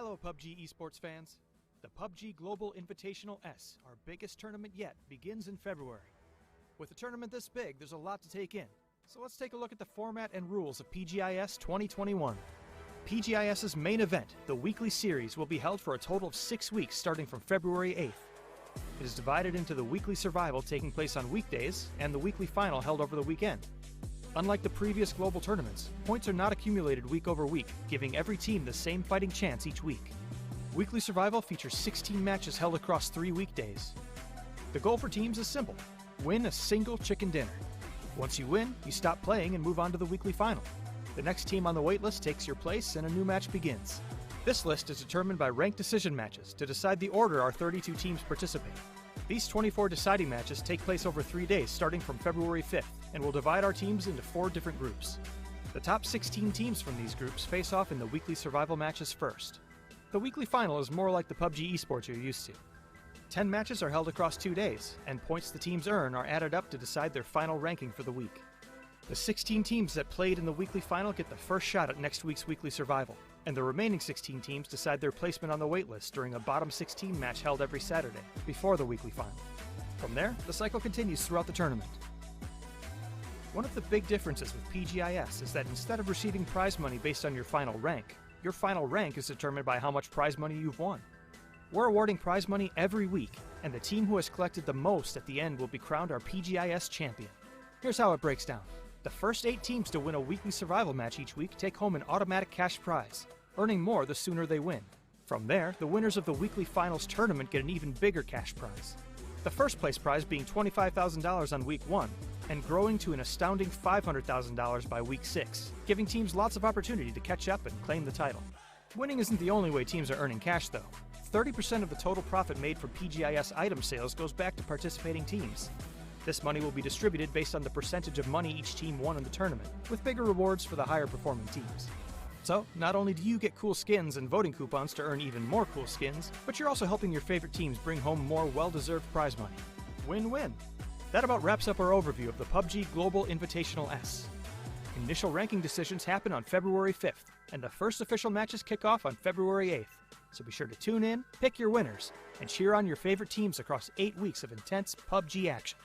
Hello, PUBG esports fans. The PUBG Global Invitational S, our biggest tournament yet, begins in February. With a tournament this big, there's a lot to take in. So let's take a look at the format and rules of PGI.S 2021. PGI.S's main event, the weekly series, will be held for a total of 6 weeks starting from February 8th. It is divided into the weekly survival taking place on weekdays and the weekly final held over the weekend. Unlike the previous global tournaments, points are not accumulated week over week, giving every team the same fighting chance each week. Weekly survival features 16 matches held across 3 weekdays. The goal for teams is simple: win a single chicken dinner. Once you win, you stop playing and move on to the weekly final. The next team on the waitlist takes your place and a new match begins. This list is determined by ranked decision matches to decide the order our 32 teams participate. These 24 deciding matches take place over 3 days starting from February 5th and will divide our teams into 4 different groups. The top 16 teams from these groups face off in the weekly survival matches first. The weekly final is more like the PUBG esports you're used to. 10 matches are held across 2 days, and points the teams earn are added up to decide their final ranking for the week. The 16 teams that played in the weekly final get the first shot at next week's weekly survival, and the remaining 16 teams decide their placement on the waitlist during a bottom 16 match held every Saturday, before the weekly final. From there, the cycle continues throughout the tournament. One of the big differences with PGI.S is that instead of receiving prize money based on your final rank is determined by how much prize money you've won. We're awarding prize money every week, and the team who has collected the most at the end will be crowned our PGI.S champion. Here's how it breaks down. The first 8 teams to win a weekly survival match each week take home an automatic cash prize, earning more the sooner they win. From there, the winners of the weekly finals tournament get an even bigger cash prize. The first place prize being $25,000 on week 1, and growing to an astounding $500,000 by week 6, giving teams lots of opportunity to catch up and claim the title. Winning isn't the only way teams are earning cash, though. 30% of the total profit made from PGI.S item sales goes back to participating teams. This money will be distributed based on the percentage of money each team won in the tournament, with bigger rewards for the higher performing teams. So, not only do you get cool skins and voting coupons to earn even more cool skins, but you're also helping your favorite teams bring home more well-deserved prize money. Win-win! That about wraps up our overview of the PUBG Global Invitational S. Initial ranking decisions happen on February 5th, and the first official matches kick off on February 8th. So be sure to tune in, pick your winners, and cheer on your favorite teams across 8 weeks of intense PUBG action.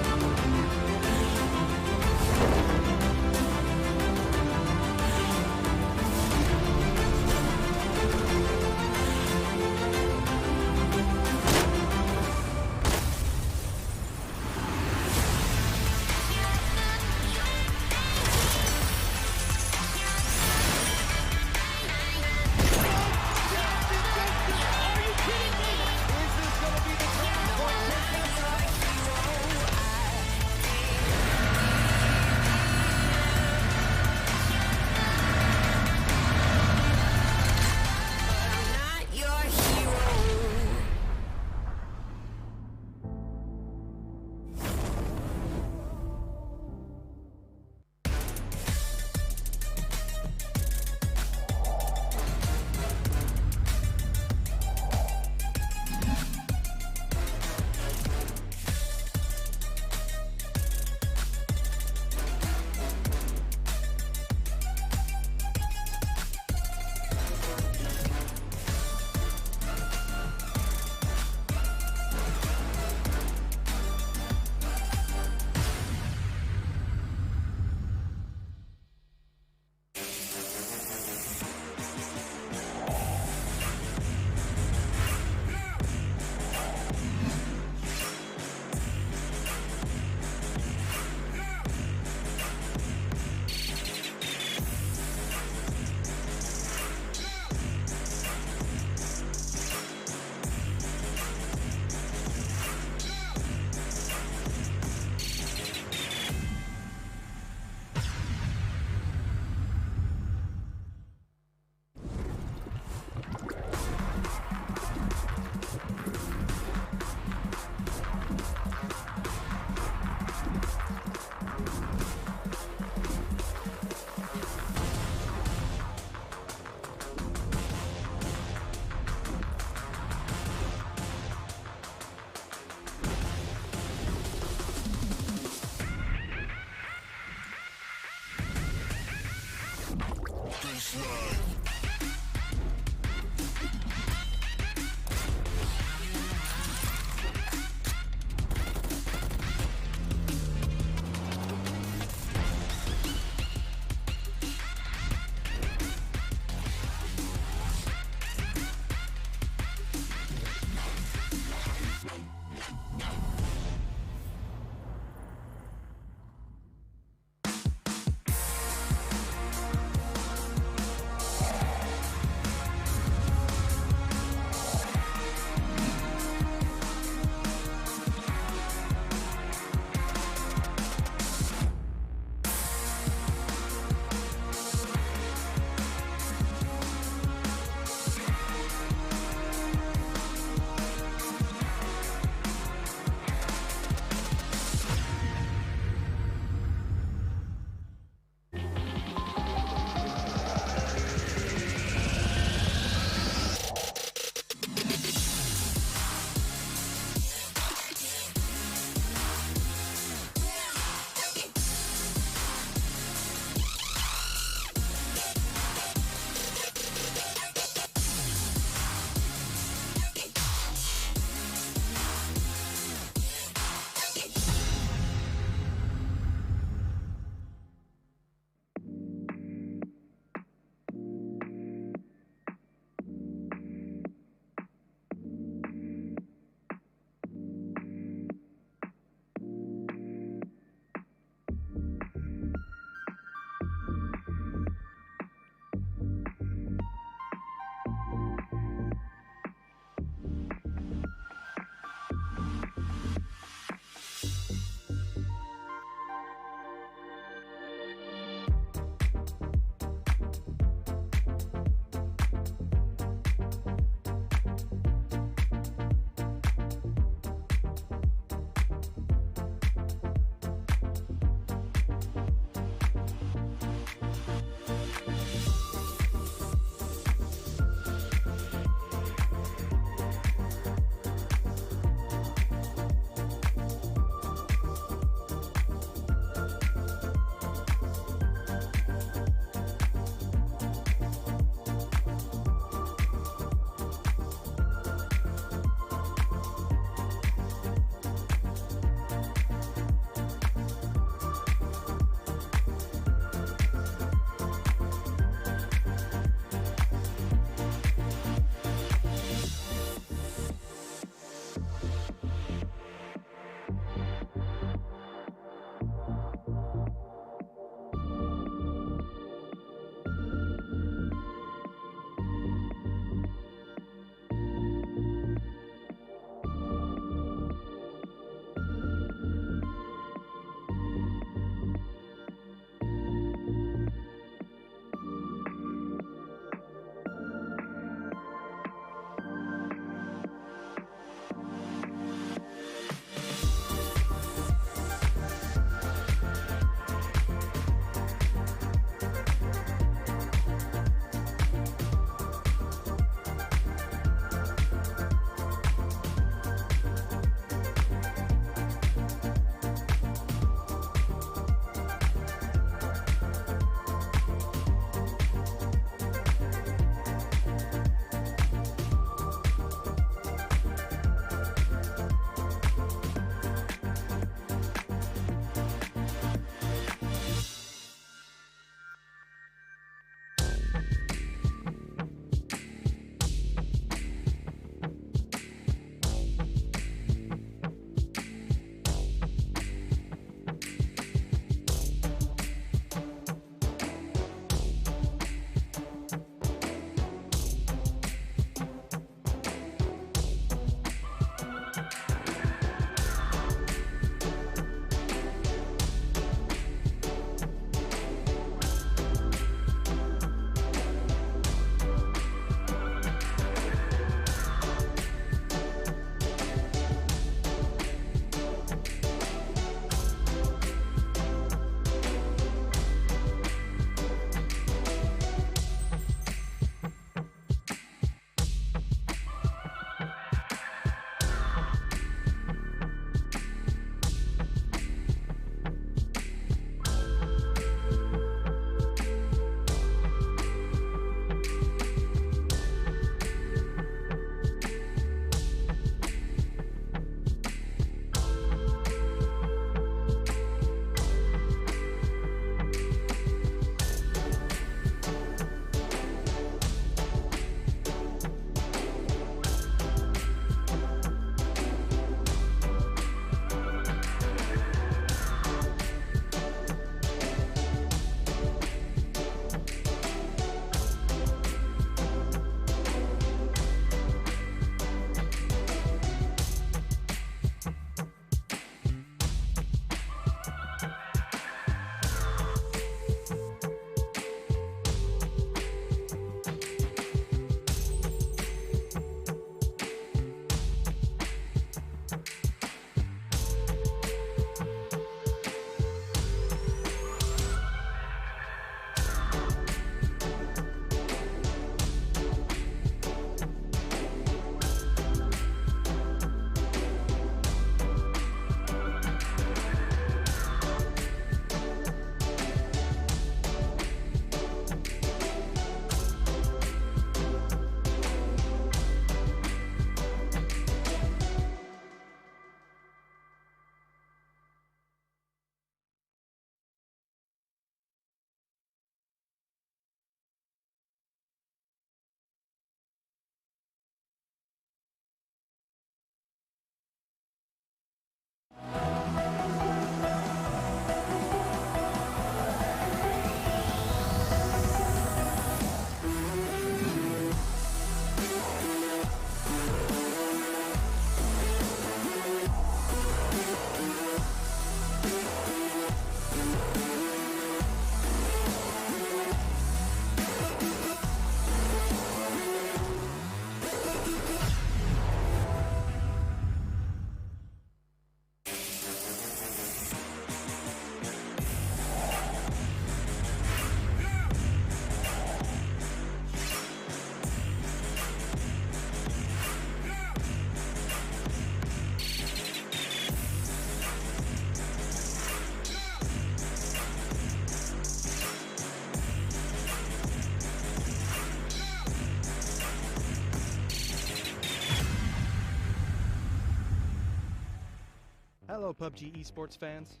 Hello, PUBG esports fans.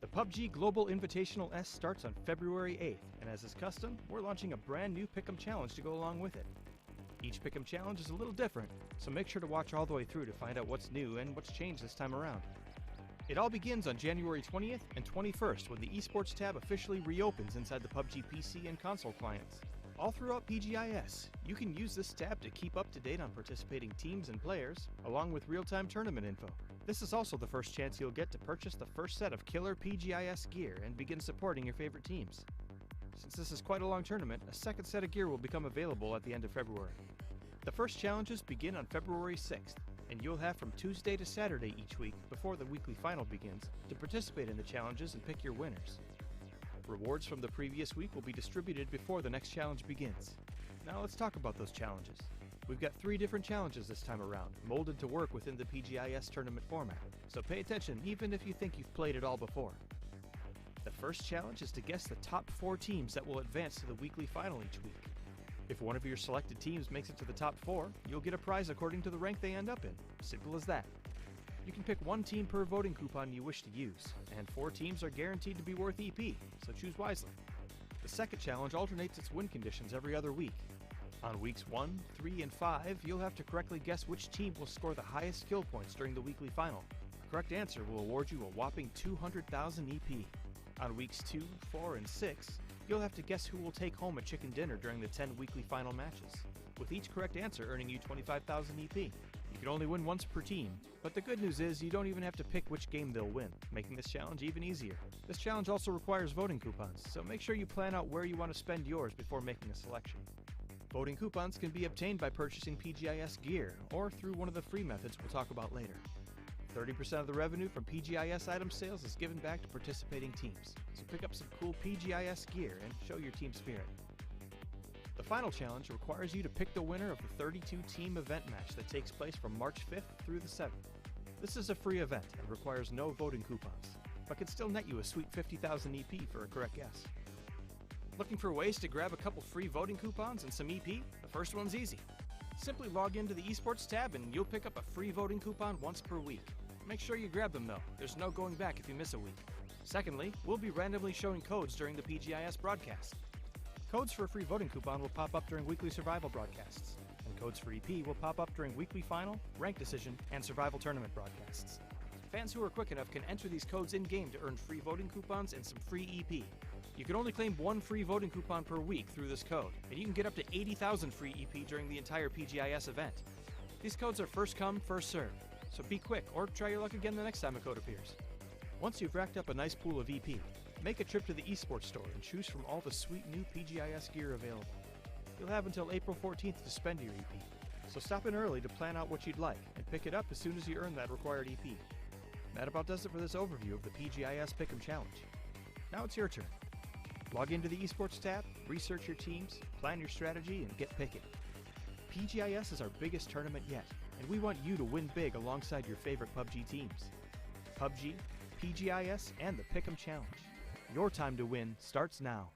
The PUBG Global Invitational S starts on February 8th, and as is custom, we're launching a brand new Pick'em Challenge to go along with it. Each Pick'em Challenge is a little different, so make sure to watch all the way through to find out what's new and what's changed this time around. It all begins on January 20th and 21st when the esports tab officially reopens inside the PUBG PC and console clients. All throughout PGI.S, you can use this tab to keep up to date on participating teams and players, along with real-time tournament info. This is also the first chance you'll get to purchase the first set of killer PGI.S gear and begin supporting your favorite teams. Since this is quite a long tournament, a second set of gear will become available at the end of February. The first challenges begin on February 6th, and you'll have from Tuesday to Saturday each week before the weekly final begins to participate in the challenges and pick your winners. Rewards from the previous week will be distributed before the next challenge begins. Now let's talk about those challenges. We've got 3 different challenges this time around, molded to work within the PGI.S tournament format, so pay attention even if you think you've played it all before. The first challenge is to guess the top 4 teams that will advance to the weekly final each week. If one of your selected teams makes it to the top 4, you'll get a prize according to the rank they end up in. Simple as that. You can pick 1 team per voting coupon you wish to use, and 4 teams are guaranteed to be worth EP, so choose wisely. The second challenge alternates its win conditions every other week. On weeks 1, 3, and 5, you'll have to correctly guess which team will score the highest skill points during the weekly final. The correct answer will award you a whopping 200,000 EP. On weeks 2, 4, and 6, you'll have to guess who will take home a chicken dinner during the 10 weekly final matches, with each correct answer earning you 25,000 EP. You can only win once per team, but the good news is you don't even have to pick which game they'll win, making this challenge even easier. This challenge also requires voting coupons, so make sure you plan out where you want to spend yours before making a selection. Voting coupons can be obtained by purchasing PGI.S gear, or through one of the free methods we'll talk about later. 30% of the revenue from PGI.S item sales is given back to participating teams, so pick up some cool PGI.S gear and show your team spirit. The final challenge requires you to pick the winner of the 32-team event match that takes place from March 5th through the 7th. This is a free event and requires no voting coupons, but can still net you a sweet 50,000 EP for a correct guess. Looking for ways to grab a couple free voting coupons and some EP? The first one's easy. Simply log into the esports tab and you'll pick up a free voting coupon once per week. Make sure you grab them though, there's no going back if you miss a week. Secondly, we'll be randomly showing codes during the PGI.S broadcast. Codes for a free voting coupon will pop up during weekly survival broadcasts, and codes for EP will pop up during weekly final, rank decision, and survival tournament broadcasts. Fans who are quick enough can enter these codes in-game to earn free voting coupons and some free EP. You can only claim 1 free voting coupon per week through this code, and you can get up to 80,000 free EP during the entire PGI.S event. These codes are first come, first served, so be quick or try your luck again the next time a code appears. Once you've racked up a nice pool of EP, make a trip to the esports store and choose from all the sweet new PGI.S gear available. You'll have until April 14th to spend your EP, so stop in early to plan out what you'd like and pick it up as soon as you earn that required EP. That about does it for this overview of the PGI.S Pick'em Challenge. Now it's your turn. Log into the esports tab, research your teams, plan your strategy, and get picking. PGI.S is our biggest tournament yet, and we want you to win big alongside your favorite PUBG teams. PUBG, PGI.S, and the Pick'em Challenge. Your time to win starts now.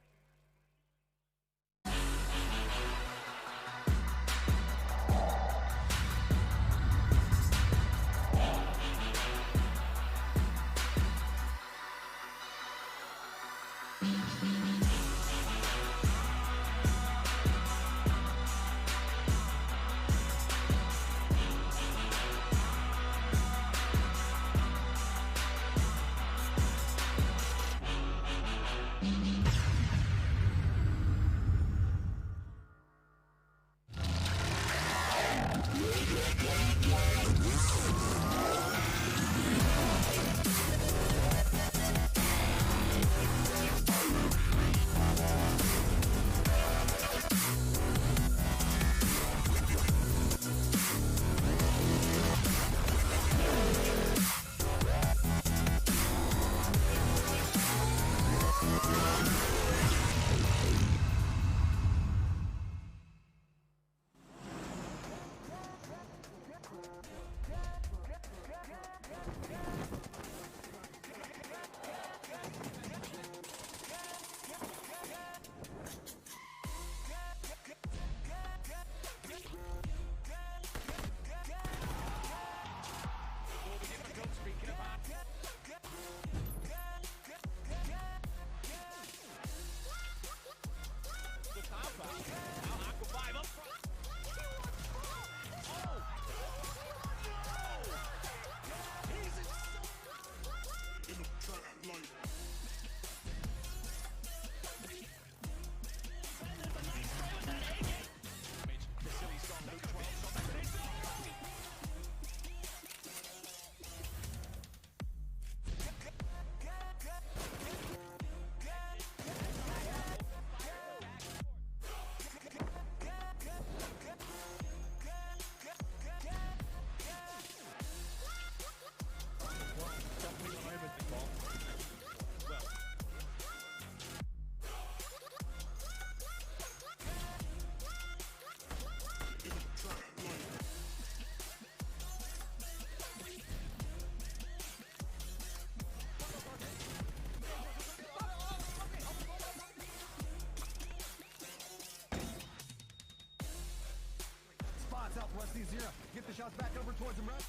shots back over towards him, right?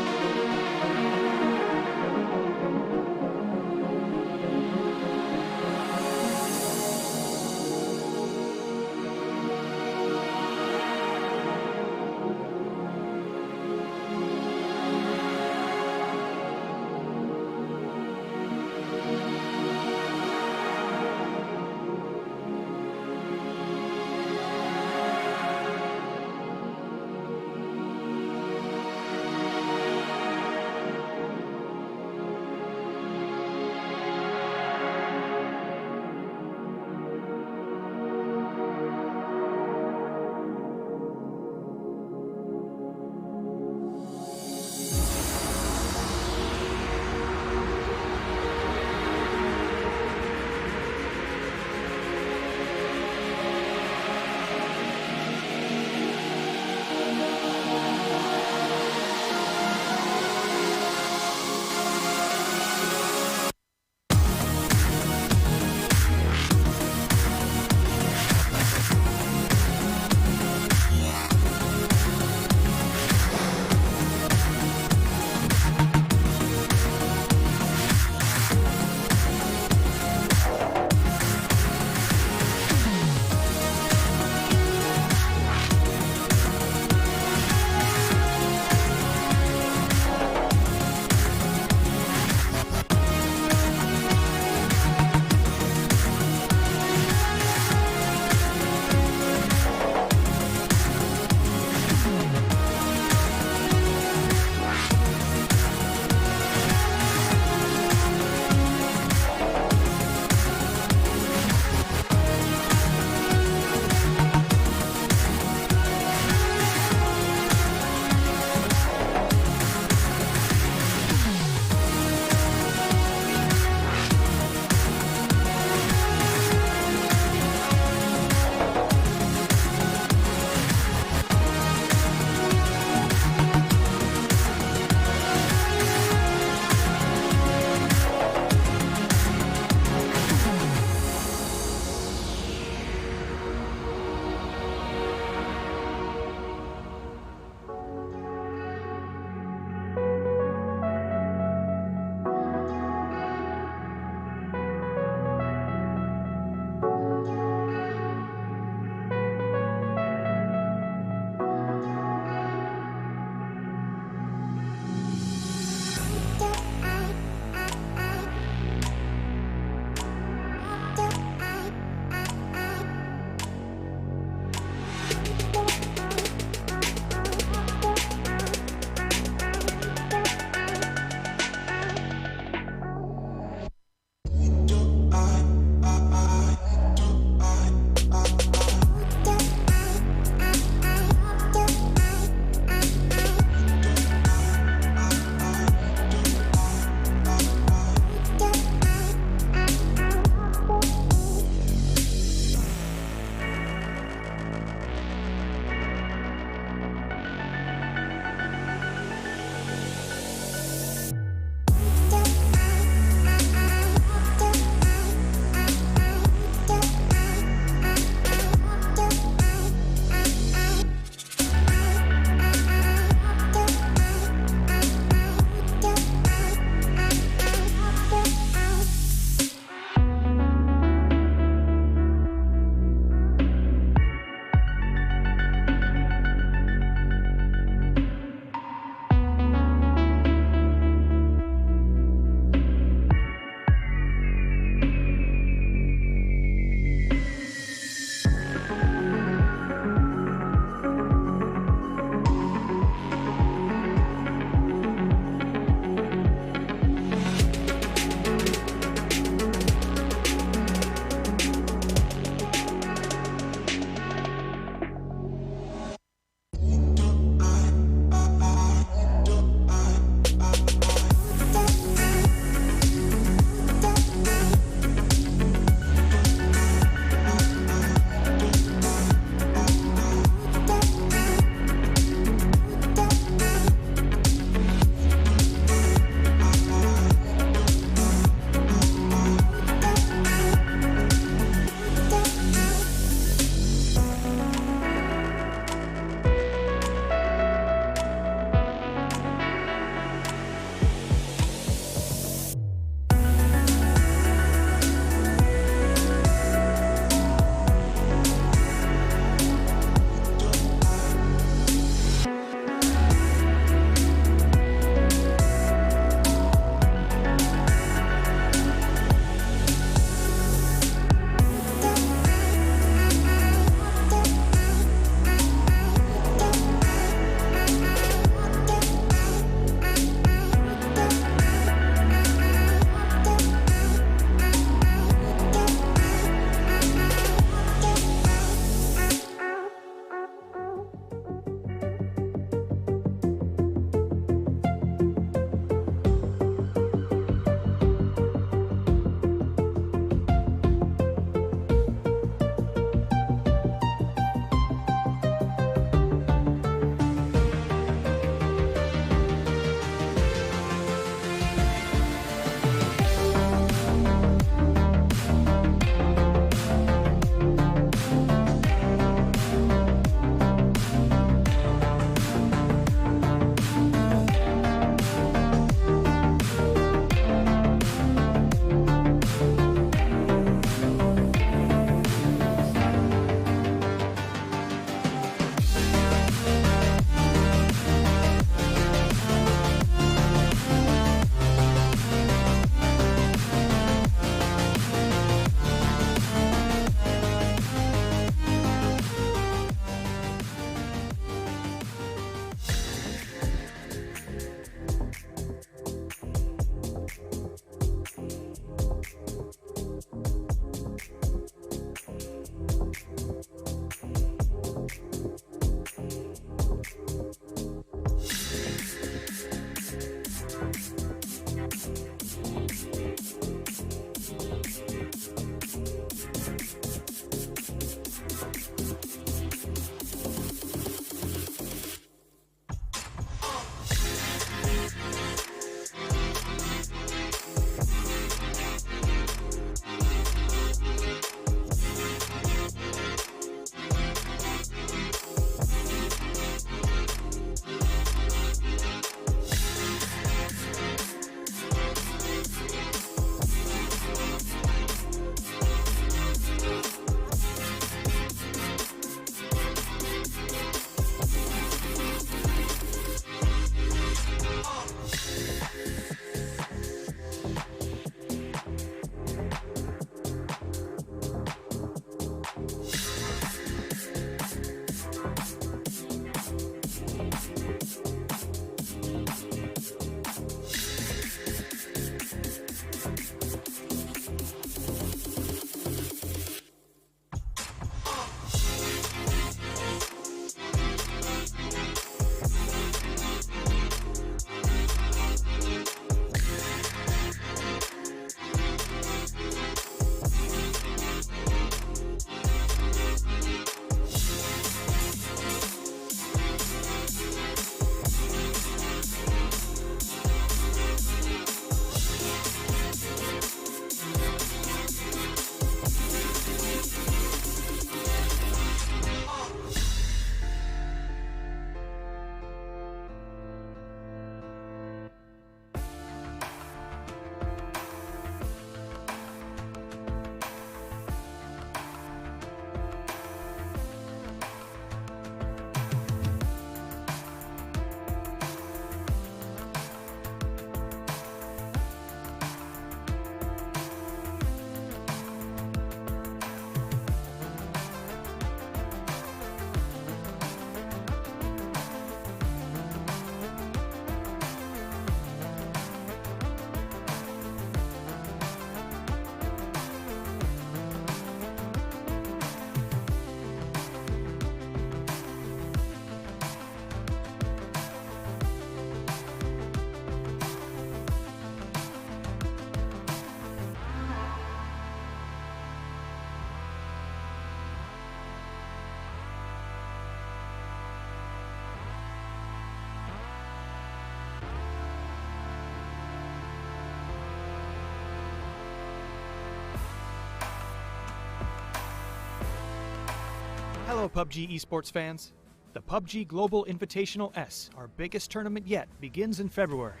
Hello PUBG esports fans. The PUBG Global Invitational S, our biggest tournament yet, begins in February.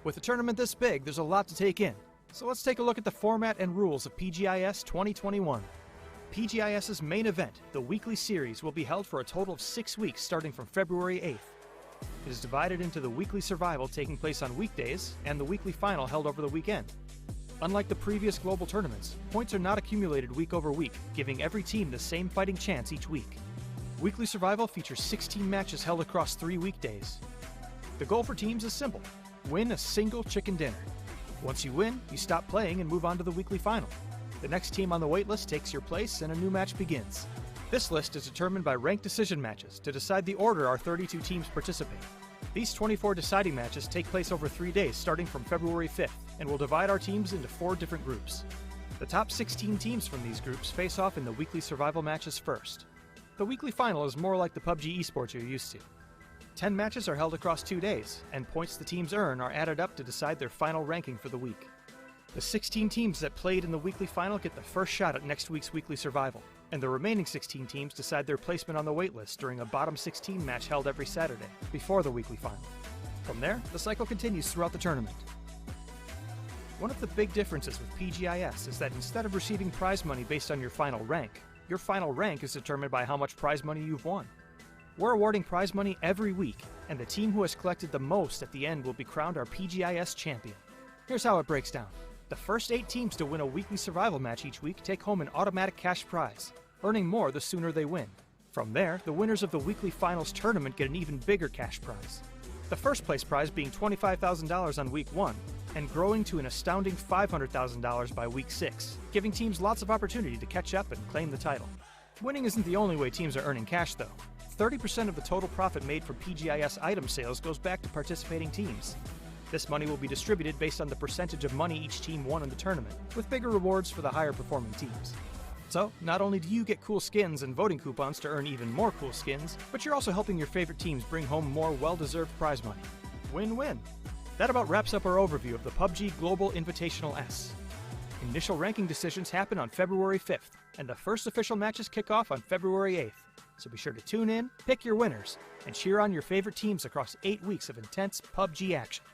With a tournament this big, there's a lot to take in. So let's take a look at the format and rules of PGI.S 2021. PGI.S's main event, the weekly series, will be held for a total of 6 weeks starting from February 8th. It is divided into the weekly survival taking place on weekdays and the weekly final held over the weekend. Unlike the previous global tournaments, points are not accumulated week over week, giving every team the same fighting chance each week. Weekly survival features 16 matches held across 3 weekdays. The goal for teams is simple: win a single chicken dinner. Once you win, you stop playing and move on to the weekly final. The next team on the waitlist takes your place and a new match begins. This list is determined by ranked decision matches to decide the order our 32 teams participate. These 24 deciding matches take place over 3 days starting from February 5th and will divide our teams into 4 different groups. The top 16 teams from these groups face off in the weekly survival matches first. The weekly final is more like the PUBG esports you're used to. 10 matches are held across 2 days, and points the teams earn are added up to decide their final ranking for the week. The 16 teams that played in the weekly final get the first shot at next week's weekly survival, and the remaining 16 teams decide their placement on the waitlist during a bottom 16 match held every Saturday, before the weekly final. From there, the cycle continues throughout the tournament. One of the big differences with PGI.S is that instead of receiving prize money based on your final rank is determined by how much prize money you've won. We're awarding prize money every week, and the team who has collected the most at the end will be crowned our PGI.S champion. Here's how it breaks down. The first 8 teams to win a weekly survival match each week take home an automatic cash prize, earning more the sooner they win. From there, the winners of the weekly finals tournament get an even bigger cash prize. The first place prize being $25,000 on week 1, and growing to an astounding $500,000 by week 6, giving teams lots of opportunity to catch up and claim the title. Winning isn't the only way teams are earning cash though. 30% of the total profit made from PGI.S item sales goes back to participating teams. This money will be distributed based on the percentage of money each team won in the tournament, with bigger rewards for the higher performing teams. So, not only do you get cool skins and voting coupons to earn even more cool skins, but you're also helping your favorite teams bring home more well-deserved prize money. Win-win! That about wraps up our overview of the PUBG Global Invitational S. Initial ranking decisions happen on February 5th, and the first official matches kick off on February 8th. So be sure to tune in, pick your winners, and cheer on your favorite teams across 8 weeks of intense PUBG action.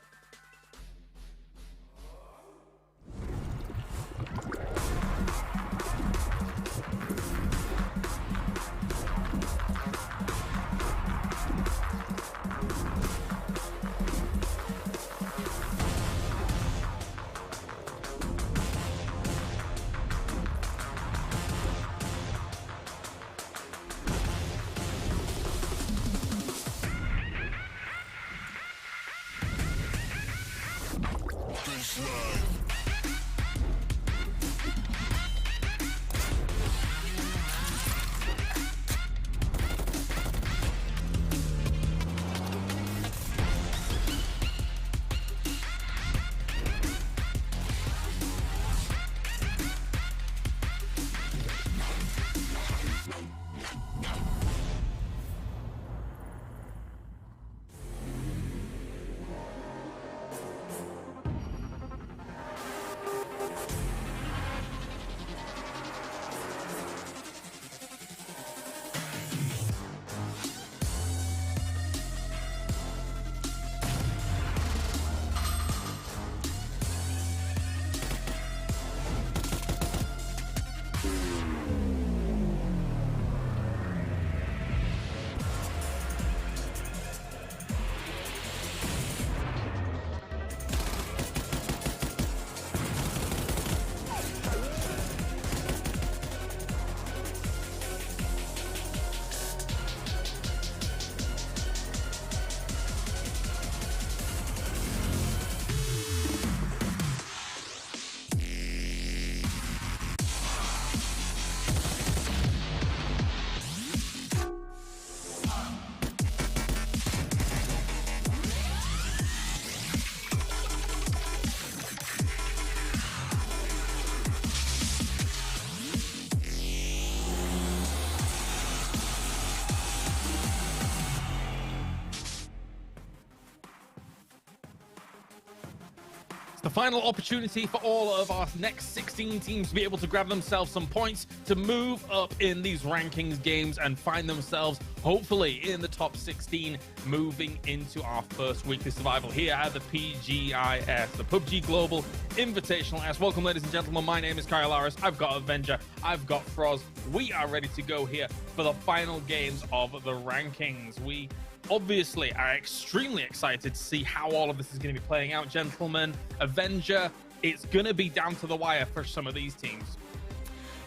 The final opportunity for all of our next 16 teams to be able to grab themselves some points to move up in these rankings games and find themselves hopefully in the top 16 moving into our first weekly survival here at the PGI.S, the PUBG Global Invitational S. Welcome, ladies and gentlemen. My name is Kyle Aris. I've got Avenger. I've got Froz. We are ready to go here for the final games of the rankings. We obviously are extremely excited to see how all of this is going to be playing out, gentlemen. Avenger, it's going to be down to the wire for some of these teams.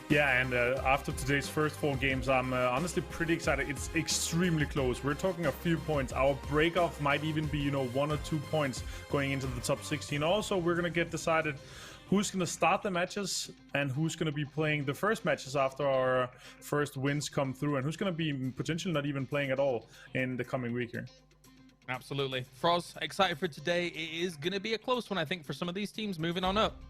Yeah, and after today's first 4 games, I'm honestly pretty excited. It's extremely close. We're talking a few points. Our break-off might even be, 1 or 2 points going into the top 16. Also, we're going to get decided who's going to start the matches and who's going to be playing the first matches after our first wins come through, and who's going to be potentially not even playing at all in the coming week here.
Absolutely. Froz, excited for today. It is going to be a close one, I think, for some of these teams moving on up.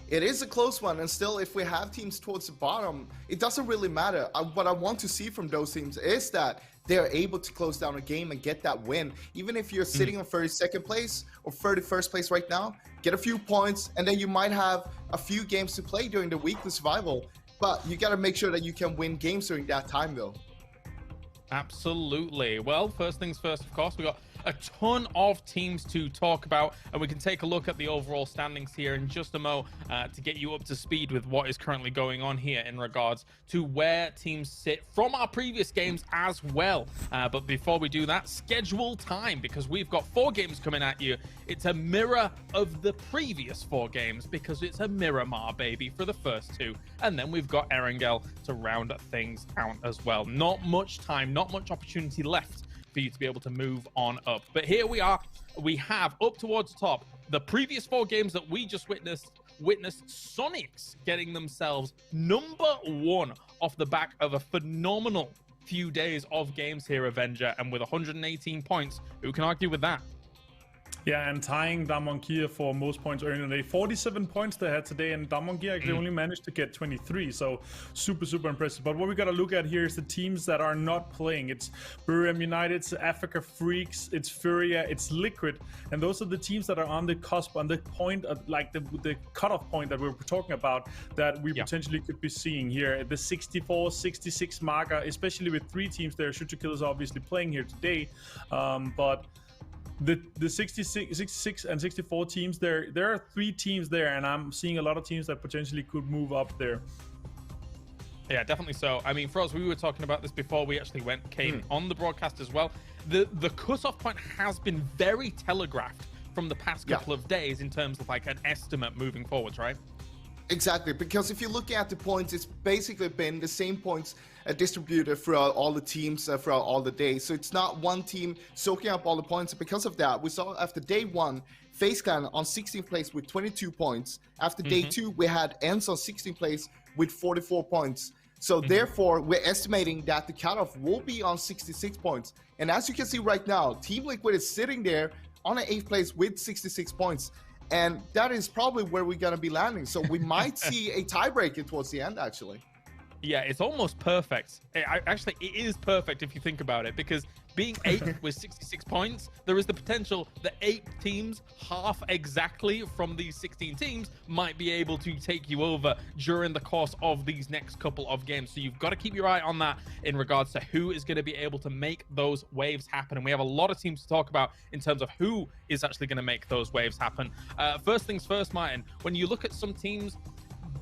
It is a close one, and still, if we have teams towards the bottom, it doesn't really matter. What I want to see from those teams is that they're able to close down a game and get that win. Even if you're sitting on 32nd place or 31st place right now, get a few points, and then you might have a few games to play during the weekly survival. But you got to make sure that you can win games during that time, though.
Absolutely. Well, first things first, of course, we got a ton of teams to talk about, and we can take a look at the overall standings here in just a mo to get you up to speed with what is currently going on here in regards to where teams sit from our previous games as well. But before we do that, schedule time, because we've got 4 games coming at you. It's a mirror of the previous 4 games because it's a Miramar, baby, for the first 2. And then we've got Erangel to round things out as well. Not much time, not much opportunity left for you to be able to move on up. But here we are. We have up towards the top the previous 4 games that we just witnessed Sonics getting themselves number 1 off the back of a phenomenal few days of games here, Avenger, and with 118 points, who can argue with that?
Yeah, and tying Damonkia for most points earned today. 47 points they had today, and Damonkia actually only managed to get 23, so super, super impressive. But what we got to look at here is the teams that are not playing. It's Buriram United, it's Africa Freaks, it's Furia, it's Liquid, and those are the teams that are on the cusp, on the point of, like the cutoff point that we were talking about, that we potentially could be seeing here. The 64, 66 marker, especially with 3 teams there. Shoot to Kill is obviously playing here today, but the 66 and 64 teams, there are 3 teams there, and I'm seeing a lot of teams that potentially could move up there.
Yeah, definitely so. I mean, for us, we were talking about this before we actually came on the broadcast as well. The cutoff point has been very telegraphed from the past couple of days in terms of like an estimate moving forwards, right?
Exactly, because if you're looking at the points, it's basically been the same points distributed throughout all the teams throughout all the days. So it's not one team soaking up all the points. Because of that, we saw after day 1, FaZe Clan on 16th place with 22 points. After day 2, we had ENCE on 16th place with 44 points. So therefore, we're estimating that the cutoff will be on 66 points. And as you can see right now, Team Liquid is sitting there on an 8th place with 66 points. And that is probably where we're going to be landing. So we might see a tiebreaker towards the end, actually.
Yeah, it's almost perfect. Actually, it is perfect if you think about it, because being 8th with 66 points, there is the potential that 8 teams, half exactly from these 16 teams, might be able to take you over during the course of these next couple of games. So you've got to keep your eye on that in regards to who is going to be able to make those waves happen. And we have a lot of teams to talk about in terms of who is actually going to make those waves happen. First things first, Martin, when you look at some teams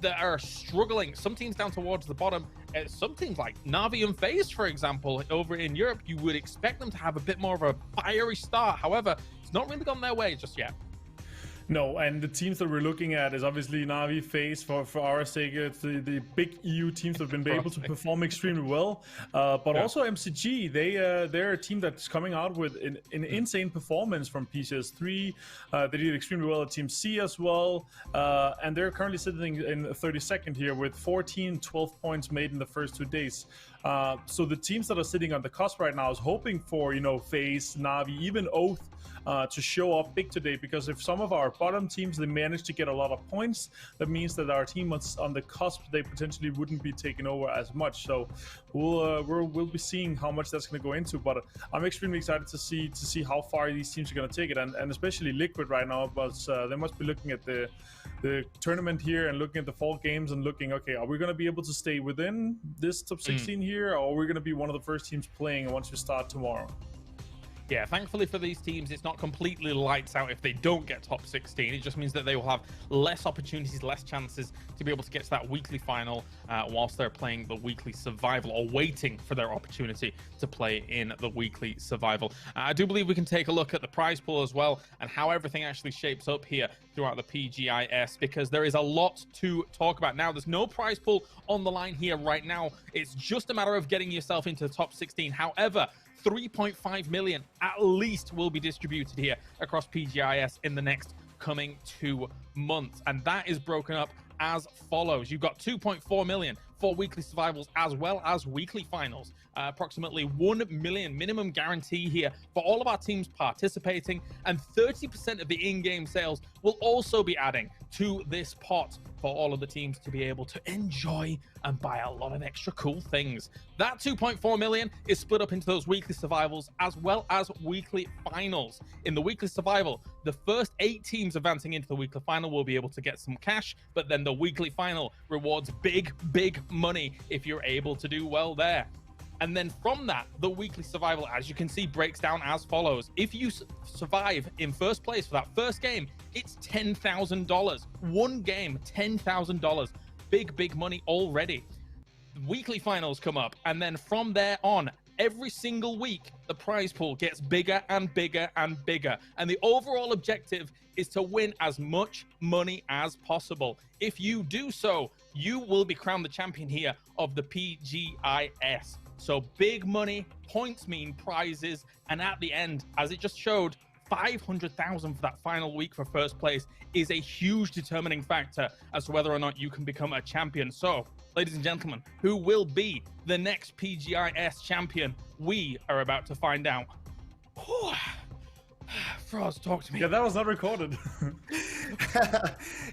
that are struggling, some teams down towards the bottom, some teams like Na'Vi and FaZe, for example, over in Europe, you would expect them to have a bit more of a fiery start. However, it's not really gone their way just yet.
No, and the teams that we're looking at is obviously Na'Vi, FaZe, for our sake. It's the big EU teams that have been able to perform extremely well. But also MCG, they're a team that's coming out with an insane performance from PCS3. They did extremely well at Team C as well. And they're currently sitting in 32nd here with 12 points made in the first 2 days. So the teams that are sitting on the cusp right now is hoping for, FaZe, Na'Vi, even Oath, to show up big today, because if some of our bottom teams, they manage to get a lot of points, that means that our team on the cusp, they potentially wouldn't be taken over as much. So we'll be seeing how much that's going to go into, but I'm extremely excited to see how far these teams are going to take it, and especially Liquid right now, but they must be looking at the tournament here and looking at the fall games and looking, okay, are we going to be able to stay within this top 16 here, or are we going to be one of the first teams playing once we start tomorrow?
Yeah, thankfully for these teams, it's not completely lights out if they don't get top 16. It just means that they will have less opportunities, less chances to be able to get to that weekly final whilst they're playing the weekly survival, or waiting for their opportunity to play in the weekly survival. I do believe we can take a look at the prize pool as well and how everything actually shapes up here throughout the PGI.S, because there is a lot to talk about. Now, there's no prize pool on the line here right now. It's just a matter of getting yourself into the top 16. However, 3.5 million at least will be distributed here across PGI.S in the next coming 2 months, and that is broken up as follows. You've got 2.4 million for weekly survivals as well as weekly finals, approximately 1 million minimum guarantee here for all of our teams participating, and 30% of the in-game sales will also be adding to this pot for all of the teams to be able to enjoy and buy a lot of extra cool things. That 2.4 million is split up into those weekly survivals as well as weekly finals. In the weekly survival, the first 8 teams advancing into the weekly final will be able to get some cash, but then the weekly final rewards big money if you're able to do well there. And then from that, the weekly survival, as you can see, breaks down as follows. If you survive in first place for that first game, it's $10,000. One game, $10,000. Big money already. Weekly finals come up, and then from there on, every single week, the prize pool gets bigger and bigger and bigger. And the overall objective is to win as much money as possible. If you do so, you will be crowned the champion here of the PGI.S. So big money, points mean prizes, and at the end, as it just showed, 500,000 for that final week for first place is a huge determining factor as to whether or not you can become a champion. So, ladies and gentlemen, who will be the next PGI.S champion? We are about to find out. Frost, talk to me.
Yeah, that was not recorded.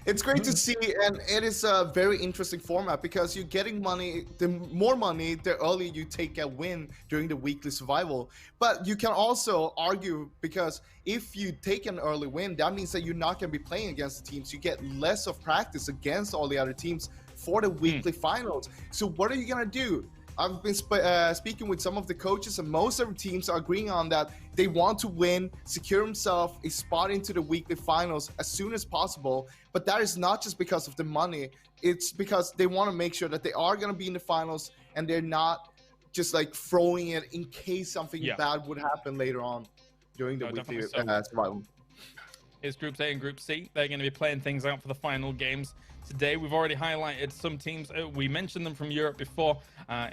It's great to see, and it is a very interesting format because you're getting money. The more money, the earlier you take a win during the weekly survival. But you can also argue, because if you take an early win, that means that you're not going to be playing against the teams. You get less of practice against all the other teams for the weekly finals. So what are you going to do? I've been speaking with some of the coaches, and most of the teams are agreeing on that they want to win, secure himself a spot into the weekly finals as soon as possible. But that is not just because of the money. It's because they want to make sure that they are going to be in the finals, and they're not just like throwing it in case something bad would happen later on during the weekly survival.
It's Group A and Group C. They're going to be playing things out for the final games today. We've already highlighted some teams. We mentioned them from Europe before,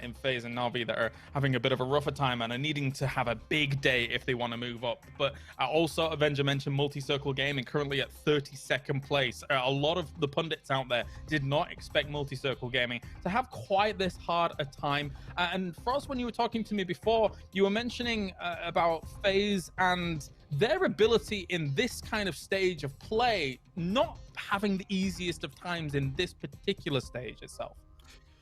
in FaZe and Na'Vi, that are having a bit of a rougher time and are needing to have a big day if they want to move up. But also, Avenger mentioned Multi-Circle Gaming, currently at 32nd place. A lot of the pundits out there did not expect Multi-Circle Gaming to have quite this hard a time. And Frost, when you were talking to me before, you were mentioning about FaZe and their ability in this kind of stage of play not having the easiest of times in this particular stage itself.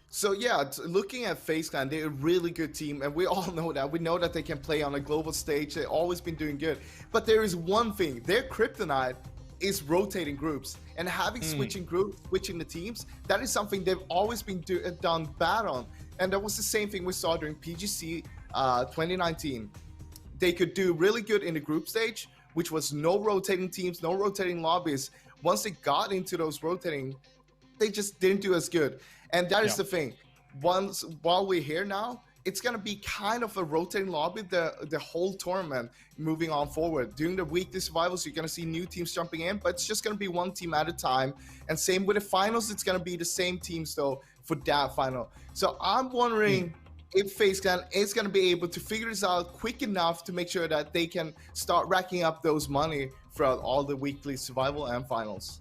So yeah, looking at FaZe Clan, they're a really good team, and we all know that. We know that they can play on a global stage. They've always been doing good. But there is one thing, their kryptonite is rotating groups, and having switching groups, switching the teams, that is something they've always been done bad on. And that was the same thing we saw during PGC 2019. They could do really good in the group stage, which was no rotating teams, no rotating lobbies. Once they got into those rotating, they just didn't do as good. And that is the thing. While we're here now, it's going to be kind of a rotating lobby the whole tournament moving on forward. During the weekly survivals, you're going to see new teams jumping in, but it's just going to be one team at a time. And same with the finals, it's going to be the same teams, though, for that final. So I'm wondering if FaZe Clan is going to be able to figure this out quick enough to make sure that they can start racking up those money throughout all the weekly survival and finals.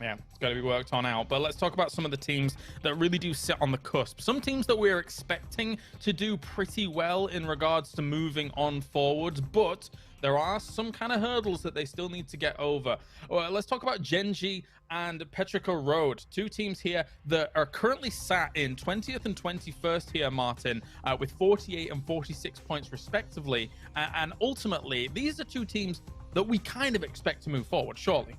Yeah, it's got to be worked on out. But let's talk about some of the teams that really do sit on the cusp. Some teams that we're expecting to do pretty well in regards to moving on forwards, but there are some kind of hurdles that they still need to get over. Well, let's talk about Gen.G and Petrichor Road, two teams here that are currently sat in 20th and 21st here, Martin, with 48 and 46 points respectively. And ultimately, these are two teams that we kind of expect to move forward, surely.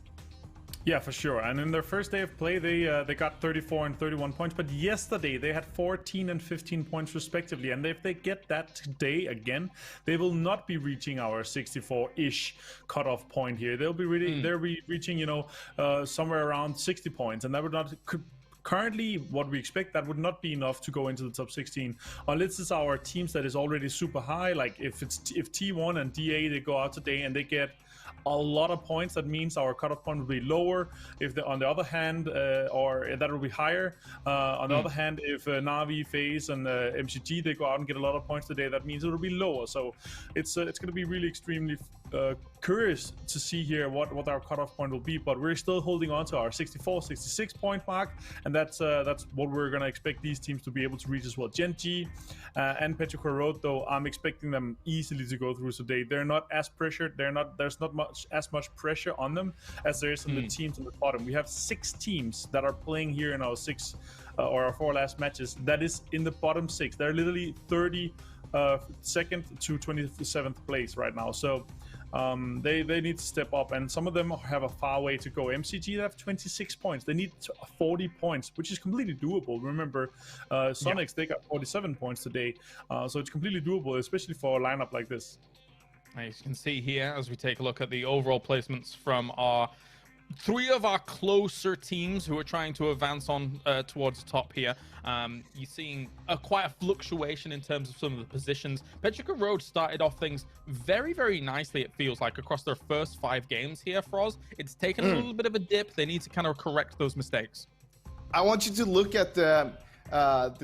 Yeah, for sure. And in their first day of play, they got 34 and 31 points. But yesterday, they had 14 and 15 points respectively. And if they get that today again, they will not be reaching our 64-ish cutoff point here. They'll be reaching, you know, somewhere around 60 points. And that would not... Currently, what we expect, that would not be enough to go into the top 16, unless it's our teams that is already super high. Like if T1 and DA, they go out today and they get a lot of points, that means our cutoff point will be lower. If on the other hand, or that will be higher. On the other hand, if Na'Vi, FaZe, and MCG, they go out and get a lot of points today, that means it will be lower. So it's going to be really extremely curious to see here what our cutoff point will be. But we're still holding on to our 64, 66 point mark, and that's what we're going to expect these teams to be able to reach as well. Gen.G and Petrichor Road, though, I'm expecting them easily to go through today. They're not as pressured. There's not as much pressure on them as there is on the teams on the bottom. We have 6 teams that are playing here in our 6 or our 4 last matches. That is in the bottom 6. They're literally 32nd to 27th place right now. So they need to step up, and some of them have a far way to go. MCG, they have 26 points. They need 40 points, which is completely doable. Remember, Sonics, they got 47 points today, so it's completely doable, especially for a lineup like this.
As you can see here, as we take a look at the overall placements from our 3 of our closer teams who are trying to advance on towards the top here. You're seeing quite a fluctuation in terms of some of the positions. Petrichor Road started off things very, very nicely, it feels like, across their first 5 games here, Froz. It's taken a little bit of a dip. They need to kind of correct those mistakes.
I want you to look at the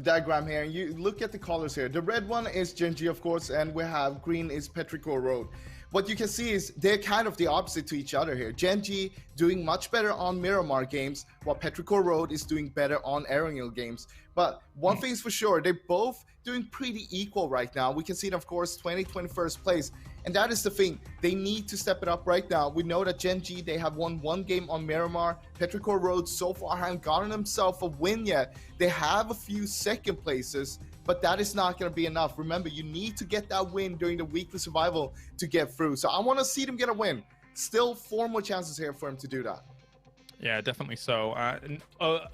diagram here, and you look at the colors here. The red one is Gen.G, of course, and we have green is Petrichor Road. What you can see is they're kind of the opposite to each other here. Gen.G doing much better on Miramar games, while Petrichor Road is doing better on Erangel games. But one thing is for sure, they're both doing pretty equal right now. We can see it, of course, 21st place. And that is the thing. They need to step it up right now. We know that Gen.G, they have won 1 game on Miramar. Petrichor Road so far haven't gotten themselves a win yet. They have a few second places, but that is not going to be enough. Remember, you need to get that win during the weekly survival to get through. So I want to see them get a win. Still 4 more chances here for them to do that.
Yeah, definitely so.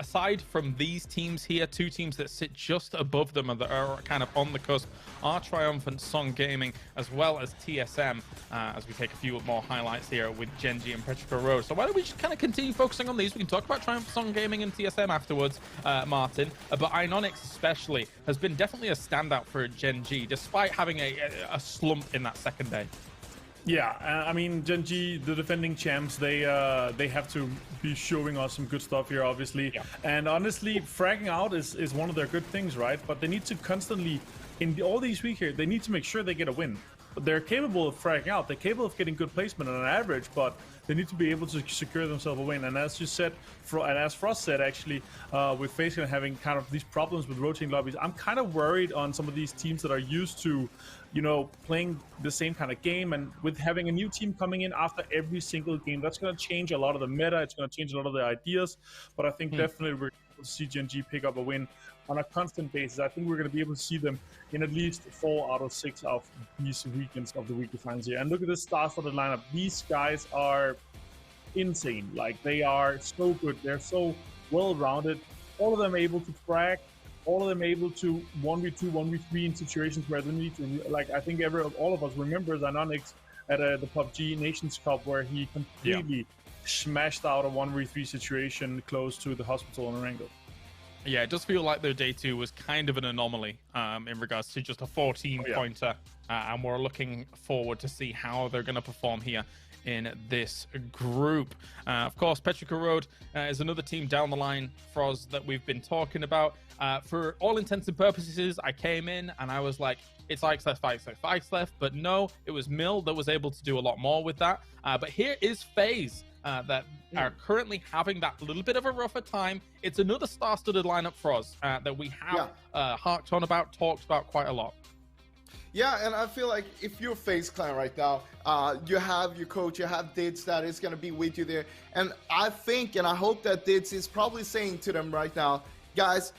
Aside from these teams here, 2 teams that sit just above them and that are kind of on the cusp are Triumphant Song Gaming as well as TSM, as we take a few more highlights here with Gen.G and Petrichor Road. So why don't we just kind of continue focusing on these? We can talk about Triumphant Song Gaming and TSM afterwards, Martin. But Iononyx especially has been definitely a standout for Gen.G, despite having a slump in that second day.
Yeah, I mean, Gen.G, the defending champs, they have to be showing us some good stuff here, obviously. Yeah. And honestly, fragging out is one of their good things, right? But they need to constantly, all these weeks here, they need to make sure they get a win. But they're capable of fragging out. They're capable of getting good placement on an average, but they need to be able to secure themselves a win. And as you said, and as Frost said, actually, with FaZe having kind of these problems with rotating lobbies, I'm kind of worried on some of these teams that are used to, you know, playing the same kind of game, and with having a new team coming in after every single game, that's going to change a lot of the meta. It's going to change a lot of the ideas. But I think definitely we're going to see Gen.G pick up a win on a constant basis. I think we're going to be able to see them in at least 4 out of 6 of these weekends of the weekly finals here. And look at the star-studded lineup. These guys are insane. Like, they are so good. They're so well-rounded. All of them able to frag. All of them able to 1v2, 1v3 in situations where they need to. Like, I think all of us remembers Iononyx at the PUBG Nations Cup, where he completely smashed out a 1v3 situation close to the hospital on Erangel.
Yeah, it does feel like their day 2 was kind of an anomaly in regards to just a 14-pointer, and we're looking forward to see how they're going to perform here in this group. Of course, Petrichor Road is another team down the line, Froz, that we've been talking about. For all intents and purposes, I came in and I was like, it's Ixlef, but no, it was Mill that was able to do a lot more with that. But here is FaZe that are currently having that little bit of a rougher time. It's another star-studded lineup for us that we have harked on about, talked about quite a lot.
Yeah, and I feel like if you're FaZe Clan right now, you have your coach, you have Dids that is going to be with you there. And I think and I hope that Dids is probably saying to them right now, guys,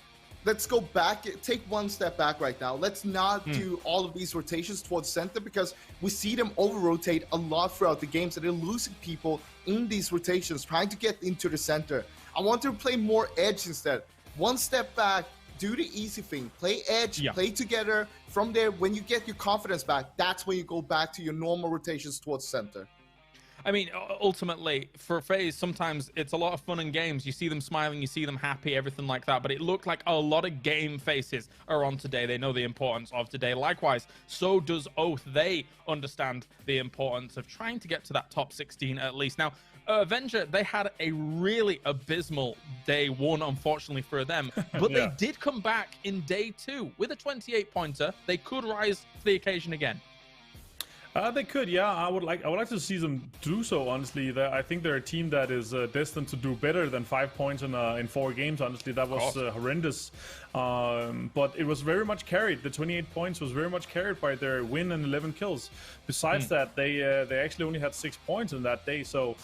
let's go back, take one step back right now. Let's not do all of these rotations towards center, because we see them over-rotate a lot throughout the games, and they're losing people in these rotations, trying to get into the center. I want to play more edge instead. One step back, do the easy thing. Play edge, play together. From there, when you get your confidence back, that's when you go back to your normal rotations towards center.
I mean, ultimately, for FaZe, sometimes it's a lot of fun and games. You see them smiling, you see them happy, everything like that. But it looked like a lot of game faces are on today. They know the importance of today. Likewise, so does Oath. They understand the importance of trying to get to that top 16 at least. Now, Avenger, they had a really abysmal day one, unfortunately for them. But they did come back in day two with a 28-pointer. They could rise to the occasion again.
They could, yeah. I would like to see them do so. Honestly, I think they're a team that is destined to do better than 5 points in 4 games. Honestly, that was horrendous. But it was very much carried. The 28 points was very much carried by their win and 11 kills. Besides that, they actually only had 6 points in that day. So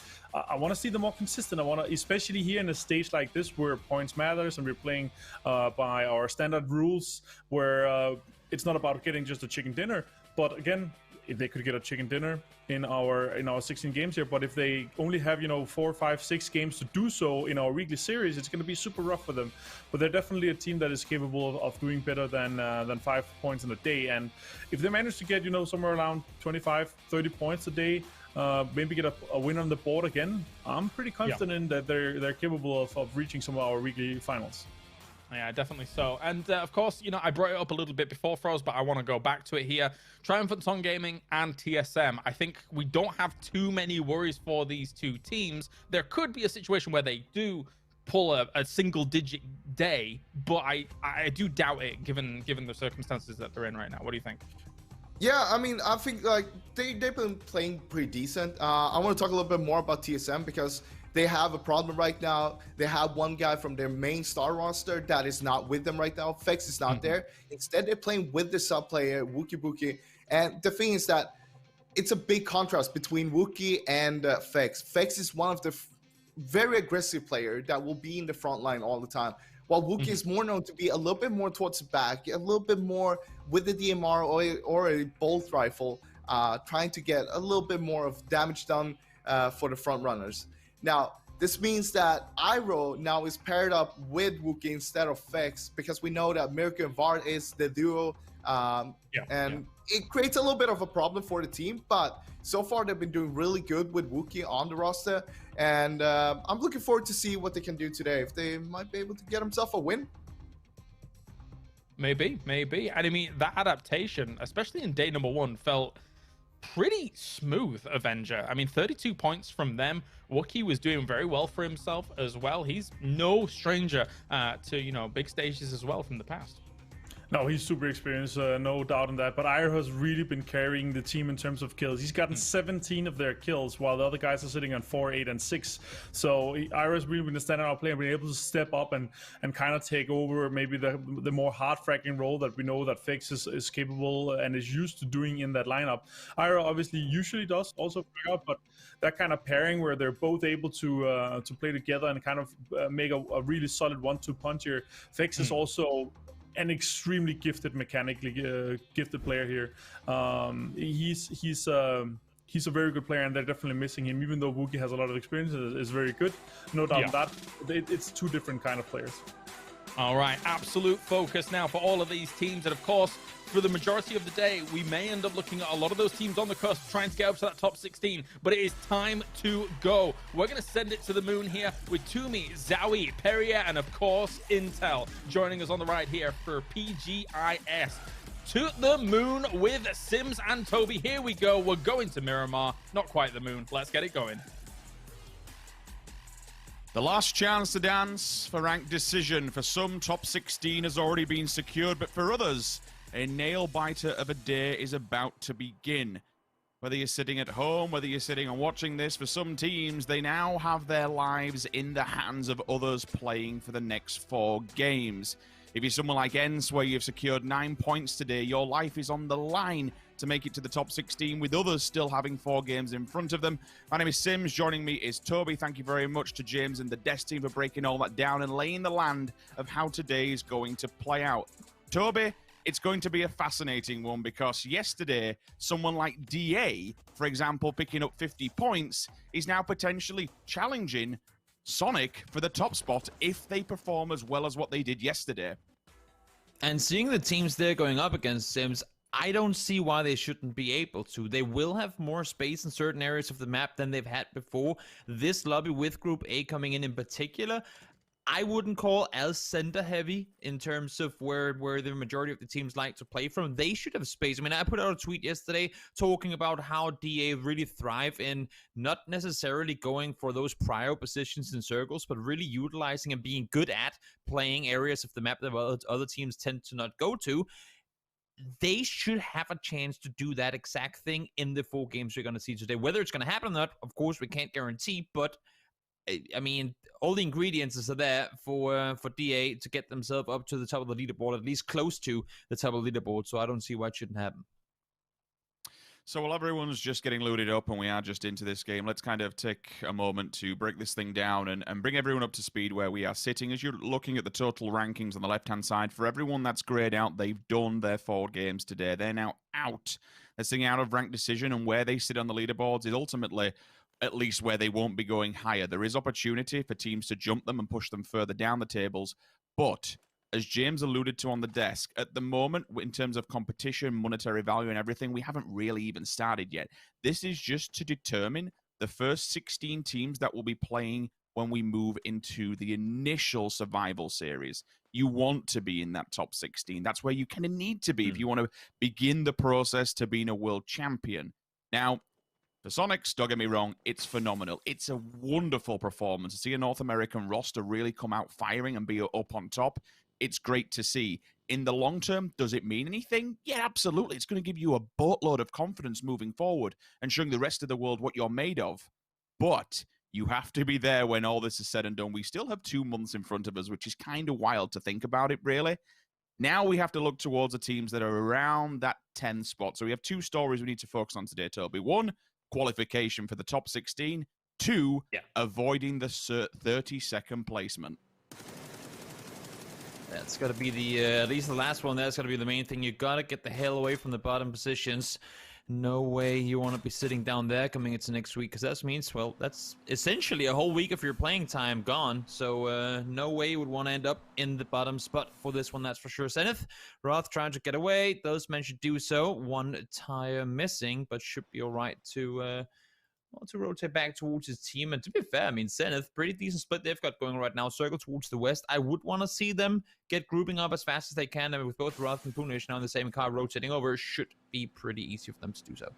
I want to see them more consistent. I want to, especially here in a stage like this where points matters and we're playing by our standard rules, where it's not about getting just a chicken dinner, but again, if they could get a chicken dinner in our 16 games here, but if they only have 4, 5, 6 games to do so in our weekly series, it's going to be super rough for them. But they're definitely a team that is capable of doing better than 5 points in a day. And if they manage to get somewhere around 25, 30 points a day, maybe get a win on the board again, I'm pretty confident that they're capable of reaching some of our weekly finals.
Yeah, definitely so. And of course, I brought it up a little bit before, Froze, but I want to go back to it here. Triumphant Song Gaming and TSM. I think we don't have too many worries for these two teams. There could be a situation where they do pull a single-digit day, but I do doubt it, given the circumstances that they're in right now. What do you think?
Yeah, I mean, I think like they've been playing pretty decent. I want to talk a little bit more about TSM because they have a problem right now. They have one guy from their main star roster that is not with them right now. Fex is not there. Instead, they're playing with the sub player, Wookie Bookie. And the thing is that it's a big contrast between Wookie and Fex. Fex is one of the very aggressive player that will be in the front line all the time, while Wookie is more known to be a little bit more towards the back, a little bit more with the DMR or a bolt rifle, trying to get a little bit more of damage done for the front runners. Now, this means that Iroh now is paired up with Wookie instead of Fex, because we know that Mirko and Vard is the duo, it creates a little bit of a problem for the team, but so far they've been doing really good with Wookie on the roster, and I'm looking forward to see what they can do today, if they might be able to get themselves a win.
Maybe. And I mean, that adaptation, especially in day number 1, felt pretty smooth. Avenger, I mean, 32 points from them. Wookie was doing very well for himself as well. He's no stranger to big stages as well from the past.
No, he's super experienced, no doubt on that. But Iroh has really been carrying the team in terms of kills. He's gotten 17 of their kills, while the other guys are sitting on 4, 8, and 6. So Iroh has really been a standout player, been able to step up and kind of take over maybe the more hard-fracking role that we know that Fex is capable and is used to doing in that lineup. Iroh obviously usually does also frag out, but that kind of pairing where they're both able to play together and kind of make a really solid 1-2 punch here. Fex is also an extremely gifted, mechanically gifted player here. He's a very good player, and they're definitely missing him. Even though Wookie has a lot of experience, is very good, no doubt that. It's two different kind of players.
All right, absolute focus now for all of these teams, and of course, for the majority of the day, we may end up looking at a lot of those teams on the cusp trying to get up to that top 16, but it is time to go. We're going to send it to the moon here with Toomey, Zowie, Perrier, and of course, Intel joining us on the right here for PGI.S. To the moon with Sims and Toby. Here we go. We're going to Miramar. Not quite the moon. Let's get it going.
The last chance to dance for ranked decision. For some, top 16 has already been secured, but for others, a nail-biter of a day is about to begin. Whether you're sitting at home, whether you're sitting and watching this, for some teams, they now have their lives in the hands of others playing for the next 4 games. If you're someone like ENCE, where you've secured 9 points today, your life is on the line to make it to the top 16, with others still having 4 games in front of them. My name is Sims. Joining me is Toby. Thank you very much to James and the Desk team for breaking all that down and laying the land of how today is going to play out. Toby, it's going to be a fascinating one, because yesterday, someone like DA, for example, picking up 50 points, is now potentially challenging Sonic for the top spot if they perform as well as what they did yesterday.
And seeing the teams they're going up against, Sims, I don't see why they shouldn't be able to. They will have more space in certain areas of the map than they've had before. This lobby with Group A coming in particular, I wouldn't call as center heavy in terms of where the majority of the teams like to play from. They should have space. I mean, I put out a tweet yesterday talking about how DA really thrive in not necessarily going for those prior positions in circles, but really utilizing and being good at playing areas of the map that other teams tend to not go to. They should have a chance to do that exact thing in the 4 games we're going to see today. Whether it's going to happen or not, of course, we can't guarantee, but I mean, all the ingredients are there for DA to get themselves up to the top of the leaderboard, at least close to the top of the leaderboard, so I don't see why it shouldn't happen.
So while everyone's just getting loaded up and we are just into this game, let's kind of take a moment to break this thing down and bring everyone up to speed where we are sitting. As you're looking at the total rankings on the left-hand side, for everyone that's grayed out, they've done their 4 games today. They're now out. They're sitting out of ranked decision, and where they sit on the leaderboards is ultimately at least where they won't be going higher. There is opportunity for teams to jump them and push them further down the tables, but as James alluded to on the desk, at the moment, in terms of competition, monetary value, and everything, we haven't really even started yet. This is just to determine the first 16 teams that will be playing when we move into the initial survival series. You want to be in that top 16. That's where you kind of need to be if you want to begin the process to being a world champion. Now, for Sonics, don't get me wrong, it's phenomenal. It's a wonderful performance. To see a North American roster really come out firing and be up on top, it's great to see. In the long term, does it mean anything? Yeah, absolutely. It's going to give you a boatload of confidence moving forward and showing the rest of the world what you're made of. But you have to be there when all this is said and done. We still have 2 months in front of us, which is kind of wild to think about it, really. Now we have to look towards the teams that are around that 10 spot. So we have 2 stories we need to focus on today, Toby. 1, qualification for the top 16. 2, avoiding the 32nd placement.
That's got to be the, at least the last one, that's got to be the main thing. You got to get the hell away from the bottom positions. No way you want to be sitting down there coming into next week, because that means, well, that's essentially a whole week of your playing time gone. So no way you would want to end up in the bottom spot for this one, that's for sure. Zenith, Roth trying to get away. Those men should do so. 1 tire missing, but should be all right to rotate back towards his team. And to be fair, I mean, Zenith, pretty decent split they've got going right now. Circle towards the west. I would want to see them get grouping up as fast as they can. I mean, with both Roth and Punish now in the same car rotating over, should be pretty easy for them to do so.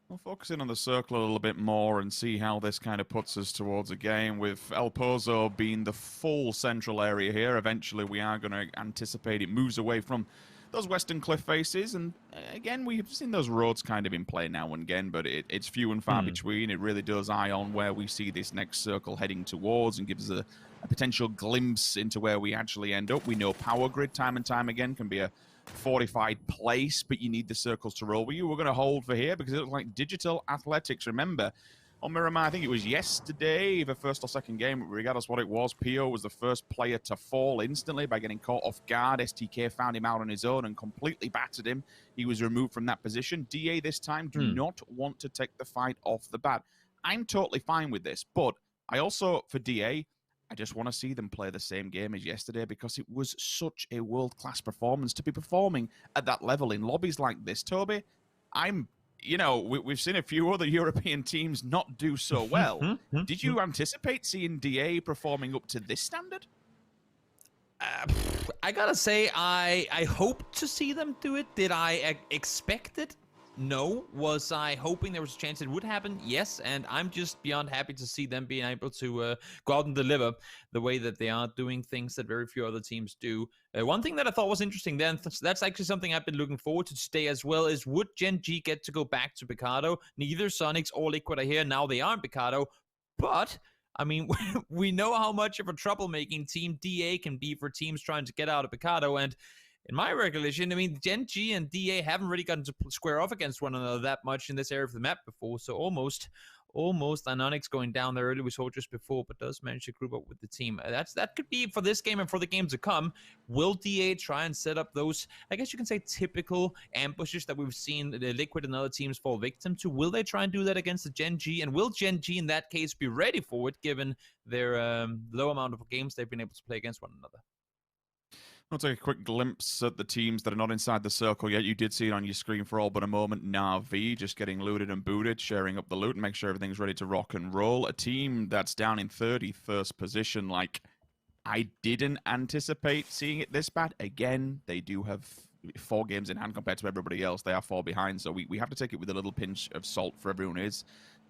We'll focus in on the circle a little bit more and see how this kind of puts us towards a game, with El Pozo being the full central area here. Eventually, we are going to anticipate it moves away from those western cliff faces, and again, we've seen those roads kind of in play now and again, but it's few and far between. It really does eye on where we see this next circle heading towards and gives us a potential glimpse into where we actually end up. We know Power Grid time and time again can be a fortified place, but you need the circles to roll with you. We're going to hold for here because it looks like Digital Athletics. Remember, on Miramar, I think it was yesterday, the first or second game, regardless what it was, Pio was the first player to fall instantly by getting caught off guard. STK found him out on his own and completely battered him. He was removed from that position. DA this time do not want to take the fight off the bat. I'm totally fine with this, but I also, for DA, I just want to see them play the same game as yesterday, because it was such a world-class performance to be performing at that level in lobbies like this. Toby, you know, we've seen a few other European teams not do so well. Did you anticipate seeing DA performing up to this standard?
I gotta say, I hope to see them do it. Did I expect it? No. Was I hoping there was a chance it would happen? Yes, and I'm just beyond happy to see them being able to go out and deliver the way that they are, doing things that very few other teams do. One thing that I thought was interesting then, that's actually something I've been looking forward to today as well, is would Gen G get to go back to Picado? Neither Sonics or Liquid are here. Now they are in Picado, but I mean, we know how much of a troublemaking team DA can be for teams trying to get out of Picado, and in my recollection, I mean, Gen G and DA haven't really gotten to square off against one another that much in this area of the map before, so almost Anonix going down there early, we saw just before, but does manage to group up with the team. That could be for this game and for the games to come. Will DA try and set up those, I guess you can say, typical ambushes that we've seen the Liquid and other teams fall victim to? Will they try and do that against the Gen G? And will Gen G in that case be ready for it, given their low amount of games they've been able to play against one another?
I'll take a quick glimpse at the teams that are not inside the circle yet. You did see it on your screen for all but a moment. Na'Vi just getting looted and booted, sharing up the loot and make sure everything's ready to rock and roll. A team that's down in 31st position. Like, I didn't anticipate seeing it this bad. Again, they do have 4 games in hand compared to everybody else. They are 4 behind, so we have to take it with a little pinch of salt for everyone who is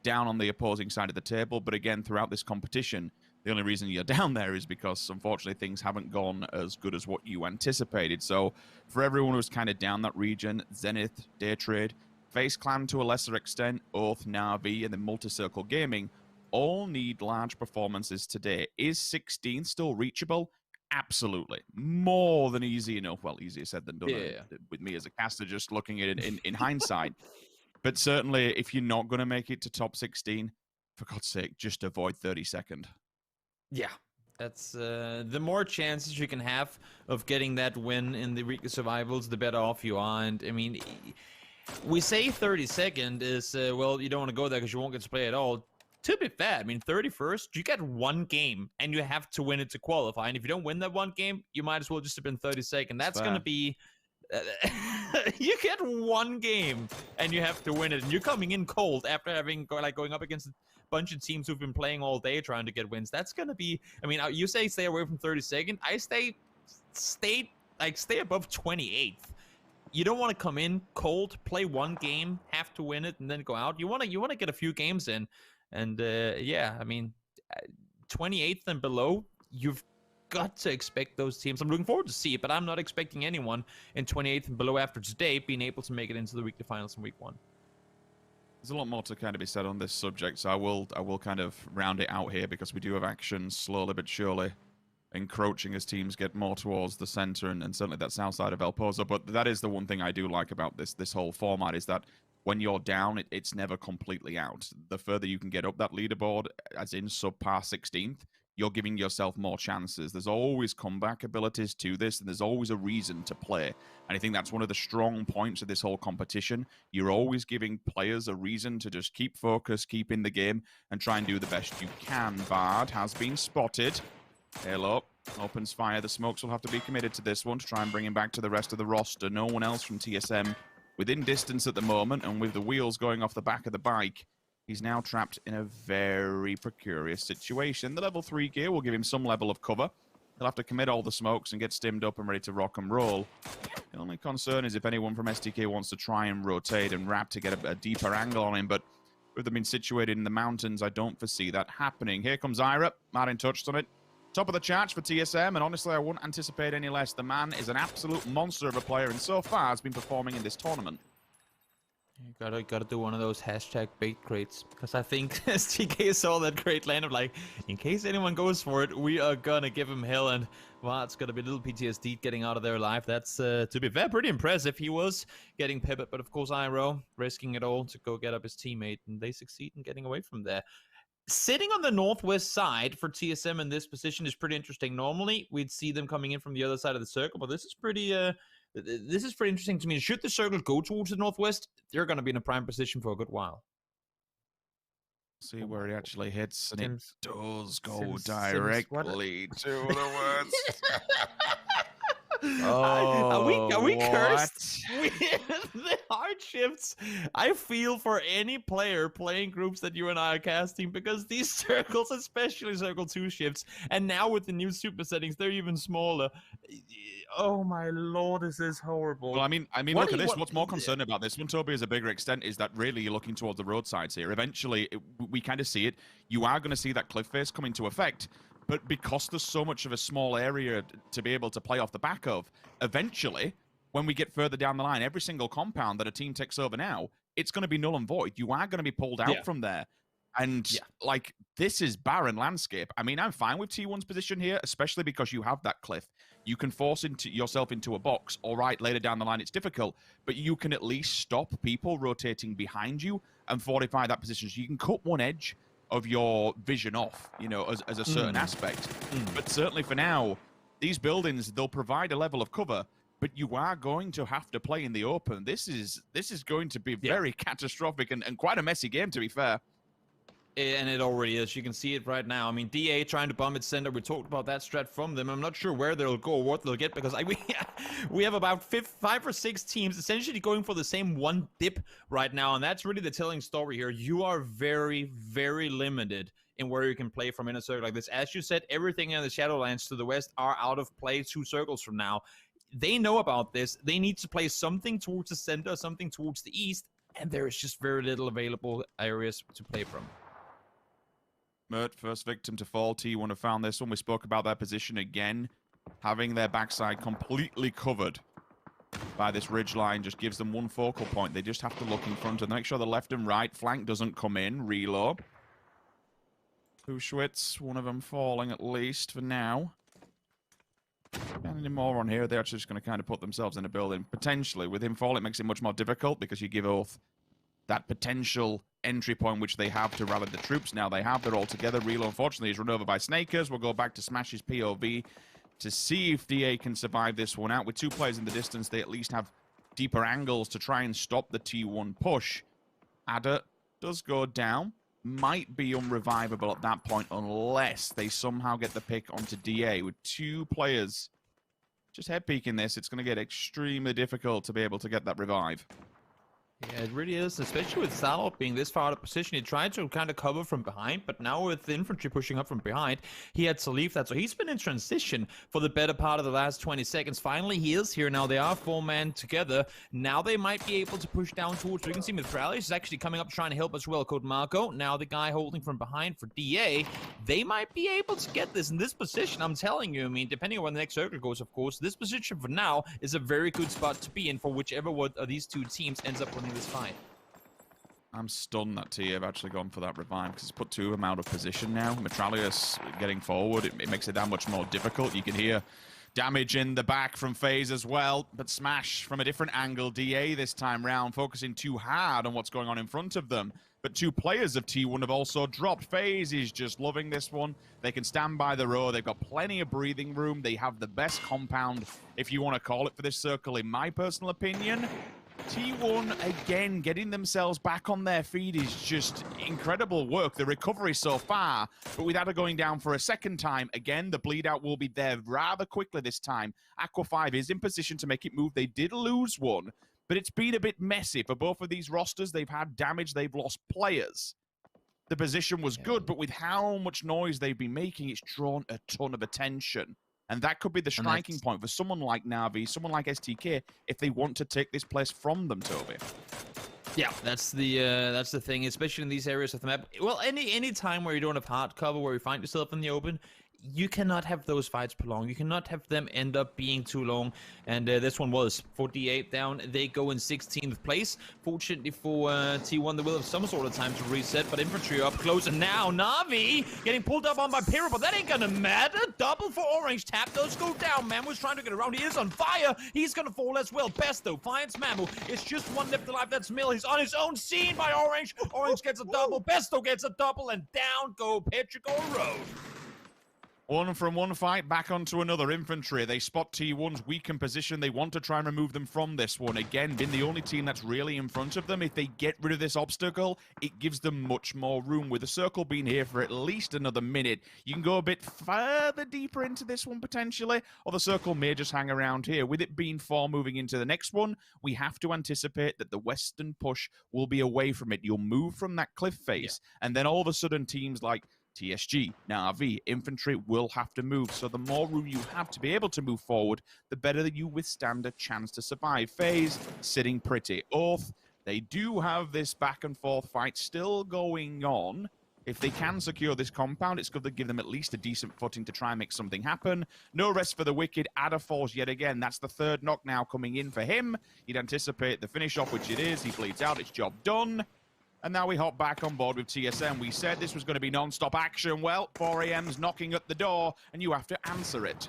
down on the opposing side of the table. But again, throughout this competition, the only reason you're down there is because, unfortunately, things haven't gone as good as what you anticipated. So, for everyone who's kind of down that region, Zenith, Daytrade, Face Clan to a lesser extent, Oath, Na'Vi, and then Multi-Circle Gaming, all need large performances today. Is 16 still reachable? Absolutely. More than easy enough. Well, easier said than done.
Yeah.
With me as a caster just looking at it in hindsight. But certainly, if you're not going to make it to top 16, for God's sake, just avoid 32nd.
Yeah, that's the more chances you can have of getting that win in the weekly survivals, the better off you are. And I mean, we say 32nd is, well, you don't want to go there because you won't get to play at all. To be fair, I mean, 31st, you get 1 game and you have to win it to qualify. And if you don't win that 1 game, you might as well just have been 32nd. That's going to be... you get 1 game and you have to win it. And you're coming in cold after having going up against... bunch of teams who've been playing all day trying to get wins. That's gonna be, I mean, you say stay away from 32nd. I stay above 28th. You don't want to come in cold, play 1 game, have to win it, and then go out. You want to get a few games in, and yeah, I mean, 28th and below, you've got to expect those teams. I'm looking forward to see it, but I'm not expecting anyone in 28th and below after today being able to make it into the weekly finals in week 1.
There's a lot more to kind of be said on this subject, so I will kind of round it out here because we do have action slowly but surely encroaching as teams get more towards the center and certainly that south side of El Pozo. But that is the one thing I do like about this whole format, is that when you're down, it's never completely out. The further you can get up that leaderboard, as in subpar 16th, you're giving yourself more chances. There's always comeback abilities to this, and there's always a reason to play. And I think that's one of the strong points of this whole competition. You're always giving players a reason to just keep focused, keep in the game, and try and do the best you can. Bard has been spotted. Halo opens fire. The smokes will have to be committed to this one to try and bring him back to the rest of the roster. No one else from TSM within distance at the moment, and with the wheels going off the back of the bike, he's now trapped in a very precarious situation. The level 3 gear will give him some level of cover. He'll have to commit all the smokes and get stimmed up and ready to rock and roll. The only concern is if anyone from STK wants to try and rotate and wrap to get a deeper angle on him, but with them being situated in the mountains, I don't foresee that happening. Here comes Ira. Martin touched on it. Top of the charts for TSM, and honestly, I wouldn't anticipate any less. The man is an absolute monster of a player, and so far has been performing in this tournament.
You gotta do one of those hashtag bait crates, because I think STK saw that great line of like, in case anyone goes for it, we are gonna give him hell, and well, it's gonna be a little PTSD getting out of their life. That's to be fair, pretty impressive. He was getting pivot, but of course Iro risking it all to go get up his teammate, and they succeed in getting away from there. Sitting on the northwest side for TSM in this position is pretty interesting. Normally, we'd see them coming in from the other side of the circle, but this is pretty interesting to me. Should the circle go towards the northwest, they're going to be in a prime position for a good while.
See where he actually hits, and
Sims,
it does go
Sims,
directly to the words.
Are we cursed? The hard shifts. I feel for any player playing groups that you and I are casting, because these circles, especially circle 2 shifts, and now with the new super settings, they're even smaller. Oh my lord, this is horrible.
Well, I mean, look at this. What's more concerning about this one, Toby, is a bigger extent, is that really you're looking towards the roadsides here. Eventually, we kind of see it. You are going to see that cliff face come into effect, but because there's so much of a small area to be able to play off the back of, eventually, when we get further down the line, every single compound that a team takes over now, it's going to be null and void. You are going to be pulled out from there. And, like, this is barren landscape. I mean, I'm fine with T1's position here, especially because you have that cliff. You can force yourself into a box. All right, later down the line, it's difficult, but you can at least stop people rotating behind you and fortify that position. So you can cut one edge of your vision off, you know, as a certain aspect. But certainly for now, these buildings, they'll provide a level of cover, but you are going to have to play in the open. This is going to be very catastrophic and quite a messy game, to be fair.
And it already is. You can see it right now. I mean, DA trying to bomb its center. We talked about that strat from them. I'm not sure where they'll go or what they'll get, because we have about 5 or 6 teams essentially going for the same one dip right now, and that's really the telling story here. You are very, very limited in where you can play from in a circle like this. As you said, everything in the Shadowlands to the west are out of play 2 circles from now. They know about this. They need to play something towards the center, something towards the east, and there is just very little available areas to play from.
Mert, first victim to fall. T1 have found this one. We spoke about their position again. Having their backside completely covered by this ridge line just gives them one focal point. They just have to look in front and make sure the left and right flank doesn't come in. Reload. Huschwitz, one of them falling at least for now. Any more on here, they're actually just going to kind of put themselves in a building. Potentially, with him falling, it makes it much more difficult because you give Oath that potential entry point which they have to rally the troops. Now they have, they're all together. Relo, unfortunately, is run over by Snakers. We'll go back to Smash's POV to see if DA can survive this one out. With 2 players in the distance, they at least have deeper angles to try and stop the T1 push. Adder does go down. Might be unrevivable at that point unless they somehow get the pick onto DA. With 2 players just head peeking this, it's going to get extremely difficult to be able to get that revive.
Yeah, it really is, especially with Salop being this far out of position. He tried to kind of cover from behind, but now with the infantry pushing up from behind, he had to leave that. So he's been in transition for the better part of the last 20 seconds. Finally, he is here now. They are 4-man together. Now they might be able to push down towards. We can see Mitralis is actually coming up trying to help as well. Code Marco. Now the guy holding from behind for DA. They might be able to get this in this position. I'm telling you, I mean, depending on where the next circle goes, of course, this position for now is a very good spot to be in for whichever one of these 2 teams ends up winning this fight.
I'm stunned that T have actually gone for that revive because it's put 2 of them out of position now. Mitralis getting forward, it makes it that much more difficult. You can hear damage in the back from FaZe as well, but Smash from a different angle. DA this time round focusing too hard on what's going on in front of them. But 2 players of T1 have also dropped. FaZe is just loving this one. They can stand by the row. They've got plenty of breathing room. They have the best compound, if you want to call it, for this circle, in my personal opinion. T1, again, getting themselves back on their feet is just incredible work. The recovery so far, but with Adder going down for a second time, again, the bleed out will be there rather quickly this time. Aqua 5 is in position to make it move. They did lose one, but it's been a bit messy for both of these rosters. They've had damage. They've lost players. The position was good, but with how much noise they've been making, it's drawn a ton of attention. And that could be the striking point for someone like Na'Vi, someone like STK, if they want to take this place from them, Toby.
Yeah, that's the thing, especially in these areas of the map. Well, any time where you don't have hard cover, where you find yourself in the open, you cannot have those fights prolong. You cannot have them end up being too long. And this one was 48 down. They go in 16th place. Fortunately for T1, they will have some sort of time to reset, but infantry up close. And now Na'Vi getting pulled up on by Pyro, but that ain't gonna matter. Double for Orange. Tap those go down. Mamu's trying to get around. He is on fire. He's gonna fall as well. Besto finds Mamu. It's just 1 left alive. That's Mill. He's on his own, seen by Orange. Orange gets a double. Besto gets a double, and down go Petrichor Road.
One from one fight, back onto another. Infantry, they spot T1's weakened position. They want to try and remove them from this one. Again, been the only team that's really in front of them. If they get rid of this obstacle, it gives them much more room. With the circle being here for at least another minute, you can go a bit further deeper into this one potentially, or the circle may just hang around here. With it being 4 moving into the next one, we have to anticipate that the western push will be away from it. You'll move from that cliff face, and then all of a sudden teams like TSG, Na'Vi, Infantry will have to move. So the more room you have to be able to move forward, the better that you withstand a chance to survive. FaZe sitting pretty. Oath, they do have this back and forth fight still going on. If they can secure this compound, it's going to give them at least a decent footing to try and make something happen. No rest for the Wicked. Ada falls yet again. That's the 3rd knock now coming in for him. You'd anticipate the finish off, which it is. He bleeds out. It's job done. And now we hop back on board with TSM. We said this was going to be non-stop action. Well, 4 AM's knocking at the door, and you have to answer it.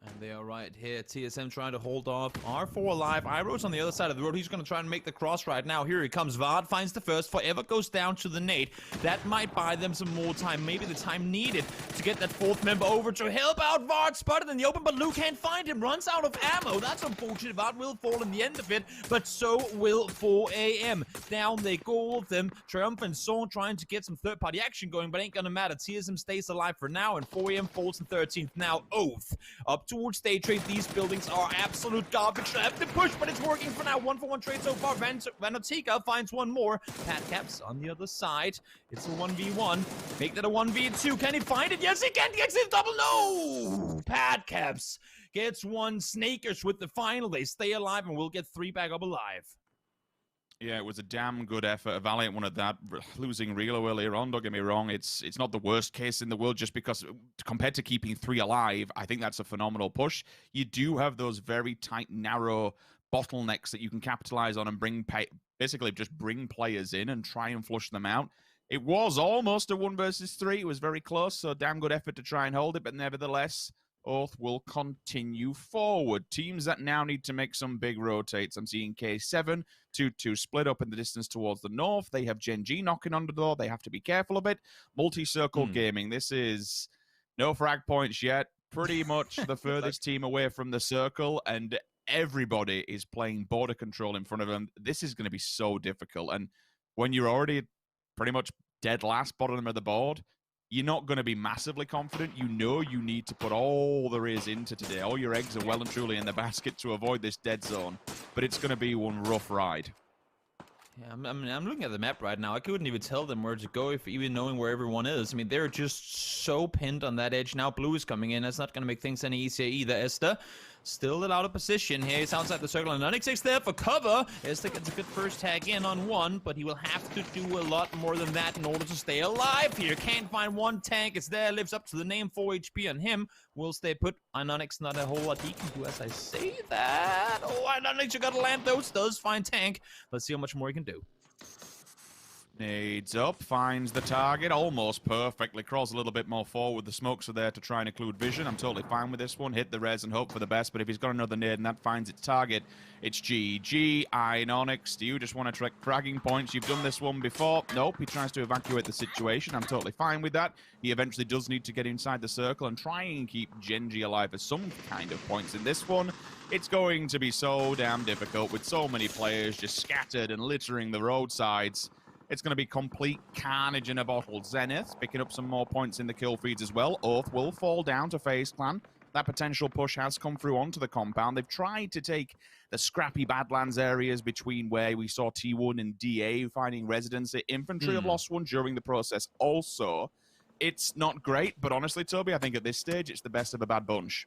And they are right here. TSM trying to hold off R4 alive. Iro's on the other side of the road. He's going to try and make the cross right now. Here he comes. Vard finds the first. Forever goes down to the nade. That might buy them some more time. Maybe the time needed to get that 4th member over to help out. Vard spotted in the open, but Luke can't find him. Runs out of ammo. That's unfortunate. Vard will fall in the end of it, but so will 4 AM. Down they go, all of them. Triumph and Zorn trying to get some third-party action going, but ain't going to matter. TSM stays alive for now, and 4 AM falls in 13th. Now, Oath up towards stage trade. These buildings are absolute garbage. They have to push, but it's working for now. 1-for-1 trade so far. Vanotika finds one more. Pat Caps on the other side. It's a 1v1. Make that a 1v2. Can he find it? Yes, he can. Gets it double. No! Pat Caps gets one. Snakers with the final. They stay alive and will get 3 back up alive.
Yeah, it was a damn good effort. A valiant one at that. Losing Relo earlier on, don't get me wrong. It's not the worst case in the world just because compared to keeping 3 alive, I think that's a phenomenal push. You do have those very tight, narrow bottlenecks that you can capitalize on and basically just bring players in and try and flush them out. It was almost a 1 versus 3. It was very close, so damn good effort to try and hold it, but nevertheless, Oath will continue forward. Teams that now need to make some big rotates. I'm seeing K7, 2-2 split up in the distance towards the north. They have Gen G knocking on the door. They have to be careful of it. Multi-circle gaming. This is no frag points yet. Pretty much the furthest team away from the circle, and everybody is playing border control in front of them. This is going to be so difficult. And when you're already pretty much dead last bottom of the board, you're not going to be massively confident. You know you need to put all there is into today. All your eggs are well and truly in the basket to avoid this dead zone. But it's going to be one rough ride.
Yeah, I'm looking at the map right now. I couldn't even tell them where to go if even knowing where everyone is. I mean, they're just so pinned on that edge. Now Blue is coming in. That's not going to make things any easier either. Esther still out of position here. He's outside the circle, and Onyx is there for cover. Esther gets a good first tag in on one, but he will have to do a lot more than that in order to stay alive here. Can't find one tank. It's there. Lives up to the name. 4 HP on him. Will stay put. Onyx, not a whole lot he can do as I say that. Oh, Onyx, you got to land those. Does find tank. Let's see how much more he can do.
Nades up, finds the target almost perfectly. Crawls a little bit more forward. The smokes are there to try and occlude vision. I'm totally fine with this one. Hit the res and hope for the best. But if he's got another nade and that finds its target, it's GG. Onyx, do you just want to track fragging points? You've done this one before. Nope, he tries to evacuate the situation. I'm totally fine with that. He eventually does need to get inside the circle and try and keep Genji alive for some kind of points in this one. It's going to be so damn difficult with so many players just scattered and littering the roadsides. It's going to be complete carnage in a bottle. Zenith picking up some more points in the kill feeds as well. Oath will fall down to FaZe Clan. That potential push has come through onto the compound. They've tried to take the scrappy Badlands areas between where we saw T1 and DA finding residency. Infantry have lost one during the process also. It's not great, but honestly, Toby, I think at this stage, it's the best of a bad bunch.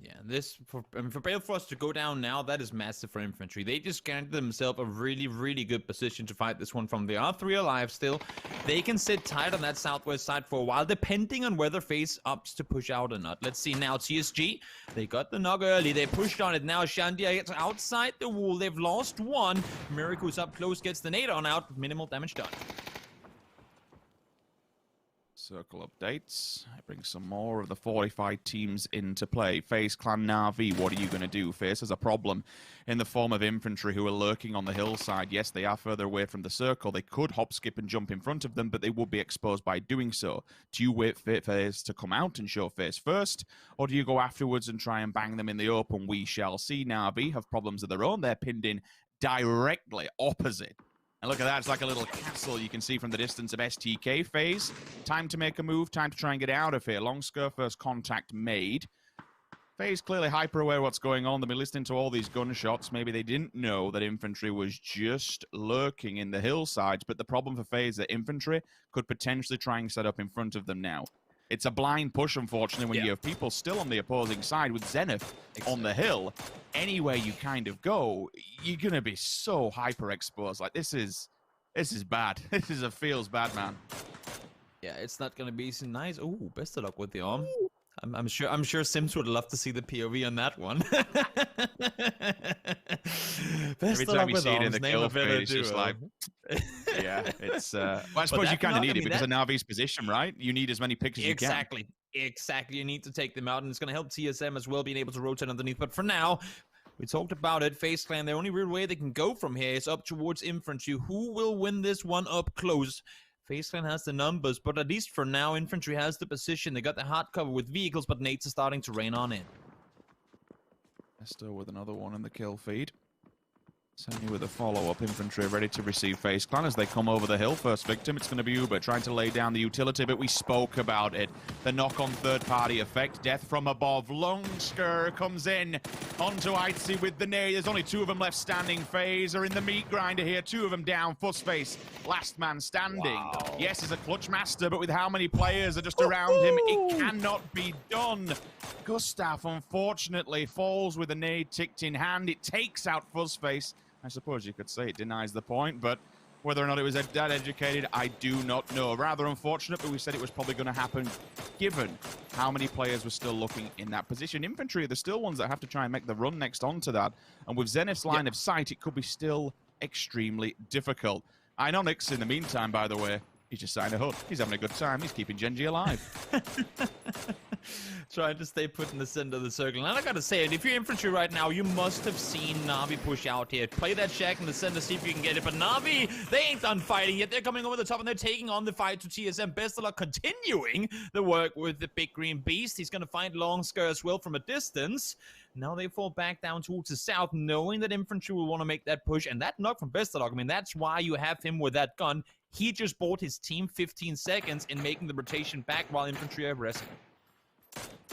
Yeah, this for Balefrost to go down now, that is massive for Infantry. They just guaranteed themselves a really, really good position to fight this one from. They are 3 alive still. They can sit tight on that southwest side for a while, depending on whether FaZe ups to push out or not. Let's see now, TSG. They got the knock early. They pushed on it. Now Shandia gets outside the wall. They've lost one. Miracle's up close, gets the nade on out. Minimal damage done.
Circle updates. I bring some more of the fortified teams into play. FaZe Clan Na'Vi, what are you going to do? FaZe has a problem in the form of infantry who are lurking on the hillside. Yes, they are further away from the circle. They could hop, skip, and jump in front of them, but they would be exposed by doing so. Do you wait for FaZe to come out and show FaZe first, or do you go afterwards and try and bang them in the open? We shall see. Na'Vi have problems of their own. They're pinned in directly opposite. And look at that, it's like a little castle you can see from the distance of STK. FaZe. Time to make a move, time to try and get out of here. Longsker, first contact made. FaZe clearly hyper aware what's going on. They've been listening to all these gunshots. Maybe they didn't know that infantry was just lurking in the hillsides. But the problem for FaZe is that infantry could potentially try and set up in front of them now. It's a blind push, unfortunately, when you have people still on the opposing side with Zenith on the hill. Anywhere you kind of go, you're going to be so hyper exposed. Like, this is bad. This is a feels bad, man.
Yeah, it's not going to be so nice. Ooh, best of luck with the arm. I'm sure Sims would love to see the POV on that one.
Every time you see it in the kill feed, it's just like, yeah, it's. Well, I suppose you kind of need it because of Na'Vi's position, right? You need as many picks as you can.
Exactly. You need to take them out, and it's going to help TSM as well, being able to rotate underneath. But for now, we talked about it. FaZe Clan, the only real way they can go from here is up towards infantry. Who will win this one up close? FaZe Clan has the numbers, but at least for now, infantry has the position. They got the hard cover with vehicles, but nades are starting to rain on in.
Esther with another one in the kill feed. Semi with a follow-up. Infantry ready to receive FaZe Clan as they come over the hill. First victim, it's going to be Uber trying to lay down the utility, but we spoke about it. The knock-on third-party effect. Death from above. Longsker comes in onto Itzy with the nade. There's only two of them left standing. FaZe are in the meat grinder here. Two of them down. Fussface, last man standing. Wow. Yes, he's a clutch master, but with how many players are just around him, it cannot be done. Gustav, unfortunately, falls with a nade ticked in hand. It takes out Fuzzface. I suppose you could say it denies the point, but whether or not it was that educated, I do not know. Rather unfortunate, but we said it was probably going to happen given how many players were still looking in that position. Infantry are the still ones that have to try and make the run next onto that. And with Zenith's line of sight, it could be still extremely difficult. Inonix, in the meantime, by the way, he's just signed a hook. He's having a good time. He's keeping Genji alive.
Trying to stay put in the center of the circle. And I gotta say it, if you're infantry right now, you must have seen Na'Vi push out here. Play that shack in the center, see if you can get it. But Na'Vi, they ain't done fighting yet. They're coming over the top and they're taking on the fight to TSM. Best of luck continuing the work with the big green beast. He's gonna find Longsker as well from a distance. Now they fall back down towards the south, knowing that infantry will want to make that push. And that knock from Best of luck, I mean, that's why you have him with that gun. He just bought his team 15 seconds in making the rotation back while infantry are resting.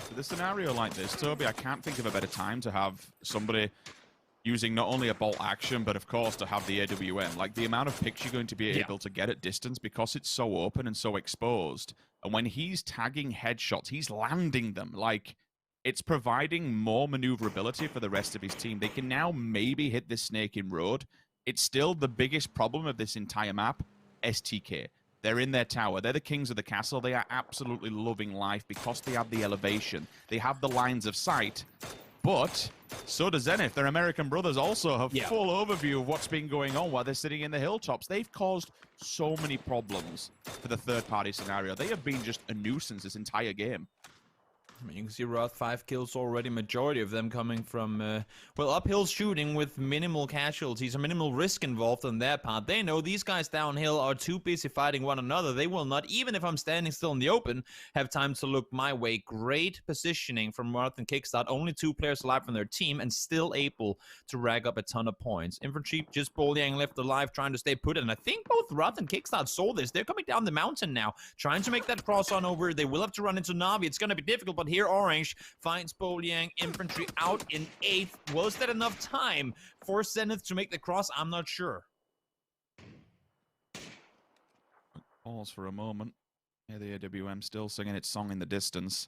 With a scenario like this, Toby, I can't think of a better time to have somebody using not only a bolt action, but of course to have the AWM. Like the amount of picks you're going to be able to get at distance because it's so open and so exposed. And when he's tagging headshots, he's landing them. Like it's providing more maneuverability for the rest of his team. They can now maybe hit this snake in road. It's still the biggest problem of this entire map, STK. They're in their tower. They're the kings of the castle. They are absolutely loving life because they have the elevation. They have the lines of sight. But so does Zenith. Their American brothers also have full overview of what's been going on while they're sitting in the hilltops. They've caused so many problems for the third-party scenario. They have been just a nuisance this entire game.
I mean, you can see Roth 5 kills already, majority of them coming from, well, uphill shooting with minimal casualties or minimal risk involved on their part. They know these guys downhill are too busy fighting one another. They will not, even if I'm standing still in the open, have time to look my way. Great positioning from Roth and Kickstart. Only 2 players alive from their team and still able to rack up a ton of points. Infantry just Bolyang left alive, trying to stay put. And I think both Roth and Kickstart saw this. They're coming down the mountain now, trying to make that cross on over. They will have to run into Na'Vi. It's going to be difficult, but here Orange finds Bolyang. Infantry out in 8th. Was that enough time for Zenith to make the cross? I'm not sure.
Pause for a moment. Yeah, the AWM still singing its song in the distance.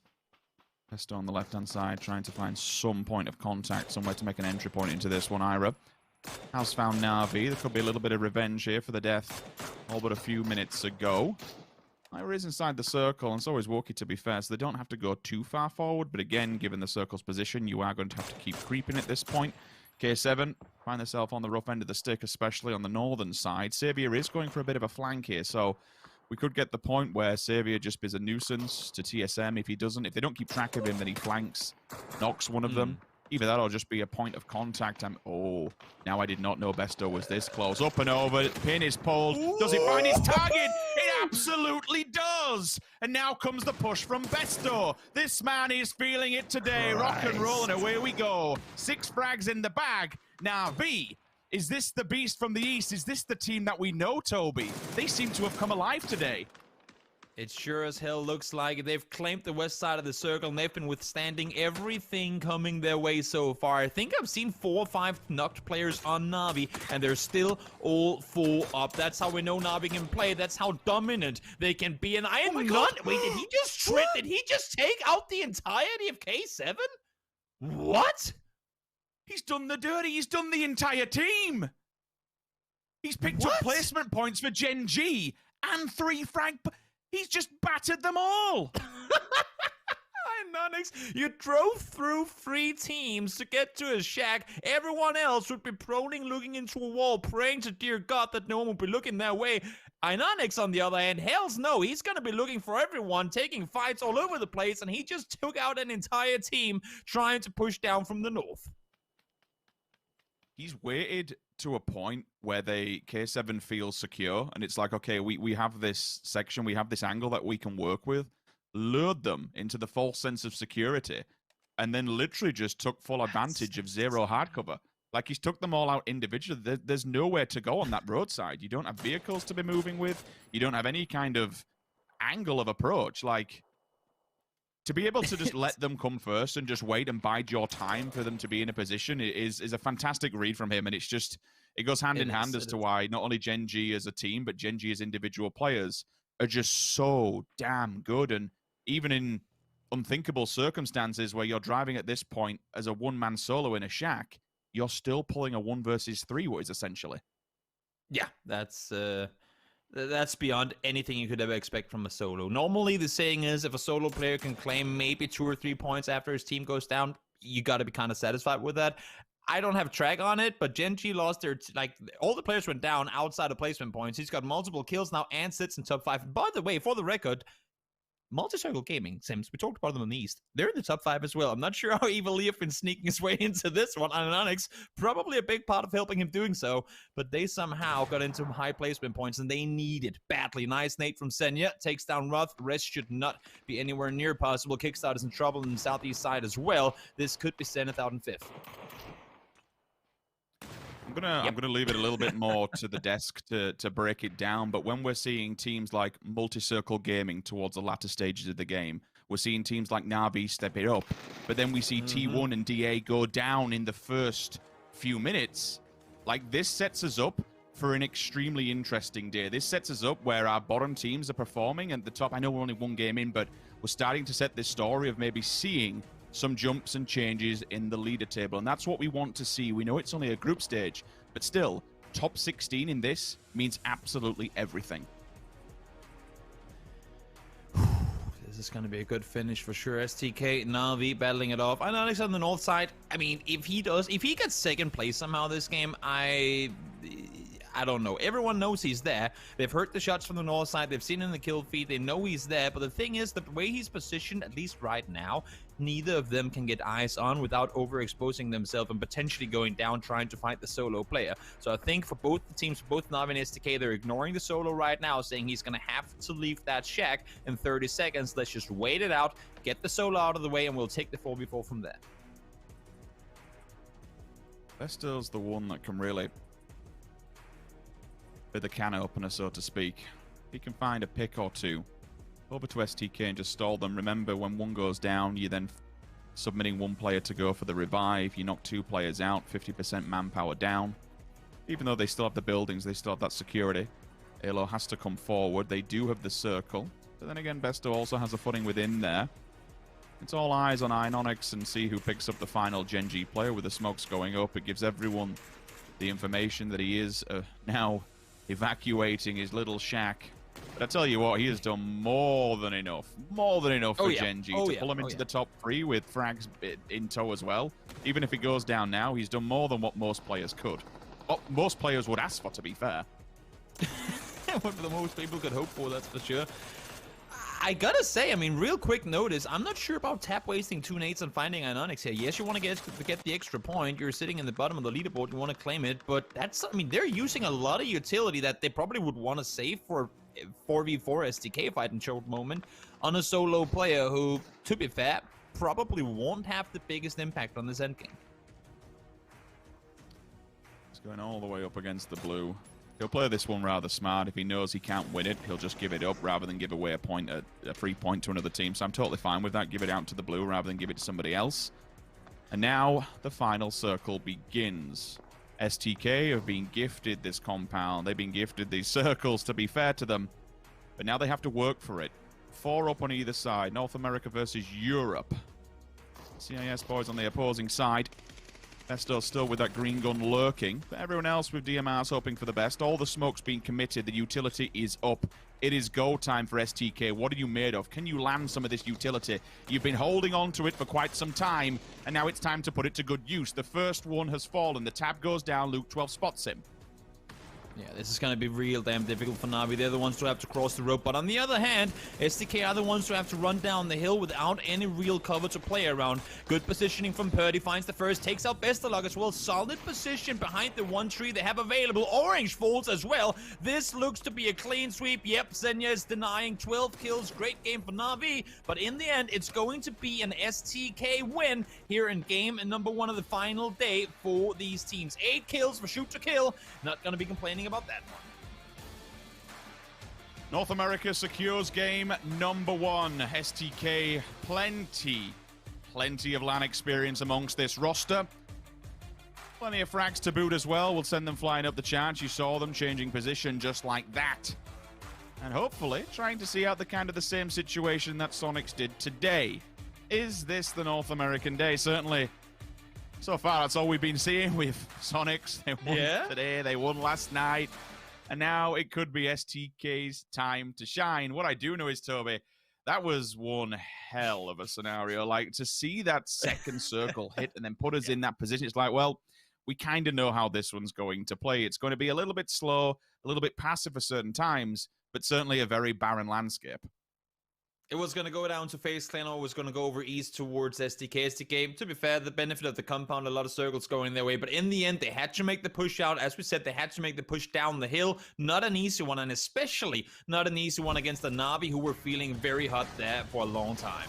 Pesto on the left-hand side, trying to find some point of contact, somewhere to make an entry point into this one. Ira has found Na'Vi. There could be a little bit of revenge here for the death all but a few minutes ago. Ira is inside the circle, and so is Wookie, to be fair, so they don't have to go too far forward. But again, given the circle's position, you are going to have to keep creeping at this point. K7 find themselves on the rough end of the stick, especially on the northern side. Xavier is going for a bit of a flank here, so We could get the point where Xavier just is a nuisance to TSM. If they don't keep track of him, then he flanks, knocks one of them. Either that or just be a point of contact. Oh, now I did not know Besto was this close. Up and over, pin is pulled. Does it find his target? It absolutely does. And now comes the push from Besto. This man is feeling it today. Rock and roll, and away we go. 6 frags in the bag. Now, V, is this the beast from the east? Is this the team that we know, Toby? They seem to have come alive today.
It sure as hell looks like it. They've claimed the west side of the circle, and they've been withstanding everything coming their way so far. I think I've seen 4 or 5 knocked players on Na'Vi, and they're still all full up. That's how we know Na'Vi can play. That's how dominant they can be. And I am not... Wait, did he just trip? Did he just take out the entirety of K7? What?
He's done the dirty. He's done the entire team. He's picked up placement points for Gen G and 3 frag... He's just battered them all.
Nonix, you drove through 3 teams to get to a shack. Everyone else would be proning, looking into a wall, praying to dear God that no one would be looking their way. Inonix, on the other hand, hells no. He's going to be looking for everyone, taking fights all over the place, and he just took out an entire team trying to push down from the north.
He's waited to a point where K7 feels secure, and it's like, okay, we have this section, we have this angle that we can work with, lured them into the false sense of security, and then literally just took full advantage of zero hard cover. Like, he's took them all out individually. There's nowhere to go on that roadside. You don't have vehicles to be moving with. You don't have any kind of angle of approach. Like, to be able to just let them come first and just wait and bide your time for them to be in a position is a fantastic read from him. And it's just, it goes hand in hand as to why not only Gen G as a team, but Gen G as individual players are just so damn good. And even in unthinkable circumstances where you're driving at this point as a one-man solo in a shack, you're still pulling a 1 versus 3, what is essentially.
Yeah, that's beyond anything you could ever expect from a solo. Normally, the saying is if a solo player can claim maybe 2 or 3 points after his team goes down, you got to be kind of satisfied with that. I don't have track on it, but Gen G lost their... all the players went down outside of placement points. He's got multiple kills now and sits in top 5. By the way, for the record, Multi-Circle Gaming, Sims, we talked about them in the East. They're in the top 5 as well. I'm not sure how Evil Lee have been sneaking his way into this one. Anonix, probably a big part of helping him doing so, but they somehow got into high placement points, and they need it badly. Nice nade from Senya, takes down Roth. Rest should not be anywhere near possible. Kickstart is in trouble in the southeast side as well. This could be Zenith out in 5th.
I'm gonna leave it a little bit more to the desk to break it down, but when we're seeing teams like Multi-Circle Gaming towards the latter stages of the game, we're seeing teams like Na'Vi step it up, but then we see T1 and DA go down in the first few minutes. Like, this sets us up for an extremely interesting day. This sets us up where our bottom teams are performing, and the top, I know we're only 1 game in, but we're starting to set this story of maybe seeing some jumps and changes in the leader table, and that's what we want to see. We know it's only a group stage, but still, top 16 in this means absolutely everything.
This is going to be a good finish for sure. STK, Na'Vi battling it off. Inonix on the north side. I mean, if he gets second place somehow this game, I don't know. Everyone knows he's there. They've heard the shots from the north side. They've seen him in the kill feed. They know he's there. But the thing is, the way he's positioned, at least right now, neither of them can get eyes on without overexposing themselves and potentially going down trying to fight the solo player. So I think for both the teams, both Na'Vi and STK, they're ignoring the solo right now, saying he's going to have to leave that shack in 30 seconds. Let's just wait it out, get the solo out of the way, and we'll take the 4v4 from there.
Besto's the one that can really be the can opener, so to speak. He can find a pick or two over to STK and just stall them. Remember, when one goes down, you're then submitting 1 player to go for the revive. You knock 2 players out, 50% manpower down. Even though they still have the buildings, they still have that security. Alo has to come forward. They do have the circle. But then again, Besto also has a footing within there. It's all eyes on Inonix and see who picks up the final Gen G player with the smokes going up. It gives everyone the information that he is now evacuating his little shack. But I tell you what, he has done more than enough for Gen G to pull him into the top 3 with frags in tow as well. Even if he goes down now, he's done more than what most players could. What most players would ask for, to be fair.
what the most people could hope for, that's for sure. I gotta say, I mean, real quick notice, I'm not sure about tap wasting 2 nades and finding Ionix here. Yes, you want to get the extra point. You're sitting in the bottom of the leaderboard. You want to claim it, but that's, I mean, they're using a lot of utility that they probably would want to save for 4v4 STK fight in short moment on a solo player who, to be fair, probably won't have the biggest impact on this endgame.
He's going all the way up against the blue. He'll play this one rather smart. If he knows he can't win it, he'll just give it up rather than give away a free point to another team. So I'm totally fine with that. Give it out to the blue rather than give it to somebody else. And now the final circle begins. STK have been gifted this compound. They've been gifted these circles, to be fair to them. But now they have to work for it. 4 up on either side. North America versus Europe. CIS boys on the opposing side. Besto still with that green gun lurking, but everyone else with DMRs hoping for the best. All the smoke's been committed. The utility is up. It is go time for STK. What are you made of? Can you land some of this utility? You've been holding on to it for quite some time, and now it's time to put it to good use. The first one has fallen. The tab goes down. Luke 12 spots him.
Yeah, this is going to be real damn difficult for Na'Vi. They're the ones who have to cross the rope. But on the other hand, STK are the ones who have to run down the hill without any real cover to play around. Good positioning from Purdy. Finds the first. Takes out Bestalog as well. Solid position behind the one tree they have available. Orange falls as well. This looks to be a clean sweep. Yep, Senya is denying 12 kills. Great game for Na'Vi. But in the end, it's going to be an STK win here in game number 1 of the final day for these teams. 8 kills for shoot to kill. Not going to be complaining about that one.
North America secures game number 1. STK, plenty of LAN experience amongst this roster. Plenty of frags to boot as well. We'll send them flying up the charts. You saw them changing position just like that. And hopefully trying to see out the same situation that Sonics did today. Is this the North American day? Certainly. So far, that's all we've been seeing with Sonics. They won today, they won last night, and now it could be STK's time to shine. What I do know is, Toby, that was one hell of a scenario. Like, to see that second circle hit and then put us in that position, it's like, well, we kind of know how this one's going to play. It's going to be a little bit slow, a little bit passive for certain times, but certainly a very barren landscape.
It was going to go down to FaZe Clan, or was going to go over east towards STK. STK, to be fair, the benefit of the compound, a lot of circles going their way. But in the end, they had to make the push out. As we said, they had to make the push down the hill. Not an easy one, and especially not an easy one against the Na'Vi, who were feeling very hot there for a long time.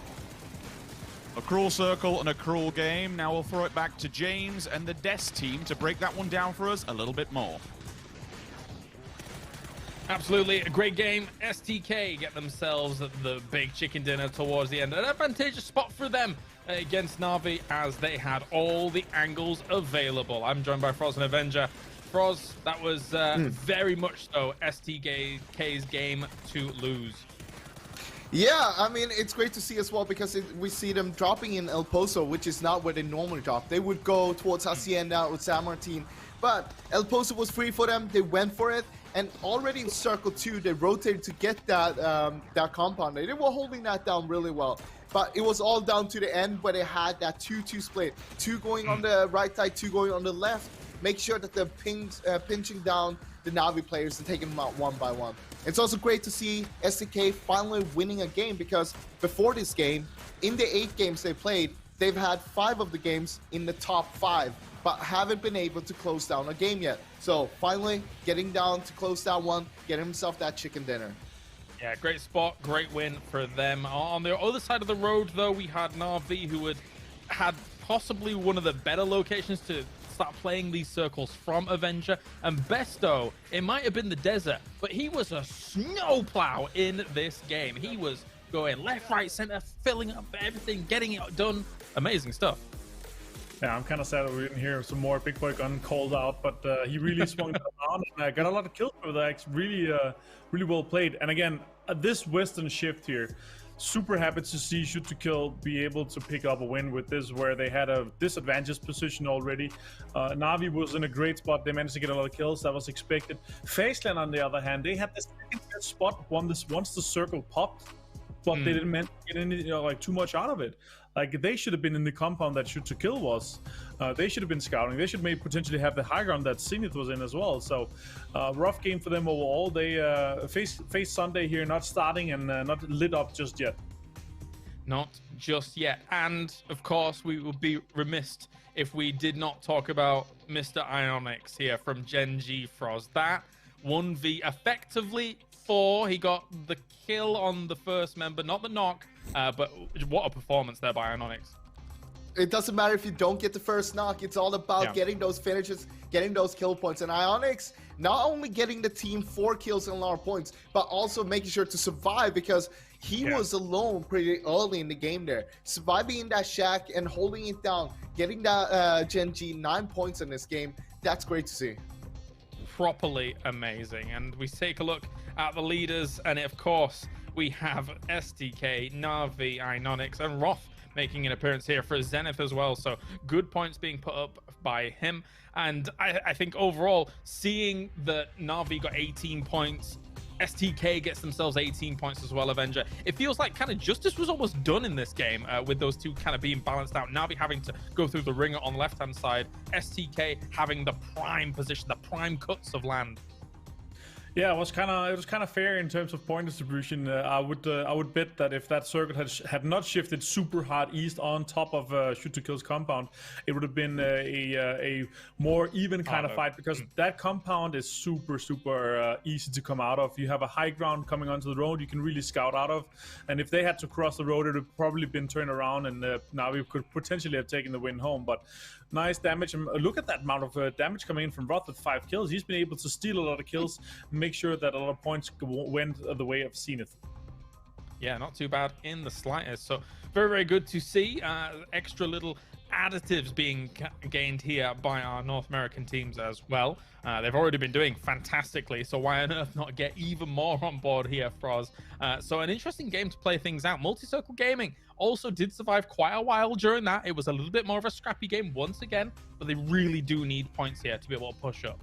A cruel circle and a cruel game. Now we'll throw it back to James and the Des team to break that one down for us a little bit more.
Absolutely, a great game. STK get themselves the big chicken dinner towards the end. An advantageous spot for them against Na'Vi, as they had all the angles available. I'm joined by Froz and Avenger. Froz, that was very much so STK's game to lose.
Yeah, I mean, it's great to see as well, because we see them dropping in El Pozo, which is not where they normally drop. They would go towards Hacienda or San Martin, but El Pozo was free for them. They went for it. And already in Circle 2, they rotated to get that that compound. They were holding that down really well. But it was all down to the end where they had that 2-2 split. 2 going on the right side, 2 going on the left. Make sure that they're pinching down the Na'Vi players and taking them out one by one. It's also great to see STK finally winning a game, because before this game, in the 8 games they played, they've had 5 of the games in the top 5, but haven't been able to close down a game yet. So finally getting down to close that one, getting himself that chicken dinner.
Yeah, great spot, great win for them. On the other side of the road, though, we had Na'Vi, who had possibly one of the better locations to start playing these circles from Avenger. And Besto, it might have been the desert, but he was a snowplow in this game. He was going left, right, center, filling up everything, getting it done. Amazing stuff.
Yeah, I'm kind of sad that we didn't hear some more Big Boy Gun called out, but he really swung that around and got a lot of kills with that. Really well played. And again, this Western shift here, super happy to see Shoot to Kill be able to pick up a win with this, where they had a disadvantaged position already. Na'Vi was in a great spot. They managed to get a lot of kills. That was expected. FaZe Clan, on the other hand, they had the second best spot once the circle popped, but they didn't manage to get any, too much out of it. Like, they should have been in the compound that Shoot to Kill was. They should have been scouting. They should maybe potentially have the high ground that Zenith was in as well. So, rough game for them overall. They face Sunday here, not starting and not lit up just yet.
Not just yet. And, of course, we would be remiss if we did not talk about Mr. Ionix here from Gen G Froz. That 1v effectively 4. He got the kill on the first member, not the knock, but what a performance there by Ionix.
It doesn't matter if you don't get the first knock. It's all about getting those finishes, getting those kill points. And Ionix, not only getting the team 4 kills and a lot of points, but also making sure to survive, because he was alone pretty early in the game there. Surviving in that shack and holding it down, getting that Gen G 9 points in this game, that's great to see.
Properly amazing. And we take a look at the leaders, and of course, we have STK, Na'Vi, Ionix, and Roth making an appearance here for Zenith as well. So good points being put up by him. And I think overall, seeing that Na'Vi got 18 points, STK gets themselves 18 points as well, Avenger. It feels like kind of justice was almost done in this game with those two kind of being balanced out. Na'Vi having to go through the ringer on the left-hand side, STK having the prime position, the prime cuts of land.
Yeah, it was kind of fair in terms of point distribution. I would bet that if that circuit had not shifted super hard east on top of Shoot to Kill's compound, it would have been a more even kind of fight, because that compound is super easy to come out of. You have a high ground coming onto the road you can really scout out of, and if they had to cross the road, it would have probably been turned around, and now we could potentially have taken the win home. But nice damage, and look at that amount of damage coming in from Roth with 5 kills. He's been able to steal a lot of kills, make sure that a lot of points went the way of Zenith.
Yeah, not too bad in the slightest. So very good to see. Extra little additives being gained here by our North American teams as well. They've already been doing fantastically, so why on earth not get even more on board here, Froz? So an interesting game to play things out. Multi-Circle Gaming also did survive quite a while during that. It was a little bit more of a scrappy game once again, but they really do need points here to be able to push up.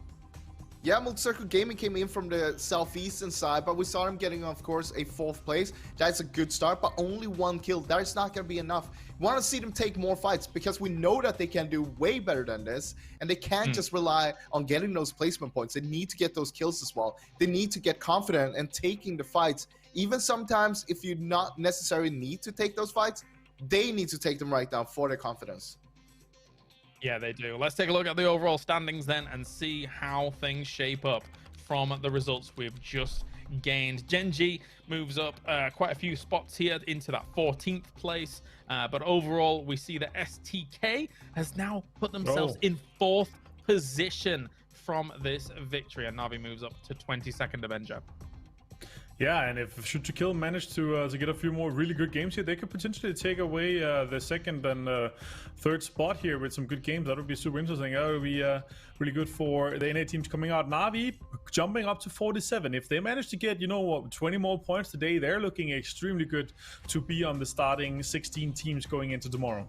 Yeah, Multi-Circle Gaming came in from the southeastern side, but we saw him getting, of course, a 4th place. That's a good start, but only 1 kill. That is not going to be enough. We want to see them take more fights, because we know that they can do way better than this, and they can't just rely on getting those placement points. They need to get those kills as well. They need to get confident and taking the fights. Even sometimes, if you not necessarily need to take those fights, they need to take them right now for their confidence.
Yeah, they do. Let's take a look at the overall standings then and see how things shape up from the results we've just gained. Gen G moves up quite a few spots here into that 14th place. But overall, we see that STK has now put themselves in 4th position from this victory. And Na'Vi moves up to 22nd, Avenger.
Yeah, and if Shoot to Kill managed to get a few more really good games here, they could potentially take away the 2nd and 3rd spot here with some good games. That would be super interesting. That would be really good for the NA teams coming out. Na'Vi jumping up to 47. If they manage to get, 20 more points today, they're looking extremely good to be on the starting 16 teams going into tomorrow.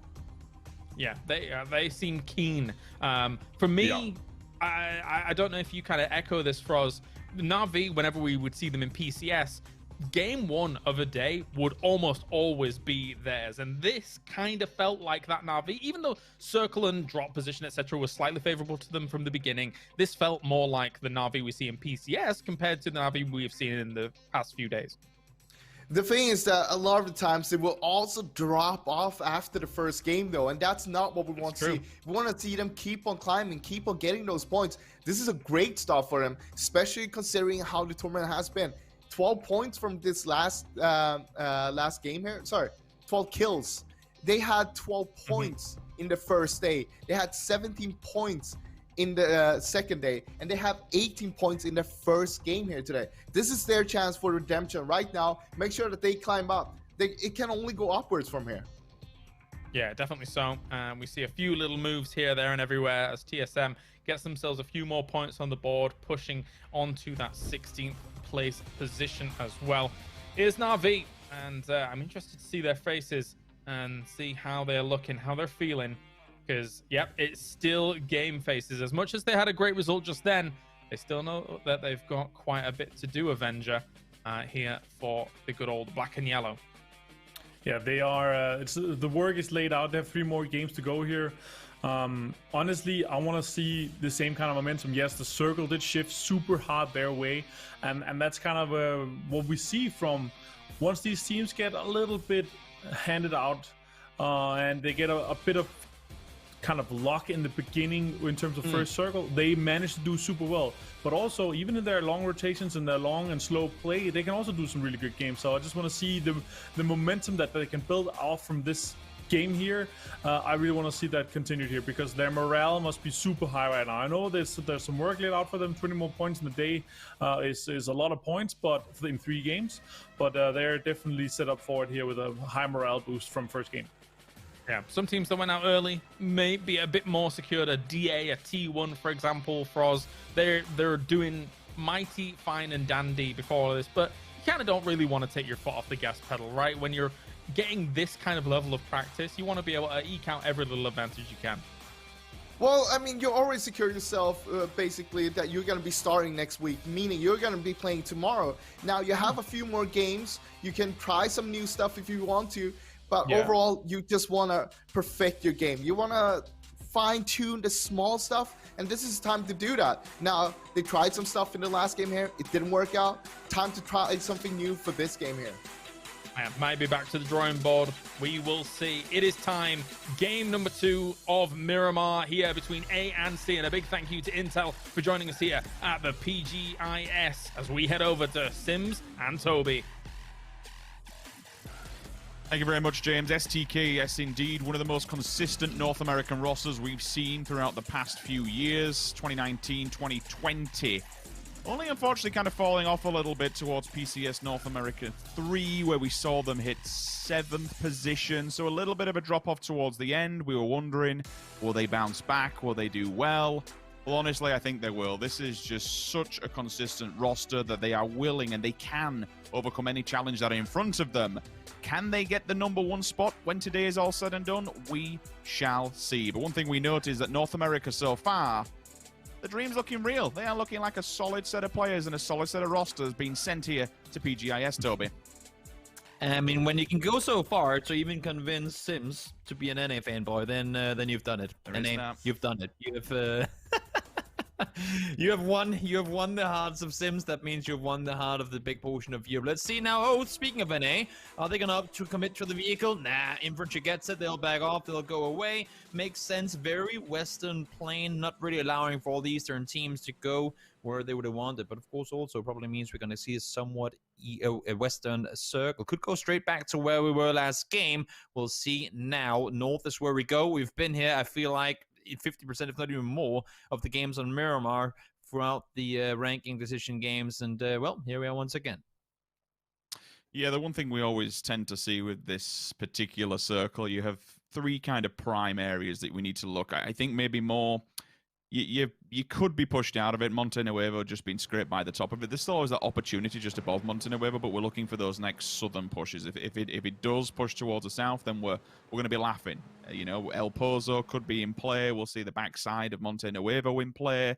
Yeah, they seem keen. For me, I don't know if you kind of echo this, Froz. Na'Vi, whenever we would see them in PCS, game 1 of a day would almost always be theirs, and this kind of felt like that Na'Vi. Even though circle and drop position, etc., was slightly favorable to them from the beginning, this felt more like the Na'Vi we see in PCS compared to the Na'Vi we've seen in the past few days.
The thing is that a lot of the times they will also drop off after the first game, though, and that's not what we want to see. We want to see them keep on climbing, keep on getting those points. This is a great start for them, especially considering how the tournament has been. 12 points from this last game here. Sorry, 12 kills. They had 12 points in the first day. They had 17 points in the second day, and they have 18 points in the first game here today. This is their chance for redemption right now. Make sure that they climb up. It can only go upwards from here.
Yeah, definitely so. We see a few little moves here, there, and everywhere as TSM gets themselves a few more points on the board, pushing onto that 16th place position as well. Here's Na'Vi, and I'm interested to see their faces and see how they're looking, how they're feeling. Because, yep, it's still game faces. As much as they had a great result just then, they still know that they've got quite a bit to do, Avenger, here for the good old black and yellow.
Yeah, they are. The work is laid out. They have 3 more games to go here. Honestly, I want to see the same kind of momentum. Yes, the circle did shift super hard their way, and that's kind of what we see from once these teams get a little bit handed out and they get a bit of kind of luck in the beginning in terms of first circle, they manage to do super well. But also, even in their long rotations and their long and slow play, they can also do some really good games. So I just want to see the momentum that they can build off from this game here. I really want to see that continued here because their morale must be super high right now. I know there's some work laid out for them. 20 more points in the day is a lot of points, but in 3 games. But they're definitely set up for it here with a high morale boost from first game.
Yeah, some teams that went out early may be a bit more secured. A DA, a T1, for example, Froz, they're doing mighty fine and dandy before all of this, but you kind of don't really want to take your foot off the gas pedal, right? When you're getting this kind of level of practice, you want to be able to eke out every little advantage you can.
Well, I mean, you already secure yourself, basically, that you're going to be starting next week, meaning you're going to be playing tomorrow. Now, you have a few more games. You can try some new stuff if you want to, but overall, you just want to perfect your game. You want to fine-tune the small stuff, and this is time to do that. Now, they tried some stuff in the last game here. It didn't work out. Time to try something new for this game here.
Might be back to the drawing board. We will see. It is time. Game number 2 of Miramar here between A and C. And a big thank you to Intel for joining us here at the PGI.S as we head over to Sims and Toby.
Thank you very much, James. STK, yes, indeed. One of the most consistent North American rosters we've seen throughout the past few years, 2019, 2020. Only, unfortunately, kind of falling off a little bit towards PCS North America 3, where we saw them hit 7th position. So a little bit of a drop-off towards the end. We were wondering, will they bounce back? Will they do well? Well, honestly, I think they will. This is just such a consistent roster that they are willing and they can overcome any challenge that are in front of them. Can they get the #1 spot when today is all said and done? We shall see. But one thing we note is that North America so far, the dream's looking real. They are looking like a solid set of players and a solid set of rosters being sent here to PGI.S, Toby.
I mean, when you can go so far to even convince Sims to be an NA fanboy, then you've done it. NA, you've done it. You have won the hearts of Sims. That means you've won the heart of the big portion of Europe. Let's see now. Oh, speaking of NA, are they gonna up to commit to the vehicle? Nah, Infantry gets it. They'll back off. They'll go away. Makes sense. Very Western plain, not really allowing for all the Eastern teams to go where they would have wanted. But of course, also probably means we're gonna see a somewhat a Western circle. Could go straight back to where we were last game. We'll see now. North is where we go. We've been here, I feel like, 50%, if not even more, of the games on Miramar throughout the ranking decision games. And, well, here we are once again.
Yeah, the one thing we always tend to see with this particular circle, you have 3 kind of prime areas that we need to look at. I think maybe more... You could be pushed out of it. Monte Nuevo just being scraped by the top of it. There's still always that opportunity just above Monte Nuevo, but we're looking for those next southern pushes. If it does push towards the south, then we're going to be laughing. You know, El Pozo could be in play. We'll see the backside of Monte Nuevo in play.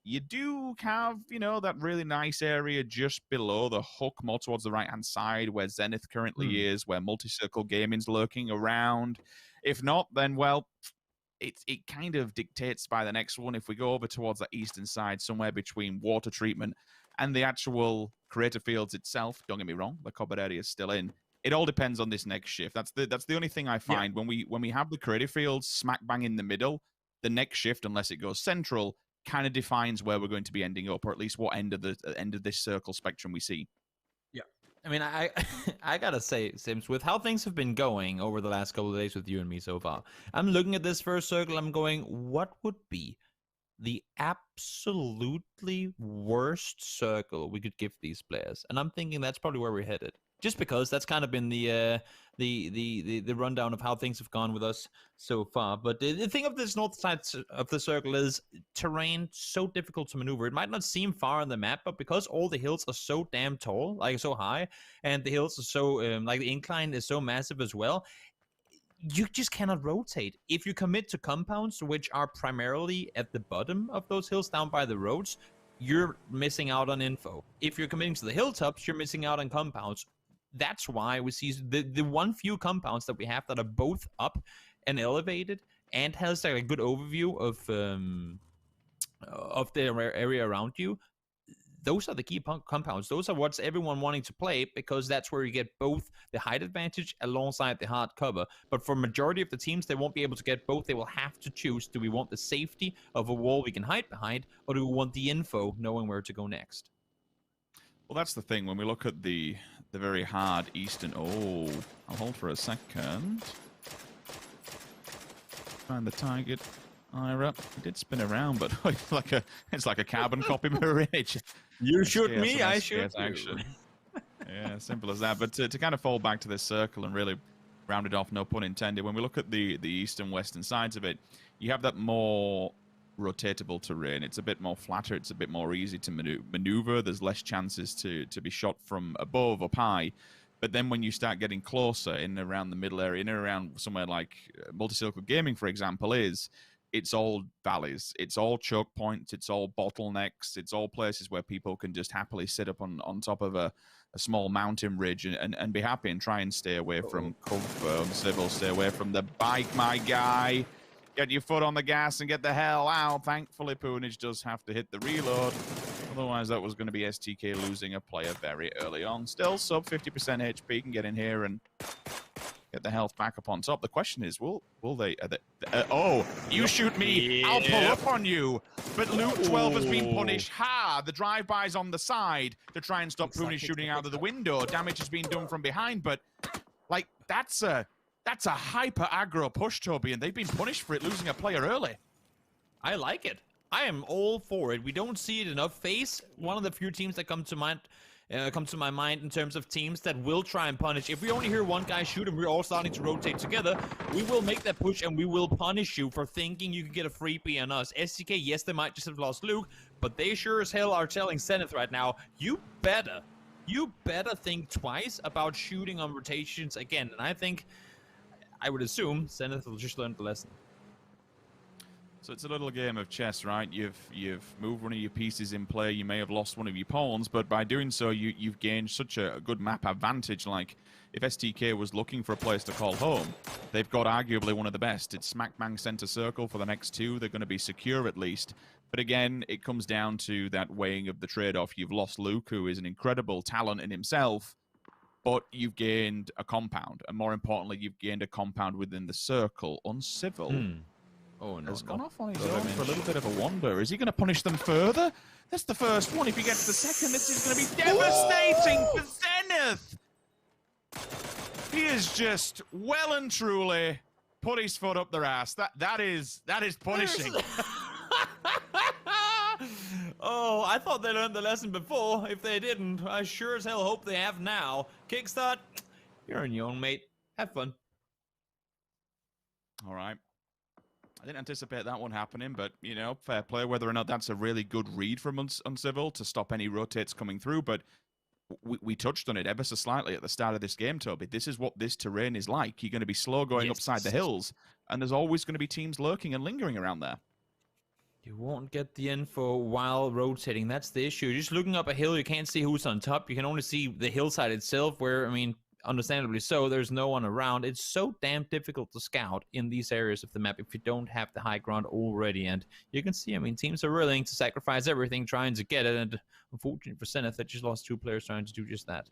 You do have, you know, that really nice area just below the hook, more towards the right-hand side, where Zenith currently is, where Multi-Circle Gaming's lurking around. If not, then, well... It kind of dictates by the next one. If we go over towards the eastern side, somewhere between water treatment and the actual creator fields itself, don't get me wrong, the copper area is still in. It all depends on this next shift. That's the only thing I find when we have the creator fields smack bang in the middle. The next shift, unless it goes central, kind of defines where we're going to be ending up, or at least what end of this circle spectrum we see.
I mean, I gotta say, Sims, with how things have been going over the last couple of days with you and me so far, I'm looking at this first circle, I'm going, what would be the absolutely worst circle we could give these players? And I'm thinking that's probably where we're headed. Just because that's kind of been the rundown of how things have gone with us so far. But the thing of this north side of the circle is terrain so difficult to maneuver. It might not seem far on the map, but because all the hills are so damn tall, like so high, and the hills are so, like the incline is so massive as well, you just cannot rotate. If you commit to compounds, which are primarily at the bottom of those hills down by the roads, you're missing out on info. If you're committing to the hilltops, you're missing out on compounds. that's why we see the one few compounds that we have that are both up and elevated and has like a good overview of the area around you. Those are the key compounds. Those are what's everyone wanting to play, because that's where you get both the height advantage alongside the hard cover. But for majority of the teams, they won't be able to get both. They will have to choose. Do we want the safety of a wall we can hide behind, or do we want the info, knowing where to go next?
Well, that's the thing. When we look at the very hard Eastern... Oh, I'll hold for a second. Find the target. Ira, he did spin around, but it's like a carbon copy mirror image.
You shoot me, I shoot
you. Yeah, simple as that. But to kind of fall back to this circle and really round it off, no pun intended, when we look at the east and western sides of it, you have that more rotatable terrain. It's a bit more flatter. It's a bit more easy to maneuver. There's less chances to be shot from above, up high. But then when you start getting closer in and around the middle area, in and around somewhere like Multi-Circle Gaming, for example, it's all valleys, it's all choke points, it's all bottlenecks, it's all places where people can just happily sit up on top of a small mountain ridge and be happy and try and stay away from comfort, civil, stay away from the bike, my guy. Get your foot on the gas and get the hell out. Thankfully, Poonage does have to hit the reload. Otherwise, that was going to be STK losing a player very early on. Still sub 50% HP, can get in here and get the health back up on top. The question is, will they... oh, you shoot me, I'll pull up on you. But Luke 12 has been punished hard. The drive-by's on the side to try and stop Poonage shooting out of the window. Damage has been done from behind, but like that's a hyper aggro push, Toby, and they've been punished for it, losing a player early.
I like it. I am all for it. We don't see it enough. FaZe, one of the few teams that come to my mind in terms of teams that will try and punish. If we only hear one guy shoot and we're all starting to rotate together, we will make that push and we will punish you for thinking you can get a freebie on us. STK, yes, they might just have lost Luke, but they sure as hell are telling Zenith right now, you better think twice about shooting on rotations again. And I would assume Zenith will just learn the lesson.
So it's a little game of chess, right? You've moved one of your pieces in play. You may have lost one of your pawns, but by doing so, you've gained such a good map advantage. Like, if STK was looking for a place to call home, they've got arguably one of the best. It's smack bang center circle for the next two. They're going to be secure at least. But again, it comes down to that weighing of the trade-off. You've lost Luke, who is an incredible talent in himself, but you've gained a compound. And more importantly, you've gained a compound within the circle. Uncivil.
Oh, no,
has gone off on his own for a little bit of a wander. Is he going to punish them further? That's the first one. If he gets the second, this is going to be devastating for Zenith. He has just well and truly put his foot up their ass. That is punishing.
Oh, I thought they learned the lesson before. If they didn't, I sure as hell hope they have now. Kickstart, you're on your own, mate. Have fun.
All right. I didn't anticipate that one happening, but, you know, fair play. Whether or not that's a really good read from Uncivil to stop any rotates coming through, but we touched on it ever so slightly at the start of this game, Toby. This is what this terrain is like. You're going to be slow going upside the hills, and there's always going to be teams lurking and lingering around there.
You won't get the info while rotating. That's the issue. Just looking up a hill, you can't see who's on top. You can only see the hillside itself, where, I mean, understandably so, there's no one around. It's so damn difficult to scout in these areas of the map if you don't have the high ground already. And you can see, I mean, teams are willing to sacrifice everything trying to get it. And unfortunately for Zenith, they just lost 2 players trying to do just that.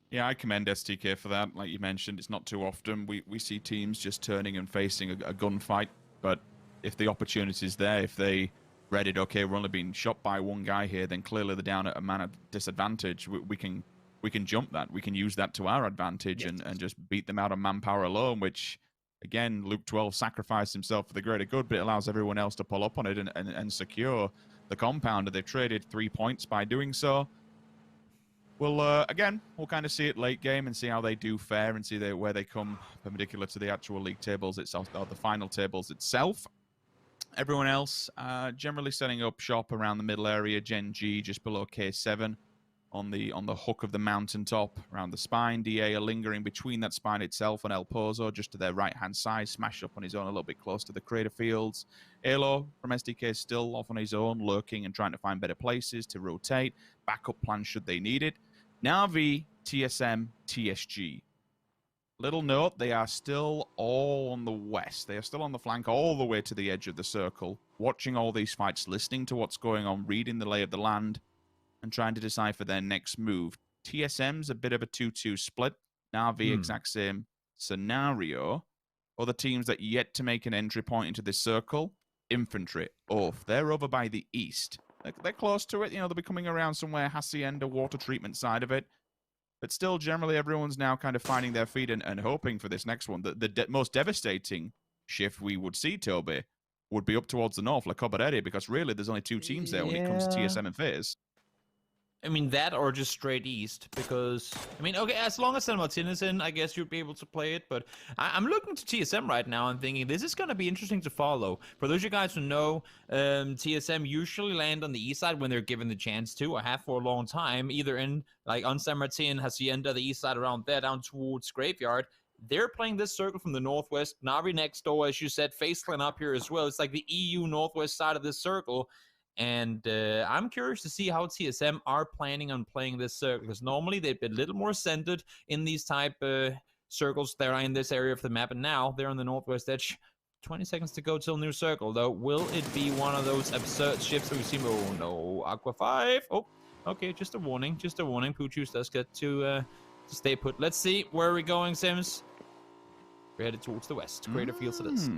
Yeah, I commend STK for that. Like you mentioned, it's not too often we see teams just turning and facing a gunfight. But if the opportunity is there, if they read it, okay, we're only being shot by one guy here, then clearly they're down at a man at disadvantage. We can jump that. We can use that to our advantage and just beat them out on manpower alone, which, again, Luke 12 sacrificed himself for the greater good, but it allows everyone else to pull up on it and secure the compound. They've traded 3 points by doing so. Again, we'll kind of see it late game and see how they do fare and see where they come perpendicular to the actual league tables itself, or the final tables itself. Everyone else generally setting up shop around the middle area, Gen G just below K7. On the hook of the mountaintop around the spine. DA are lingering between that spine itself and El Pozo, just to their right-hand side, smashed up on his own a little bit close to the crater fields. Alo from SDK still off on his own, lurking and trying to find better places to rotate. Backup plans should they need it. Na'Vi, TSM, TSG. Little note, they are still all on the west. They are still on the flank all the way to the edge of the circle, watching all these fights, listening to what's going on, reading the lay of the land, and trying to decipher their next move. TSM's a bit of a 2-2 split. Na'Vi, exact same scenario. Other teams that yet to make an entry point into this circle, Infantry, Oath. They're over by the east. They're close to it. You know, they'll be coming around somewhere, Hacienda, water treatment side of it. But still, generally, everyone's now kind of finding their feet and hoping for this next one. The most devastating shift we would see, Toby, would be up towards the north, La Cobarere, because really there's only 2 teams there when it comes to TSM and FaZe.
I mean, that or just straight east, because, I mean, okay, as long as San Martin is in, I guess you'd be able to play it, but I'm looking to TSM right now and thinking this is going to be interesting to follow. For those of you guys who know, TSM usually land on the east side when they're given the chance to, or have for a long time, either in, like, on San Martin, Hacienda, the east side around there, down towards Graveyard. They're playing this circle from the northwest, Na'Vi next door, as you said, FaZe Clan up here as well. It's like the EU northwest side of this circle. And I'm curious to see how TSM are planning on playing this circle, because normally they've been a little more centered in these type circles. They're in this area of the map, and now they're on the northwest edge. 20 seconds to go till new circle, though. Will it be one of those absurd shifts that we've seen? Oh, no. Aqua 5. Oh, okay, just a warning. Just a warning. Poochus does get to stay put. Let's see. Where are we going, Sims? We're headed towards the west. Greater Fields it is.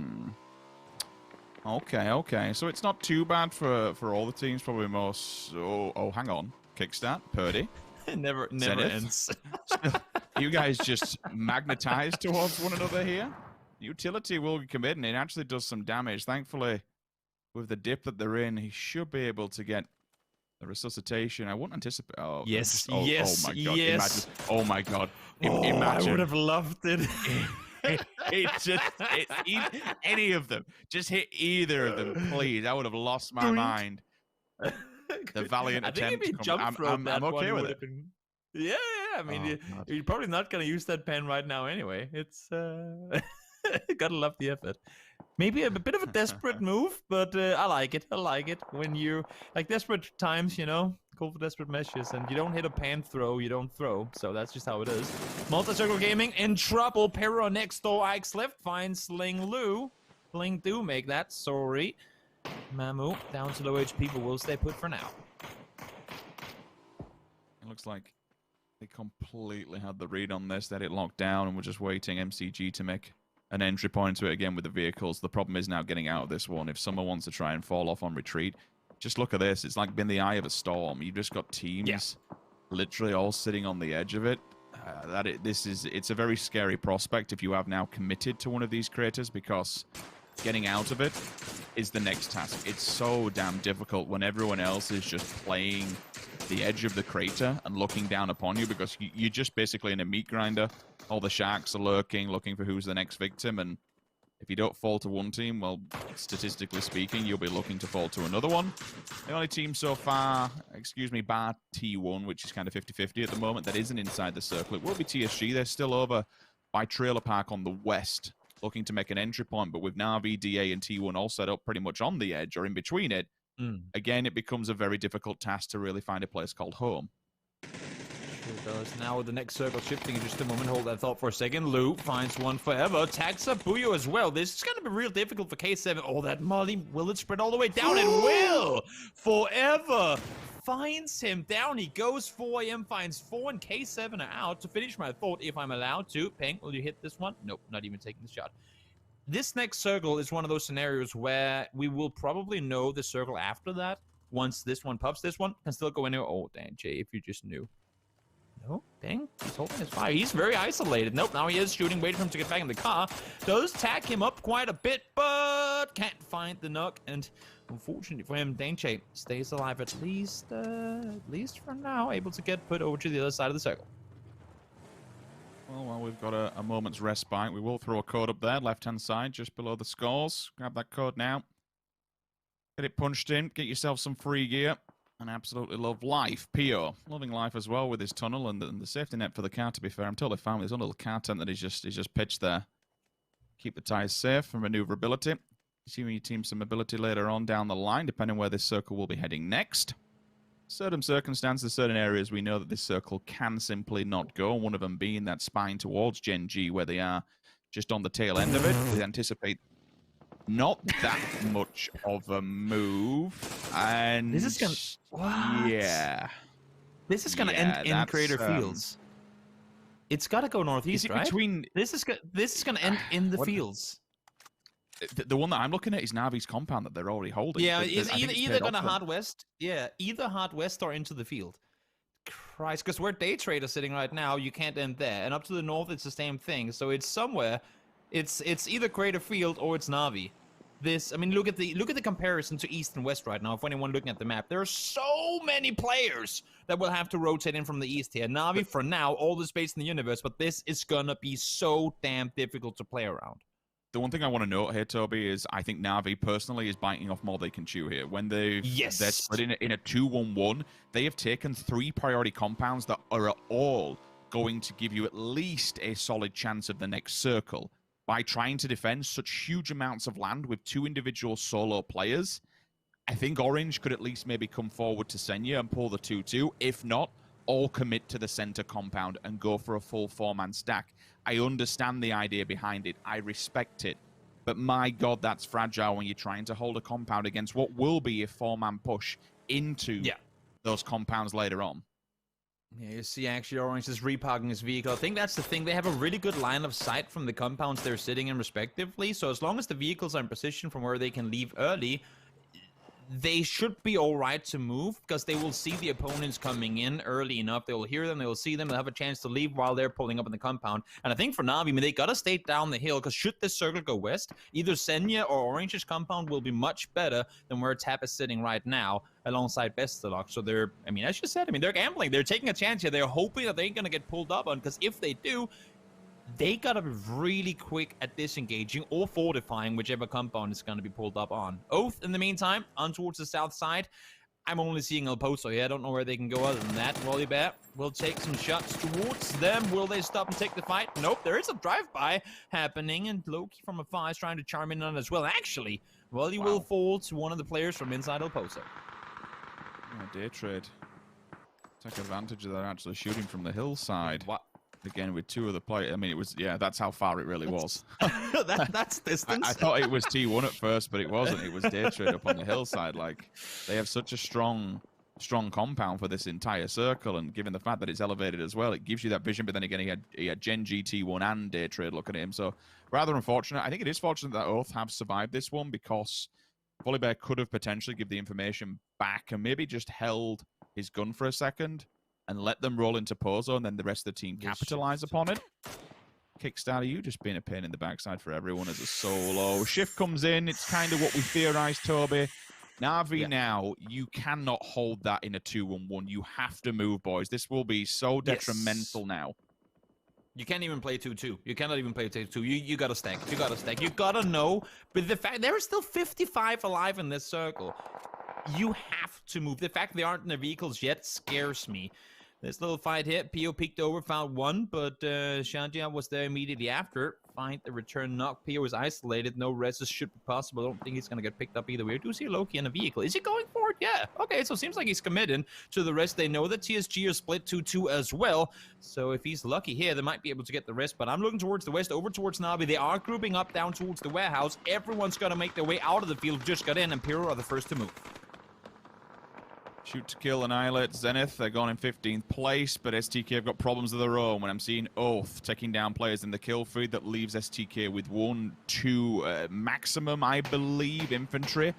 Okay. So it's not too bad for all the teams. Probably most. Oh, hang on. Kickstart, Purdy.
never ends.
You guys just magnetized towards one another here. Utility will commit, and it actually does some damage. Thankfully, with the dip that they're in, he should be able to get the resuscitation. I wouldn't anticipate. Oh,
yes.
Oh my god.
Yes.
Imagine, oh my god.
Imagine. I would have loved it.
Any of them. Just hit either of them, please. I would have lost my mind. The valiant attempt. I'm okay with it.
Yeah. I mean, you're probably not going to use that pen right now anyway. It's gotta love the effort. Maybe a bit of a desperate move, but I like it. I like it when you like desperate times, you know. Call for desperate measures, and you don't hit a pan throw, you don't throw. So that's just how it is. Multi-circle gaming in trouble. Pero next door. Ike's left finds Sling Lu. Sling do make that. Sorry. Mamu down to low HP, but will stay put for now.
It looks like they completely had the read on this. They had it locked down, and we're just waiting MCG to make an entry point to it again with the vehicles. The problem is now getting out of this one. If someone wants to try and fall off on retreat, just look at this. It's like been the eye of a storm. You've just got teams literally all sitting on the edge of it. It's a very scary prospect if you have now committed to one of these craters, because getting out of it is the next task. It's so damn difficult when everyone else is just playing the edge of the crater and looking down upon you, because you're just basically in a meat grinder. All the sharks are looking for who's the next victim, and if you don't fall to one team, well, statistically speaking, you'll be looking to fall to another one. The only team so far, bar T1, which is kind of 50-50 at the moment, that isn't inside the circle, it will be TSG. They're still over by Trailer Park on the west, looking to make an entry point, but with Na'Vi, DA, and T1 all set up pretty much on the edge or in between it, again, it becomes a very difficult task to really find a place called home.
Sure does. Now with the next circle shifting in just a moment. Hold that thought for a second. Lu finds one forever. Tags up Buyo as well. This is going to be real difficult for K7. Oh, that molly. Will it spread all the way down? It will! Forever finds him down. He goes 4 AM, finds 4, and K7 are out. To finish my thought, if I'm allowed to. Peng, will you hit this one? Nope, not even taking the shot. This next circle is one of those scenarios where we will probably know the circle after that. Once this one pops, this one can still go anywhere. Oh, dang, Jay, if you just knew. No, dang, he's holding his fire. He's very isolated. Nope, now he is shooting, waiting for him to get back in the car. Does tag him up quite a bit, but can't find the knock. And unfortunately for him, Danger stays alive at least for now, able to get put over to the other side of the circle.
Well, while we've got a moment's respite, we will throw a code up there, left-hand side, just below the scores. Grab that code now. Get it punched in, get yourself some free gear. And absolutely love life. Pio, loving life as well with his tunnel and the safety net for the car, to be fair. I'm totally fine with his own little car tent that he's just pitched there. Keep the tyres safe for maneuverability. You see when you team some ability later on down the line, depending where this circle will be heading next. certain circumstances, certain areas, we know that this circle can simply not go. One of them being that spine towards Gen G, where they are just on the tail end of it. They anticipate not that much of a move, and
This is gonna. What?
Yeah.
This is gonna end in Crater Fields. It's got to go northeast, right? This is gonna end in the fields.
The one that I'm looking at is Navi's compound that they're already holding.
Yeah, it's either gonna hard west. Yeah, either hard west or into the field. Christ, because where Day Trade is sitting right now, you can't end there, and up to the north, it's the same thing. So it's somewhere. It's either Crater Field or it's Navi. I mean, look at the comparison to east and west right now. For anyone looking at the map, there are so many players that will have to rotate in from the east here. Navi, for now, all the space in the universe, but this is gonna be so damn difficult to play around.
The one thing I want to note here, Toby, is I think Navi personally is biting off more they can chew here. When they're split in a 2-1-1, they have taken 3 priority compounds that are all going to give you at least a solid chance of the next circle. By trying to defend such huge amounts of land with 2 individual solo players, I think Orange could at least maybe come forward to Senya and pull the 2-2. If not, all commit to the center compound and go for a full 4-man stack. I understand the idea behind it. I respect it. But my God, that's fragile when you're trying to hold a compound against what will be a 4-man push into those compounds later on.
Yeah, you see actually Orange is reparking his vehicle. I think that's the thing. They have a really good line of sight from the compounds they're sitting in respectively. So as long as the vehicles are in position from where they can leave early, they should be all right to move because they will see the opponents coming in early enough. They will hear them, they will see them, they'll have a chance to leave while they're pulling up in the compound. And I think for Navi, I mean, they gotta stay down the hill because should this circle go west, either Senya or Orange's compound will be much better than where Tap is sitting right now alongside Bestelok. So they're, I mean, as you said, I mean, they're gambling. They're taking a chance here. They're hoping that they ain't gonna get pulled up on because if they do, they gotta be really quick at disengaging or fortifying whichever compound is gonna be pulled up on. Oath, in the meantime, on towards the south side. I'm only seeing El Pozo here. I don't know where they can go other than that. Volibear will take some shots towards them. Will they stop and take the fight? Nope, there is a drive-by happening, and Loki from afar is trying to charm in on it as well. Actually, Volley will fall to one of the players from inside El Pozo.
Day Trade. Take advantage of that actually shooting from the hillside.
What?
Again, with 2 other players. I mean, it was, that's how far it really was.
That's distance.
I thought it was T1 at first, but it wasn't. It was Day Trade up on the hillside. Like, they have such a strong compound for this entire circle, and given the fact that it's elevated as well, it gives you that vision. But then again, he had Gen G, T1, and Day Trade looking at him. So, rather unfortunate. I think it is fortunate that Oath have survived this one because Volibear could have potentially give the information back and maybe just held his gun for a second and let them roll into Pozo, and then the rest of the team capitalize upon it. Kickstarter, you just being a pain in the backside for everyone as a solo. Shift comes in. It's kind of what we theorized, Toby. Na'Vi now, you cannot hold that in a 2-1-1. You have to move, boys. This will be so detrimental now.
You can't even play 2-2. You cannot even play 2-2. You gotta stack. You gotta stack. You gotta know. But the fact there are still 55 alive in this circle. You have to move. The fact they aren't in their vehicles yet scares me. This little fight here, Pio peeked over, found one, but Shantia was there immediately after. Find the return knock. Pio is isolated. No reses should be possible. I don't think he's going to get picked up either. We do see Loki in a vehicle. Is he going for it? Yeah. Okay, so it seems like he's committed to the rest. They know that TSG are split 2-2 as well. So if he's lucky here, they might be able to get the rest. But I'm looking towards the west, over towards Navi. They are grouping up down towards the warehouse. Everyone's going to make their way out of the field. Just got in, and Piro are the first to move.
Shoot to kill, annihilate Zenith. They're gone in 15th place, but STK have got problems of their own when I'm seeing Oath taking down players in the kill feed. That leaves STK with 1-2 maximum, I believe, infantry.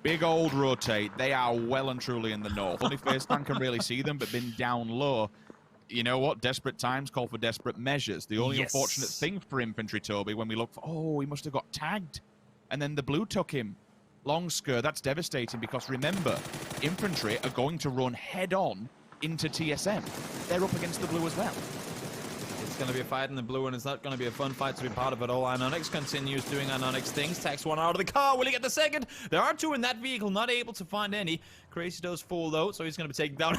Big old rotate. They are well and truly in the north. Only Faceman can really see them, but been down low. You know what? Desperate times call for desperate measures. The only unfortunate thing for infantry, Toby, when we look for... Oh, he must have got tagged. And then the blue took him. Long Skr, that's devastating because remember, infantry are going to run head-on into TSM. They're up against the blue as well.
It's going to be a fight in the blue, and it's not going to be a fun fight to be part of it all. Anonix continues doing Anonix things. Tags one out of the car. Will he get the second? There are 2 in that vehicle, not able to find any. Crazy does full though, so he's going to be taken down.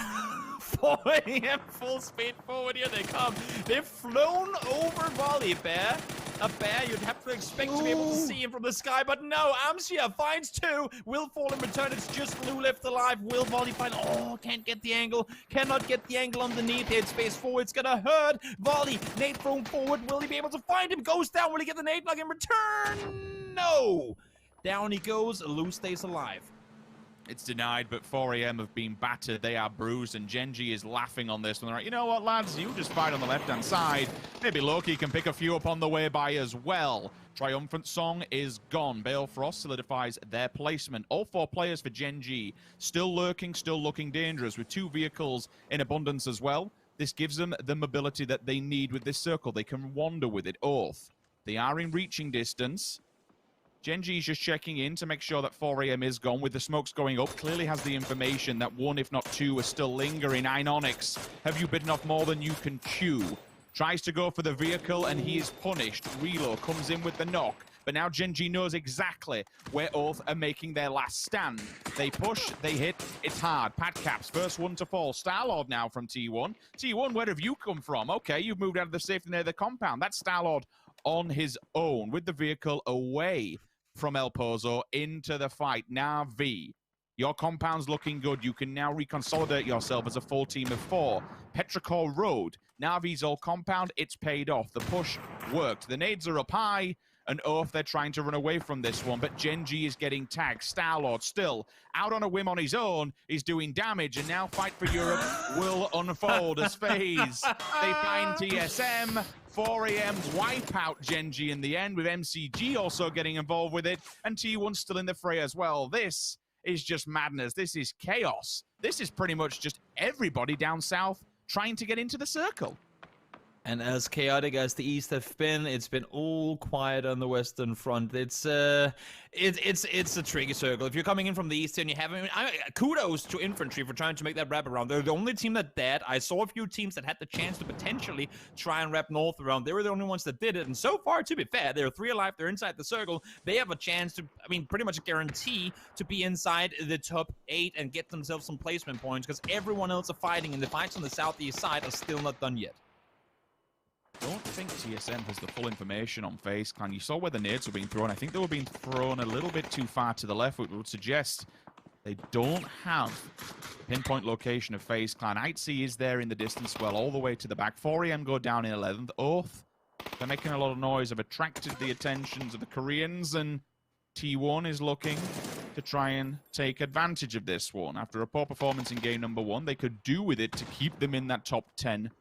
4 AM, full speed forward. Here they come. They've flown over Volibear.
a bear. You'd have to expect to be able to see him from the sky, but no. Amsia finds 2. Will fall in return. It's just Lou left alive. Will Volley find... Oh, can't get the angle. Cannot get the angle underneath. It's face forward. It's gonna hurt. Volley, nade thrown forward. Will he be able to find him? Goes down. Will he get the nade knock in return? No. Down he goes. Lou stays alive.
It's denied, but 4AM have been battered. They are bruised, and Genji is laughing on this. And they're like, you know what, lads? You just fight on the left-hand side. Maybe Loki can pick a few up on the way by as well. Triumphant Song is gone. Balefrost solidifies their placement. All 4 players for Genji still lurking, still looking dangerous, with 2 vehicles in abundance as well. This gives them the mobility that they need with this circle. They can wander with it. Oath. They are in reaching distance. Genji's just checking in to make sure that 4AM is gone with the smokes going up. Clearly has the information that 1, if not 2, are still lingering. Ionix, have you bitten off more than you can chew? Tries to go for the vehicle and he is punished. Relo comes in with the knock. But now Genji knows exactly where Oath are making their last stand. They push, they hit, it's hard. Padcaps, first one to fall. Starlord now from T1. T1, where have you come from? Okay, you've moved out of the safety near the compound. That's Starlord on his own with the vehicle away from El Pozo into the fight. Na'Vi, your compound's looking good. You can now reconsolidate yourself as a full team of 4. Petrichor Road, Na'Vi's all compound, it's paid off. The push worked. The nades are up high, and Oath, they're trying to run away from this one, but Genji is getting tagged. Starlord still out on a whim on his own. He's doing damage, and now Fight for Europe will unfold as FaZe. They find TSM. 4AM's wipe out Genji in the end, with MCG also getting involved with it, and T1 still in the fray as well. This is just madness. This is chaos. This is pretty much just everybody down south trying to get into the circle.
And as chaotic as the East have been, it's been all quiet on the Western Front. It's a tricky circle. If you're coming in from the East and you haven't, kudos to Infantry for trying to make that wrap around. They're the only team that did. I saw a few teams that had the chance to potentially try and wrap North around. They were the only ones that did it. And so far, to be fair, they're 3 alive. They're inside the circle. They have a chance to, I mean, pretty much a guarantee to be inside the top 8 and get themselves some placement points, because everyone else are fighting, and the fights on the southeast side are still not done yet.
I don't think TSM has the full information on FaZe Clan. You saw where the nades were being thrown. I think they were being thrown a little bit too far to the left, which would suggest they don't have pinpoint location of FaZe Clan. ITC is there in the distance, well, all the way to the back. 4AM go down in 11th. Oath, they're making a lot of noise, have attracted the attentions of the Koreans, and T1 is looking to try and take advantage of this one. After a poor performance in game number 1, they could do with it to keep them in that top 10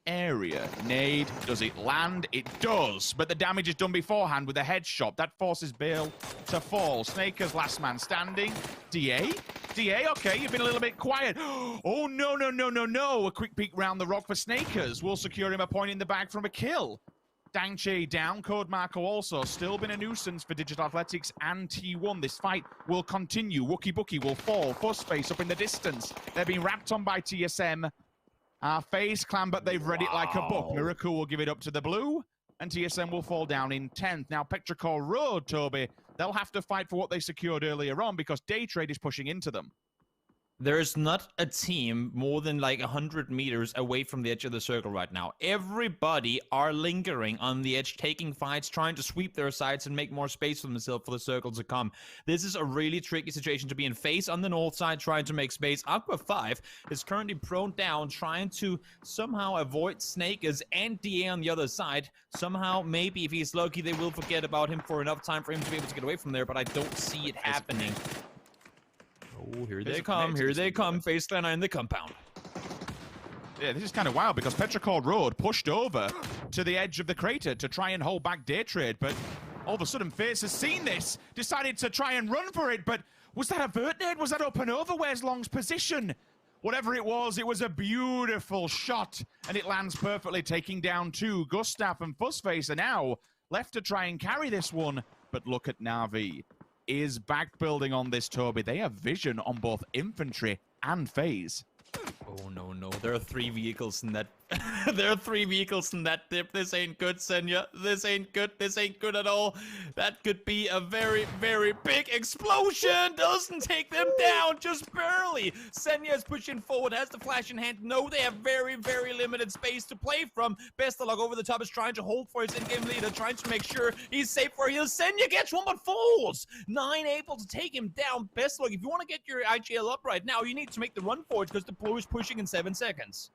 area. Nade, does it land? It does, but the damage is done beforehand with a headshot. That forces Bale to fall. Snaker's last man standing. DA? DA, okay, you've been a little bit quiet. Oh, no, no, no, no, no. A quick peek round the rock for Snakers. Will secure him a point in the bag from a kill. Dangche down. Code Marco also still been a nuisance for Digital Athletics and T1. This fight will continue. Wookie Bookie will fall. Fussface up in the distance. They're being wrapped on by TSM. FaZe Clan, but they've read it like a book. Miracle will give it up to the blue, and TSM will fall down in 10th. Now, Petrichor Road, Toby, they'll have to fight for what they secured earlier on, because Day Trade is pushing into them.
There's not a team more than like 100 meters away from the edge of the circle right now. Everybody are lingering on the edge, taking fights, trying to sweep their sides and make more space for themselves for the circle to come. This is a really tricky situation to be in. FaZe on the north side trying to make space. Aqua 5 is currently prone down, trying to somehow avoid Snakers and DA on the other side. Somehow, maybe if he's lucky, they will forget about him for enough time for him to be able to get away from there, but I don't see it happening. Oh, here they come. FaZe Clan are in the compound.
Yeah, this is kind of wild, because Petrichor Road pushed over to the edge of the crater to try and hold back Day Trade, but all of a sudden FaZe has seen this, decided to try and run for it, but was that a vert nade? Was that open over? Where's Long's position? Whatever it was a beautiful shot, and it lands perfectly, taking down 2. Gustav and Fussface are now left to try and carry this one, but look at Na'Vi. Is back building on this, Toby. They have vision on both Infantry and FaZe.
Oh, no, no. There are 3 vehicles in that. There are 3 vehicles in that dip. This ain't good, Senya. This ain't good. This ain't good at all. That could be a very, very big explosion. Doesn't take them down, just barely. Senya is pushing forward, has the flash in hand. No, they have very, very limited space to play from. Bestalog over the top is trying to hold for his in-game leader, trying to make sure he's safe for heals. Senya gets one, but falls. 9 able to take him down. Bestalog, if you want to get your IGL up right now, you need to make the run for it because the blue is pushing in 7 seconds.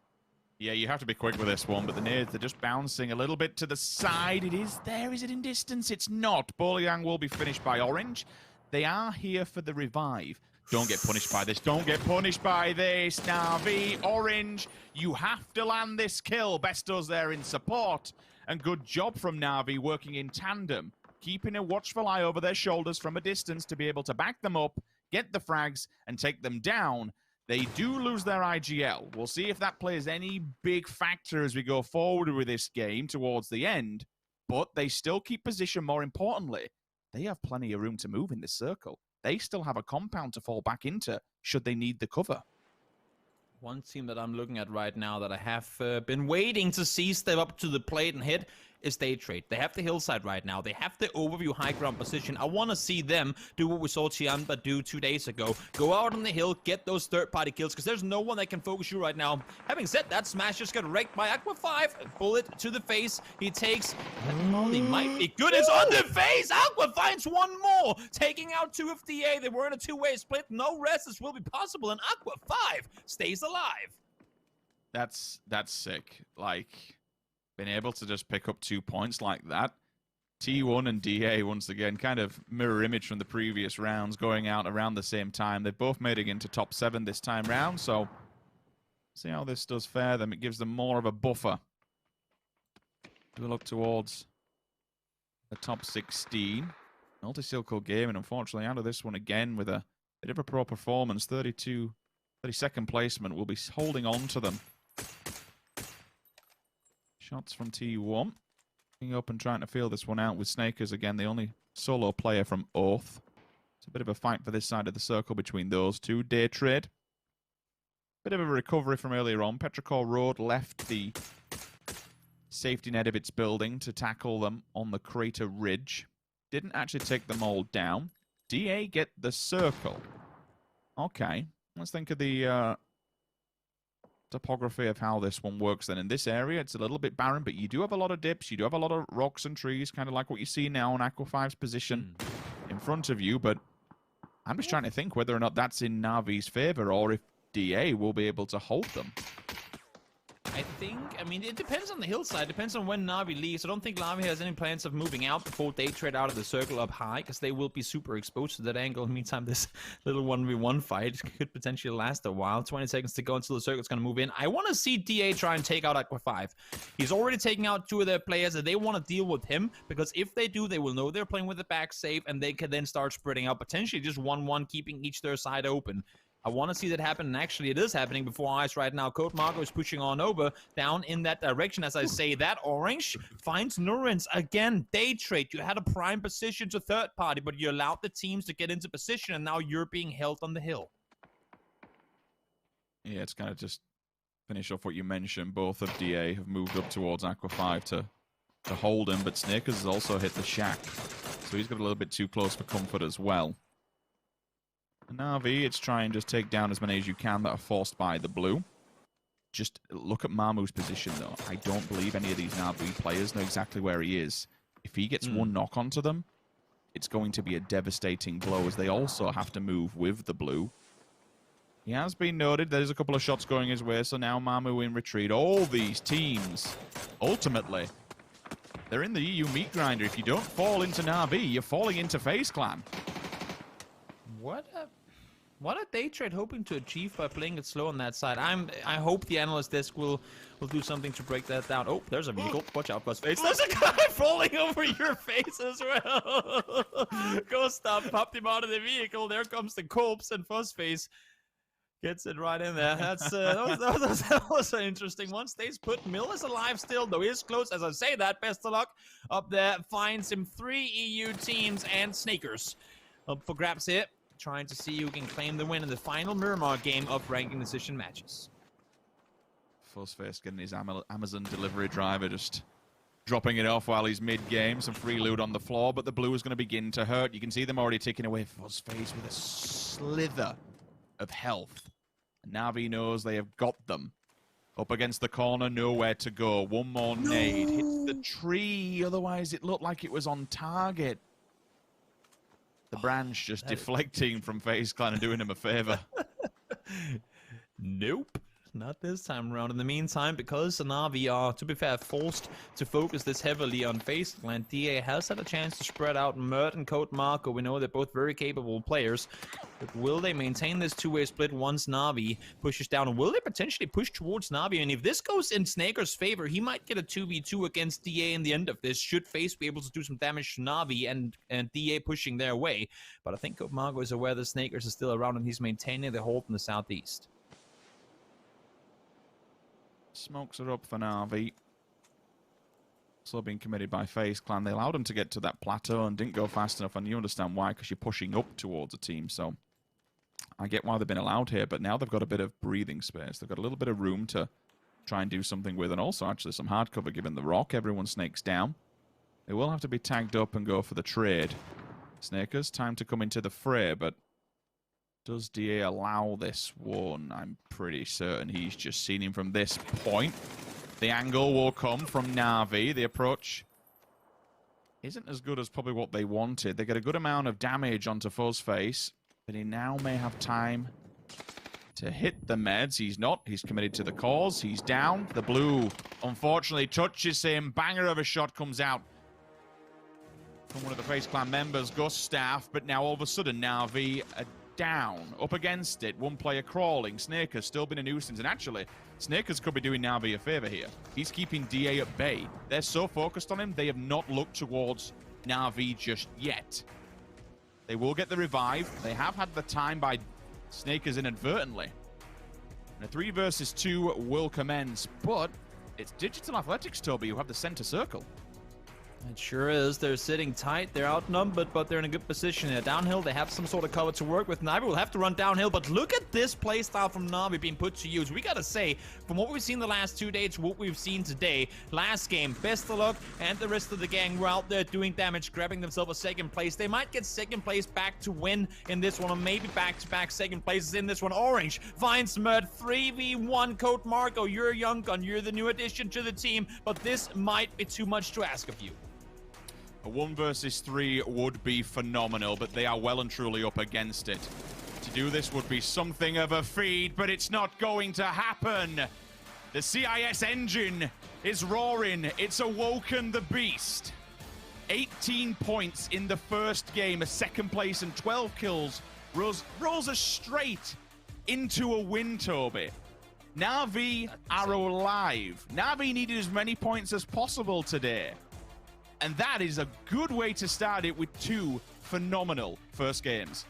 Yeah, you have to be quick with this one, but the nades, they're just bouncing a little bit to the side. It is there. Is it in distance? It's not. Boliang will be finished by Orange. They are here for the revive. Don't get punished by this. Don't get punished by this. Na'Vi, Orange, you have to land this kill. Besto's there in support. And good job from Na'Vi working in tandem, keeping a watchful eye over their shoulders from a distance to be able to back them up, get the frags, and take them down. They do lose their IGL. We'll see if that plays any big factor as we go forward with this game towards the end. But they still keep position. More importantly, they have plenty of room to move in this circle. They still have a compound to fall back into should they need the cover.
One team that I'm looking at right now that I have been waiting to see step up to the plate and hit is Day Trade. They have the hillside right now. They have the overview high ground position. I want to see them do what we saw Chiamba do 2 days ago. Go out on the hill, get those third-party kills, because there's no one that can focus you right now. Having said that, Smash just got wrecked by Aqua 5. Bullet to the face. He takes... Molly might be good. It's on the face! Aqua finds one more! Taking out 2 of DA. They were in a 2-way split. No rests will be possible, and Aqua 5 stays alive.
That's sick. Like... Been able to just pick up 2 points like that. T1 and DA, once again, kind of mirror image from the previous rounds, going out around the same time. They've both made it into top 7 this time round, so see how this does fare them. It gives them more of a buffer. We'll look towards the top 16. Multi-Silco game, and unfortunately out of this one again with a bit of a poor performance. 32nd placement. Will be holding on to them. Shots from T1. Being up and trying to feel this one out with Snakers again, the only solo player from Oath. It's a bit of a fight for this side of the circle between those two. Day Trade. Bit of a recovery from earlier on. Petrichor Road left the safety net of its building to tackle them on the Crater Ridge. Didn't actually take them all down. DA get the circle. Okay. Let's think of the topography of how this one works then. In this area, it's a little bit barren, but you do have a lot of dips. You do have a lot of rocks and trees, kind of like what you see now on Aqua 5's position in front of you. But I'm just trying to think whether or not that's in Na'Vi's favor or if DA will be able to hold them.
I mean, it depends on the hillside. Depends on when Na'Vi leaves. I don't think Na'Vi has any plans of moving out before they trade out of the circle up high, because they will be super exposed to that angle. In the meantime, this little 1v1 fight could potentially last a while. 20 seconds to go until the circle's going to move in. I want to see DA try and take out Aqua 5. He's already taking out 2 of their players, and they want to deal with him, because if they do, they will know they're playing with the back safe, and they can then start spreading out, potentially just 1-1, keeping each their side open. I want to see that happen, and actually it is happening before our eyes right now. Code Marco is pushing on over, down in that direction. As I say that, Orange finds Nurens. Again, Day Trade. You had a prime position to third party, but you allowed the teams to get into position, and now you're being held on the hill.
Yeah, it's kind of just finish off what you mentioned. Both of DA have moved up towards Aqua 5 to hold him, but Snakers has also hit the shack. So he's got a little bit too close for comfort as well. Na'Vi, it's try and just take down as many as you can that are forced by the blue. Just look at Mamu's position, though. I don't believe any of these Na'Vi players know exactly where he is. If he gets one knock onto them, it's going to be a devastating blow, as they also have to move with the blue. He has been noted. There's a couple of shots going his way, so now Mamu in retreat. All these teams, ultimately, they're in the EU meat grinder. If you don't fall into Na'Vi, you're falling into FaZe Clan.
What are Day Trade hoping to achieve by playing it slow on that side? I hope the analyst desk will do something to break that down. Oh, there's a vehicle. Watch out, Fuzzface. There's a guy falling over your face as well. Go stop. Popped him out of the vehicle. There comes the corpse, and Fuzzface gets it right in there. That's that was an interesting one. Stays put. Mill is alive still, though he is close. As I say that, best of luck up there. Finds him 3 EU teams and Snakers up for grabs here. Trying to see who can claim the win in the final Miramar game of ranking decision matches.
Fuzzface getting his Amazon delivery driver, just dropping it off while he's mid-game. Some free loot on the floor, but the blue is going to begin to hurt. You can see them already taking away Fuzzface with a slither of health. And Na'Vi knows they have got them. Up against the corner, nowhere to go. One more nade. Hits the tree, otherwise it looked like it was on target. The branch just deflecting from FaZe Clan and doing him a favor.
Nope. Not this time around. In the meantime, because Na'Vi are, to be fair, forced to focus this heavily on FaZe Clan, DA has had a chance to spread out Mert and Code Marco. We know they're both very capable players. But will they maintain this two-way split once Na'Vi pushes down? And will they potentially push towards Na'Vi? And if this goes in Snaker's favor, he might get a 2v2 against DA in the end of this. Should FaZe be able to do some damage to Na'Vi and DA pushing their way. But I think Code Marco is aware that Snakers is still around and he's maintaining the hold in the southeast.
Smokes are up for Na'Vi. Also being committed by FaZe Clan. They allowed them to get to that plateau and didn't go fast enough, and you understand why, because you're pushing up towards a team. So I get why they've been allowed here, but now they've got a bit of breathing space. They've got a little bit of room to try and do something with, and also actually some hard cover given the rock. Everyone snakes down. They will have to be tagged up and go for the trade. Snakers, time to come into the fray, but does DA allow this one? I'm pretty certain he's just seen him from this point. The angle will come from Na'Vi. The approach isn't as good as probably what they wanted. They get a good amount of damage onto Fuzzface, but he now may have time to hit the meds. He's not. He's committed to the cause. He's down. The blue, unfortunately, touches him. Banger of a shot comes out from one of the FaZe Clan members, Gustav, but now all of a sudden Na'Vi are down, up against it. One player crawling. Snaker's still been a nuisance, and actually, Snaker's could be doing Na'Vi a favor here. He's keeping DA at bay. They're so focused on him, they have not looked towards Na'Vi just yet. They will get the revive. They have had the time by Snaker's inadvertently. And a 3 versus 2 will commence, but it's Digital Athletics, Toby, who have the center circle.
It sure is. They're sitting tight. They're outnumbered, but they're in a good position here. Downhill, they have some sort of cover to work with. Na'Vi will have to run downhill, but look at this playstyle from Na'Vi being put to use. We gotta say, from what we've seen the last 2 days, what we've seen today, last game, Best of Luck and the rest of the gang were out there doing damage, grabbing themselves a second place. They might get second place back to win in this one, or maybe back-to-back second places in this one. Orange finds Mert 3v1. Code Marco, you're a young gun. You're the new addition to the team, but this might be too much to ask of you.
A 1 versus 3 would be phenomenal, but they are well and truly up against it. To do this would be something of a feat, but it's not going to happen. The CIS engine is roaring. It's awoken the beast. 18 points in the first game, a second place and 12 kills. Rolls us straight into a win, Toby. Na'Vi are alive. Na'Vi needed as many points as possible today. And that is a good way to start it with 2 phenomenal first games.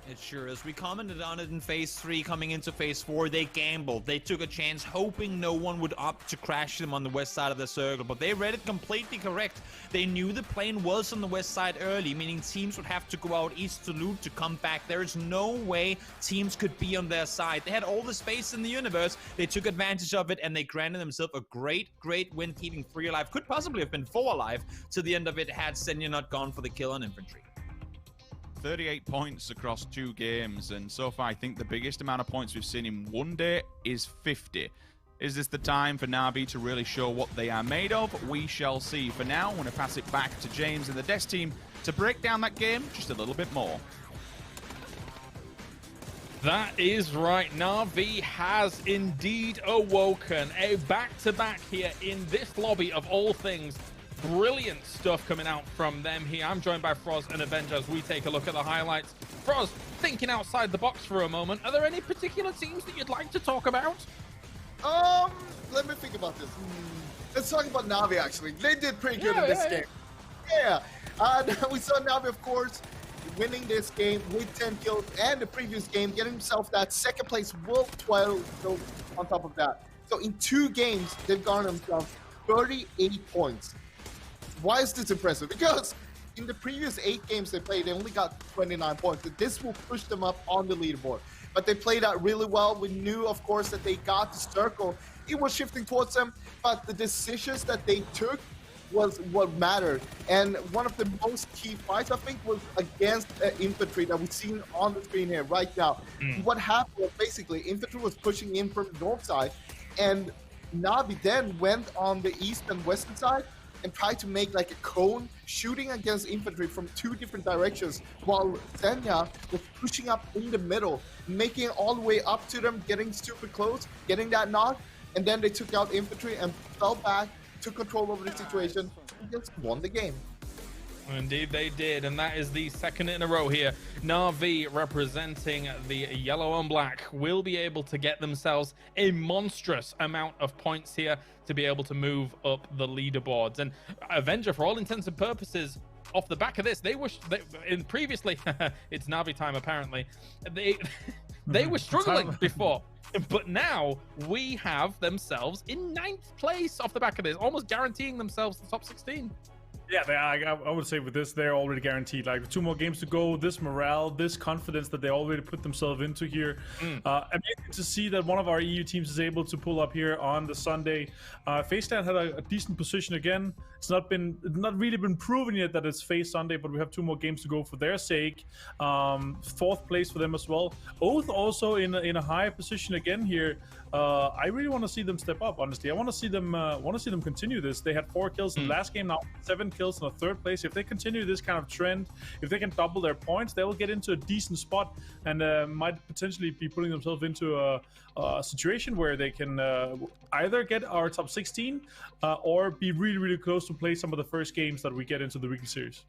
It sure is. We commented on it in Phase 3 coming into Phase 4. They gambled. They took a chance, hoping no one would opt to crash them on the west side of the circle. But they read it completely correct. They knew the plane was on the west side early, meaning teams would have to go out east to loot to come back. There is no way teams could be on their side. They had all the space in the universe. They took advantage of it, and they granted themselves a great win, keeping 3 alive. Could possibly have been 4 alive to the end of it had Senya not gone for the kill on infantry.
38 points across 2 games, and so far I think the biggest amount of points we've seen in one day is 50. Is this the time for Na'Vi to really show what they are made of? We shall see. For now, I'm going to pass it back to James and the Des team to break down that game just a little bit more.
That is right. Na'Vi has indeed awoken. A back-to-back here in this lobby of all things. Brilliant stuff coming out from them here. I'm joined by Froz and Avenger as we take a look at the highlights. Froz, thinking outside the box for a moment, are there any particular teams that you'd like to talk about?
Let me think about this. Let's talk about Na'Vi, actually. They did pretty good in this game. Yeah. We saw Na'Vi, of course, winning this game with 10 kills, and the previous game getting himself that second place with 12 kills on top of that. So in 2 games, they've garnered themselves 38 points. Why is this impressive? Because in the previous 8 games they played, they only got 29 points. This will push them up on the leaderboard. But they played out really well. We knew, of course, that they got the circle. It was shifting towards them, but the decisions that they took was what mattered. And one of the most key fights, I think, was against infantry that we've seen on the screen here right now. What happened was basically infantry was pushing in from the north side, and Na'Vi then went on the east and western side and tried to make like a cone, shooting against infantry from 2 different directions, while Zenya was pushing up in the middle, making it all the way up to them, getting super close, getting that knock, and then they took out infantry and fell back, took control over the situation, and just won the game.
Indeed they did, and that is the second in a row here. Na'Vi, representing the yellow and black, will be able to get themselves a monstrous amount of points here to be able to move up the leaderboards. And Avenger, for all intents and purposes, off the back of this, previously it's Na'Vi time apparently, they were struggling before. But now we have themselves in 9th place off the back of this, almost guaranteeing themselves the top 16.
Yeah, I would say with this, they're already guaranteed. Like 2 more games to go, this morale, this confidence that they already put themselves into here. Amazing to see that one of our EU teams is able to pull up here on the Sunday. FaceTime had a decent position again. It's not really been proven yet that it's Face Sunday, but we have 2 more games to go for their sake. 4th place for them as well. Oath also in a high position again here. I really want to see them step up. Honestly, I want to see them continue this. They had 4 kills in the last game, now 7 kills in the 3rd place. If they continue this kind of trend, if they can double their points, they will get into a decent spot and might potentially be putting themselves into a situation where they can either get our top 16 or be really, really close to play some of the first games that we get into the weekly series.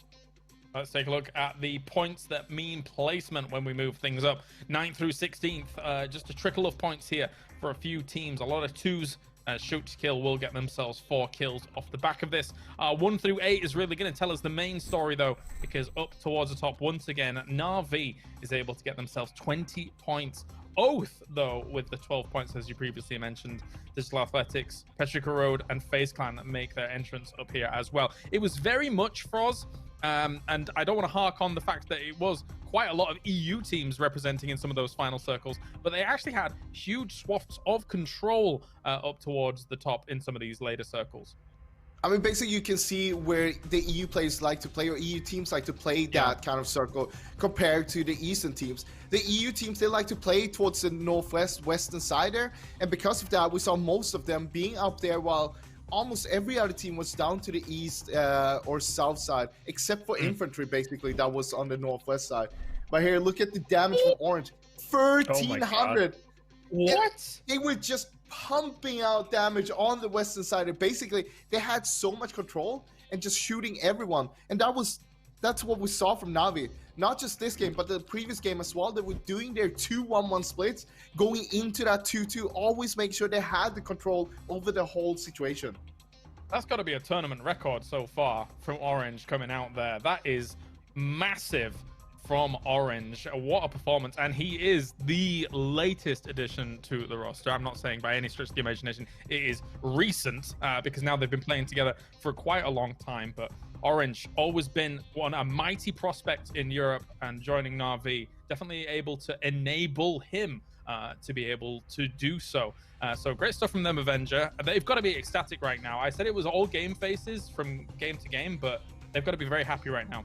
Let's take a look at the points that mean placement when we move things up. 9th through 16th, just a trickle of points here for a few teams. A lot of 2s. Shoot to kill will get themselves 4 kills off the back of this. 1 through 8 is really going to tell us the main story, though, because up towards the top once again, Na'Vi is able to get themselves 20 points. Oath, though, with the 12 points, as you previously mentioned. Digital Athletics, Petrica Road, and FaZe Clan make their entrance up here as well. It was very much Froz. And I don't want to hark on the fact that it was quite a lot of EU teams representing in some of those final circles, but they actually had huge swaths of control up towards the top in some of these later circles.
I mean, basically, you can see where the EU players like to play, or EU teams like to play that kind of circle compared to the Eastern teams. The EU teams, they like to play towards the northwest, western side there, and because of that, we saw most of them being up there, while almost every other team was down to the east or south side, except for infantry, basically, that was on the northwest side. But here, look at the damage from Orange. 1,300. What? They were just pumping out damage on the western side. And basically, they had so much control and just shooting everyone. And that's what we saw from Na'Vi. Not just this game, but the previous game as well. They were doing their 2-1-1 splits, going into that 2-2, always make sure they had the control over the whole situation.
That's got to be a tournament record so far from Orange coming out there. That is massive from Orange. What a performance. And he is the latest addition to the roster. I'm not saying by any stretch of the imagination it is recent, because now they've been playing together for quite a long time. But Orange, always been a mighty prospect in Europe, and joining Na'Vi, definitely able to enable him to be able to do so. So great stuff from them, Avenger. They've got to be ecstatic right now. I said it was all game faces from game to game, but they've got to be very happy right now.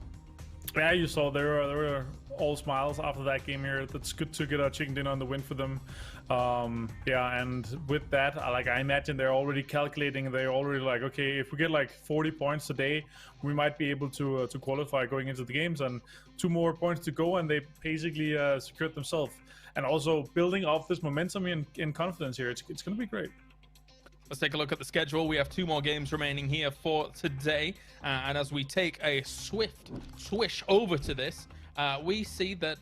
Yeah, you saw they were all smiles after that game here. That's good to get a chicken dinner on the win for them. Yeah, and with that, I imagine they're already calculating. They're already like, okay, if we get like 40 points today, we might be able to qualify going into the games. And 2 more points to go, and they basically secured themselves. And also building off this momentum and confidence here. It's going to be great.
Let's take a look at the schedule. We have 2 more games remaining here for today. And as we take a swift swish over to this, we see that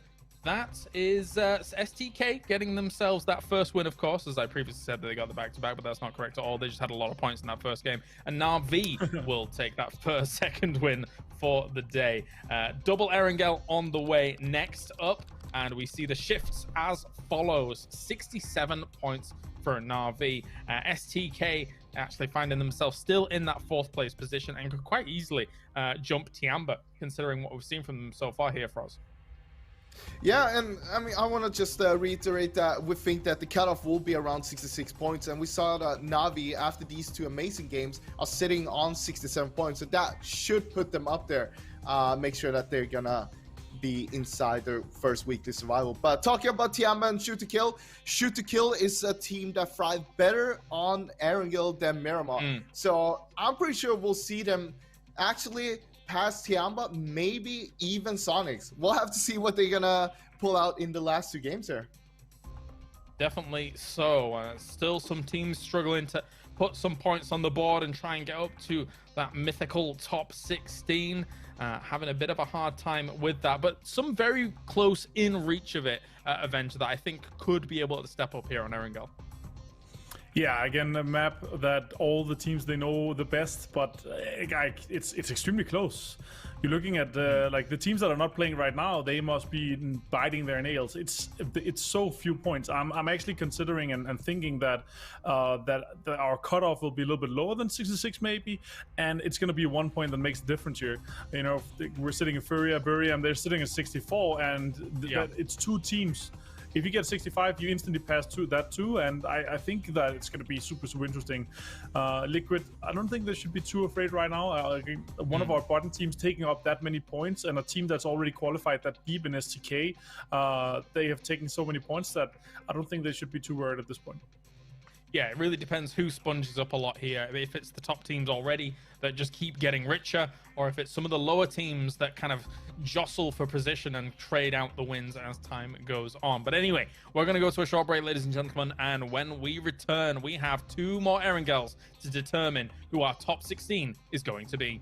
is STK getting themselves that first win, of course. As I previously said, they got the back-to-back, but that's not correct at all. They just had a lot of points in that first game. And Na'Vi will take that second win for the day. Double Erangel on the way next up. And we see the shifts as follows. 67 points for Na'Vi. STK actually finding themselves still in that 4th place position and could quite easily jump Tiamba, considering what we've seen from them so far here, Froz.
Yeah, and I mean, I want to just reiterate that we think that the cutoff will be around 66 points, and we saw that Na'Vi, after these 2 amazing games, are sitting on 67 points, so that should put them up there. Make sure that they're gonna be inside their first weekly survival. But talking about Tiamba and Shoot to Kill is a team that thrive better on Erangel than Miramar. So I'm pretty sure we'll see them actually past Tiamba, maybe even Sonics. We'll have to see what they're gonna pull out in the last 2 games here.
Definitely so. Still some teams struggling to put some points on the board and try and get up to that mythical top 16. Having a bit of a hard time with that, but some very close in reach of it Avenger that I think could be able to step up here on Erangel.
Yeah, again, a map that all the teams they know the best, but it's extremely close. You're looking at like the teams that are not playing right now, they must be biting their nails. It's so few points. I'm actually considering and thinking that that our cutoff will be a little bit lower than 66 maybe, and it's going to be 1 point that makes the difference here. You know, we're sitting in Furia, and they're sitting at 64, and it's 2 teams. If you get 65, you instantly pass that too, and I think that it's going to be super interesting. Liquid, I don't think they should be too afraid right now. One of our bottom teams taking up that many points, and a team that's already qualified that deep in STK, they have taken so many points that I don't think they should be too worried at this point.
Yeah, it really depends who sponges up a lot here. If it's the top teams already that just keep getting richer, or if it's some of the lower teams that kind of jostle for position and trade out the wins as time goes on. But anyway, we're going to go to a short break, ladies and gentlemen, and when we return, we have 2 more Erangels to determine who our top 16 is going to be.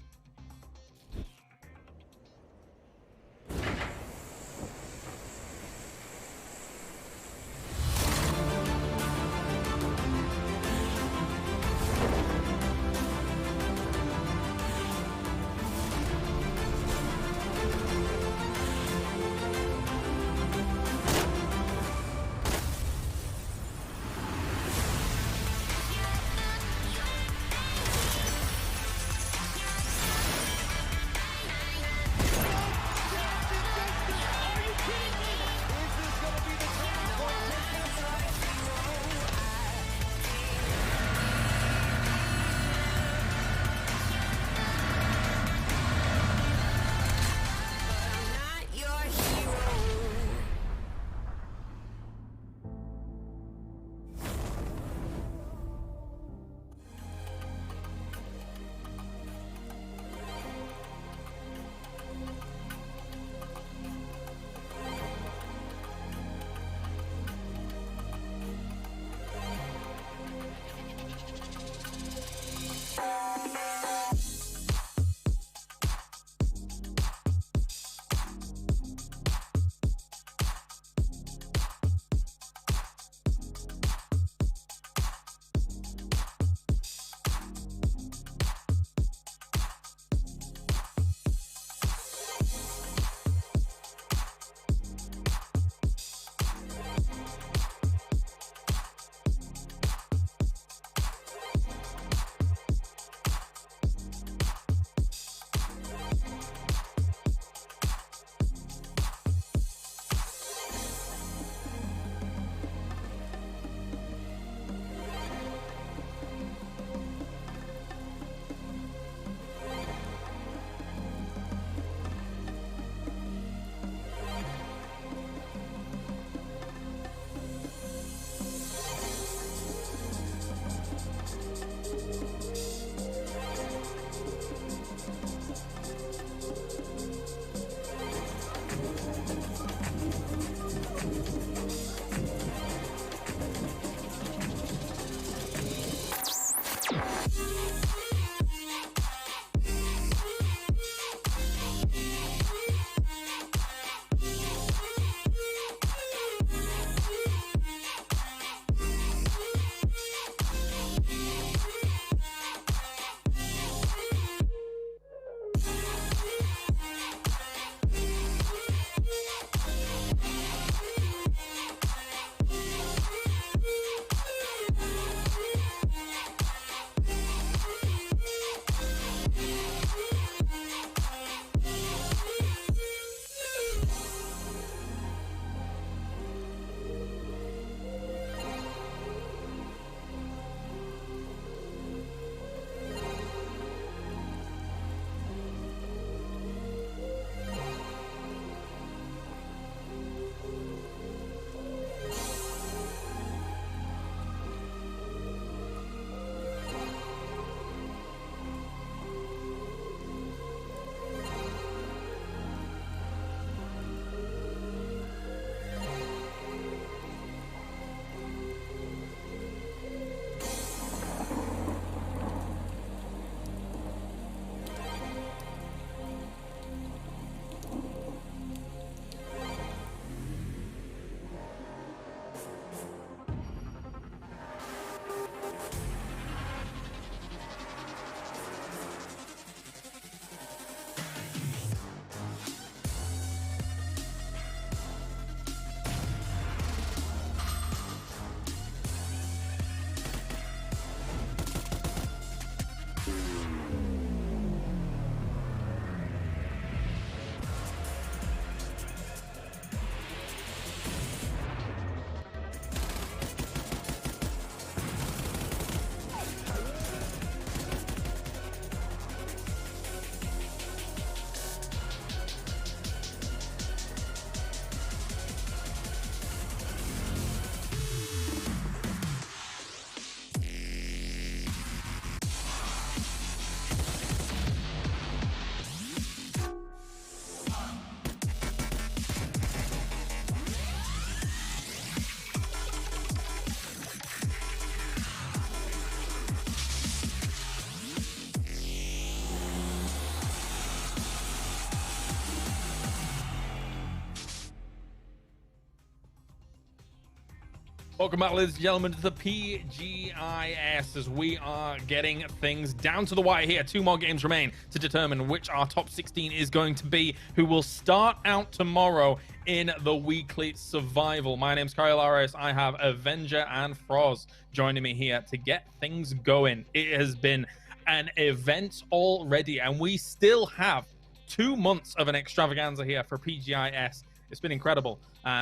Welcome back, ladies and gentlemen, to the PGI.S as we are getting things down to the wire here. 2 more games remain to determine which our top 16 is going to be, who will start out tomorrow in the weekly survival. My name's Kyle Ares. I have Avenger and Froz joining me here to get things going. It has been an event already, and we still have 2 months of an extravaganza here for PGI.S. It's been incredible.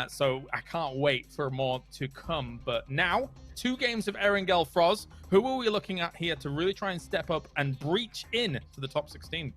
So I can't wait for more to come. But now, 2 games of Erangel Froz. Who are we looking at here to really try and step up and breach in to the top 16?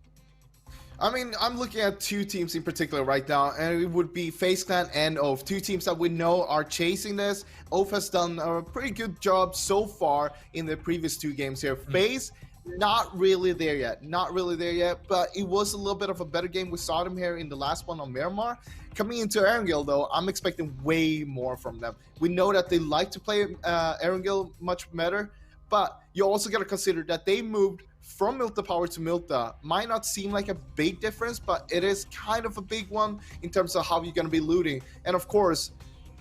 I mean, I'm looking at 2 teams in particular right now, and it would be FaZe Clan and Oath. 2 teams that we know are chasing this. Oath has done a pretty good job so far in the previous 2 games here. FaZe, not really there yet. Not really there yet, but it was a little bit of a better game. We saw them here in the last one on Miramar. Coming into Erangel, though, I'm expecting way more from them. We know that they like to play Erangel much better, but you also got to consider that they moved from Milta Power to Milta. Might not seem like a big difference, but it is kind of a big one in terms of how you're going to be looting. And of course,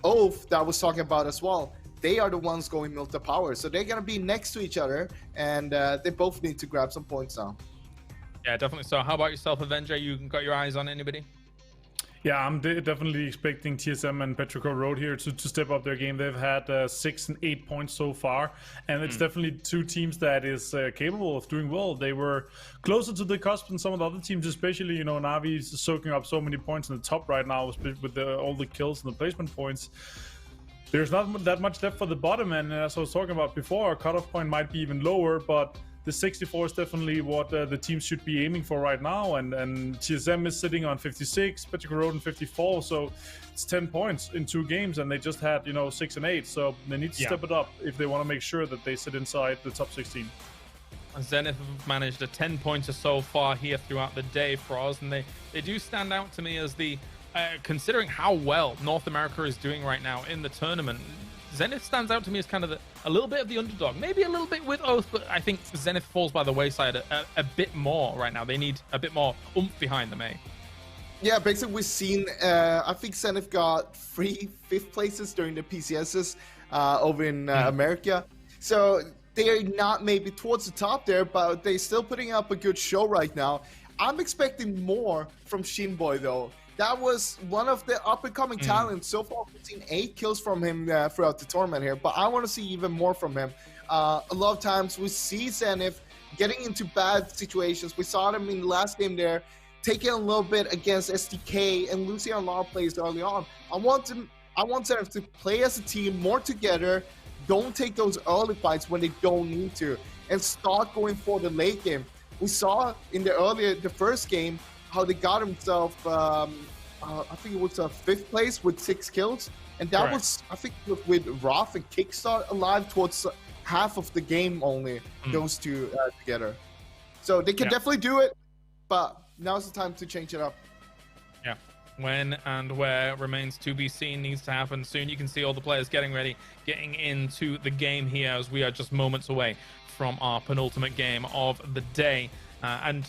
Oath, that I was talking about as well, they are the ones going Milta Power. So they're going to be next to each other, and they both need to grab some points now.
Yeah, definitely. So how about yourself, Avenger? You got your eyes on anybody?
Yeah, I'm definitely expecting TSM and Petrichor Road here to step up their game. They've had 6 and 8 points so far, and it's definitely 2 teams that is capable of doing well. They were closer to the cusp than some of the other teams, especially, you know, Na'Vi is soaking up so many points in the top right now with all the kills and the placement points. There's not that much left for the bottom, and as I was talking about before, our cutoff point might be even lower, but the 64 is definitely what the teams should be aiming for right now, and TSM is sitting on 56, Petrichor Road on 54, so it's 10 points in 2 games, and they just had, you know, 6 and 8, so they need to step it up if they want to make sure that they sit inside the top 16.
Zenith have managed a 10-pointer so far here throughout the day, Froz, and they do stand out to me as the considering how well North America is doing right now in the tournament. Zenith stands out to me as kind of a little bit of the underdog, maybe a little bit with Oath, but I think Zenith falls by the wayside a bit more right now. They need a bit more oomph behind them, eh?
Yeah, basically we've seen, I think Zenith got 3 5th places during the PCSs over in America. So they're not maybe towards the top there, but they're still putting up a good show right now. I'm expecting more from Shinboy, though. That was one of the up-and-coming talents. So far, we've seen 8 kills from him throughout the tournament here, but I want to see even more from him. A lot of times we see Zenith getting into bad situations. We saw them in the last game there, taking a little bit against SDK and losing a lot of plays early on. I want Zenith to play as a team more together, don't take those early fights when they don't need to, and start going for the late game. We saw in the first game, how they got himself, I think it was a 5th place with 6 kills. And that was, I think, with Roth and Kickstart alive towards half of the game only, those 2 together. So they can definitely do it, but now's the time to change it up.
Yeah. When and where remains to be seen, needs to happen soon. You can see all the players getting ready, getting into the game here as we are just moments away from our penultimate game of the day. And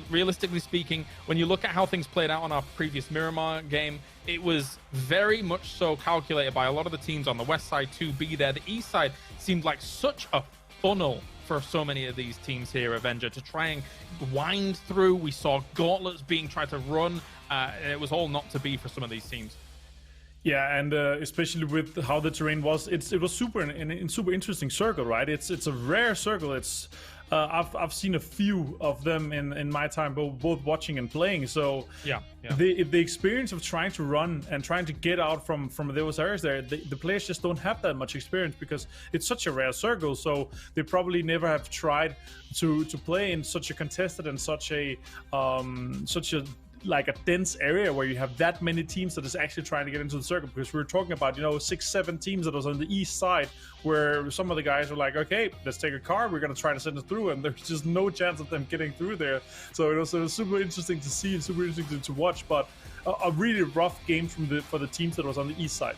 realistically speaking, when you look at how things played out on our previous Miramar game, it was very much so calculated by a lot of the teams on the west side to be there. The east side seemed like such a funnel for so many of these teams here, Avenger, to try and wind through. We saw gauntlets being tried to run. It was all not to be for some of these teams.
Yeah, and especially with how the terrain was, it was super in super interesting circle, right? It's a rare circle. It's I've seen a few of them in my time, both watching and playing. So the experience of trying to run and trying to get out from those areas there, the players just don't have that much experience because it's such a rare circle. So they probably never have tried to play in such a contested and such a like a dense area where you have that many teams that is actually trying to get into the circle, because we were talking about, you know, 6-7 teams that was on the east side where some of the guys were like, okay, let's take a car, we're going to try to send it through, and there's just no chance of them getting through there. So it was super interesting to see and super interesting to watch, but a really rough game for the teams that was on the east side.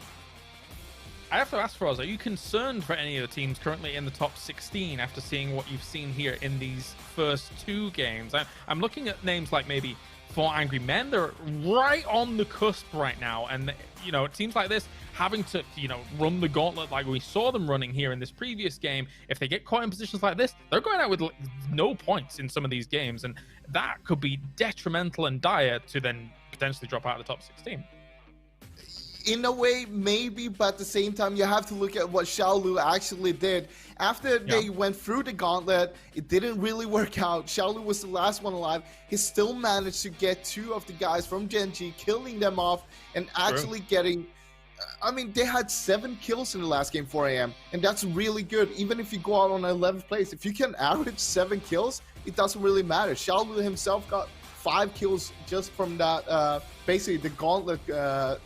I have to ask for us, are you concerned for any of the teams currently in the top 16 after seeing what you've seen here in these first 2 games? I'm looking at names like maybe 4 Angry Men. They're right on the cusp right now. And, you know, it seems like this, having to, you know, run the gauntlet like we saw them running here in this previous game, if they get caught in positions like this, they're going out with no points in some of these games. And that could be detrimental and dire to then potentially drop out of the top 16.
In a way, maybe, but at the same time, you have to look at what Xiaolu actually did. After they went through the gauntlet, it didn't really work out. Xiaolu was the last one alive. He still managed to get 2 of the guys from Gen.G, killing them off, and actually getting... I mean, they had 7 kills in the last game, 4 AM, and that's really good. Even if you go out on 11th place, if you can average 7 kills, it doesn't really matter. Xiaolu himself got 5 kills just from that, basically the gauntlet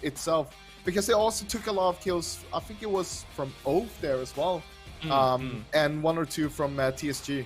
itself. Because they also took a lot of kills. I think it was from Oath there as well, and 1 or 2 from TSG.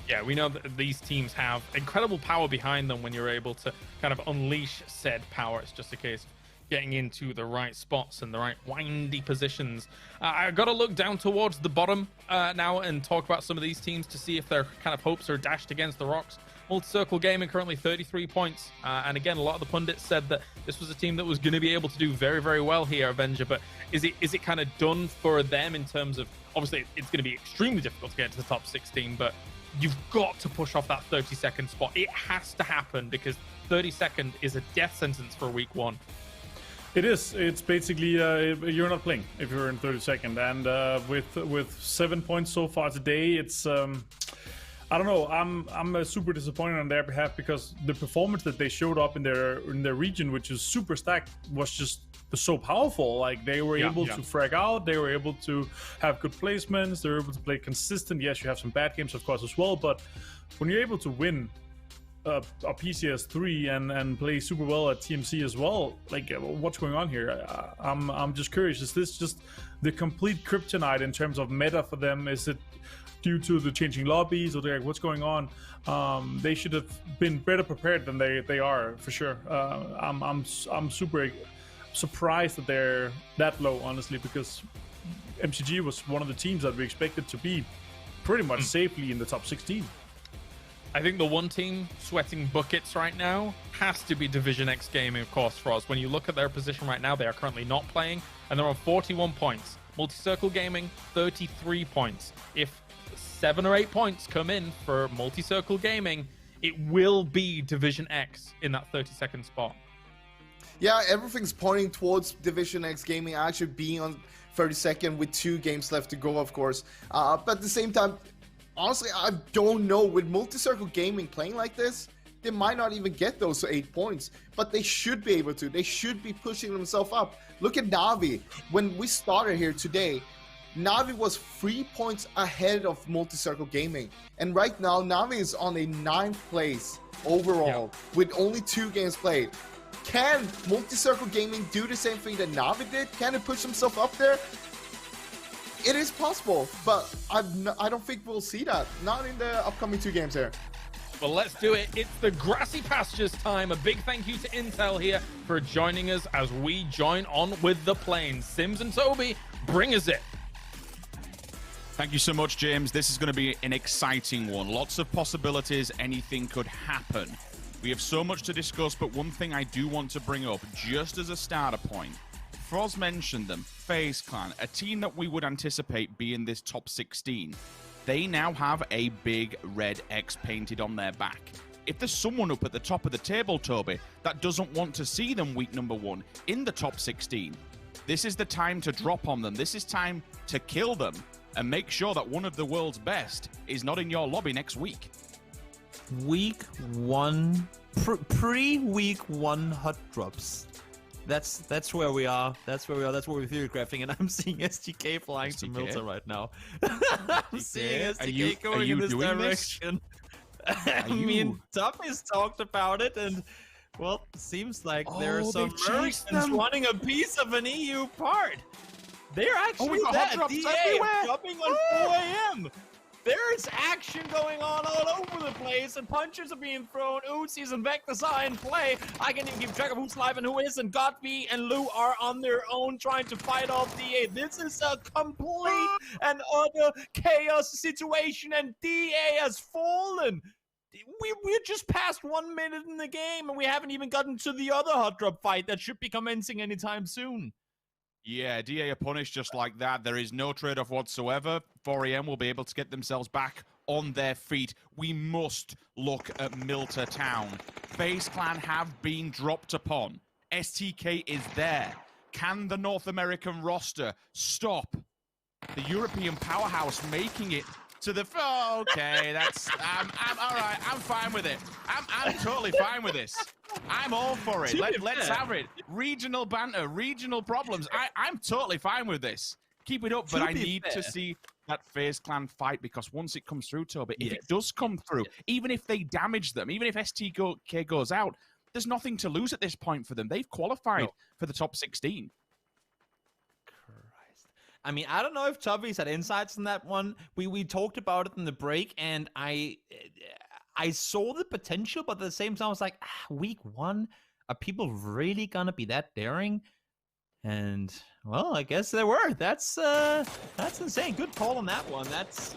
Yeah, we know that these teams have incredible power behind them when you're able to kind of unleash said power. It's just a case of getting into the right spots and the right windy positions. I got to look down towards the bottom now and talk about some of these teams to see if their kind of hopes are dashed against the rocks. Multi-Circle Gaming currently 33 points. And again, a lot of the pundits said that this was a team that was going to be able to do very, very well here, Avenger. But is it kind of done for them in terms of, obviously, it's going to be extremely difficult to get into the top 16, but you've got to push off that 32nd spot. It has to happen because 32nd is a death sentence for week 1.
It is. It's basically you're not playing if you're in 32nd, and with 7 points so far today, it's I don't know. I'm super disappointed on their behalf because the performance that they showed up in their region, which is super stacked, was just so powerful. Like they were able to frag out, they were able to have good placements, they were able to play consistent. Yes, you have some bad games, of course, as well, but when you're able to win a PCS3 and play super well at TMC as well, like what's going on here? I'm just curious. Is this just the complete kryptonite in terms of meta for them? Is it due to the changing lobbies, or like what's going on? They should have been better prepared than they are, for sure. I'm super surprised that they're that low, honestly, because MCG was one of the teams that we expected to be pretty much safely in the top 16.
I think the one team sweating buckets right now has to be Division X Gaming, of course, for us. When you look at their position right now, they are currently not playing, and they're on 41 points. Multi-Circle Gaming, 33 points. If 7 or 8 points come in for Multi-Circle Gaming, it will be Division X in that 32nd spot.
Yeah, everything's pointing towards Division X Gaming actually being on 32nd with 2 games left to go, of course. But at the same time, honestly, I don't know. With Multi-Circle Gaming playing like this, they might not even get those 8 points, but they should be able to. They should be pushing themselves up. Look at Na'Vi. When we started here today, Na'Vi was 3 points ahead of Multi-Circle Gaming. And right now, Na'Vi is on a 9th place overall with only 2 games played. Can Multi-Circle Gaming do the same thing that Na'Vi did? Can it push himself up there? It is possible, but I don't think we'll see that. Not in the upcoming 2 games here.
Well, let's do it. It's the Grassy Pastures time. A big thank you to Intel here for joining us as we join on with the planes. Sims and Toby, bring us it.
Thank you so much, James. This is going to be an exciting one. Lots of possibilities. Anything could happen. We have so much to discuss, but one thing I do want to bring up, just as a starter point. Froz mentioned them, FaZe Clan, a team that we would anticipate being this top 16. They now have a big red X painted on their back. If there's someone up at the top of the table, Toby, that doesn't want to see them week number 1 in the top 16, this is the time to drop on them. This is time to kill them and make sure that one of the world's best is not in your lobby next week.
Week 1, pre-week 1 hot drops. That's where we are. That's where we're telegraphing, and I'm seeing SGK flying to Milton right now. I'm seeing SGK going in this direction. I mean, Tommy's talked about it, and well, seems like there are some Americans wanting a piece of an EU part. They're actually
that DA dropping on 4 AM.
There's action going on all over the place, and punches are being thrown. Uzis and Vectors are in play. I can't even keep track of who's live and who isn't. Godby and Lou are on their own trying to fight off DA. This is a complete and utter chaos situation, and DA has fallen. We're just past 1 minute in the game, and we haven't even gotten to the other hot drop fight that should be commencing anytime soon.
Yeah, DA are punished just like that. There is no trade-off whatsoever. 4AM will be able to get themselves back on their feet. We must look at Milta Town. FaZe Clan have been dropped upon. STK is there. Can the North American roster stop the European powerhouse making it to the... Oh, okay, that's... I'm all right. I'm fine with it. I'm totally fine with this. I'm all for it. Let's have it. Regional banter, regional problems. I'm totally fine with this. Keep it up, but I need to see that FaZe Clan fight, because once it comes through, Toby, if it does come through, even if they damage them, even if STK goes out, there's nothing to lose at this point for them. They've qualified for the top 16.
I mean, I don't know if Toby's had insights on that one. We talked about it in the break, and I saw the potential, but at the same time, I was like, week 1, are people really gonna be that daring? And well, I guess they were. That's insane. Good call on that one. That's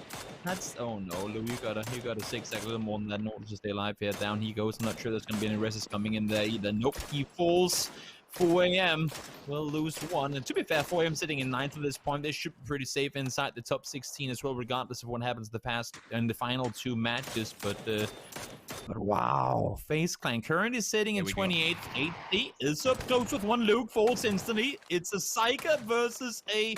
oh no, Lou, you gotta zigzag a little more than that in order to stay alive here. Down he goes. I'm not sure there's gonna be any reses coming in there either. Nope, he falls. 4AM will lose 1. And to be fair, 4AM sitting in 9th at this point. They should be pretty safe inside the top 16 as well, regardless of what happens in the final 2 matches. But wow, FaZe Clan currently sitting in 28th. 80 is up close with 1. Luke falls instantly. It's a Psyker versus a...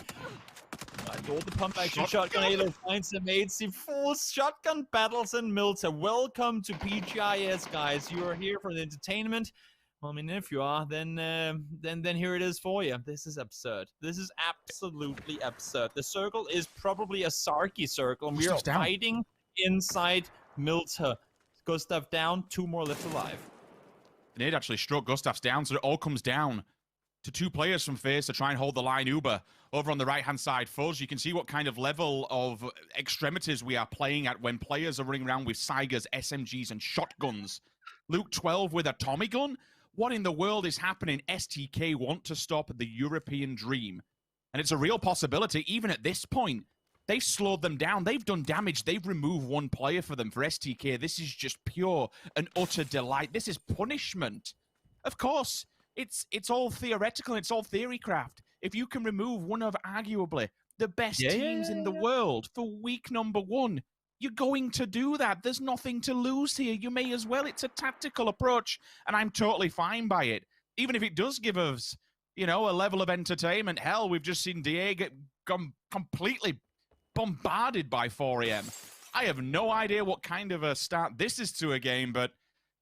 I thought the pump action shotgun Halo finds him. 80 full shotgun battles in Milta. Welcome to PGI.S, guys. You are here for the entertainment. Well, I mean, if you are, then here it is for you. This is absurd. This is absolutely absurd. The circle is probably a Sarky circle, and we are fighting inside Milta. Gustav down, 2 more left alive.
Nade actually struck Gustav's down, so it all comes down to 2 players from FaZe to try and hold the line. Uber over on the right-hand side. Fuzz, you can see what kind of level of extremities we are playing at when players are running around with Saigers, SMGs, and shotguns. Luke 12 with a Tommy gun? What in the world is happening? STK want to stop the European dream. And it's a real possibility, even at this point. They've slowed them down. They've done damage. They've removed 1 player for them. For STK, this is just pure and utter delight. This is punishment. Of course, it's all theoretical. It's all theory craft. If you can remove one of arguably the best teams in the world for week number 1, you're going to do that. There's nothing to lose here. You may as well. It's a tactical approach, and I'm totally fine by it. Even if it does give us, you know, a level of entertainment. Hell, we've just seen DA get completely bombarded by 4AM. I have no idea what kind of a start this is to a game, but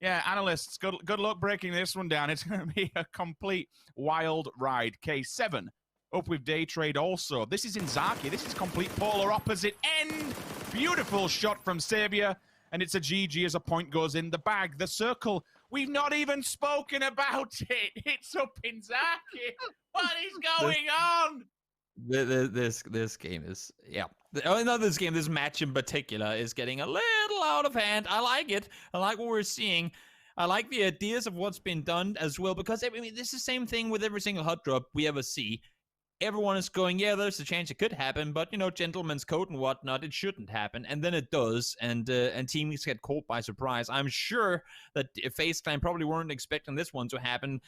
yeah, analysts, good luck breaking this one down. It's going to be a complete wild ride. K7 up with Day Trade also. This is Inzaki. This is complete polar opposite end. Beautiful shot from Savior, and it's a GG as a point goes in the bag. The circle, we've not even spoken about it. It's up Inzaki. What is going on?
This game is, not this game, this match in particular is getting a little out of hand. I like it. I like what we're seeing. I like the ideas of what's been done as well, because I mean, this is the same thing with every single hot drop we ever see. Everyone is going, yeah, there's a chance it could happen, but, you know, gentleman's code and whatnot, it shouldn't happen. And then it does, and teams get caught by surprise. I'm sure that FaZe Clan probably weren't expecting this one to happen.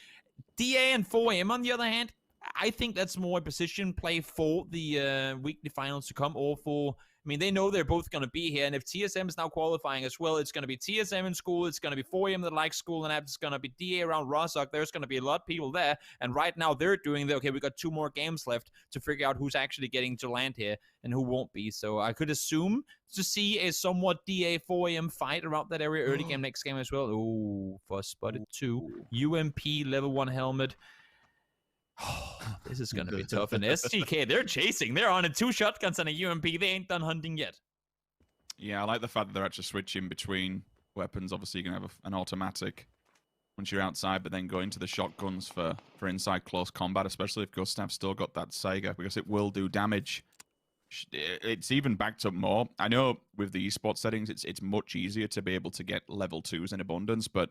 DA and 4AM, on the other hand, I think that's more a position play for the weekly finals to come, or for... I mean, they know they're both going to be here, and if TSM is now qualifying as well, it's going to be TSM in school, it's going to be 4AM that likes school, and it's going to be DA around Rozhok. There's going to be a lot of people there, and right now they're doing okay, we got 2 more games left to figure out who's actually getting to land here and who won't be. So I could assume to see a somewhat DA 4AM fight around that area early game next game as well. Ooh, Fuss spotted 2. UMP level 1 helmet. This is going to be tough. And STK, they're chasing. They're on 2 shotguns and a UMP. They ain't done hunting yet.
Yeah, I like the fact that they're actually switching between weapons. Obviously, you're going to have an automatic once you're outside, but then go into the shotguns for inside close combat, especially if Gustav's still got that Saiga, because it will do damage. It's even backed up more. I know with the esports settings, it's much easier to be able to get level 2s in abundance, but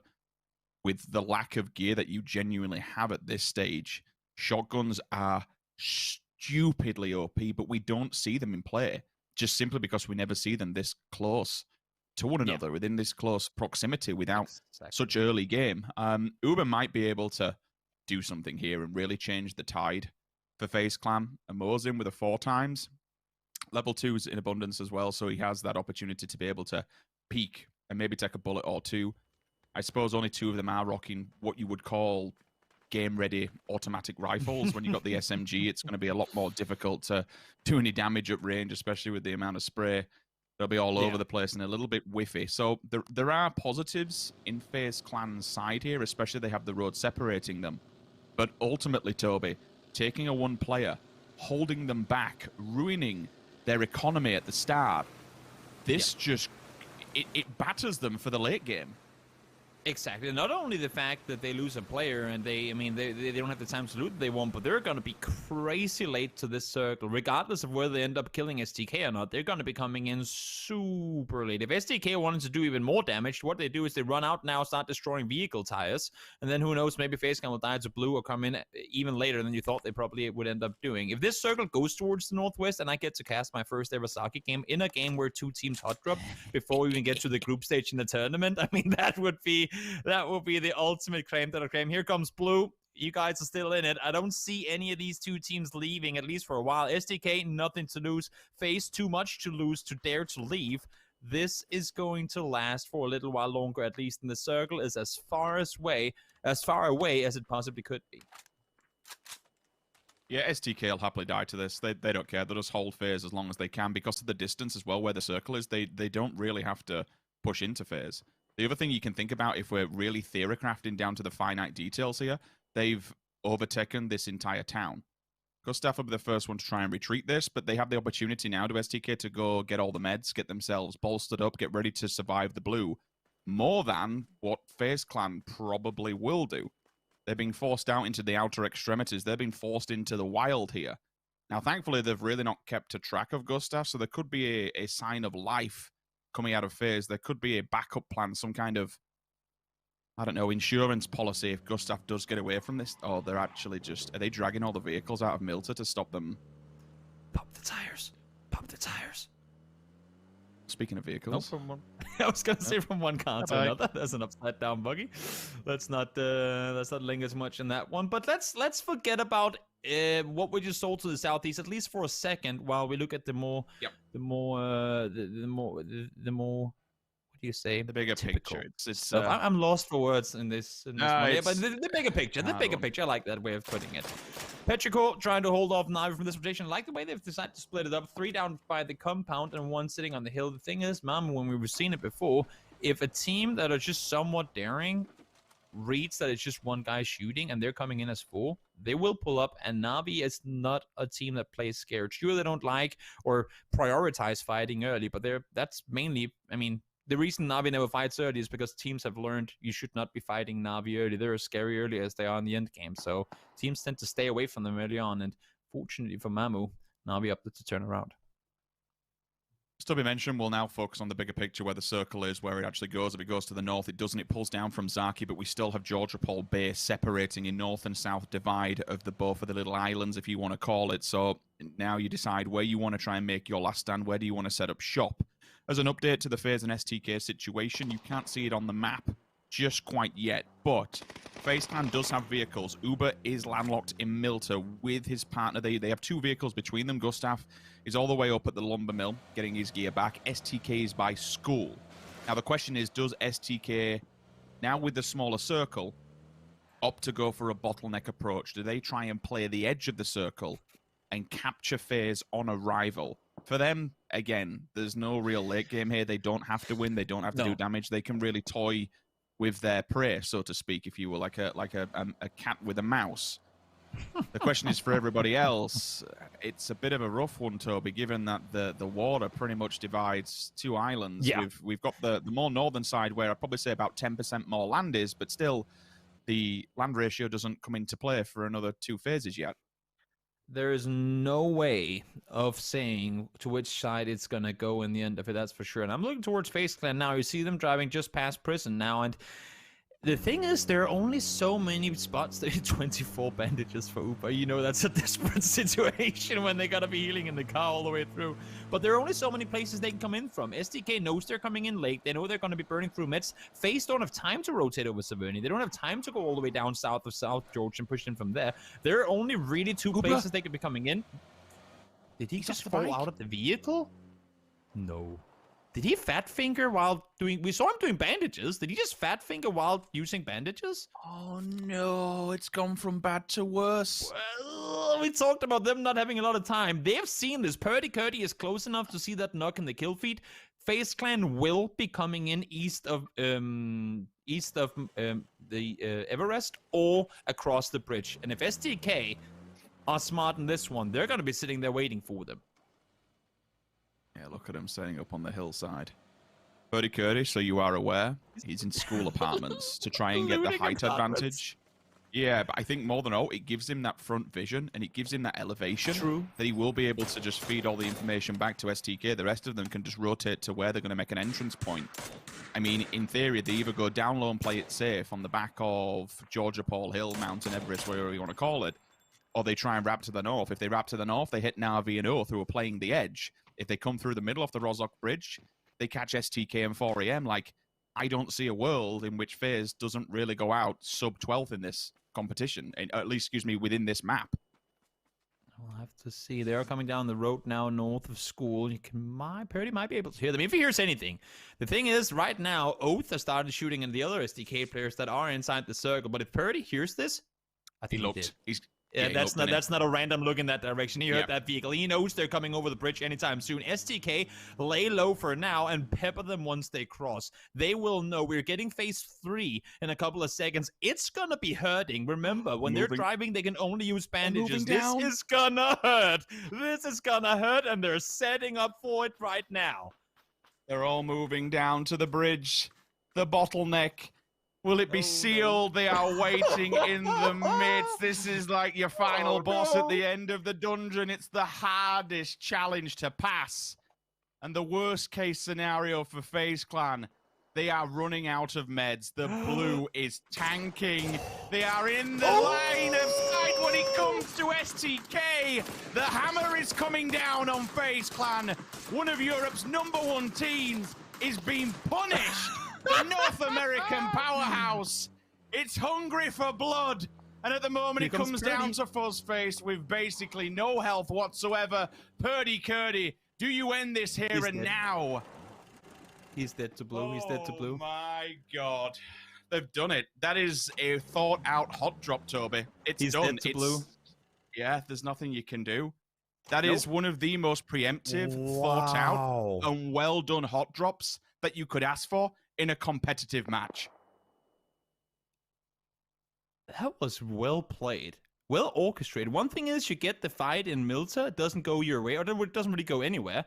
with the lack of gear that you genuinely have at this stage, shotguns are stupidly OP, but we don't see them in play just simply because we never see them this close to one another, within this close proximity without such early game. Uber might be able to do something here and really change the tide for FaZe Clan. Amozin with a 4 times. Level 2's in abundance as well, so he has that opportunity to be able to peek and maybe take a bullet or two. I suppose only 2 of them are rocking what you would call game-ready automatic rifles. When you've got the SMG, it's going to be a lot more difficult to do any damage at range, especially with the amount of spray. They'll be all over the place and a little bit whiffy. So there are positives in FaZe Clan's side here, especially they have the road separating them. But ultimately, Toby, taking a 1 player, holding them back, ruining their economy at the start, this just, it batters them for the late game.
Exactly. Not only the fact that they lose a player and they don't have the time to loot they want, but they're going to be crazy late to this circle. Regardless of whether they end up killing STK or not, they're going to be coming in super late. If STK wanted to do even more damage, what they do is they run out now, start destroying vehicle tires, and then who knows, maybe FaZe Clan will die to blue or come in even later than you thought they probably would end up doing. If this circle goes towards the northwest and I get to cast my first ever Saki game in a game where 2 teams hot drop before we even get to the group stage in the tournament, I mean, that would be the ultimate claim to the claim. Here comes blue. You guys are still in it. I don't see any of these 2 teams leaving, at least for a while. SDK, nothing to lose. FaZe, too much to lose to dare to leave. This is going to last for a little while longer, at least, and the circle is as far away as it possibly could be.
Yeah, STK will happily die to this. They don't care. They'll just hold FaZe as long as they can. Because of the distance as well, where the circle is, they don't really have to push into FaZe. The other thing you can think about, if we're really theorycrafting down to the finite details here, they've overtaken this entire town. Gustav will be the first one to try and retreat this, but they have the opportunity now to STK to go get all the meds, get themselves bolstered up, get ready to survive the blue. More than what FaZe Clan probably will do. They're being forced out into the outer extremities. They're being forced into the wild here. Now, thankfully, they've really not kept a track of Gustav, so there could be a sign of life coming out of FaZe. There could be a backup plan, some kind of, I don't know, insurance policy if Gustav does get away from this. Oh, they're actually just, are they dragging all the vehicles out of Milta to stop them?
Pop the tires. Pop the tires.
Speaking of vehicles.
I was going to say from one car to another. There's an upside down buggy. Let's not linger as much in that one. But let's forget about what we just saw to the southeast, at least for a second, while we look at the more what do you say?
The bigger
typical
picture. It's
I'm lost for words in this one. Yeah, but the bigger picture. The bigger
one.
picture. I like that way of putting it. Petrichor trying to hold off Navi from this rotation. I like the way they've decided to split it up. 3 down by the compound and 1 sitting on the hill. The thing is, when we were seeing it before, if a team that are just somewhat daring reads that it's just 1 guy shooting and they're coming in as 4, they will pull up, and Navi is not a team that plays scared. Sure, they don't like or prioritize fighting early, but that's mainly, I mean, the reason Navi never fights early is because teams have learned you should not be fighting Navi early. They're as scary early as they are in the end game, so teams tend to stay away from them early on, and fortunately for Mamu, Navi up to turn around.
To be mentioned, we'll now focus on the bigger picture where the circle is, where it actually goes. If it goes to the north, it doesn't. It pulls down from Zaki, but we still have Georgia Paul Bay separating in north and south divide of the both of the little islands, if you want to call it. So now you decide where you want to try and make your last stand. Where do you want to set up shop? As an update to the FaZe and STK situation, you can't see it on the map just quite yet, but FaZe Clan does have vehicles. Uber is landlocked in Milta with his partner. They have 2 vehicles between them. Gustav is all the way up at the lumber mill, getting his gear back. STK is by school. Now, the question is, does STK, now with the smaller circle, opt to go for a bottleneck approach? Do they try and play the edge of the circle and capture FaZe on arrival? For them, again, there's no real late game here. They don't have to win. They don't have to do damage. They can really toy with their prey, so to speak, if you will, like a cat with a mouse. The question is for everybody else, it's a bit of a rough one, Toby, given that the water pretty much divides 2 islands.
Yeah.
We've got the more northern side where I'd probably say about 10% more land is, but still the land ratio doesn't come into play for another 2 phases yet.
there is no way of saying to which side it's going to go in the end of it, that's for sure. And I'm looking towards FaZe Clan now. You see them driving just past prison now, and the thing is, there are only so many spots. There are 24 bandages for Uber. You know, that's a desperate situation when they gotta be healing in the car all the way through. But there are only so many places they can come in from. SDK knows they're coming in late. They know they're gonna be burning through meds. FaZe don't have time to rotate over Severny. They don't have time to go all the way down south of South George and push in from there. There are only really two places they could be coming in. Did he just fall out of the vehicle? No. Did he fat finger while doing... We saw him doing bandages. Did he just fat finger while using bandages?
Oh no, it's gone from bad to worse.
Well, we talked about them not having a lot of time. They've seen this. Purdy Curdy is close enough to see that knock in the kill feed. FaZe Clan will be coming in east of the Everest or across the bridge. And if SDK are smart in this one, they're going to be sitting there waiting for them.
Yeah, look at him setting up on the hillside. Purdy Curdy, so you are aware, he's in school apartments to try and get the height advantage. Yeah, but I think more than all, it gives him that front vision and it gives him that elevation that he will be able to just feed all the information back to STK. The rest of them can just rotate to where they're going to make an entrance point. I mean, in theory, they either go down low and play it safe on the back of Georgia Paul Hill, Mountain Everest, whatever you want to call it, or they try and wrap to the north. If they wrap to the north, they hit Navi and Oath, who are playing the edge. If they come through the middle of the Rozhok Bridge, they catch STK and 4AM. Like, I don't see a world in which FaZe doesn't really go out sub-12th in this competition, at least, excuse me, within this map.
We'll have to see. They are coming down the road now north of school. Purdy might be able to hear them if he hears anything. The thing is, right now, Oath has started shooting at the other SDK players that are inside the circle. But if Purdy hears this, I think he did. Yeah, that's not a random look in that direction. He heard that vehicle. He knows they're coming over the bridge anytime soon. STK, lay low for now and pepper them once they cross. They will know. We're getting phase 3 in a couple of seconds. It's gonna be hurting. Remember, when they're driving, they can only use bandages. This is gonna hurt. This is gonna hurt, and they're setting up for it right now.
They're all moving down to the bridge. The bottleneck. Will it be sealed? They are waiting in the midst. This is like your final boss at the end of the dungeon. It's the hardest challenge to pass. And the worst case scenario for FaZe Clan, they are running out of meds. The blue is tanking. They are in the line of sight when it comes to STK. The hammer is coming down on FaZe Clan. One of Europe's #1 teams is being punished. The North American powerhouse. It's hungry for blood. And at the moment, it comes down to Fuzzface with basically no health whatsoever. Purdy Curdy, do you end this here and now?
He's dead to blue. He's dead to blue.
Oh my God. They've done it. That is a thought-out hot drop, Toby. It's done.
Dead to blue.
Yeah, there's nothing you can do. That is one of the most preemptive, thought-out, and well-done hot drops that you could ask for in a competitive match.
That was well played. Well orchestrated. One thing is, you get the fight in Milta, it doesn't go your way, or it doesn't really go anywhere.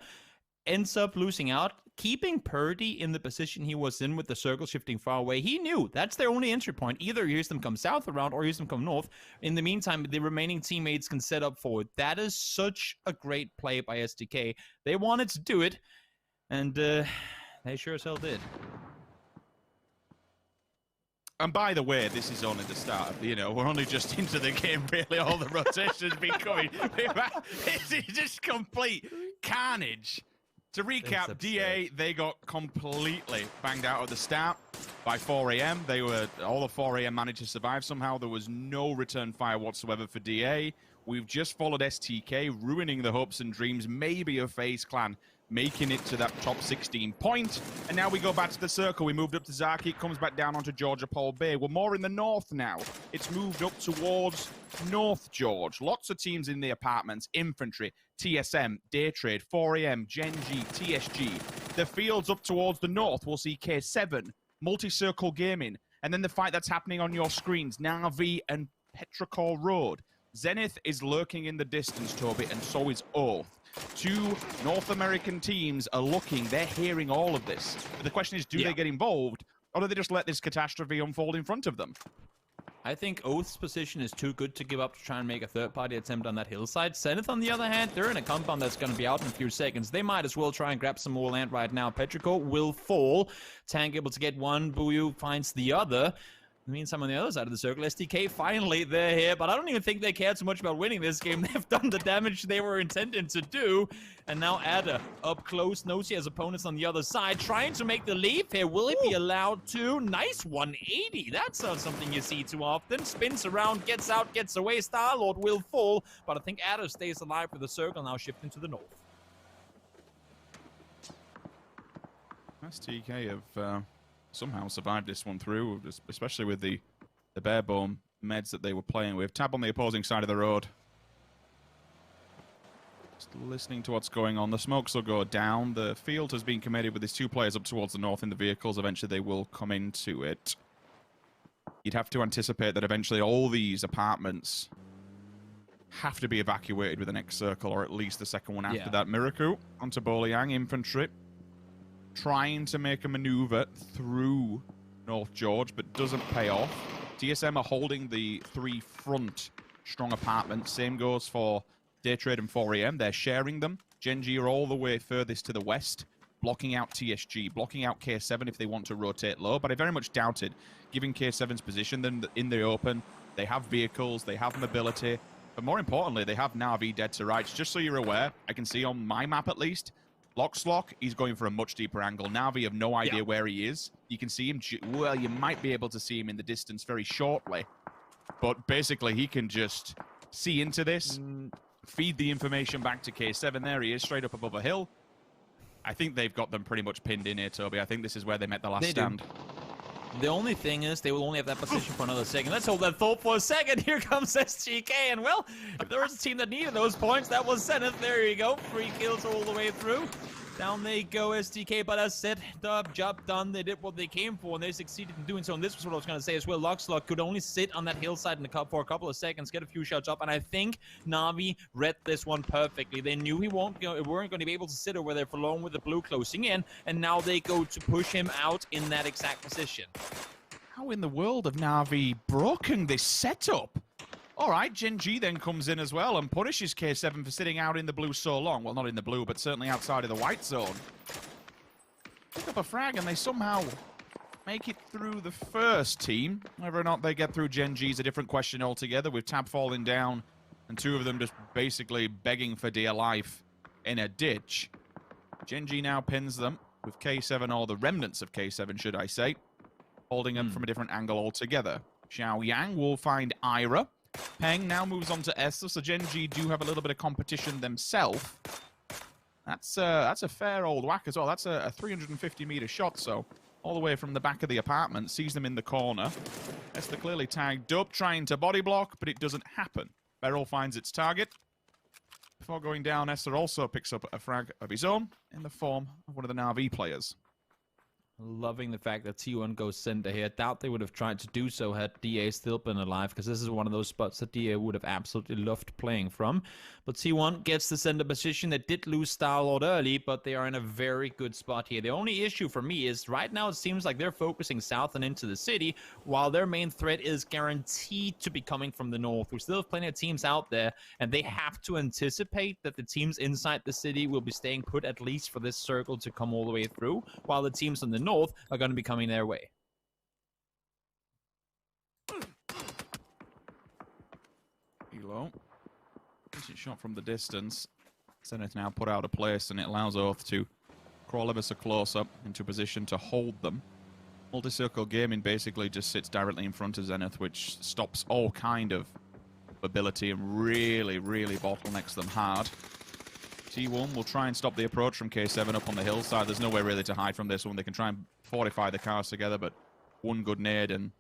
Ends up losing out. Keeping Purdy in the position he was in with the circle shifting far away, he knew that's their only entry point. Either he hears them come south around or he hears them come north. In the meantime, the remaining teammates can set up for it. That is such a great play by SDK. They wanted to do it, and they sure as hell did.
And by the way, this is only the start. We're only just into the game, really. All the rotations been coming. It's just complete carnage. To recap, DA, they got completely banged out at the start by 4AM. All the 4AM managed to survive somehow. There was no return fire whatsoever for DA. We've just followed STK, ruining the hopes and dreams, maybe of FaZe Clan, making it to that top 16 point. And now we go back to the circle. We moved up to Zaki. It comes back down onto Georgia Paul Bay. We're more in the north now. It's moved up towards North George. Lots of teams in the apartments. Infantry, TSM, Day Trade, 4AM, Gen G, TSG. The fields up towards the north. We'll see K7, Multi-Circle Gaming. And then the fight that's happening on your screens. Navi and Petrichor Road. Zenith is lurking in the distance, Toby, and so is Oath. Two North American teams are looking. They're hearing all of this. But the question is, do they get involved, or do they just let this catastrophe unfold in front of them?
I think Oath's position is too good to give up to try and make a third-party attempt on that hillside. Zenith, on the other hand, they're in a compound that's going to be out in a few seconds. They might as well try and grab some more land right now. Petrico will fall. Tank able to get one. Buyu finds the other. I mean, some on the other side of the circle. SDK, finally, they're here, but I don't even think they care too much about winning this game. They've done the damage they were intended to do. And now Adder up close. Knows he has opponents on the other side, trying to make the leap here. Will he be allowed to? Nice 180. That's not something you see too often. Spins around, gets out, gets away. Star-Lord will fall, but I think Adder stays alive with the circle, now shifting to the north.
STK have somehow survived this one through, especially with the bare-bone meds that they were playing with. Tab on the opposing side of the road. Just listening to what's going on. The smokes will go down. The field has been committed with these two players up towards the north in the vehicles. Eventually they will come into it. You'd have to anticipate that eventually all these apartments have to be evacuated with the next circle, or at least the second one after that. Miraku onto Boliang, infantry. Trying to make a maneuver through North George, but doesn't pay off. TSM are holding the three front strong apartments. Same goes for Daytrade and 4AM. They're sharing them. Gen.G are all the way furthest to the west, blocking out TSG, blocking out K7 if they want to rotate low. But I very much doubted giving K7's position them in the open. They have vehicles, they have mobility, but more importantly, they have Na'Vi dead to rights. Just so you're aware, I can see on my map at least, Lockslock, he's going for a much deeper angle. Na'Vi have no idea where he is. You can see him, well, you might be able to see him in the distance very shortly. But basically, he can just see into this, feed the information back to K7. There he is, straight up above a hill. I think they've got them pretty much pinned in here, Toby. I think this is where they met the last stand.
The only thing is, they will only have that position for another second. Let's hold that thought for a second. Here comes SGK, and well, if there was a team that needed those points, that was Zenith. There you go. 3 kills all the way through. Down they go, SDK, but as said, the job done. They did what they came for, and they succeeded in doing so. And this was what I was going to say as well. Lockslock could only sit on that hillside for a couple of seconds, get a few shots up, and I think Na'Vi read this one perfectly. They knew he weren't going to be able to sit over there for long with the blue closing in, and now they go to push him out in that exact position.
How in the world have Na'Vi broken this setup? All right, Gen.G then comes in as well and punishes K7 for sitting out in the blue so long. Well, not in the blue, but certainly outside of the white zone. Pick up a frag, and they somehow make it through the first team. Whether or not they get through Gen.G is a different question altogether, with Tab falling down and 2 of them just basically begging for dear life in a ditch. Gen.G now pins them with K7, or the remnants of K7, should I say, holding them from a different angle altogether. Xiao Yang will find Ira. Peng now moves on to Esther, so Gen.G do have a little bit of competition themselves. That's a fair old whack as well. That's a 350-meter shot, so all the way from the back of the apartment, sees them in the corner. Esther clearly tagged up, trying to body block, but it doesn't happen. Beryl finds its target. Before going down, Esther also picks up a frag of his own in the form of one of the Na'Vi players.
Loving the fact that T1 goes center here. Doubt they would have tried to do so had DA still been alive, because this is one of those spots that DA would have absolutely loved playing from. But T1 gets the center position. They did lose Star-Lord early, but they are in a very good spot here. The only issue for me is right now it seems like they're focusing south and into the city, while their main threat is guaranteed to be coming from the north. We still have plenty of teams out there, and they have to anticipate that the teams inside the city will be staying put at least for this circle to come all the way through, while the teams on the north are going to be coming their way.
Elo. Decent shot from the distance. Zenith now put out a place, and it allows Oath to crawl ever so close up into position to hold them. Multi-circle gaming basically just sits directly in front of Zenith, which stops all kind of ability and really, really bottlenecks them hard. T1 will try and stop the approach from K7 up on the hillside. There's no way really to hide from this one. They can try and fortify the cars together, but one good nade and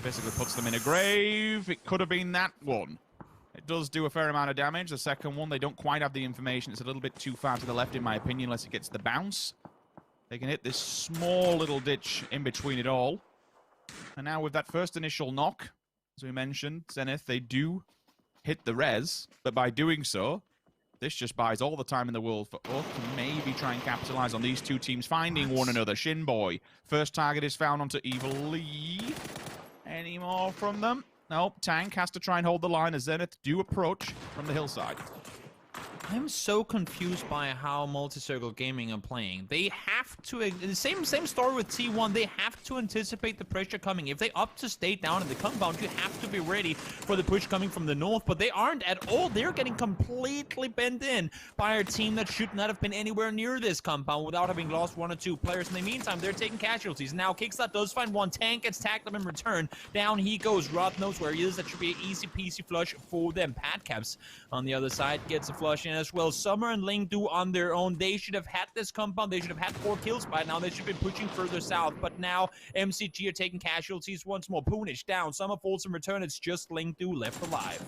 basically puts them in a grave. It could have been that one. It does do a fair amount of damage. The second one, they don't quite have the information. It's a little bit too far to the left, in my opinion, unless it gets the bounce. They can hit this small little ditch in between it all. And now with that first initial knock, as we mentioned, Zenith, they do hit the res, but by doing so, this just buys all the time in the world for Oath to maybe try and capitalize on these two teams finding one another. Shinboy, first target is found onto Evil Lee. Any more from them? No, Tank has to try and hold the line as Zenith do approach from the hillside.
I'm so confused by how Multi-Circle Gaming are playing. They have to, same story with T1, they have to anticipate the pressure coming. If they opt to stay down in the compound, you have to be ready for the push coming from the north, but they aren't at all. They're getting completely bent in by a team that should not have been anywhere near this compound without having lost 1 or 2 players. In the meantime, they're taking casualties. Now, Kickstart does find one. Tank gets tagged up in return. Down he goes. Roth knows where he is. That should be an easy peasy flush for them. Padcaps on the other side gets a flush in as well. Summer and Ling do on their own. They should have had this compound. They should have had 4 kills by now. They should be pushing further south. But now MCG are taking casualties once more. Punish down. Summer falls in return. It's just Ling Do left alive.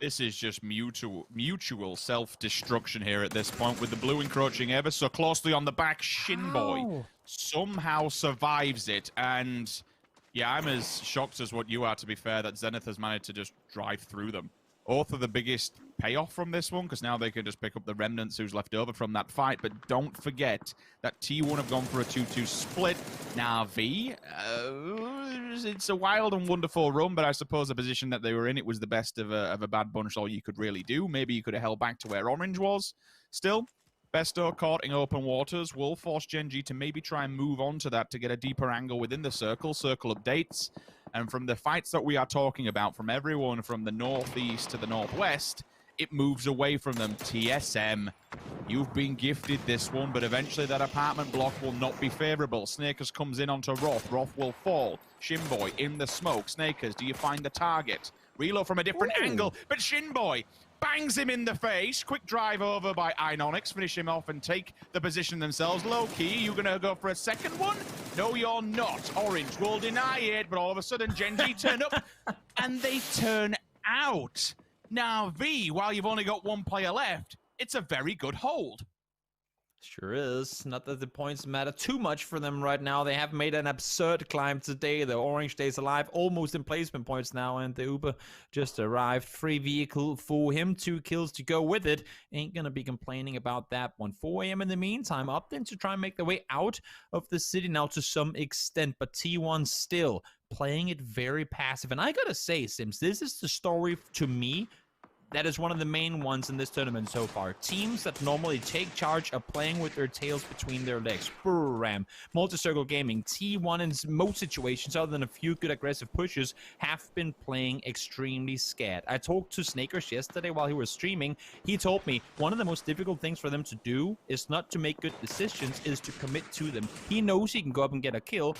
This is just mutual self-destruction here at this point, with the blue encroaching ever so closely on the back. Shinboy somehow survives it, and yeah, I'm as shocked as what you are, to be fair, that Zenith has managed to just drive through them. Oath are the biggest payoff from this one, because now they can just pick up the remnants who's left over from that fight. But don't forget that T1 have gone for a 2-2 split. Na'Vi, it's a wild and wonderful run, but I suppose the position that they were in, it was the best of a bad bunch, all you could really do. Maybe you could have held back to where Orange was. Still, Besto caught in open waters will force Gen G to maybe try and move on to that to get a deeper angle within the circle. Circle updates. And from the fights that we are talking about, from everyone from the northeast to the northwest, it moves away from them. TSM, you've been gifted this one, but eventually that apartment block will not be favorable. Snakers comes in onto Roth. Roth will fall. Shinboy in the smoke. Snakers, do you find the target? Reload from a different angle, but Shinboy bangs him in the face. Quick drive over by Inonix. Finish him off and take the position themselves. Low-key, you going to go for a second one? No, you're not. Orange will deny it, but all of a sudden, Gen G turn up, and they turn out. Now, V, while you've only got 1 player left, it's a very good hold.
Sure is. Not that the points matter too much for them right now. They have made an absurd climb today. The Orange stays alive, almost in placement points now, and the Uber just arrived. Free vehicle for him, 2 kills to go with it. Ain't gonna be complaining about that one. 4 AM in the meantime, up then to try and make their way out of the city now to some extent, but T1 still playing it very passive. And I gotta say, Sims, this is the story to me that is one of the main ones in this tournament so far. Teams that normally take charge are playing with their tails between their legs. Ram, Multi-Circle Gaming, T1 in most situations, other than a few good aggressive pushes, have been playing extremely scared. I talked to Snakers yesterday while he was streaming. He told me one of the most difficult things for them to do is not to make good decisions, is to commit to them. He knows he can go up and get a kill,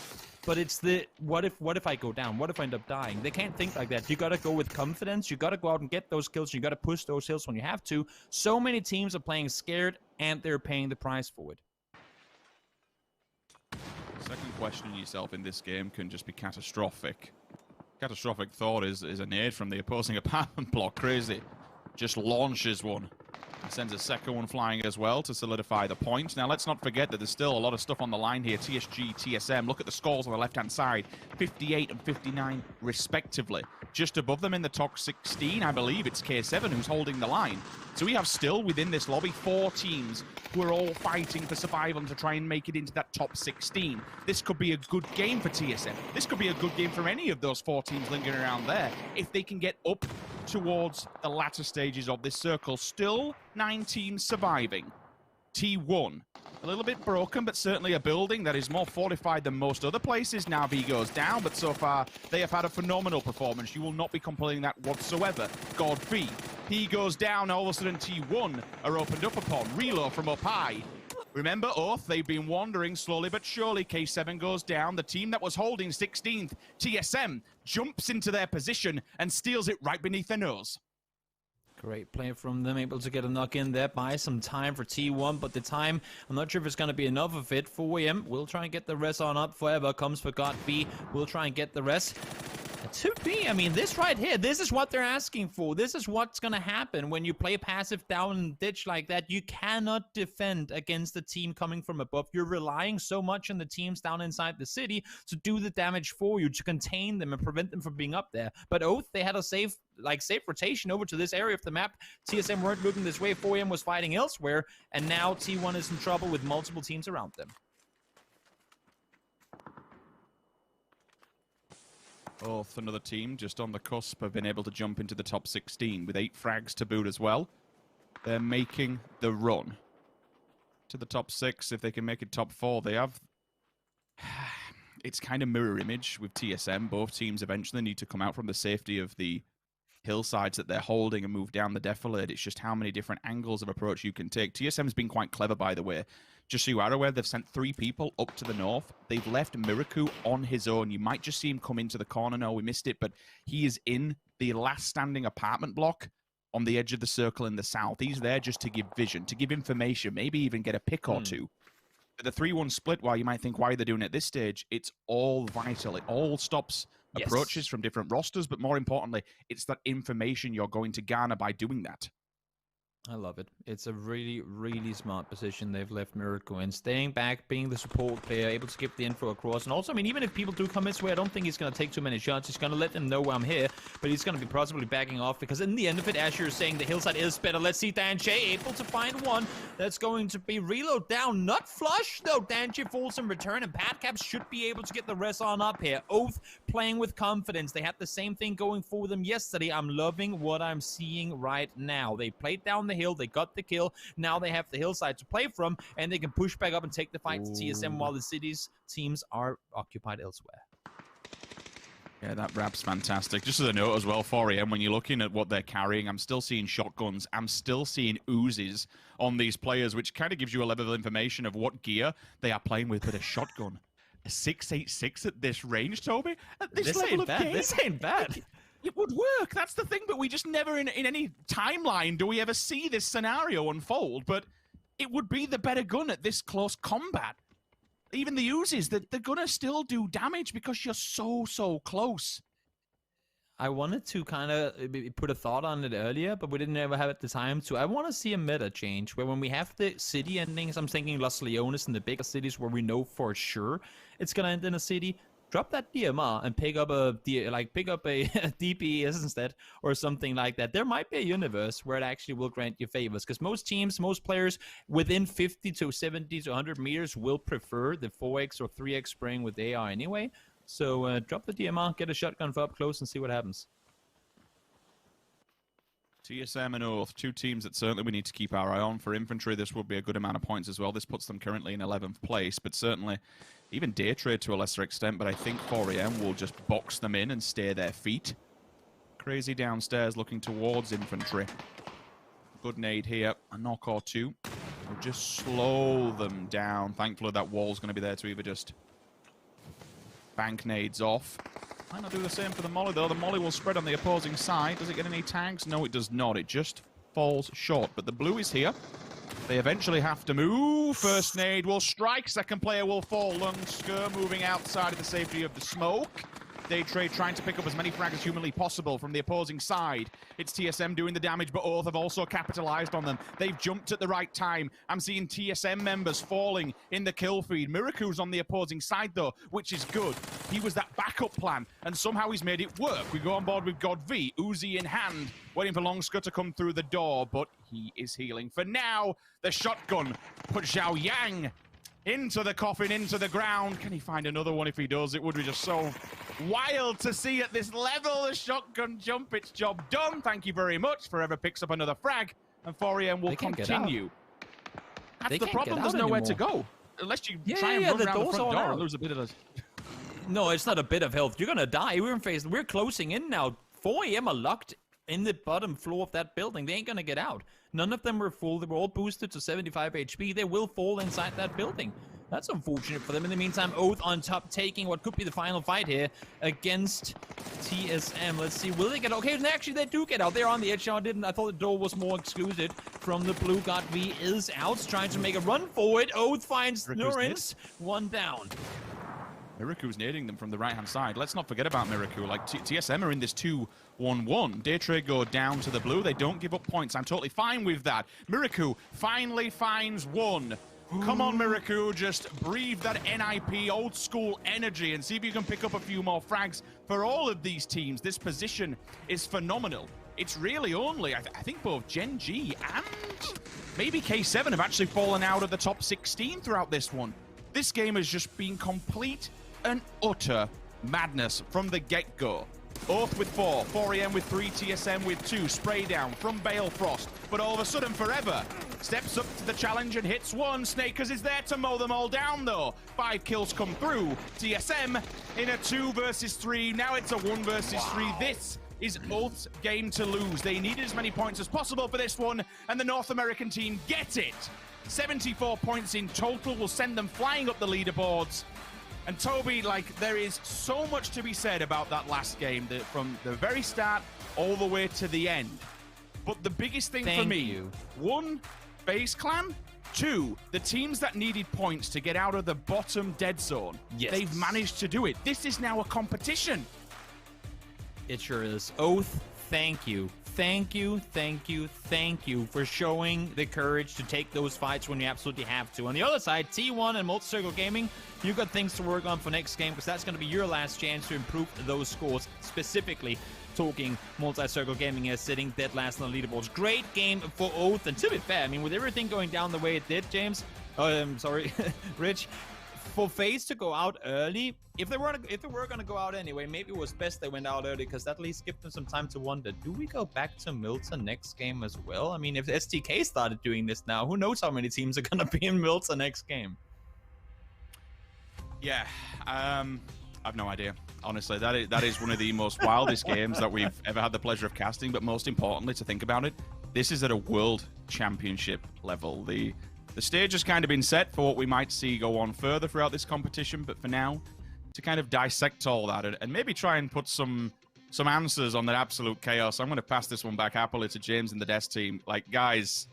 but it's the, what if I go down? What if I end up dying? They can't think like that. You gotta go with confidence. You gotta go out and get those kills. You gotta push those hills when you have to. So many teams are playing scared, and they're paying the price for it.
Second questioning yourself in this game can just be catastrophic. Catastrophic thought is a nade from the opposing apartment block. Crazy. Just launches one. Sends a second one flying as well to solidify the points. Now, let's not forget that there's still a lot of stuff on the line here. TSG, TSM, look at the scores on the left-hand side. 58 and 59, respectively. Just above them in the top 16, I believe it's K7 who's holding the line. So we have still, within this lobby, 4 teams who are all fighting for survival and to try and make it into that top 16. This could be a good game for TSM. This could be a good game for any of those 4 teams lingering around there. If they can get up towards the latter stages of this circle. Still 9 teams surviving. T1, a little bit broken, but certainly a building that is more fortified than most other places. Now V goes down, but so far they have had a phenomenal performance. You will not be complaining that whatsoever. God V, he goes down, all of a sudden T1 are opened up upon. Reload from up high. Remember, Oath, they've been wandering slowly but surely. K7 goes down. The team that was holding 16th, TSM, jumps into their position and steals it right beneath their nose.
Great play from them, able to get a knock in there, buy some time for T1, but the time, I'm not sure if it's going to be enough of it. 4 AM, we'll try and get the rest on up. Forever comes for God B, we'll try and get the rest. To be, I mean, this right here, this is what they're asking for. This is what's going to happen when you play passive down and ditch like that. You cannot defend against the team coming from above. You're relying so much on the teams down inside the city to do the damage for you, to contain them and prevent them from being up there. But Oath, they had a safe rotation over to this area of the map. TSM weren't looking this way. 4 AM was fighting elsewhere, and now T1 is in trouble with multiple teams around them.
Oath, another team just on the cusp, have been able to jump into the top 16 with 8 frags to boot as well. They're making the run to the top 6. If they can make it top 4, they have... It's kind of mirror image with TSM. Both teams eventually need to come out from the safety of the hillsides that they're holding and move down the defilade. It's just how many different angles of approach you can take. TSM's been quite clever, by the way. Just so you are aware, they've sent 3 people up to the north. They've left Miraku on his own. You might just see him come into the corner. No, we missed it, but he is in the last standing apartment block on the edge of the circle in the south. He's there just to give vision, to give information, maybe even get a pick or two. The 3-1 split, while you might think, why are they doing it at this stage? It's all vital. It all stops approaches from different rosters, but more importantly, it's that information you're going to garner by doing that.
I love it. It's a really, really smart position they've left Miracle in. Staying back, being the support player, able to give the info across. And also, I mean, even if people do come his way, I don't think he's going to take too many shots. He's going to let them know I'm here, but he's going to be possibly backing off because in the end of it, Asher is saying the hillside is better. Let's see Danche able to find one. That's going to be reload down. Not flush, though. Danche falls in return, and Padcaps should be able to get the rest on up here. Oath playing with confidence. They had the same thing going for them yesterday. I'm loving what I'm seeing right now. They played down the hill, they got the kill, now they have the hillside to play from, and they can push back up and take the fight to TSM while the city's teams are occupied elsewhere.
Yeah, that wrap's fantastic. Just as a note as well, 4am, when you're looking at what they're carrying, I'm still seeing shotguns, I'm still seeing Uzis on these players, which kind of gives you a level of information of what gear they are playing with. But a shotgun, a 6.86 at this range, Toby? At this level of game?
This ain't bad.
It would work, that's the thing, but we just never, in any timeline, do we ever see this scenario unfold. But it would be the better gun at this close combat. Even the Uzis, they're gonna still do damage because you're so close.
I wanted to kind of put a thought on it earlier, but we didn't ever have it the time to. I want to see a meta change where when we have the city endings, I'm thinking Los Leones and the bigger cities where we know for sure it's gonna end in a city. Drop that DMR and pick up a DPS instead, or something like that. There might be a universe where it actually will grant you favors, because most teams, most players within 50 to 70 to 100 meters will prefer the 4x or 3x spraying with AR anyway. So drop the DMR, get a shotgun for up close, and see what happens.
TSM and Oath, 2 teams that certainly we need to keep our eye on. For infantry, this would be a good amount of points as well. This puts them currently in 11th place, but certainly even day trade to a lesser extent, but I think 4am will just box them in and stay their feet. Crazy downstairs looking towards infantry. Good nade here, a knock or 2. We'll just slow them down. Thankfully that wall's going to be there to either just bank nades off. Might not do the same for the molly, though. The molly will spread on the opposing side. Does it get any tags? No, it does not. It just falls short. But the blue is here. They eventually have to move. First nade will strike. Second player will fall. Lungsker moving outside of the safety of the smoke. Day trade trying to pick up as many frags as humanly possible from the opposing side. It's TSM doing the damage, but Oath have also capitalized on them. They've jumped at the right time. I'm seeing TSM members falling in the kill feed. Miraku's on the opposing side, though, which is good. He was that backup plan, and somehow he's made it work. We go on board with God V, Uzi in hand, waiting for Longsker to come through the door, but he is healing. For now, the shotgun put Zhao Yang into the coffin, into the ground. Can he find another one? If he does, it would be just so wild to see at this level. The shotgun jump, it's job done. Thank you very much. Forever picks up another frag, and 4am will continue. That's the problem, there's nowhere to go. Unless you try and run around the front door and lose a bit of the...
No, it's not a bit of health. You're gonna die. We're closing in now. 4am are locked in the bottom floor of that building. They ain't gonna get out. None of them were full. They were all boosted to 75 HP. They will fall inside that building. That's unfortunate for them. In the meantime, Oath on top, taking what could be the final fight here against TSM. Let's see, will they get out? Okay, actually, they do get out. They're on the edge now. I thought the door was more excluded from the blue. God V is out, trying to make a run for it. Oath finds Nurins. One down.
Miraku's nading them from the right-hand side. Let's not forget about Miraku. Like, TSM are in this 2-1-1. Daytrade go down to the blue. They don't give up points. I'm totally fine with that. Miraku finally finds one. Come on, Miraku. Just breathe that NIP old-school energy and see if you can pick up a few more frags for all of these teams. This position is phenomenal. It's really only, I think both Gen G and maybe K7 have actually fallen out of the top 16 throughout this one. This game has just been complete and utter madness from the get-go. Oath with 4, 4am with 3, TSM with 2, spray down from Balefrost, but all of a sudden Forever steps up to the challenge and hits 1. Snakers is there to mow them all down though. 5 kills come through. TSM in a 2 versus 3, now it's a 1 versus 3. This is Oath's game to lose. They needed as many points as possible for this one, and the North American team get it. 74 points in total will send them flying up the leaderboards. And Toby, like, there is so much to be said about that last game, that from the very start all the way to the end. But the biggest thing for me, 1, FaZe Clan, 2, the teams that needed points to get out of the bottom dead zone.
Yes.
They've managed to do it. This is now a competition.
It sure is. Oath, thank you. Thank you, thank you, thank you for showing the courage to take those fights when you absolutely have to. On the other side, T1 and Multi-Circle Gaming, you've got things to work on for next game, because that's going to be your last chance to improve those scores. Specifically, talking Multi-Circle Gaming is sitting dead last on the leaderboards. Great game for Oath, and to be fair, I mean, with everything going down the way it did, James, Rich, for FaZe to go out early, if they were going to go out anyway, maybe it was best they went out early, because that at least gives them some time to wonder, do we go back to Milton next game as well? I mean, if STK started doing this now, who knows how many teams are going to be in Milton next game?
Yeah, I've no idea. Honestly, that is one of the most wildest games that we've ever had the pleasure of casting, but most importantly, to think about it, this is at a world championship level. The stage has kind of been set for what we might see go on further throughout this competition, but for now, to kind of dissect all that and maybe try and put some answers on that absolute chaos, I'm going to pass this one back happily to James and the Death team. Like, guys,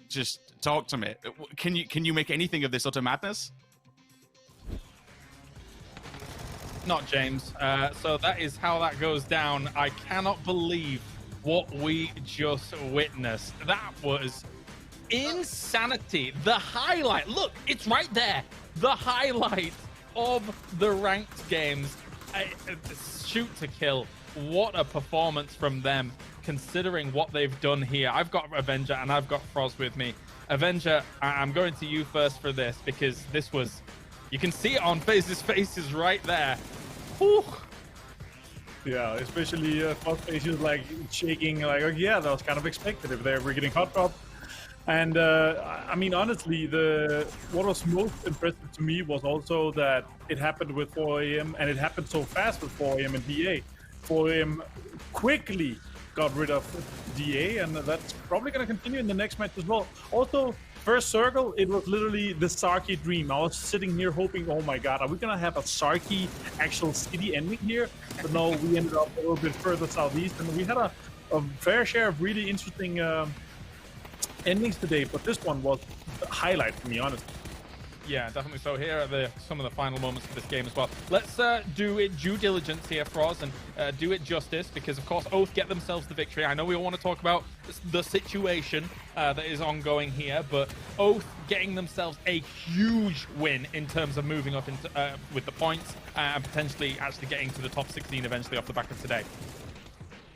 just talk to me. Can you make anything of this utter madness?
Not James. So that is how that goes down. I cannot believe what we just witnessed. That was insanity. The highlight, look, it's right there. The highlight of the ranked games. Shoot to kill. What a performance from them, considering what they've done here. I've got Avenger and I've got Frost with me. Avenger, I'm going to you first for this, because this was, you can see it on FaZe's faces right there. Whew.
Yeah, especially Frost's face was like shaking, like, oh, yeah, that was kind of expected if they were getting hot drop. And I mean, honestly, what was most impressive to me was also that it happened with 4am, and it happened so fast with 4am and DA. 4am quickly got rid of DA, and that's probably going to continue in the next match as well. Also, first circle, it was literally the Sarky dream. I was sitting here hoping, oh my god, are we going to have a Sarky actual city ending here? But no, we ended up a little bit further southeast, and we had a fair share of really interesting endings today, but this one was the highlight for me, honestly.
Yeah, definitely. So here are some of the final moments of this game as well. Let's do it due diligence here, Froz, and do it justice, because of course Oath get themselves the victory. I know we all want to talk about the situation that is ongoing here, but Oath getting themselves a huge win in terms of moving up into with the points and potentially actually getting to the top 16 eventually off the back of today.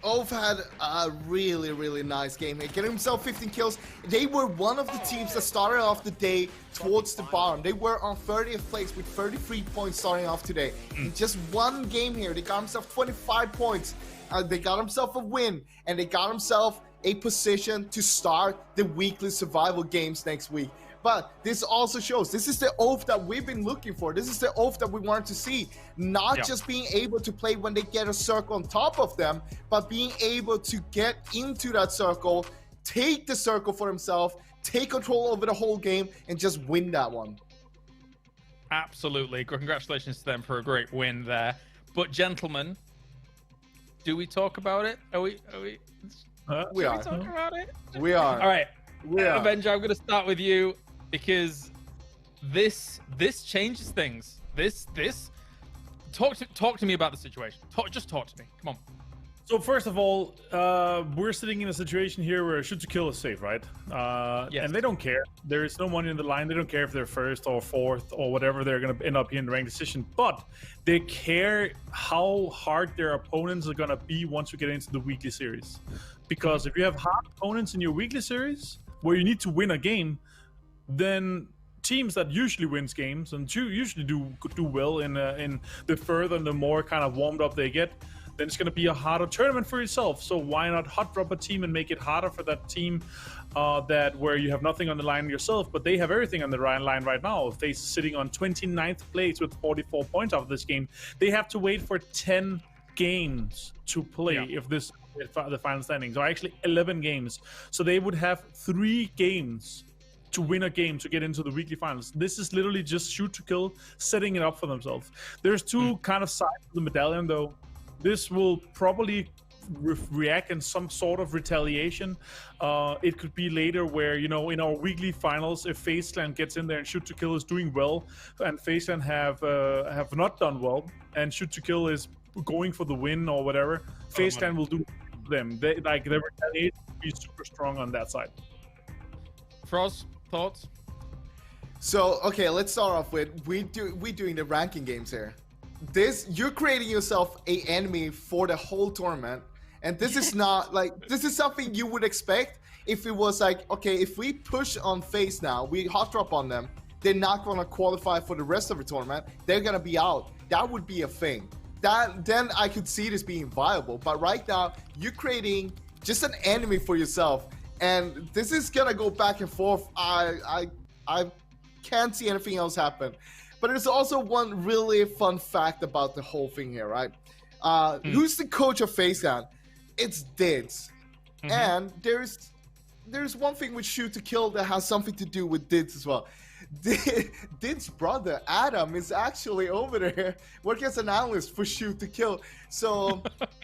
Oath had a really, really nice game here, getting himself 15 kills. They were one of the teams that started off the day towards the bottom. They were on 30th place with 33 points starting off today. In just one game here, they got themselves 25 points. They got themselves a win, and they got themselves a position to start the weekly survival games next week. But this also shows this is the Oath that we've been looking for. This is the Oath that we wanted to see. Not just being able to play when they get a circle on top of them, but being able to get into that circle, take the circle for themselves, take control over the whole game, and just win that one.
Absolutely. Congratulations to them for a great win there. But gentlemen, do we talk about it?
We are.
We talk about it?
We are.
All right.
We are.
Avenger, I'm going to start with you, because this changes things. Talk to me about the situation. Just talk to me. Come on.
So first of all, we're sitting in a situation here where shoot to kill is safe, right?
Yes.
And they don't care. There is no money in the line. They don't care if they're first or fourth or whatever they're going to end up here in the ranked decision. But they care how hard their opponents are going to be once we get into the weekly series. Because if you have hard opponents in your weekly series where you need to win a game, then teams that usually wins games and usually do well in the further and the more kind of warmed up they get, then it's going to be a harder tournament for yourself. So why not hot drop a team and make it harder for that team where you have nothing on the line yourself, but they have everything on the line right now. If they're sitting on 29th place with 44 points out of this game, they have to wait for 10 games to play if the final standings, or actually 11 games. So they would have 3 games to win a game to get into the weekly finals. This is literally just shoot to kill, setting it up for themselves. There's two kind of sides of the medallion, though. This will probably react in some sort of retaliation. It could be later where, you know, in our weekly finals, if FaZe gets in there and shoot to kill is doing well, and FaZe have not done well, and shoot to kill is going for the win or whatever, FaZe will do them. Their retaliation will be super strong on that side.
Froz, thoughts?
So, okay, let's start off with we doing the ranking games here. You're creating yourself a enemy for the whole tournament, and this is not like, this is something you would expect if it was like, okay, if we push on FaZe now, we hot drop on them, they're not going to qualify for the rest of the tournament, they're going to be out. That would be a thing. Then I could see this being viable, but right now you're creating just an enemy for yourself, and this is going to go back and forth. I can't see anything else happen. But there's also one really fun fact about the whole thing here, right? Who's the coach of FaZe? It's Dids. And there's one thing with shoot to kill that has something to do with Dids as well. Did's brother, Adam, is actually over there working as an analyst for shoot to kill. So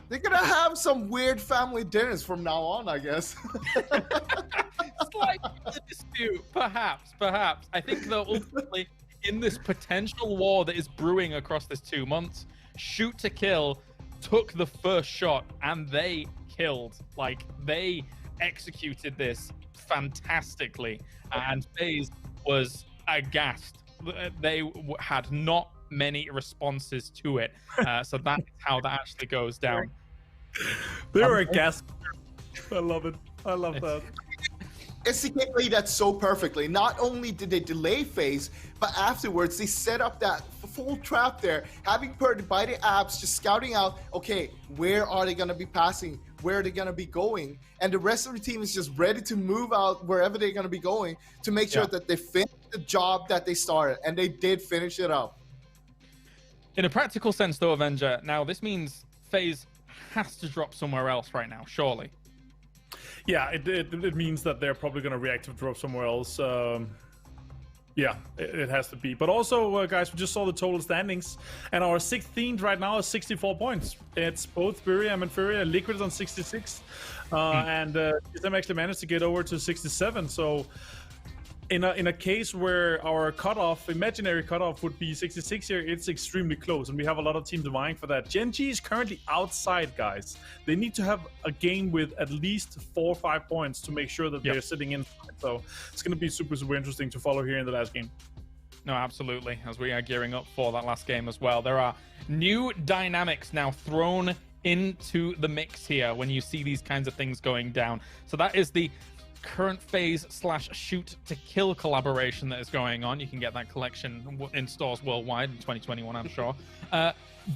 they're going to have some weird family dinners from now on, I guess.
Slight dispute, perhaps. I think, though, ultimately, in this potential war that is brewing across this 2 months, shoot to kill took the first shot and they killed. Like, they executed this fantastically, and FaZe was aghast. They had not many responses to it, so that is how that actually goes down.
They were aghast. I love it. I love that.
SCK played that so perfectly. Not only did they delay FaZe, but afterwards they set up that full trap there, having Purdy by the apps, just scouting out, okay, where are they going to be passing? Where are they going to be going? And the rest of the team is just ready to move out wherever they're going to be going to make sure that they finish the job that they started. And they did finish it up.
In a practical sense, though, Avenger, now this means FaZe has to drop somewhere else right now, surely.
Yeah, it means that they're probably going to react to drop somewhere else. Yeah, it has to be. But also, guys, we just saw the total standings, and our 16th right now is 64 points. It's both Buriam and Furia. Liquid is on 66, and them actually managed to get over to 67. So in a case where our cutoff, imaginary cutoff, would be 66 here, it's extremely close, and we have a lot of teams vying for that. Gen G is currently outside, guys. They need to have a game with at least 4 or 5 points to make sure that they're sitting in. So it's going to be super, super interesting to follow here in the last game.
No, absolutely. As we are gearing up for that last game as well, there are new dynamics now thrown into the mix here when you see these kinds of things going down. So that is the current FaZe / shoot to kill collaboration that is going on. You can get that collection in stores worldwide in 2021, I'm sure.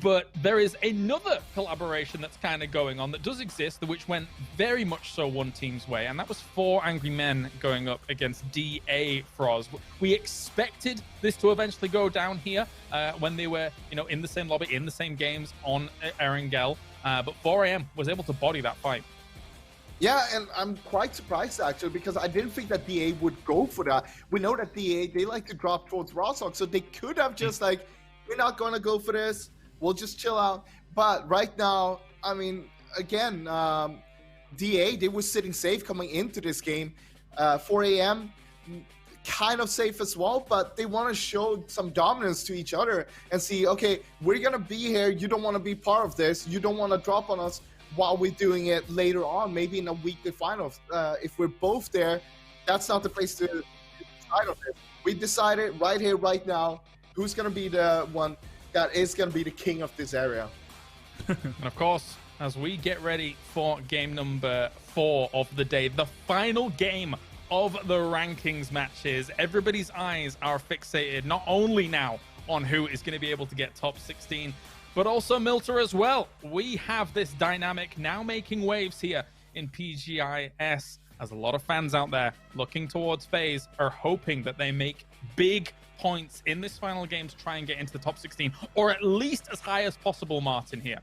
But there is another collaboration that's kind of going on that does exist, which went very much so one team's way, and that was 4 Angry Men going up against DA Froz. We expected this to eventually go down here when they were, you know, in the same lobby, in the same games on Erangel, but 4AM was able to body that fight.
Yeah, and I'm quite surprised, actually, because I didn't think that DA would go for that. We know that DA, they like to drop towards Rawsock, so they could have just like, we're not going to go for this. We'll just chill out. But right now, I mean, again, DA, they were sitting safe coming into this game. 4AM, kind of safe as well, but they want to show some dominance to each other and see, okay, we're going to be here. You don't want to be part of this. You don't want to drop on us while we're doing it later on, maybe in a weekly final. If we're both there, that's not the place to decide on it. We decided right here, right now, who's going to be the one that is going to be the king of this area.
And of course, as we get ready for game number 4 of the day, the final game of the rankings matches. Everybody's eyes are fixated not only now on who is going to be able to get top 16, but also Milter as well. We have this dynamic now making waves here in PGI.S, as a lot of fans out there looking towards FaZe are hoping that they make big points in this final game to try and get into the top 16, or at least as high as possible, Martin, here.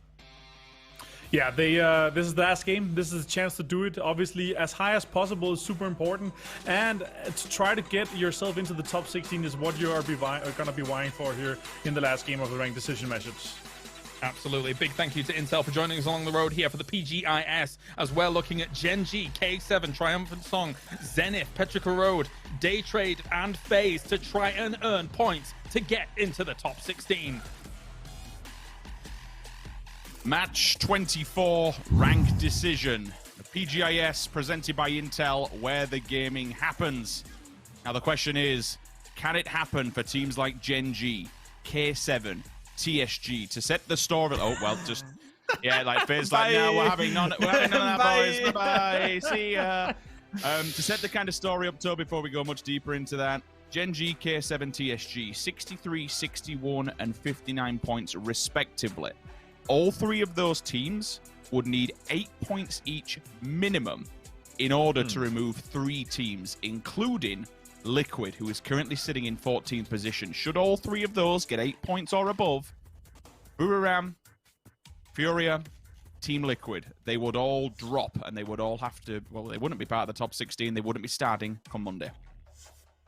Yeah, this is the last game. This is a chance to do it. Obviously, as high as possible is super important. And to try to get yourself into the top 16 is what you are going to be vying for here in the last game of the ranked decision matches.
Absolutely. Big thank you to Intel for joining us along the road here for the PGI.S, as well looking at Gen G, K7, Triumphant Song, Zenith, Petrica Road, Day Trade, and FaZe to try and earn points to get into the top 16.
Match 24, ranked decision. The PGI.S presented by Intel, where the gaming happens. Now the question is, can it happen for teams like Gen G, K7, TSG to set the store? Oh, well, just, yeah, like FaZe, like, no, we're having none of that, boys. Bye-bye. See ya. To set the kind of story up, Toby, before we go much deeper into that, Gen G, K7, TSG, 63, 61, and 59 points respectively. All three of those teams would need 8 points each minimum in order to remove 3 teams, including Liquid, who is currently sitting in 14th position. Should all 3 of those get 8 points or above, Buriram, Furia, Team Liquid, they would all drop and they would all have to, well, they wouldn't be part of the top 16. They wouldn't be starting come Monday.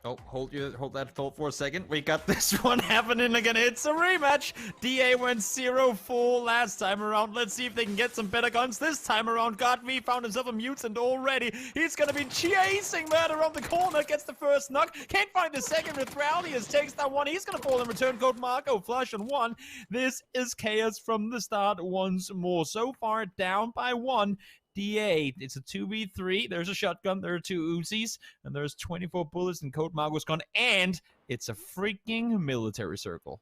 Oh, hold that thought for a second. We got this one happening again. It's a rematch. DA went 0-4 last time around. Let's see if they can get some better guns this time around. Godv found himself a mutant already. He's going to be chasing that around the corner. Gets the first knock. Can't find the second with Rowdius. Takes that one. He's going to fall in return. Code Marco. Flush on 1. This is chaos from the start once more. So far down by 1. DA, it's a 2v3. There's a shotgun, there are 2 Uzis, and there's 24 bullets, and Code Margo's gone, and it's a freaking military circle.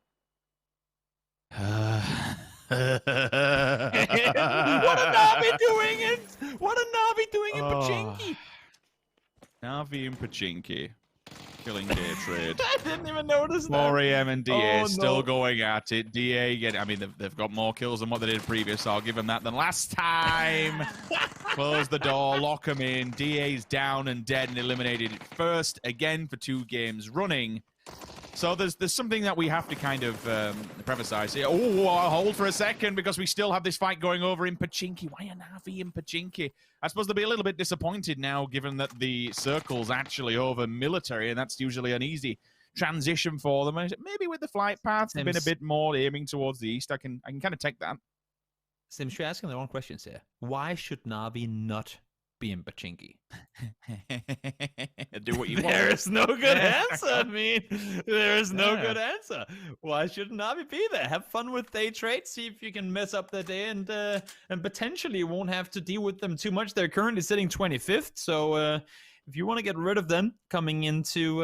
What
a Na'Vi doing it! What a Na'Vi doing in Pachinki!
Na'Vi and Pachinki. Killing Day Trade.
I didn't even notice that.
4am and DA
Oh,
still
no.
going at it. DA again. I mean, they've got more kills than what they did previous, so I'll give them that than last time. Close the door, lock them in. DA's down and dead and eliminated first again for 2 games running. So there's something that we have to kind of preface here. Oh, hold for a second, because we still have this fight going over in Pachinki. Why a Na'Vi in Pachinki? I suppose they'll be a little bit disappointed now, given that the circle's actually over military, and that's usually an easy transition for them. And maybe with the flight path, they've been a bit more aiming towards the east. I can kind of take that.
Sims, you're asking the wrong questions here. Why should Na'Vi not be in Pachinki?
Do what you want.
There is no good answer. I mean, there is no good answer. Why should Na'Vi be there? Have fun with Day Trade. See if you can mess up their day, and potentially you won't have to deal with them too much. They're currently sitting 25th, so if you want to get rid of them coming into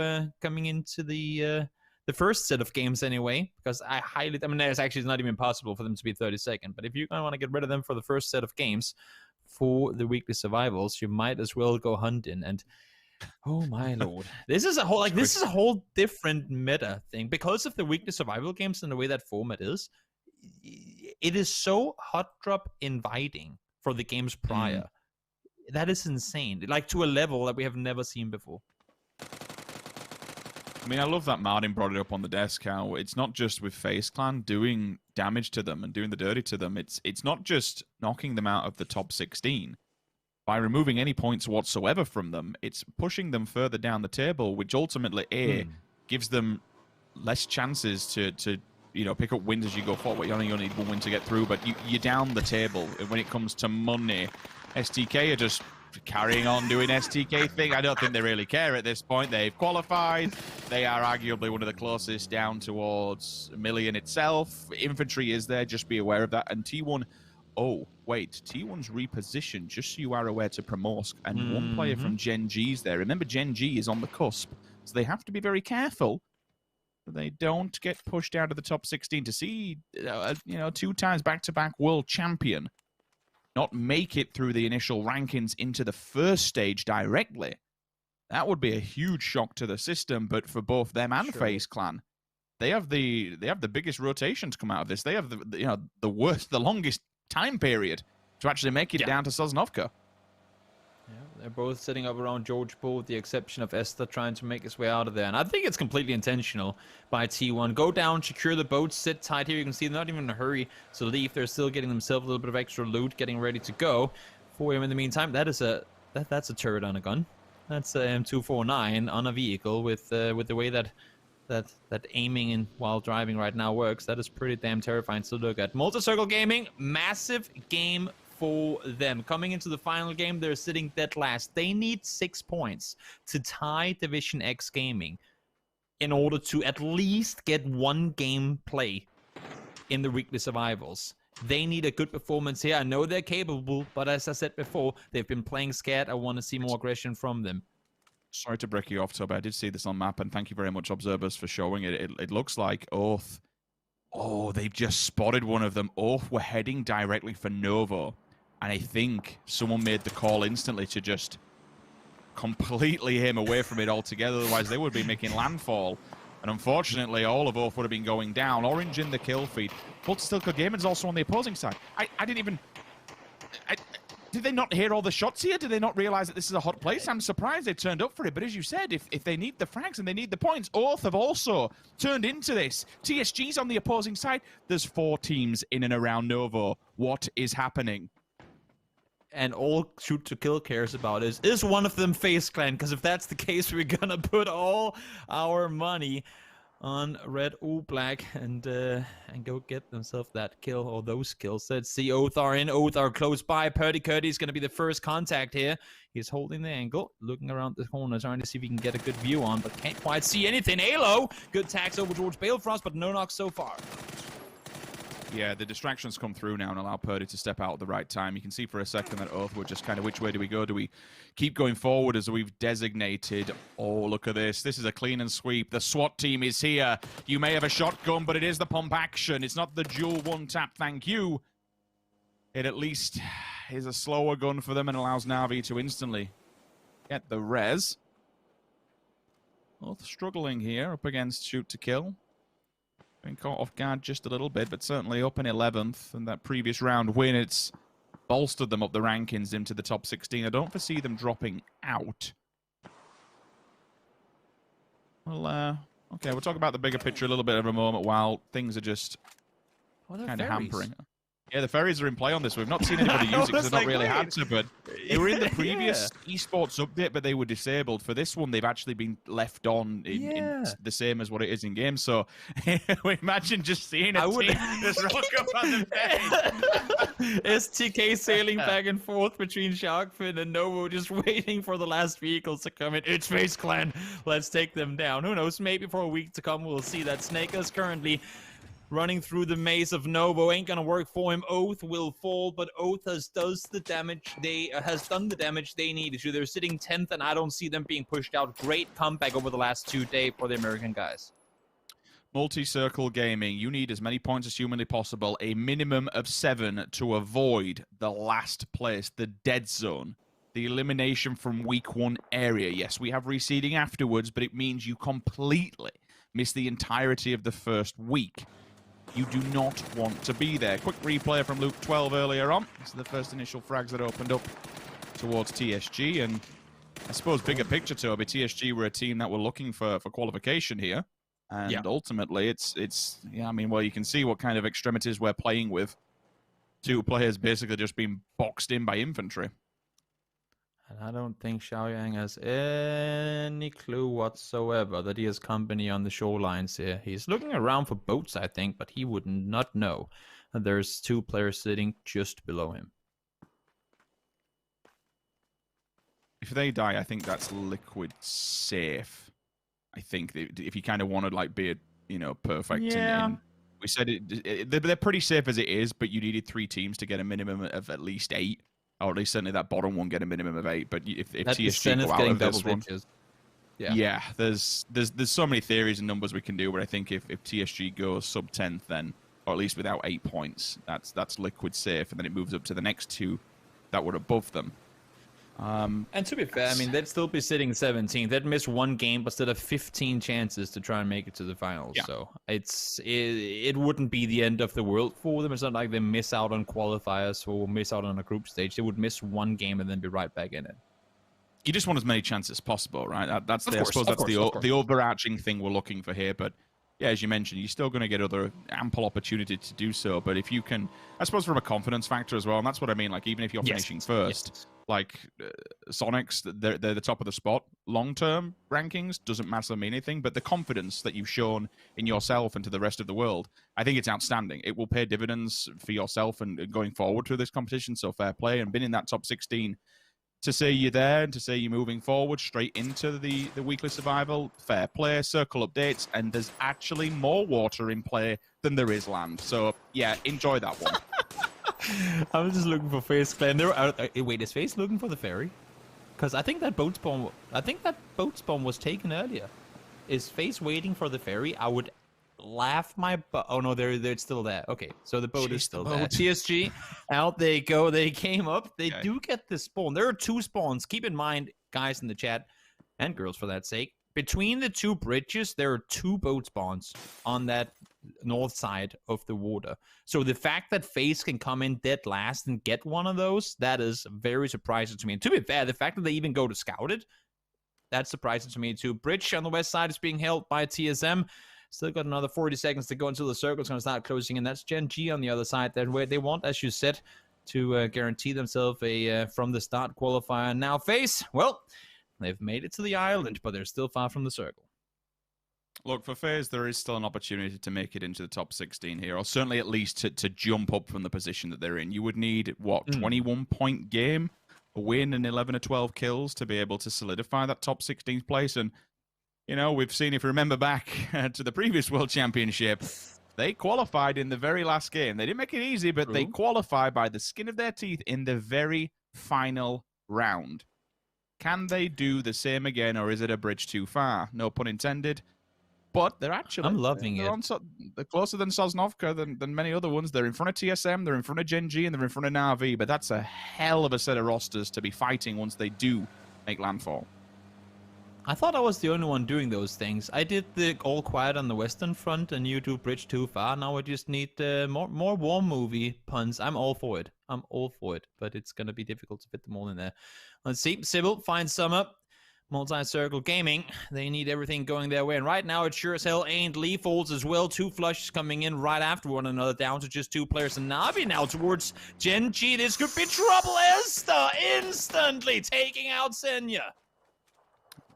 the first set of games anyway, because it's actually not even possible for them to be 32nd. But if you want to get rid of them for the first set of games for the weekly survivals, you might as well go hunting. And oh my lord, this is a whole different meta thing because of the weekly survival games and the way that format is. It is so hot drop inviting for the games prior. That is insane, like to a level that we have never seen before.
I mean, I love that Martin brought it up on the desk, how it's not just with FaZe Clan doing damage to them and doing the dirty to them. It's not just knocking them out of the top 16. By removing any points whatsoever from them, it's pushing them further down the table, which ultimately, gives them less chances to pick up wins as you go forward. You only need 1 win to get through, but you're down the table. When it comes to money, STK are just carrying on doing STK thing. I don't think they really care at this point. They've qualified. They are arguably one of the closest down towards a million itself. Infantry is there. Just be aware of that. And T1, oh, wait. T1's repositioned, just so you are aware, to Primorsk. And 1 player from Gen G's there. Remember, Gen G is on the cusp. So they have to be very careful that they don't get pushed out of the top 16. To see, 2 times back-to-back world champion not make it through the initial rankings into the first stage directly, That would be a huge shock to the system, but for both them and FaZe Clan, they have the biggest rotation to come out of this. They have the longest time period to actually make it down to Sosnovka.
Yeah, they're both sitting up around George Bull, with the exception of Esther trying to make his way out of there. And I think it's completely intentional by T1. Go down, secure the boat, sit tight here. You can see they're not even in a hurry to leave. They're still getting themselves a little bit of extra loot, getting ready to go. For him in the meantime, that's a turret on a gun. That's a M249 on a vehicle with the way that aiming and while driving right now works. That is pretty damn terrifying to look at. Multi-Circle Gaming, massive game for them. Coming into the final game, they're sitting dead last. They need 6 points to tie Division X Gaming in order to at least get one game play in the weekly survivals. They need a good performance here. I know they're capable, but as I said before, they've been playing scared. I want to see more aggression from them.
Sorry to break you off, Toby. I did see this on map, and thank you very much, observers, for showing it. It looks like Oath. Oh, they've just spotted one of them. Oath were heading directly for Novo, and I think someone made the call instantly to just completely aim away from it altogether. Otherwise, they would be making landfall. And unfortunately, all of Oath would have been going down. Orange in the kill feed. Multi-Circle Gaming's also on the opposing side. I didn't even... Did they not hear all the shots here? Did they not realize that this is a hot place? I'm surprised they turned up for it. But as you said, if they need the frags and they need the points, Oath have also turned into this. TSG's on the opposing side. There's 4 teams in and around Novo. What is happening?
And all Shoot to Kill cares about is one of them FaZe Clan? Because if that's the case, we're gonna put all our money on red or black and go get themselves that kill or those kills. Let's see, Oath are in, Oath are close by. Purdy Curdy is going to be the first contact here. He's holding the angle, looking around the corner, trying to see if he can get a good view on, but can't quite see anything. Halo, good tax over towards Balefrost, but no knocks so far.
Yeah, the distractions come through now and allow Purdy to step out at the right time. You can see for a second that Oath were just kind of, which way do we go? Do we keep going forward as we've designated? Oh, look at this. This is a clean and sweep. The SWAT team is here. You may have a shotgun, but it is the pump action. It's not the dual one-tap, thank you. It at least is a slower gun for them and allows Na'Vi to instantly get the res. Oath struggling here up against Shoot to Kill. Been caught off guard just a little bit, but certainly up in 11th. And that previous round win, it's bolstered them up the rankings into the top 16. I don't foresee them dropping out. Well, okay, we'll talk about the bigger picture a little bit in a moment while things are just kind of hampering. Yeah, the ferries are in play on this. We've not seen anybody use it because they've not really had to, but they were in the previous esports update, but they were disabled. For this one, they've actually been left on in the same as what it is in game. So imagine just seeing a team just rock up on the ferry.
STK sailing back and forth between Sharkfin and Novo, just waiting for the last vehicles to come in. It's FaZe Clan. Let's take them down. Who knows? Maybe for a week to come, we'll see that. Snake is currently running through the maze of Novo. Ain't gonna work for him. Oath will fall, but Oath has done the damage they needed to. They're sitting 10th, and I don't see them being pushed out. Great comeback over the last 2 days for the American guys.
Multi-Circle Gaming, you need as many points as humanly possible, a minimum of 7 to avoid the last place, the dead zone, the elimination from week 1 area. Yes, we have reseeding afterwards, but it means you completely miss the entirety of the first week. You do not want to be there. Quick replay from Luke 12 earlier on. This is the first initial frags that opened up towards TSG, and I suppose bigger picture, Toby, TSG were a team that were looking for qualification here. And ultimately, it's I mean, well, you can see what kind of extremities we're playing with. 2 players basically just being boxed in by infantry.
And I don't think Xiaoyang has any clue whatsoever that he has company on the shorelines here. He's looking around for boats, I think, but he would not know that there's 2 players sitting just below him.
If they die, I think that's liquid safe. I think if you kind of want to like be a perfect.
Yeah.
We said they're pretty safe as it is, but you needed 3 teams to get a minimum of at least 8. Or at least certainly that bottom one get a minimum of 8. But if TSG go out of this one, yeah, there's so many theories and numbers we can do. But I think if TSG goes sub 10th, then or at least without 8 points, that's liquid safe, and then it moves up to the next 2 that were above them.
And to be fair, I mean, they'd still be sitting 17th. They'd miss one game, but still have 15 chances to try and make it to the finals.
Yeah.
So it wouldn't be the end of the world for them. It's not like they miss out on qualifiers or miss out on a group stage. They would miss one game and then be right back in it.
You just want as many chances as possible, right? I suppose
of
that's
course.
the overarching thing we're looking for here. But yeah, as you mentioned, you're still going to get other ample opportunity to do so. But if you can, I suppose from a confidence factor as well, and that's what I mean. Like even if you're finishing first, like Sonics, they're the top of the spot. Long-term rankings doesn't matter mean anything, but the confidence that you've shown in yourself and to the rest of the world, I think it's outstanding. It will pay dividends for yourself and going forward through this competition. So fair play, and being in that top 16. To say you're there and to say you're moving forward straight into the weekly survival, fair play, circle updates, and there's actually more water in play than there is land. So, yeah, enjoy that one.
I'm just looking for FaZe Clan. Wait, is FaZe looking for the ferry? Because I think that boat spawn was taken earlier. Is FaZe waiting for the ferry? I would laugh my butt. Oh no, they're still there. Okay, so the boat is still there. TSG, out they go. They came up. They do get the spawn. There are 2 spawns. Keep in mind, guys in the chat, and girls for that sake, between the 2 bridges, there are 2 boat spawns on that north side of the water. So the fact that FaZe can come in dead last and get one of those, that is very surprising to me. And to be fair, the fact that they even go to scout it, that's surprising to me too. Bridge on the west side is being held by TSM. Still got another 40 seconds to go until the circle's going to start closing, and that's Gen G on the other side. That where they want, as you said, to guarantee themselves a from the start qualifier. Now FaZe, well, they've made it to the island, but they're still far from the circle.
Look, for FaZe, there is still an opportunity to make it into the top 16 here, or certainly at least to jump up from the position that they're in. You would need, what, 21-point game, a win, and 11 or 12 kills to be able to solidify that top 16th place, and you know, we've seen, if you remember back to the previous World Championship, they qualified in the very last game. They didn't make it easy, but they qualified by the skin of their teeth in the very final round. Can they do the same again, or is it a bridge too far? No pun intended. But they're actually...
I'm loving it.
They're closer than Sosnovka than many other ones. They're in front of TSM, they're in front of Gen G, and they're in front of Na'Vi. But that's a hell of a set of rosters to be fighting once they do make landfall.
I thought I was the only one doing those things. I did the all quiet on the western front, and you do bridge too far. Now I just need more war movie puns. I'm all for it. I'm all for it. But it's going to be difficult to fit them all in there. Let's see. Sybil finds Summer. Multi-circle gaming. They need everything going their way. And right now, it sure as hell ain't. Lee folds as well. 2 flushes coming in right after one another. Down to just 2 players. And Na'Vi now towards Gen G. This could be trouble. Esther instantly taking out Senya.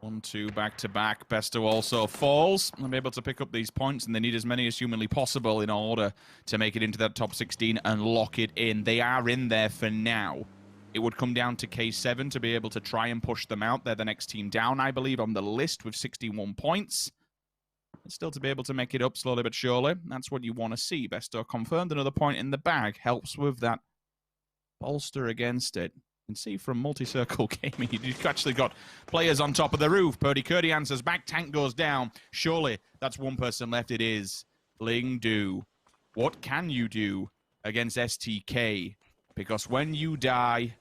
1-2 back-to-back. Besto also falls. I'm able to pick up these points, and they need as many as humanly possible in order to make it into that top 16 and lock it in. They are in there for now. It would come down to K7 to be able to try and push them out. They're the next team down, I believe, on the list with 61 points. And still to be able to make it up slowly but surely. That's what you want to see. Besto confirmed another point in the bag. Helps with that bolster against it. You can see from multi-circle gaming, you've actually got players on top of the roof. Purdy Curdy answers back, tank goes down. Surely that's one person left. It is Ling Du. What can you do against STK? Because when you die,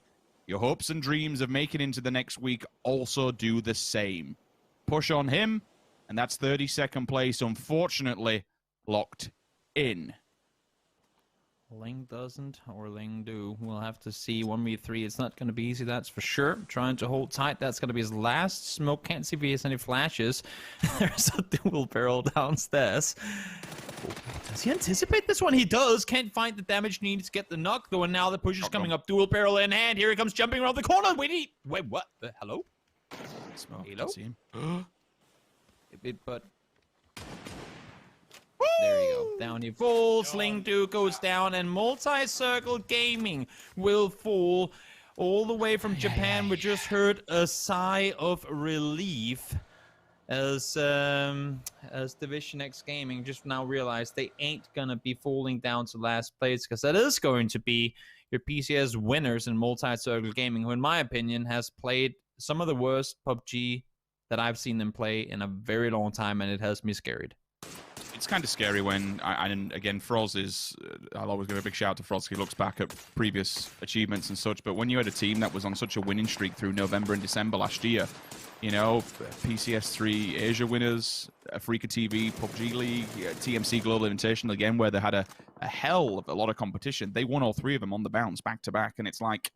your hopes and dreams of making into the next week also do the same. Push on him, and that's 32nd place, unfortunately, locked in.
Ling doesn't, or Ling do. We'll have to see. 1v3, it's not going to be easy, that's for sure. Trying to hold tight, that's going to be his last smoke. Can't see if he has any flashes. There's a dual barrel downstairs. Does he anticipate this one? He does. Can't find the damage needed to get the knock, though, and now the push is coming up. Dual barrel in hand. Here he comes jumping around the corner. Wait, what? Hello?
Smoke,
Hello?
see him.
But... There you go. Down he falls. Ling Du goes down, and Multi-Circle Gaming will fall all the way from Japan. We just heard a sigh of relief as Division X Gaming just now realized they ain't gonna be falling down to last place, because that is going to be your PCS winners in Multi-Circle Gaming, who in my opinion has played some of the worst PUBG that I've seen them play in a very long time, and it has me scared.
it's kind of scary when, and again, Froz is, I'll always give a big shout out to Froz. He looks back at previous achievements and such, but when you had a team that was on such a winning streak through November and December last year, you know, PCS3 Asia winners, Africa TV, PUBG League, TMC Global Invitational, again, where they had a hell of a lot of competition. They won all 3 of them on the bounce, back to back, and it's like,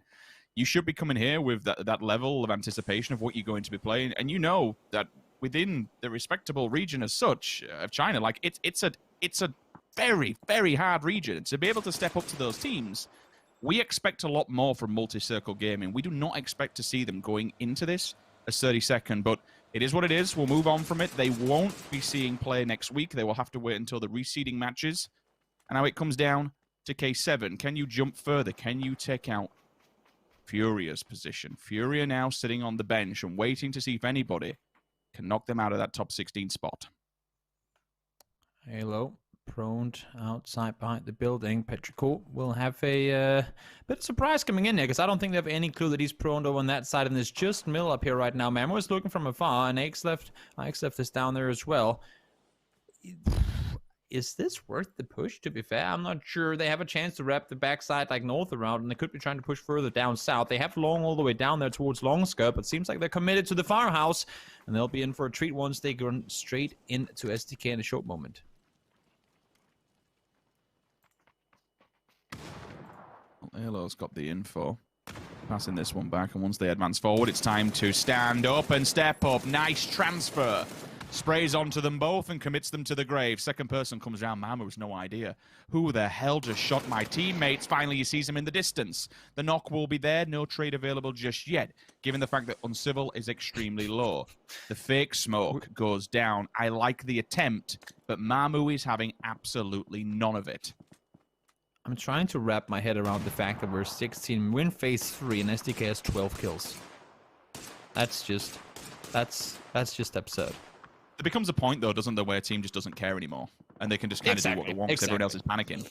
you should be coming here with that level of anticipation of what you're going to be playing, and you know that within the respectable region as such of China, like it's a very, very hard region. To be able to step up to those teams, we expect a lot more from Multi-Circle Gaming. We do not expect to see them going into this as 32nd, but it is what it is. We'll move on from it. They won't be seeing play next week. They will have to wait until the reseeding matches. And now it comes down to K7. Can you jump further? Can you take out Furia's position? Furia now sitting on the bench and waiting to see if anybody can knock them out of that top 16 spot.
Halo proned outside behind the building. Petrichor will have a bit of surprise coming in there, because I don't think they have any clue that he's proned over on that side, and there's just Mill up here right now. Mamo is looking from afar, and Ixleft is down there as well. Is this worth the push, to be fair? I'm not sure. They have a chance to wrap the backside like north around, and they could be trying to push further down south. They have Long all the way down there towards Longskirt, but seems like they're committed to the farmhouse, and they'll be in for a treat once they run straight into SDK in a short moment.
Well, Halo's got the info. Passing this one back, and once they advance forward, it's time to stand up and step up. Nice transfer. Sprays onto them both and commits them to the grave. Second person comes around. Mamo has no idea. Who the hell just shot my teammates? Finally, he sees him in the distance. The knock will be there. No trade available just yet, given the fact that Uncivil is extremely low. The fake smoke goes down. I like the attempt, but Mamo is having absolutely none of it.
I'm trying to wrap my head around the fact that we're 16, win phase 3, and SDK has 12 kills. That's just absurd.
There becomes a point, though, doesn't there, where a team just doesn't care anymore, and they can just kind of do what they want because everyone else is panicking.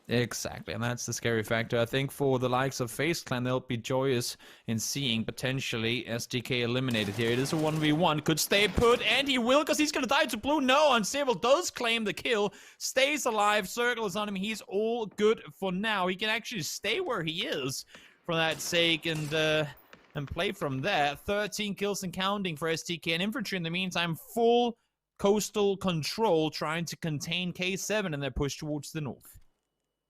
Exactly, and that's the scary factor. I think for the likes of FaZe Clan, they'll be joyous in seeing potentially SDK eliminated here. It is a 1v1, could stay put, and he will, because he's going to die to blue. No, Uncivil does claim the kill, stays alive, Circle is on him, he's all good for now. He can actually stay where he is for that sake, and play from there. 13 kills and counting for STK and Infantry. In the meantime, full coastal control, trying to contain K7 in their push towards the north.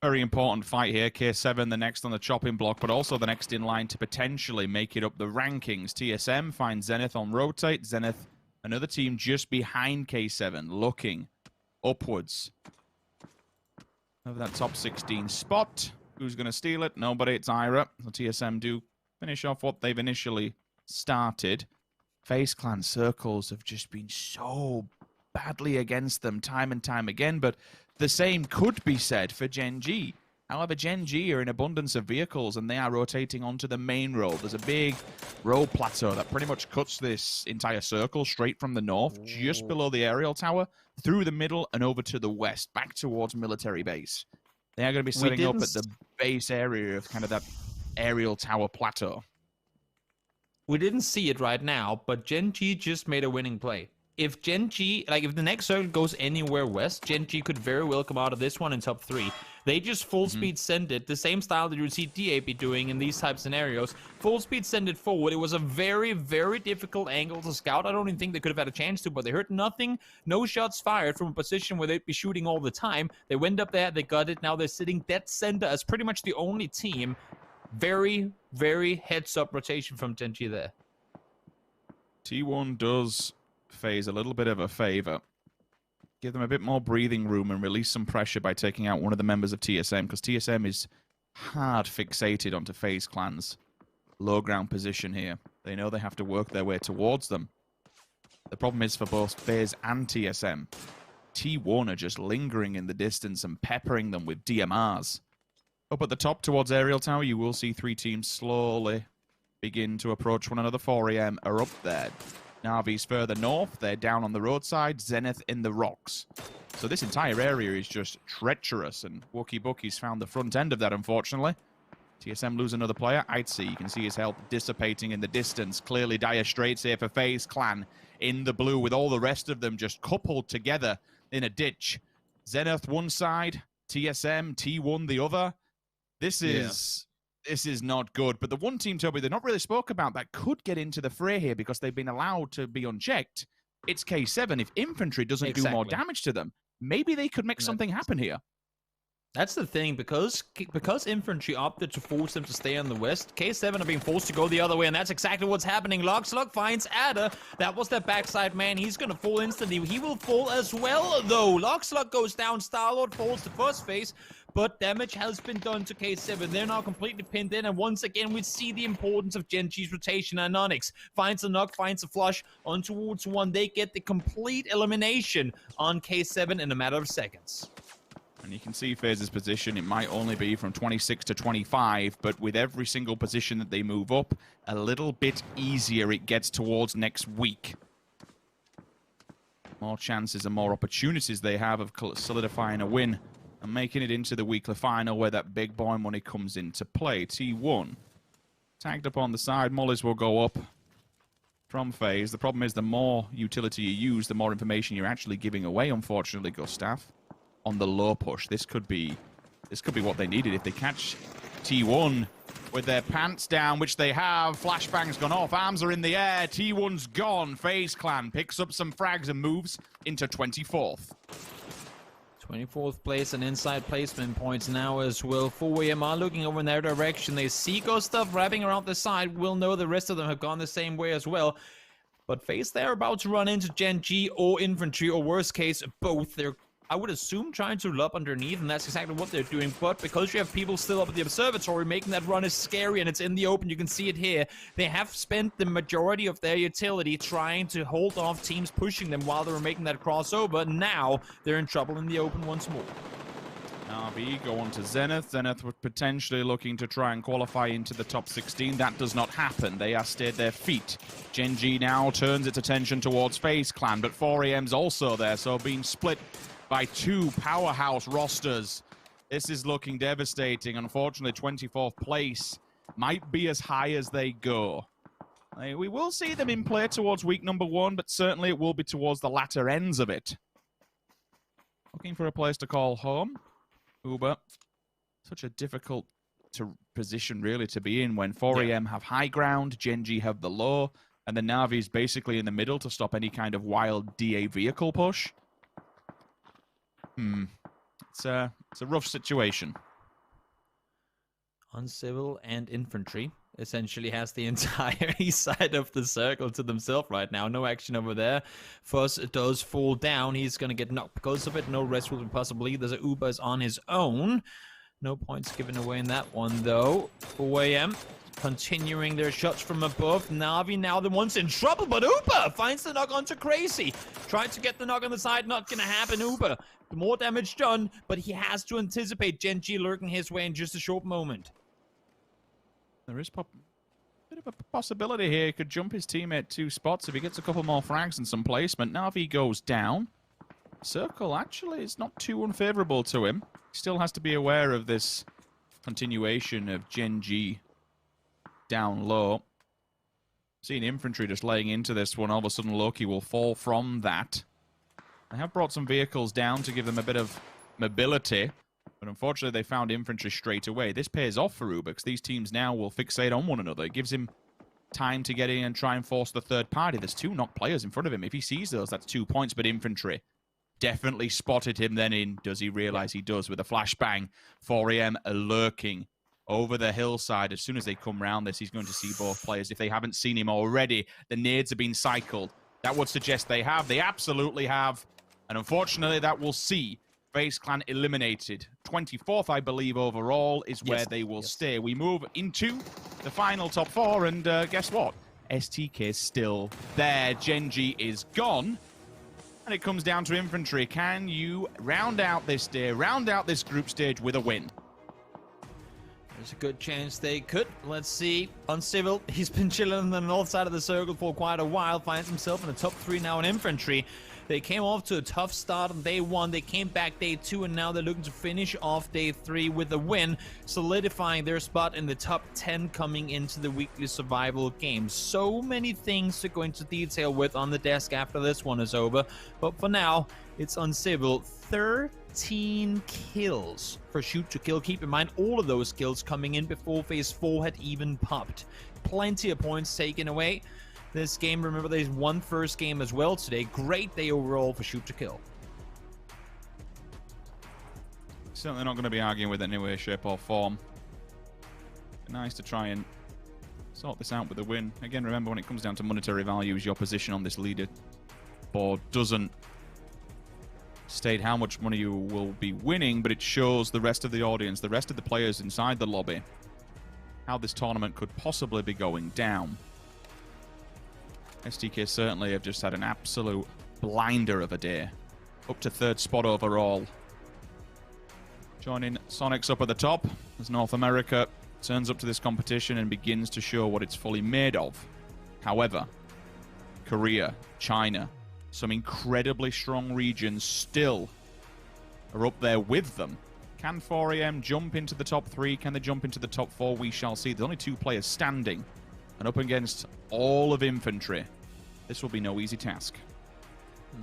Very important fight here. K7 the next on the chopping block, but also the next in line to potentially make it up the rankings. TSM finds Zenith on rotate. Zenith, another team just behind K7, looking upwards over that top 16 spot. Who's going to steal it? Nobody. It's Ira. So TSM do finish off what they've initially started. FaZe Clan circles have just been so badly against them time and time again, but the same could be said for Gen G. However, Gen G are in abundance of vehicles, and they are rotating onto the main road. There's a big road plateau that pretty much cuts this entire circle straight from the north, just below the aerial tower, through the middle, and over to the west, back towards military base. They are going to be setting up at the base area of kind of that aerial tower plateau.
We didn't see it right now, but Gen G just made a winning play. If Gen G, if the next circle goes anywhere west, Gen G could very well come out of this one in top 3. They just full speed send it, the same style that you would see DA be doing in these type of scenarios. Full speed send it forward. It was a very, very difficult angle to scout. I don't even think they could have had a chance to, but they heard nothing. No shots fired from a position where they'd be shooting all the time. They went up there, they got it. Now they're sitting dead center as pretty much the only team. Very, very heads-up rotation from Gen G there.
T1 does FaZe a little bit of a favor. Give them a bit more breathing room and release some pressure by taking out one of the members of TSM, because TSM is hard fixated onto FaZe Clan's low ground position here. They know they have to work their way towards them. The problem is for both FaZe and TSM. T1 are just lingering in the distance and peppering them with DMRs. Up at the top towards aerial tower, you will see 3 teams slowly begin to approach one another. 4 AM are up there. Navi's further north. They're down on the roadside. Zenith in the rocks. So this entire area is just treacherous, and Wookie Bookie's found the front end of that, unfortunately. TSM lose another player. I'd see. You can see his health dissipating in the distance. Clearly dire straits here for FaZe Clan in the blue, with all the rest of them just coupled together in a ditch. Zenith one side, TSM, T1 the other. This is not good. But the one team, Toby, they're not really spoke about that could get into the fray here because they've been allowed to be unchecked. It's K7. If infantry doesn't do more damage to them, maybe they could make something happen here.
That's the thing, because infantry opted to force them to stay in the west, K7 are being forced to go the other way, and that's exactly what's happening. Lockslug finds Adder. That was their backside man. He's going to fall instantly. He will fall as well, though. Lockslug goes down. Starlord falls the first phase, but damage has been done to K7. They're now completely pinned in, and once again, we see the importance of Gen G's rotation. And Onyx finds a knock, finds a flush on towards one. They get the complete elimination on K7 in a matter of seconds.
And you can see FaZe's position, it might only be from 26 to 25, but with every single position that they move up, a little bit easier it gets towards next week. More chances and more opportunities they have of solidifying a win and making it into the weekly final where that big boy money comes into play. T1 tagged up on the side. Mollies will go up from FaZe. The problem is the more utility you use, the more information you're actually giving away, unfortunately, Gustav. On the low push, this could be what they needed. If they catch T1 with their pants down, which they have, flashbang's gone off, arms are in the air, T1's gone. FaZe Clan picks up some frags and moves into 24th.
24th place and inside placement points now as well. 4AM are looking over in their direction. They see Gustav wrapping around the side. We'll know the rest of them have gone the same way as well. But FaZe, they're about to run into Gen G or infantry, or worst case, both. They're, I would assume, trying to lob underneath, and that's exactly what they're doing. But because you have people still up at the observatory, making that run is scary, and it's in the open. You can see it here. They have spent the majority of their utility trying to hold off teams pushing them while they were making that crossover. Now they're in trouble in the open once more.
Na'Vi go on to Zenith. Zenith were potentially looking to try and qualify into the top 16. That does not happen. They are stayed their feet. Gen G now turns its attention towards FaZe Clan, but 4AM's also there, so being split by two powerhouse rosters. This is looking devastating. Unfortunately, 24th place might be as high as they go. We will see them in play towards week number 1, but certainly it will be towards the latter ends of it. Looking for a place to call home. Uber. Such a difficult position, really, to be in when 4AM have high ground, Gen G have the low, and the Na'Vi's basically in the middle to stop any kind of wild DA vehicle push. It's a rough situation.
Uncivil and infantry essentially has the entire east side of the circle to themselves right now. No action over there. Fuss does fall down. He's going to get knocked because of it. No rest will be possible either. The Uber is on his own. No points given away in that one, though. 4AM continuing their shots from above. Na'Vi now the one's in trouble, but Uber finds the knock onto Crazy. Tried to get the knock on the side, not gonna happen. Uber, more damage done, but he has to anticipate Gen G lurking his way in just a short moment.
There is a bit of a possibility here. He could jump his teammate 2 spots if he gets a couple more frags and some placement. Na'Vi goes down. Circle actually is not too unfavorable to him. He still has to be aware of this continuation of Gen G down low. Seeing infantry just laying into this one, all of a sudden Loki will fall from that. They have brought some vehicles down to give them a bit of mobility, but unfortunately they found infantry straight away. This pays off for Uber, because these teams now will fixate on one another. It gives him time to get in and try and force the third party. There's 2 knock players in front of him. If he sees those, that's 2 points, but infantry definitely spotted him then in. Does he realize he does with a flashbang? 4AM are lurking over the hillside. As soon as they come round this, he's going to see both players. If they haven't seen him already, the nades have been cycled. That would suggest they have. They absolutely have. And unfortunately, that will see FaZe Clan eliminated. 24th, I believe, overall is where they will stay. We move into the final top 4, and guess what? STK is still there. Gen G is gone. And it comes down to infantry. Can you round out this day, round out this group stage with a win?
There's a good chance they could. Let's see. Uncivil, he's been chilling on the north side of the circle for quite a while. Finds himself in the top 3 now in infantry. They came off to a tough start on day 1. They came back day 2, and now they're looking to finish off day 3 with a win, solidifying their spot in the top 10 coming into the weekly survival game. So many things to go into detail with on the desk after this one is over, but for now, it's Uncivil. 13 kills for Shoot to Kill. Keep in mind, all of those kills coming in before Phase 4 had even popped. Plenty of points taken away. This game, remember, they won first game as well today. Great day overall for Shoot to Kill.
Certainly not going to be arguing with it in any way, shape, or form. Nice to try and sort this out with a win. Again, remember, when it comes down to monetary values, your position on this leaderboard doesn't state how much money you will be winning, but it shows the rest of the audience, the rest of the players inside the lobby, how this tournament could possibly be going down. STK certainly have just had an absolute blinder of a day. Up to 3rd spot overall. Joining Sonics up at the top as North America turns up to this competition and begins to show what it's fully made of. However, Korea, China, some incredibly strong regions still are up there with them. Can 4AM jump into the top 3? Can they jump into the top 4? We shall see. There's only 2 players standing, and up against all of infantry, this will be no easy task.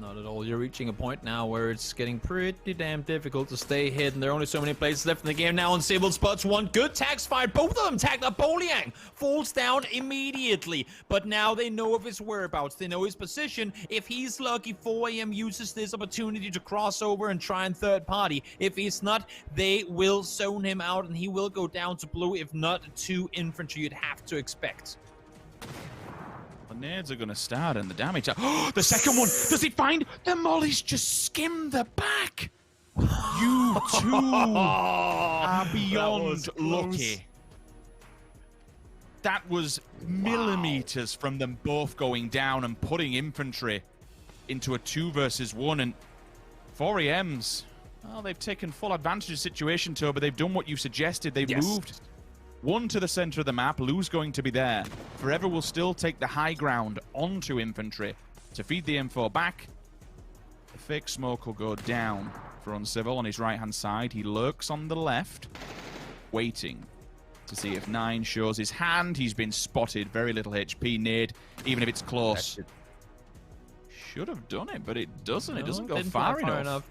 Not at all. You're reaching a point now where it's getting pretty damn difficult to stay hidden. There are only so many places left in the game now. Uncivil spots one good tags fired. Both of them tagged up. Boliang falls down immediately. But now they know of his whereabouts. They know his position. If he's lucky, 4AM uses this opportunity to cross over and try and third party. If he's not, they will zone him out and he will go down to blue, if not to infantry, you'd have to expect.
The nades are going to start and the damage. Oh, the second one. Does he find? The mollies just skim the back. You two are beyond lucky. That was millimeters from them both going down and putting infantry into a 2 versus 1. And 4AMs, well, they've taken full advantage of the situation, Toby. They've done what you suggested. They've moved one to the center of the map. Lou's going to be there. Forever will still take the high ground onto infantry to feed the info back. The fake smoke will go down for Uncivil on his right-hand side. He lurks on the left, waiting to see if 9 shows his hand. He's been spotted. Very little HP. Nade, even if it's close. Should have done it, but it doesn't. It doesn't go far enough.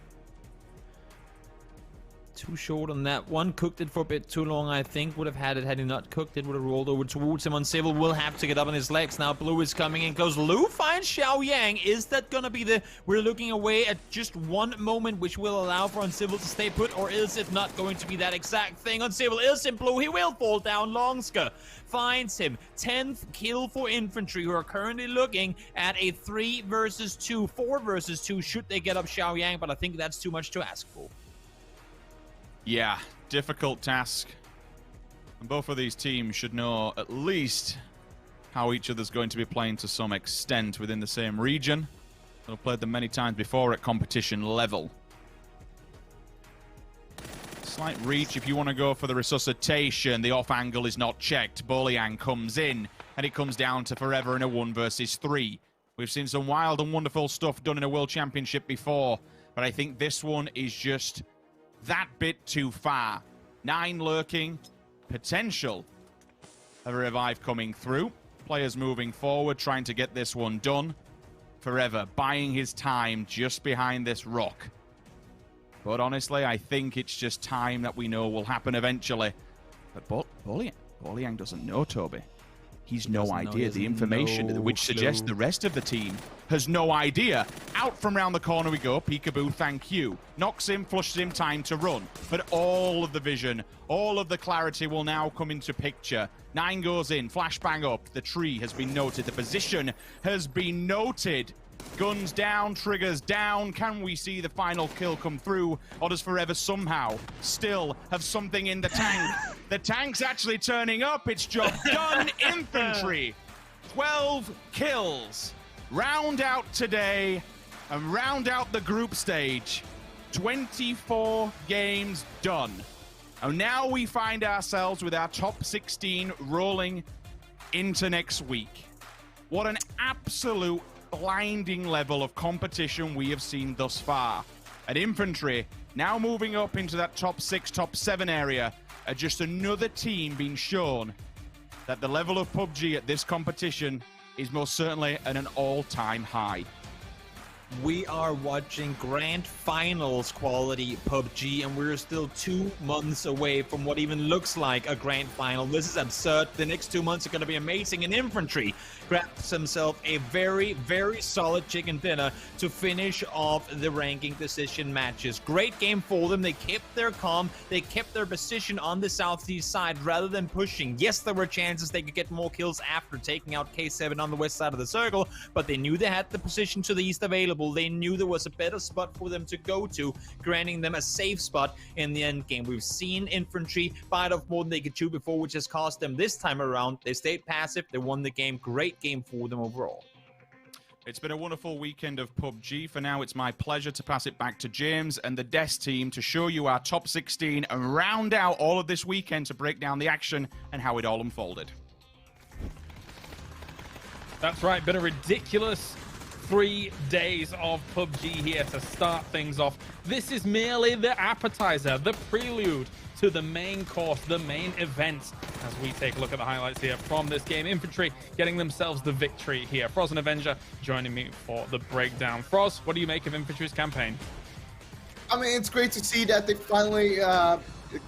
Too short on that one. Cooked it for a bit too long, I think. Would have had it had he not cooked it. Would have rolled over towards him. Uncivil will have to get up on his legs now. Blue is coming in close. Lou finds Xiao Yang. Is that going to be the... We're looking away at just one moment which will allow for Uncivil to stay put, or is it not going to be that exact thing? Uncivil is in blue. He will fall down. Longska finds him. 10th kill for infantry, who are currently looking at a 3 versus 2, 4 versus 2 should they get up Xiao Yang, but I think that's too much to ask for.
Yeah, difficult task. And both of these teams should know at least how each other's going to be playing to some extent within the same region. They've played them many times before at competition level. Slight reach if you want to go for the resuscitation. The off angle is not checked. Boliang comes in, and it comes down to Forever in a 1 versus 3. We've seen some wild and wonderful stuff done in a World Championship before, but I think this one is just that bit too far. 9 lurking, potential of a revive coming through. Players moving forward, trying to get this one done. Forever buying his time just behind this rock. But honestly, I think it's just time that we know will happen eventually. But Boliang doesn't know, Toby. He's no idea. The information, which suggests the rest of the team has no idea. Out from round the corner we go. Peekaboo, thank you. Knocks him, flushes him, time to run. But all of the vision, all of the clarity will now come into picture. 9 goes in, flashbang up. The tree has been noted. The position has been noted. Guns down, triggers down. Can we see the final kill come through? Or does Forever somehow still have something in the tank? The tank's actually turning up. It's job done. Infantry. 12 kills. Round out today and round out the group stage. 24 games done. And now we find ourselves with our top 16 rolling into next week. What an absolute blinding level of competition we have seen thus far. And Infantry, now moving up into that top 6, top 7 area, are just another team being shown that the level of PUBG at this competition is most certainly at an all-time high.
We are watching grand finals quality PUBG, and we're still 2 months away from what even looks like a grand final. This is absurd. The next 2 months are going to be amazing. And Infantry grabs himself a very, very solid chicken dinner to finish off the ranking decision matches. Great game for them. They kept their calm. They kept their position on the southeast side rather than pushing. Yes, there were chances they could get more kills after taking out K7 on the west side of the circle, but they knew they had the position to the east available. They knew there was a better spot for them to go to, granting them a safe spot in the end game. We've seen Infantry bite off more than they could chew before, which has cost them this time around. They stayed passive. They won the game. Great game for them overall.
It's been a wonderful weekend of PUBG. For now, it's my pleasure to pass it back to James and the DES team to show you our top 16 and round out all of this weekend to break down the action and how it all unfolded.
That's right, been a ridiculous 3 days of PUBG here to start things off. This is merely the appetizer, the prelude to the main course, the main event, as we take a look at the highlights here from this game. Infantry getting themselves the victory here. Froz and Avenger joining me for the breakdown. Froz, what do you make of Infantry's campaign?
I mean, it's great to see that they finally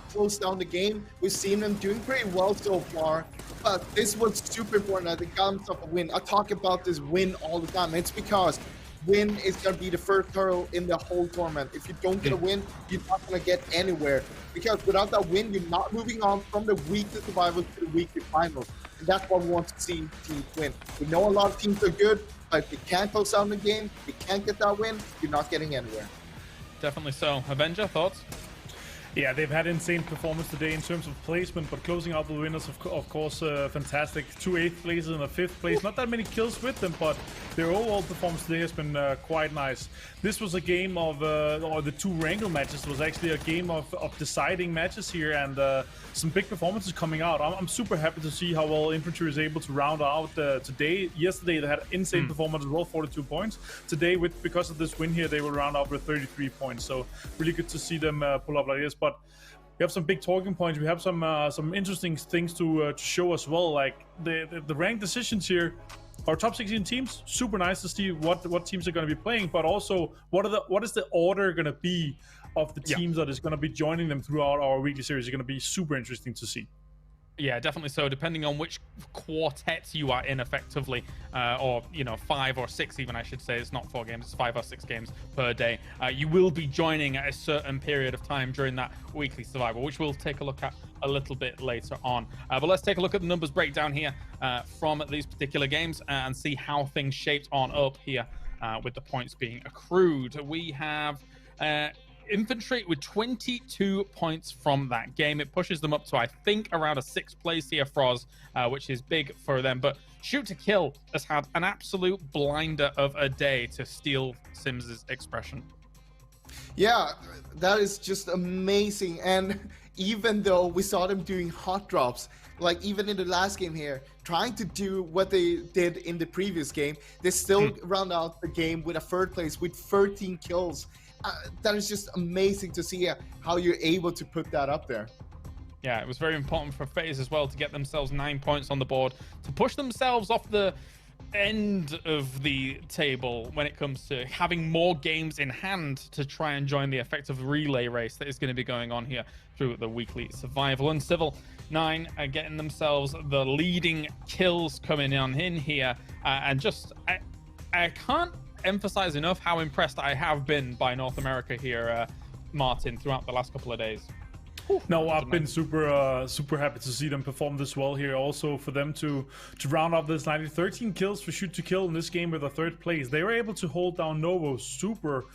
closed down the game. We've seen them doing pretty well so far, but this was super important that they got themselves a win. I talk about this win all the time. It's because win is going to be the first hurdle in the whole tournament. If you don't get a win, you're not going to get anywhere. Because without that win, you're not moving on from the weekly survival to the weekly finals. And that's what we want to see teams win. We know a lot of teams are good, but if you can't close down the game, you can't get that win, you're not getting anywhere.
Definitely so. Avenger, thoughts?
Yeah, they've had insane performance today in terms of placement, but closing out the winners, of course, fantastic. 2 8th places and a 5th place. Not that many kills with them, but their overall performance today has been quite nice. This was a game of, or the 2 Wrangle matches was actually a game of deciding matches here, and some big performances coming out. I'm super happy to see how well Infantry is able to round out today. Yesterday they had an insane performance as well, 42 points. Today, because of this win here, they will round out with 33 points. So really good to see them pull up like this. But we have some big talking points. We have some interesting things to show as well. Like the ranked decisions here. Our top 16 teams, super nice to see what teams are going to be playing, but also what is the order going to be of the teams that is going to be joining them throughout our weekly series. Is going to be super interesting to see.
Yeah, definitely so. Depending on which quartet you are in, effectively, or 5 or 6, even I should say. It's not 4 games; it's 5 or 6 games per day. You will be joining at a certain period of time during that weekly survival, which we'll take a look at a little bit later on. But let's take a look at the numbers breakdown here from these particular games and see how things shaped on up here with the points being accrued. We have Infantry with 22 points from that game. It pushes them up to, I think, around a 6th place here, Froz, which is big for them. But Shoot to Kill has had an absolute blinder of a day, to steal Sims's expression.
Yeah, that is just amazing. And even though we saw them doing hot drops, like even in the last game here, trying to do what they did in the previous game, they still round out the game with a 3rd place with 13 kills. That is just amazing to see how you're able to put that up there.
Yeah, it was very important for FaZe as well to get themselves 9 points on the board, to push themselves off the end of the table when it comes to having more games in hand to try and join the effective relay race that is going to be going on here through the weekly survival. And Civil 9 are getting themselves the leading kills coming on in here, and just I can't emphasize enough how impressed I have been by North America here, Martin, throughout the last couple of days.
No, I've been super happy to see them perform this well here. Also for them to round up this 13 kills for Shoot to Kill in this game with a 3rd place. They were able to hold down Novo super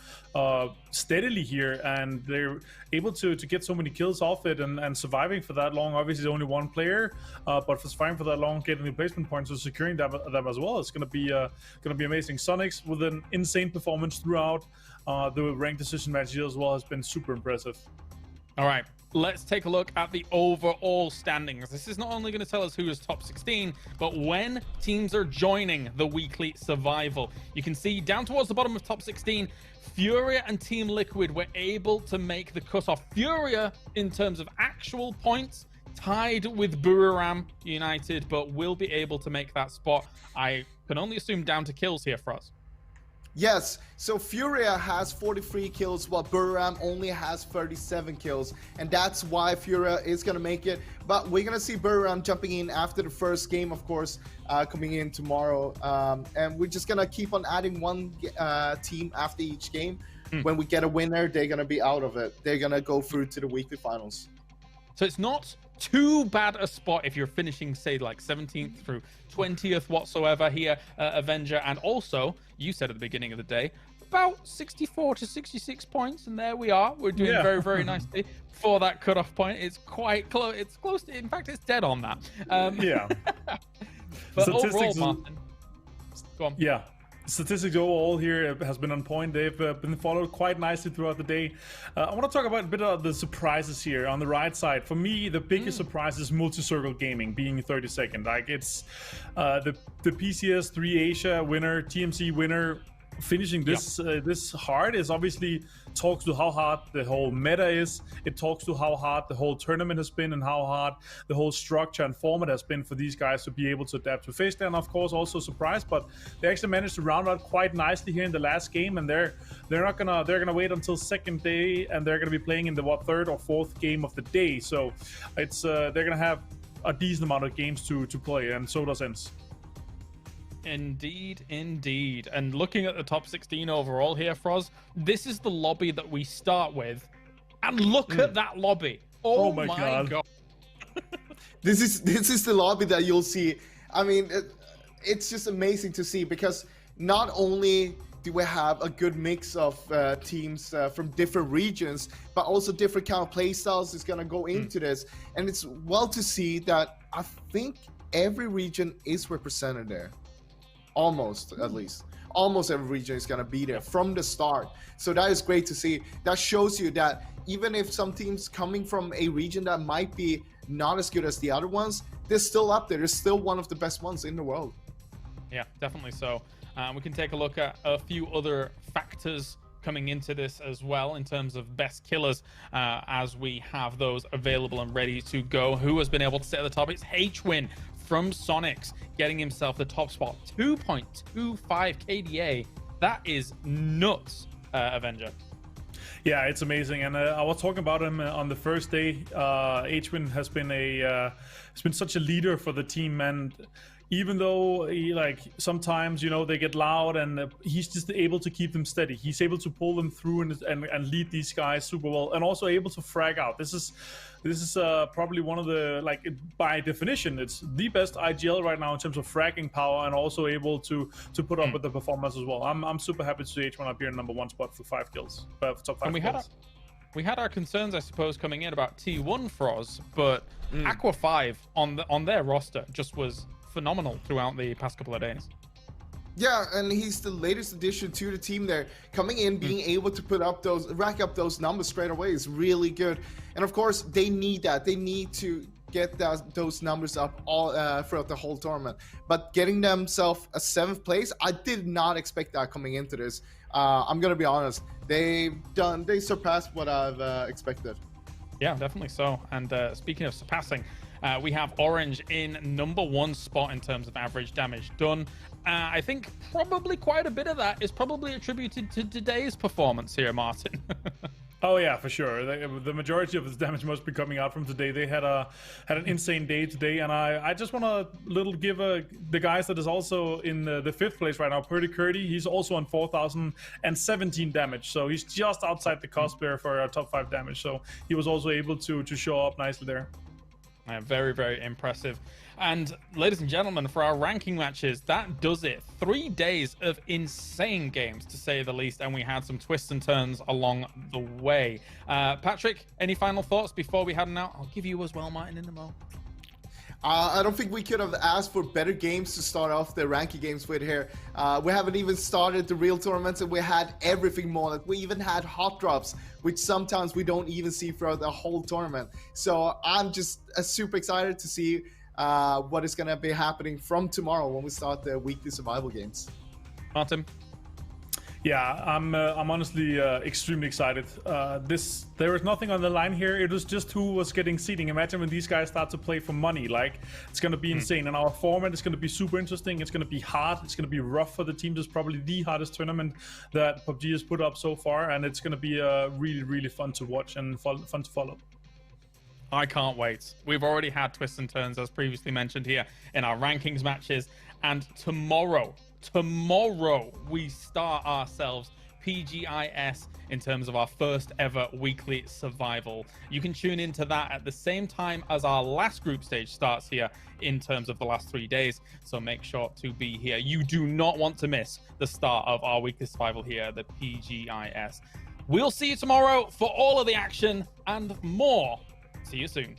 steadily here, and they're able to get so many kills off it and surviving for that long. Obviously only 1 player, but for surviving for that long, getting the placement points and securing them as well, it's gonna be amazing. Sonics with an insane performance throughout the ranked decision match here as well has been super impressive.
All right, let's take a look at the overall standings. This is not only going to tell us who is top 16, but when teams are joining the weekly survival. You can see down towards the bottom of top 16, Furia and Team Liquid were able to make the cutoff. Furia, in terms of actual points, tied with Buriram United, but will be able to make that spot. I can only assume down to kills here for us.
Yes, so Furia has 43 kills while Buriram only has 37 kills, and that's why Furia is going to make it. But we're going to see Buriram jumping in after the first game, of course, coming in tomorrow. And we're just going to keep on adding one team after each game. When we get a winner, they're going to be out of it. They're going to go through to the weekly finals.
So it's not too bad a spot if you're finishing, say, like 17th through 20th whatsoever here, Avenger. And also, you said at the beginning of the day, about 64 to 66 points, and there we are. We're doing very, very nicely for that cutoff point. It's quite close. It's close to, in fact, it's dead on that. But overall, Martin, go on.
Yeah. Statistics overall here has been on point. They've been followed quite nicely throughout the day. I want to talk about a bit of the surprises here on the right side. For me, the biggest surprise is Multi-Circle Gaming being 32nd. Like, it's the PCS 3 Asia winner, TMC winner, finishing this this hard is obviously talks to how hard the whole meta is. It talks to how hard the whole tournament has been and how hard the whole structure and format has been for these guys to be able to adapt to face. And of course, also surprised, but they actually managed to round out quite nicely here in the last game. And they're gonna wait until second day, and they're gonna be playing in the third or fourth game of the day. So it's they're gonna have a decent amount of games to play, and so does ENCE.
Indeed, indeed. And looking at the top 16 overall here, Froz, this is the lobby that we start with. And look at that lobby. Oh my god.
This is the lobby that you'll see. I mean, it's just amazing to see, because not only do we have a good mix of teams from different regions, but also different kind of play styles is going to go into this. And it's well to see that I think every region is represented there. Almost, at least. Almost every region is going to be there from the start. So that is great to see. That shows you that even if some teams coming from a region that might be not as good as the other ones, they're still up there. They're still one of the best ones in the world.
Yeah, definitely so. We can take a look at a few other factors coming into this as well in terms of best killers as we have those available and ready to go. Who has been able to sit at the top? It's HWin from Sonics, getting himself the top spot. 2.25 KDA. That is nuts, Avenger.
Yeah, it's amazing, and I was talking about him on the first day. HWin has been such a leader for the team, and even though he, like, sometimes, you know, they get loud, and he's just able to keep them steady. He's able to pull them through and lead these guys super well, and also able to frag out. This is probably one of the, like, by definition, it's the best IGL right now in terms of fragging power, and also able to put up with the performance as well. I'm super happy to see HWin up here in number 1 spot for 5 kills, top 5
and
kills.
We had our concerns, I suppose, coming in about T1 Froz, but Aqua 5 on their roster just was phenomenal throughout the past couple of days.
Yeah, and he's the latest addition to the team there. Coming in, being able to rack up those numbers straight away is really good. And of course, they need that. They need to get those numbers up all throughout the whole tournament. But getting themselves a 7th place, I did not expect that coming into this. I'm gonna be honest. They surpassed what I've expected.
Yeah, definitely so. And speaking of surpassing, we have Orange in number 1 spot in terms of average damage done. I think probably quite a bit of that is probably attributed to today's performance here, Martin.
Oh yeah, for sure. The majority of the damage must be coming out from today. They had an insane day today, and I just want to give the guys that is also in the 5th place right now, Purdy Curdy. He's also on 4,017 damage, so he's just outside the cusp there for top 5 damage. So he was also able to show up nicely there.
Very, very impressive. And ladies and gentlemen, for our ranking matches, that does it. 3 days of insane games, to say the least, and we had some twists and turns along the way. Patrick, any final thoughts before we head out? I'll give you as well, Martin, in a moment.
I don't think we could have asked for better games to start off the ranking games with here. We haven't even started the real tournaments, and we had everything more. Like, we even had hot drops, which sometimes we don't even see throughout the whole tournament. So I'm just super excited to see what is going to be happening from tomorrow when we start the weekly survival games.
Martin?
Yeah, I'm honestly extremely excited. There was nothing on the line here. It was just who was getting seeding. Imagine when these guys start to play for money. Like, it's going to be insane. And our format is going to be super interesting. It's going to be hard. It's going to be rough for the teams. It's probably the hardest tournament that PUBG has put up so far. And it's going to be really, really fun to watch and fun to follow.
I can't wait. We've already had twists and turns, as previously mentioned here, in our rankings matches. And tomorrow we start ourselves PGI.S in terms of our first ever weekly survival. You can tune into that at the same time as our last group stage starts here in terms of the last 3 days. So make sure to be here. You do not want to miss the start of our weekly survival here at the PGI.S. We'll see you tomorrow for all of the action and more. See you soon.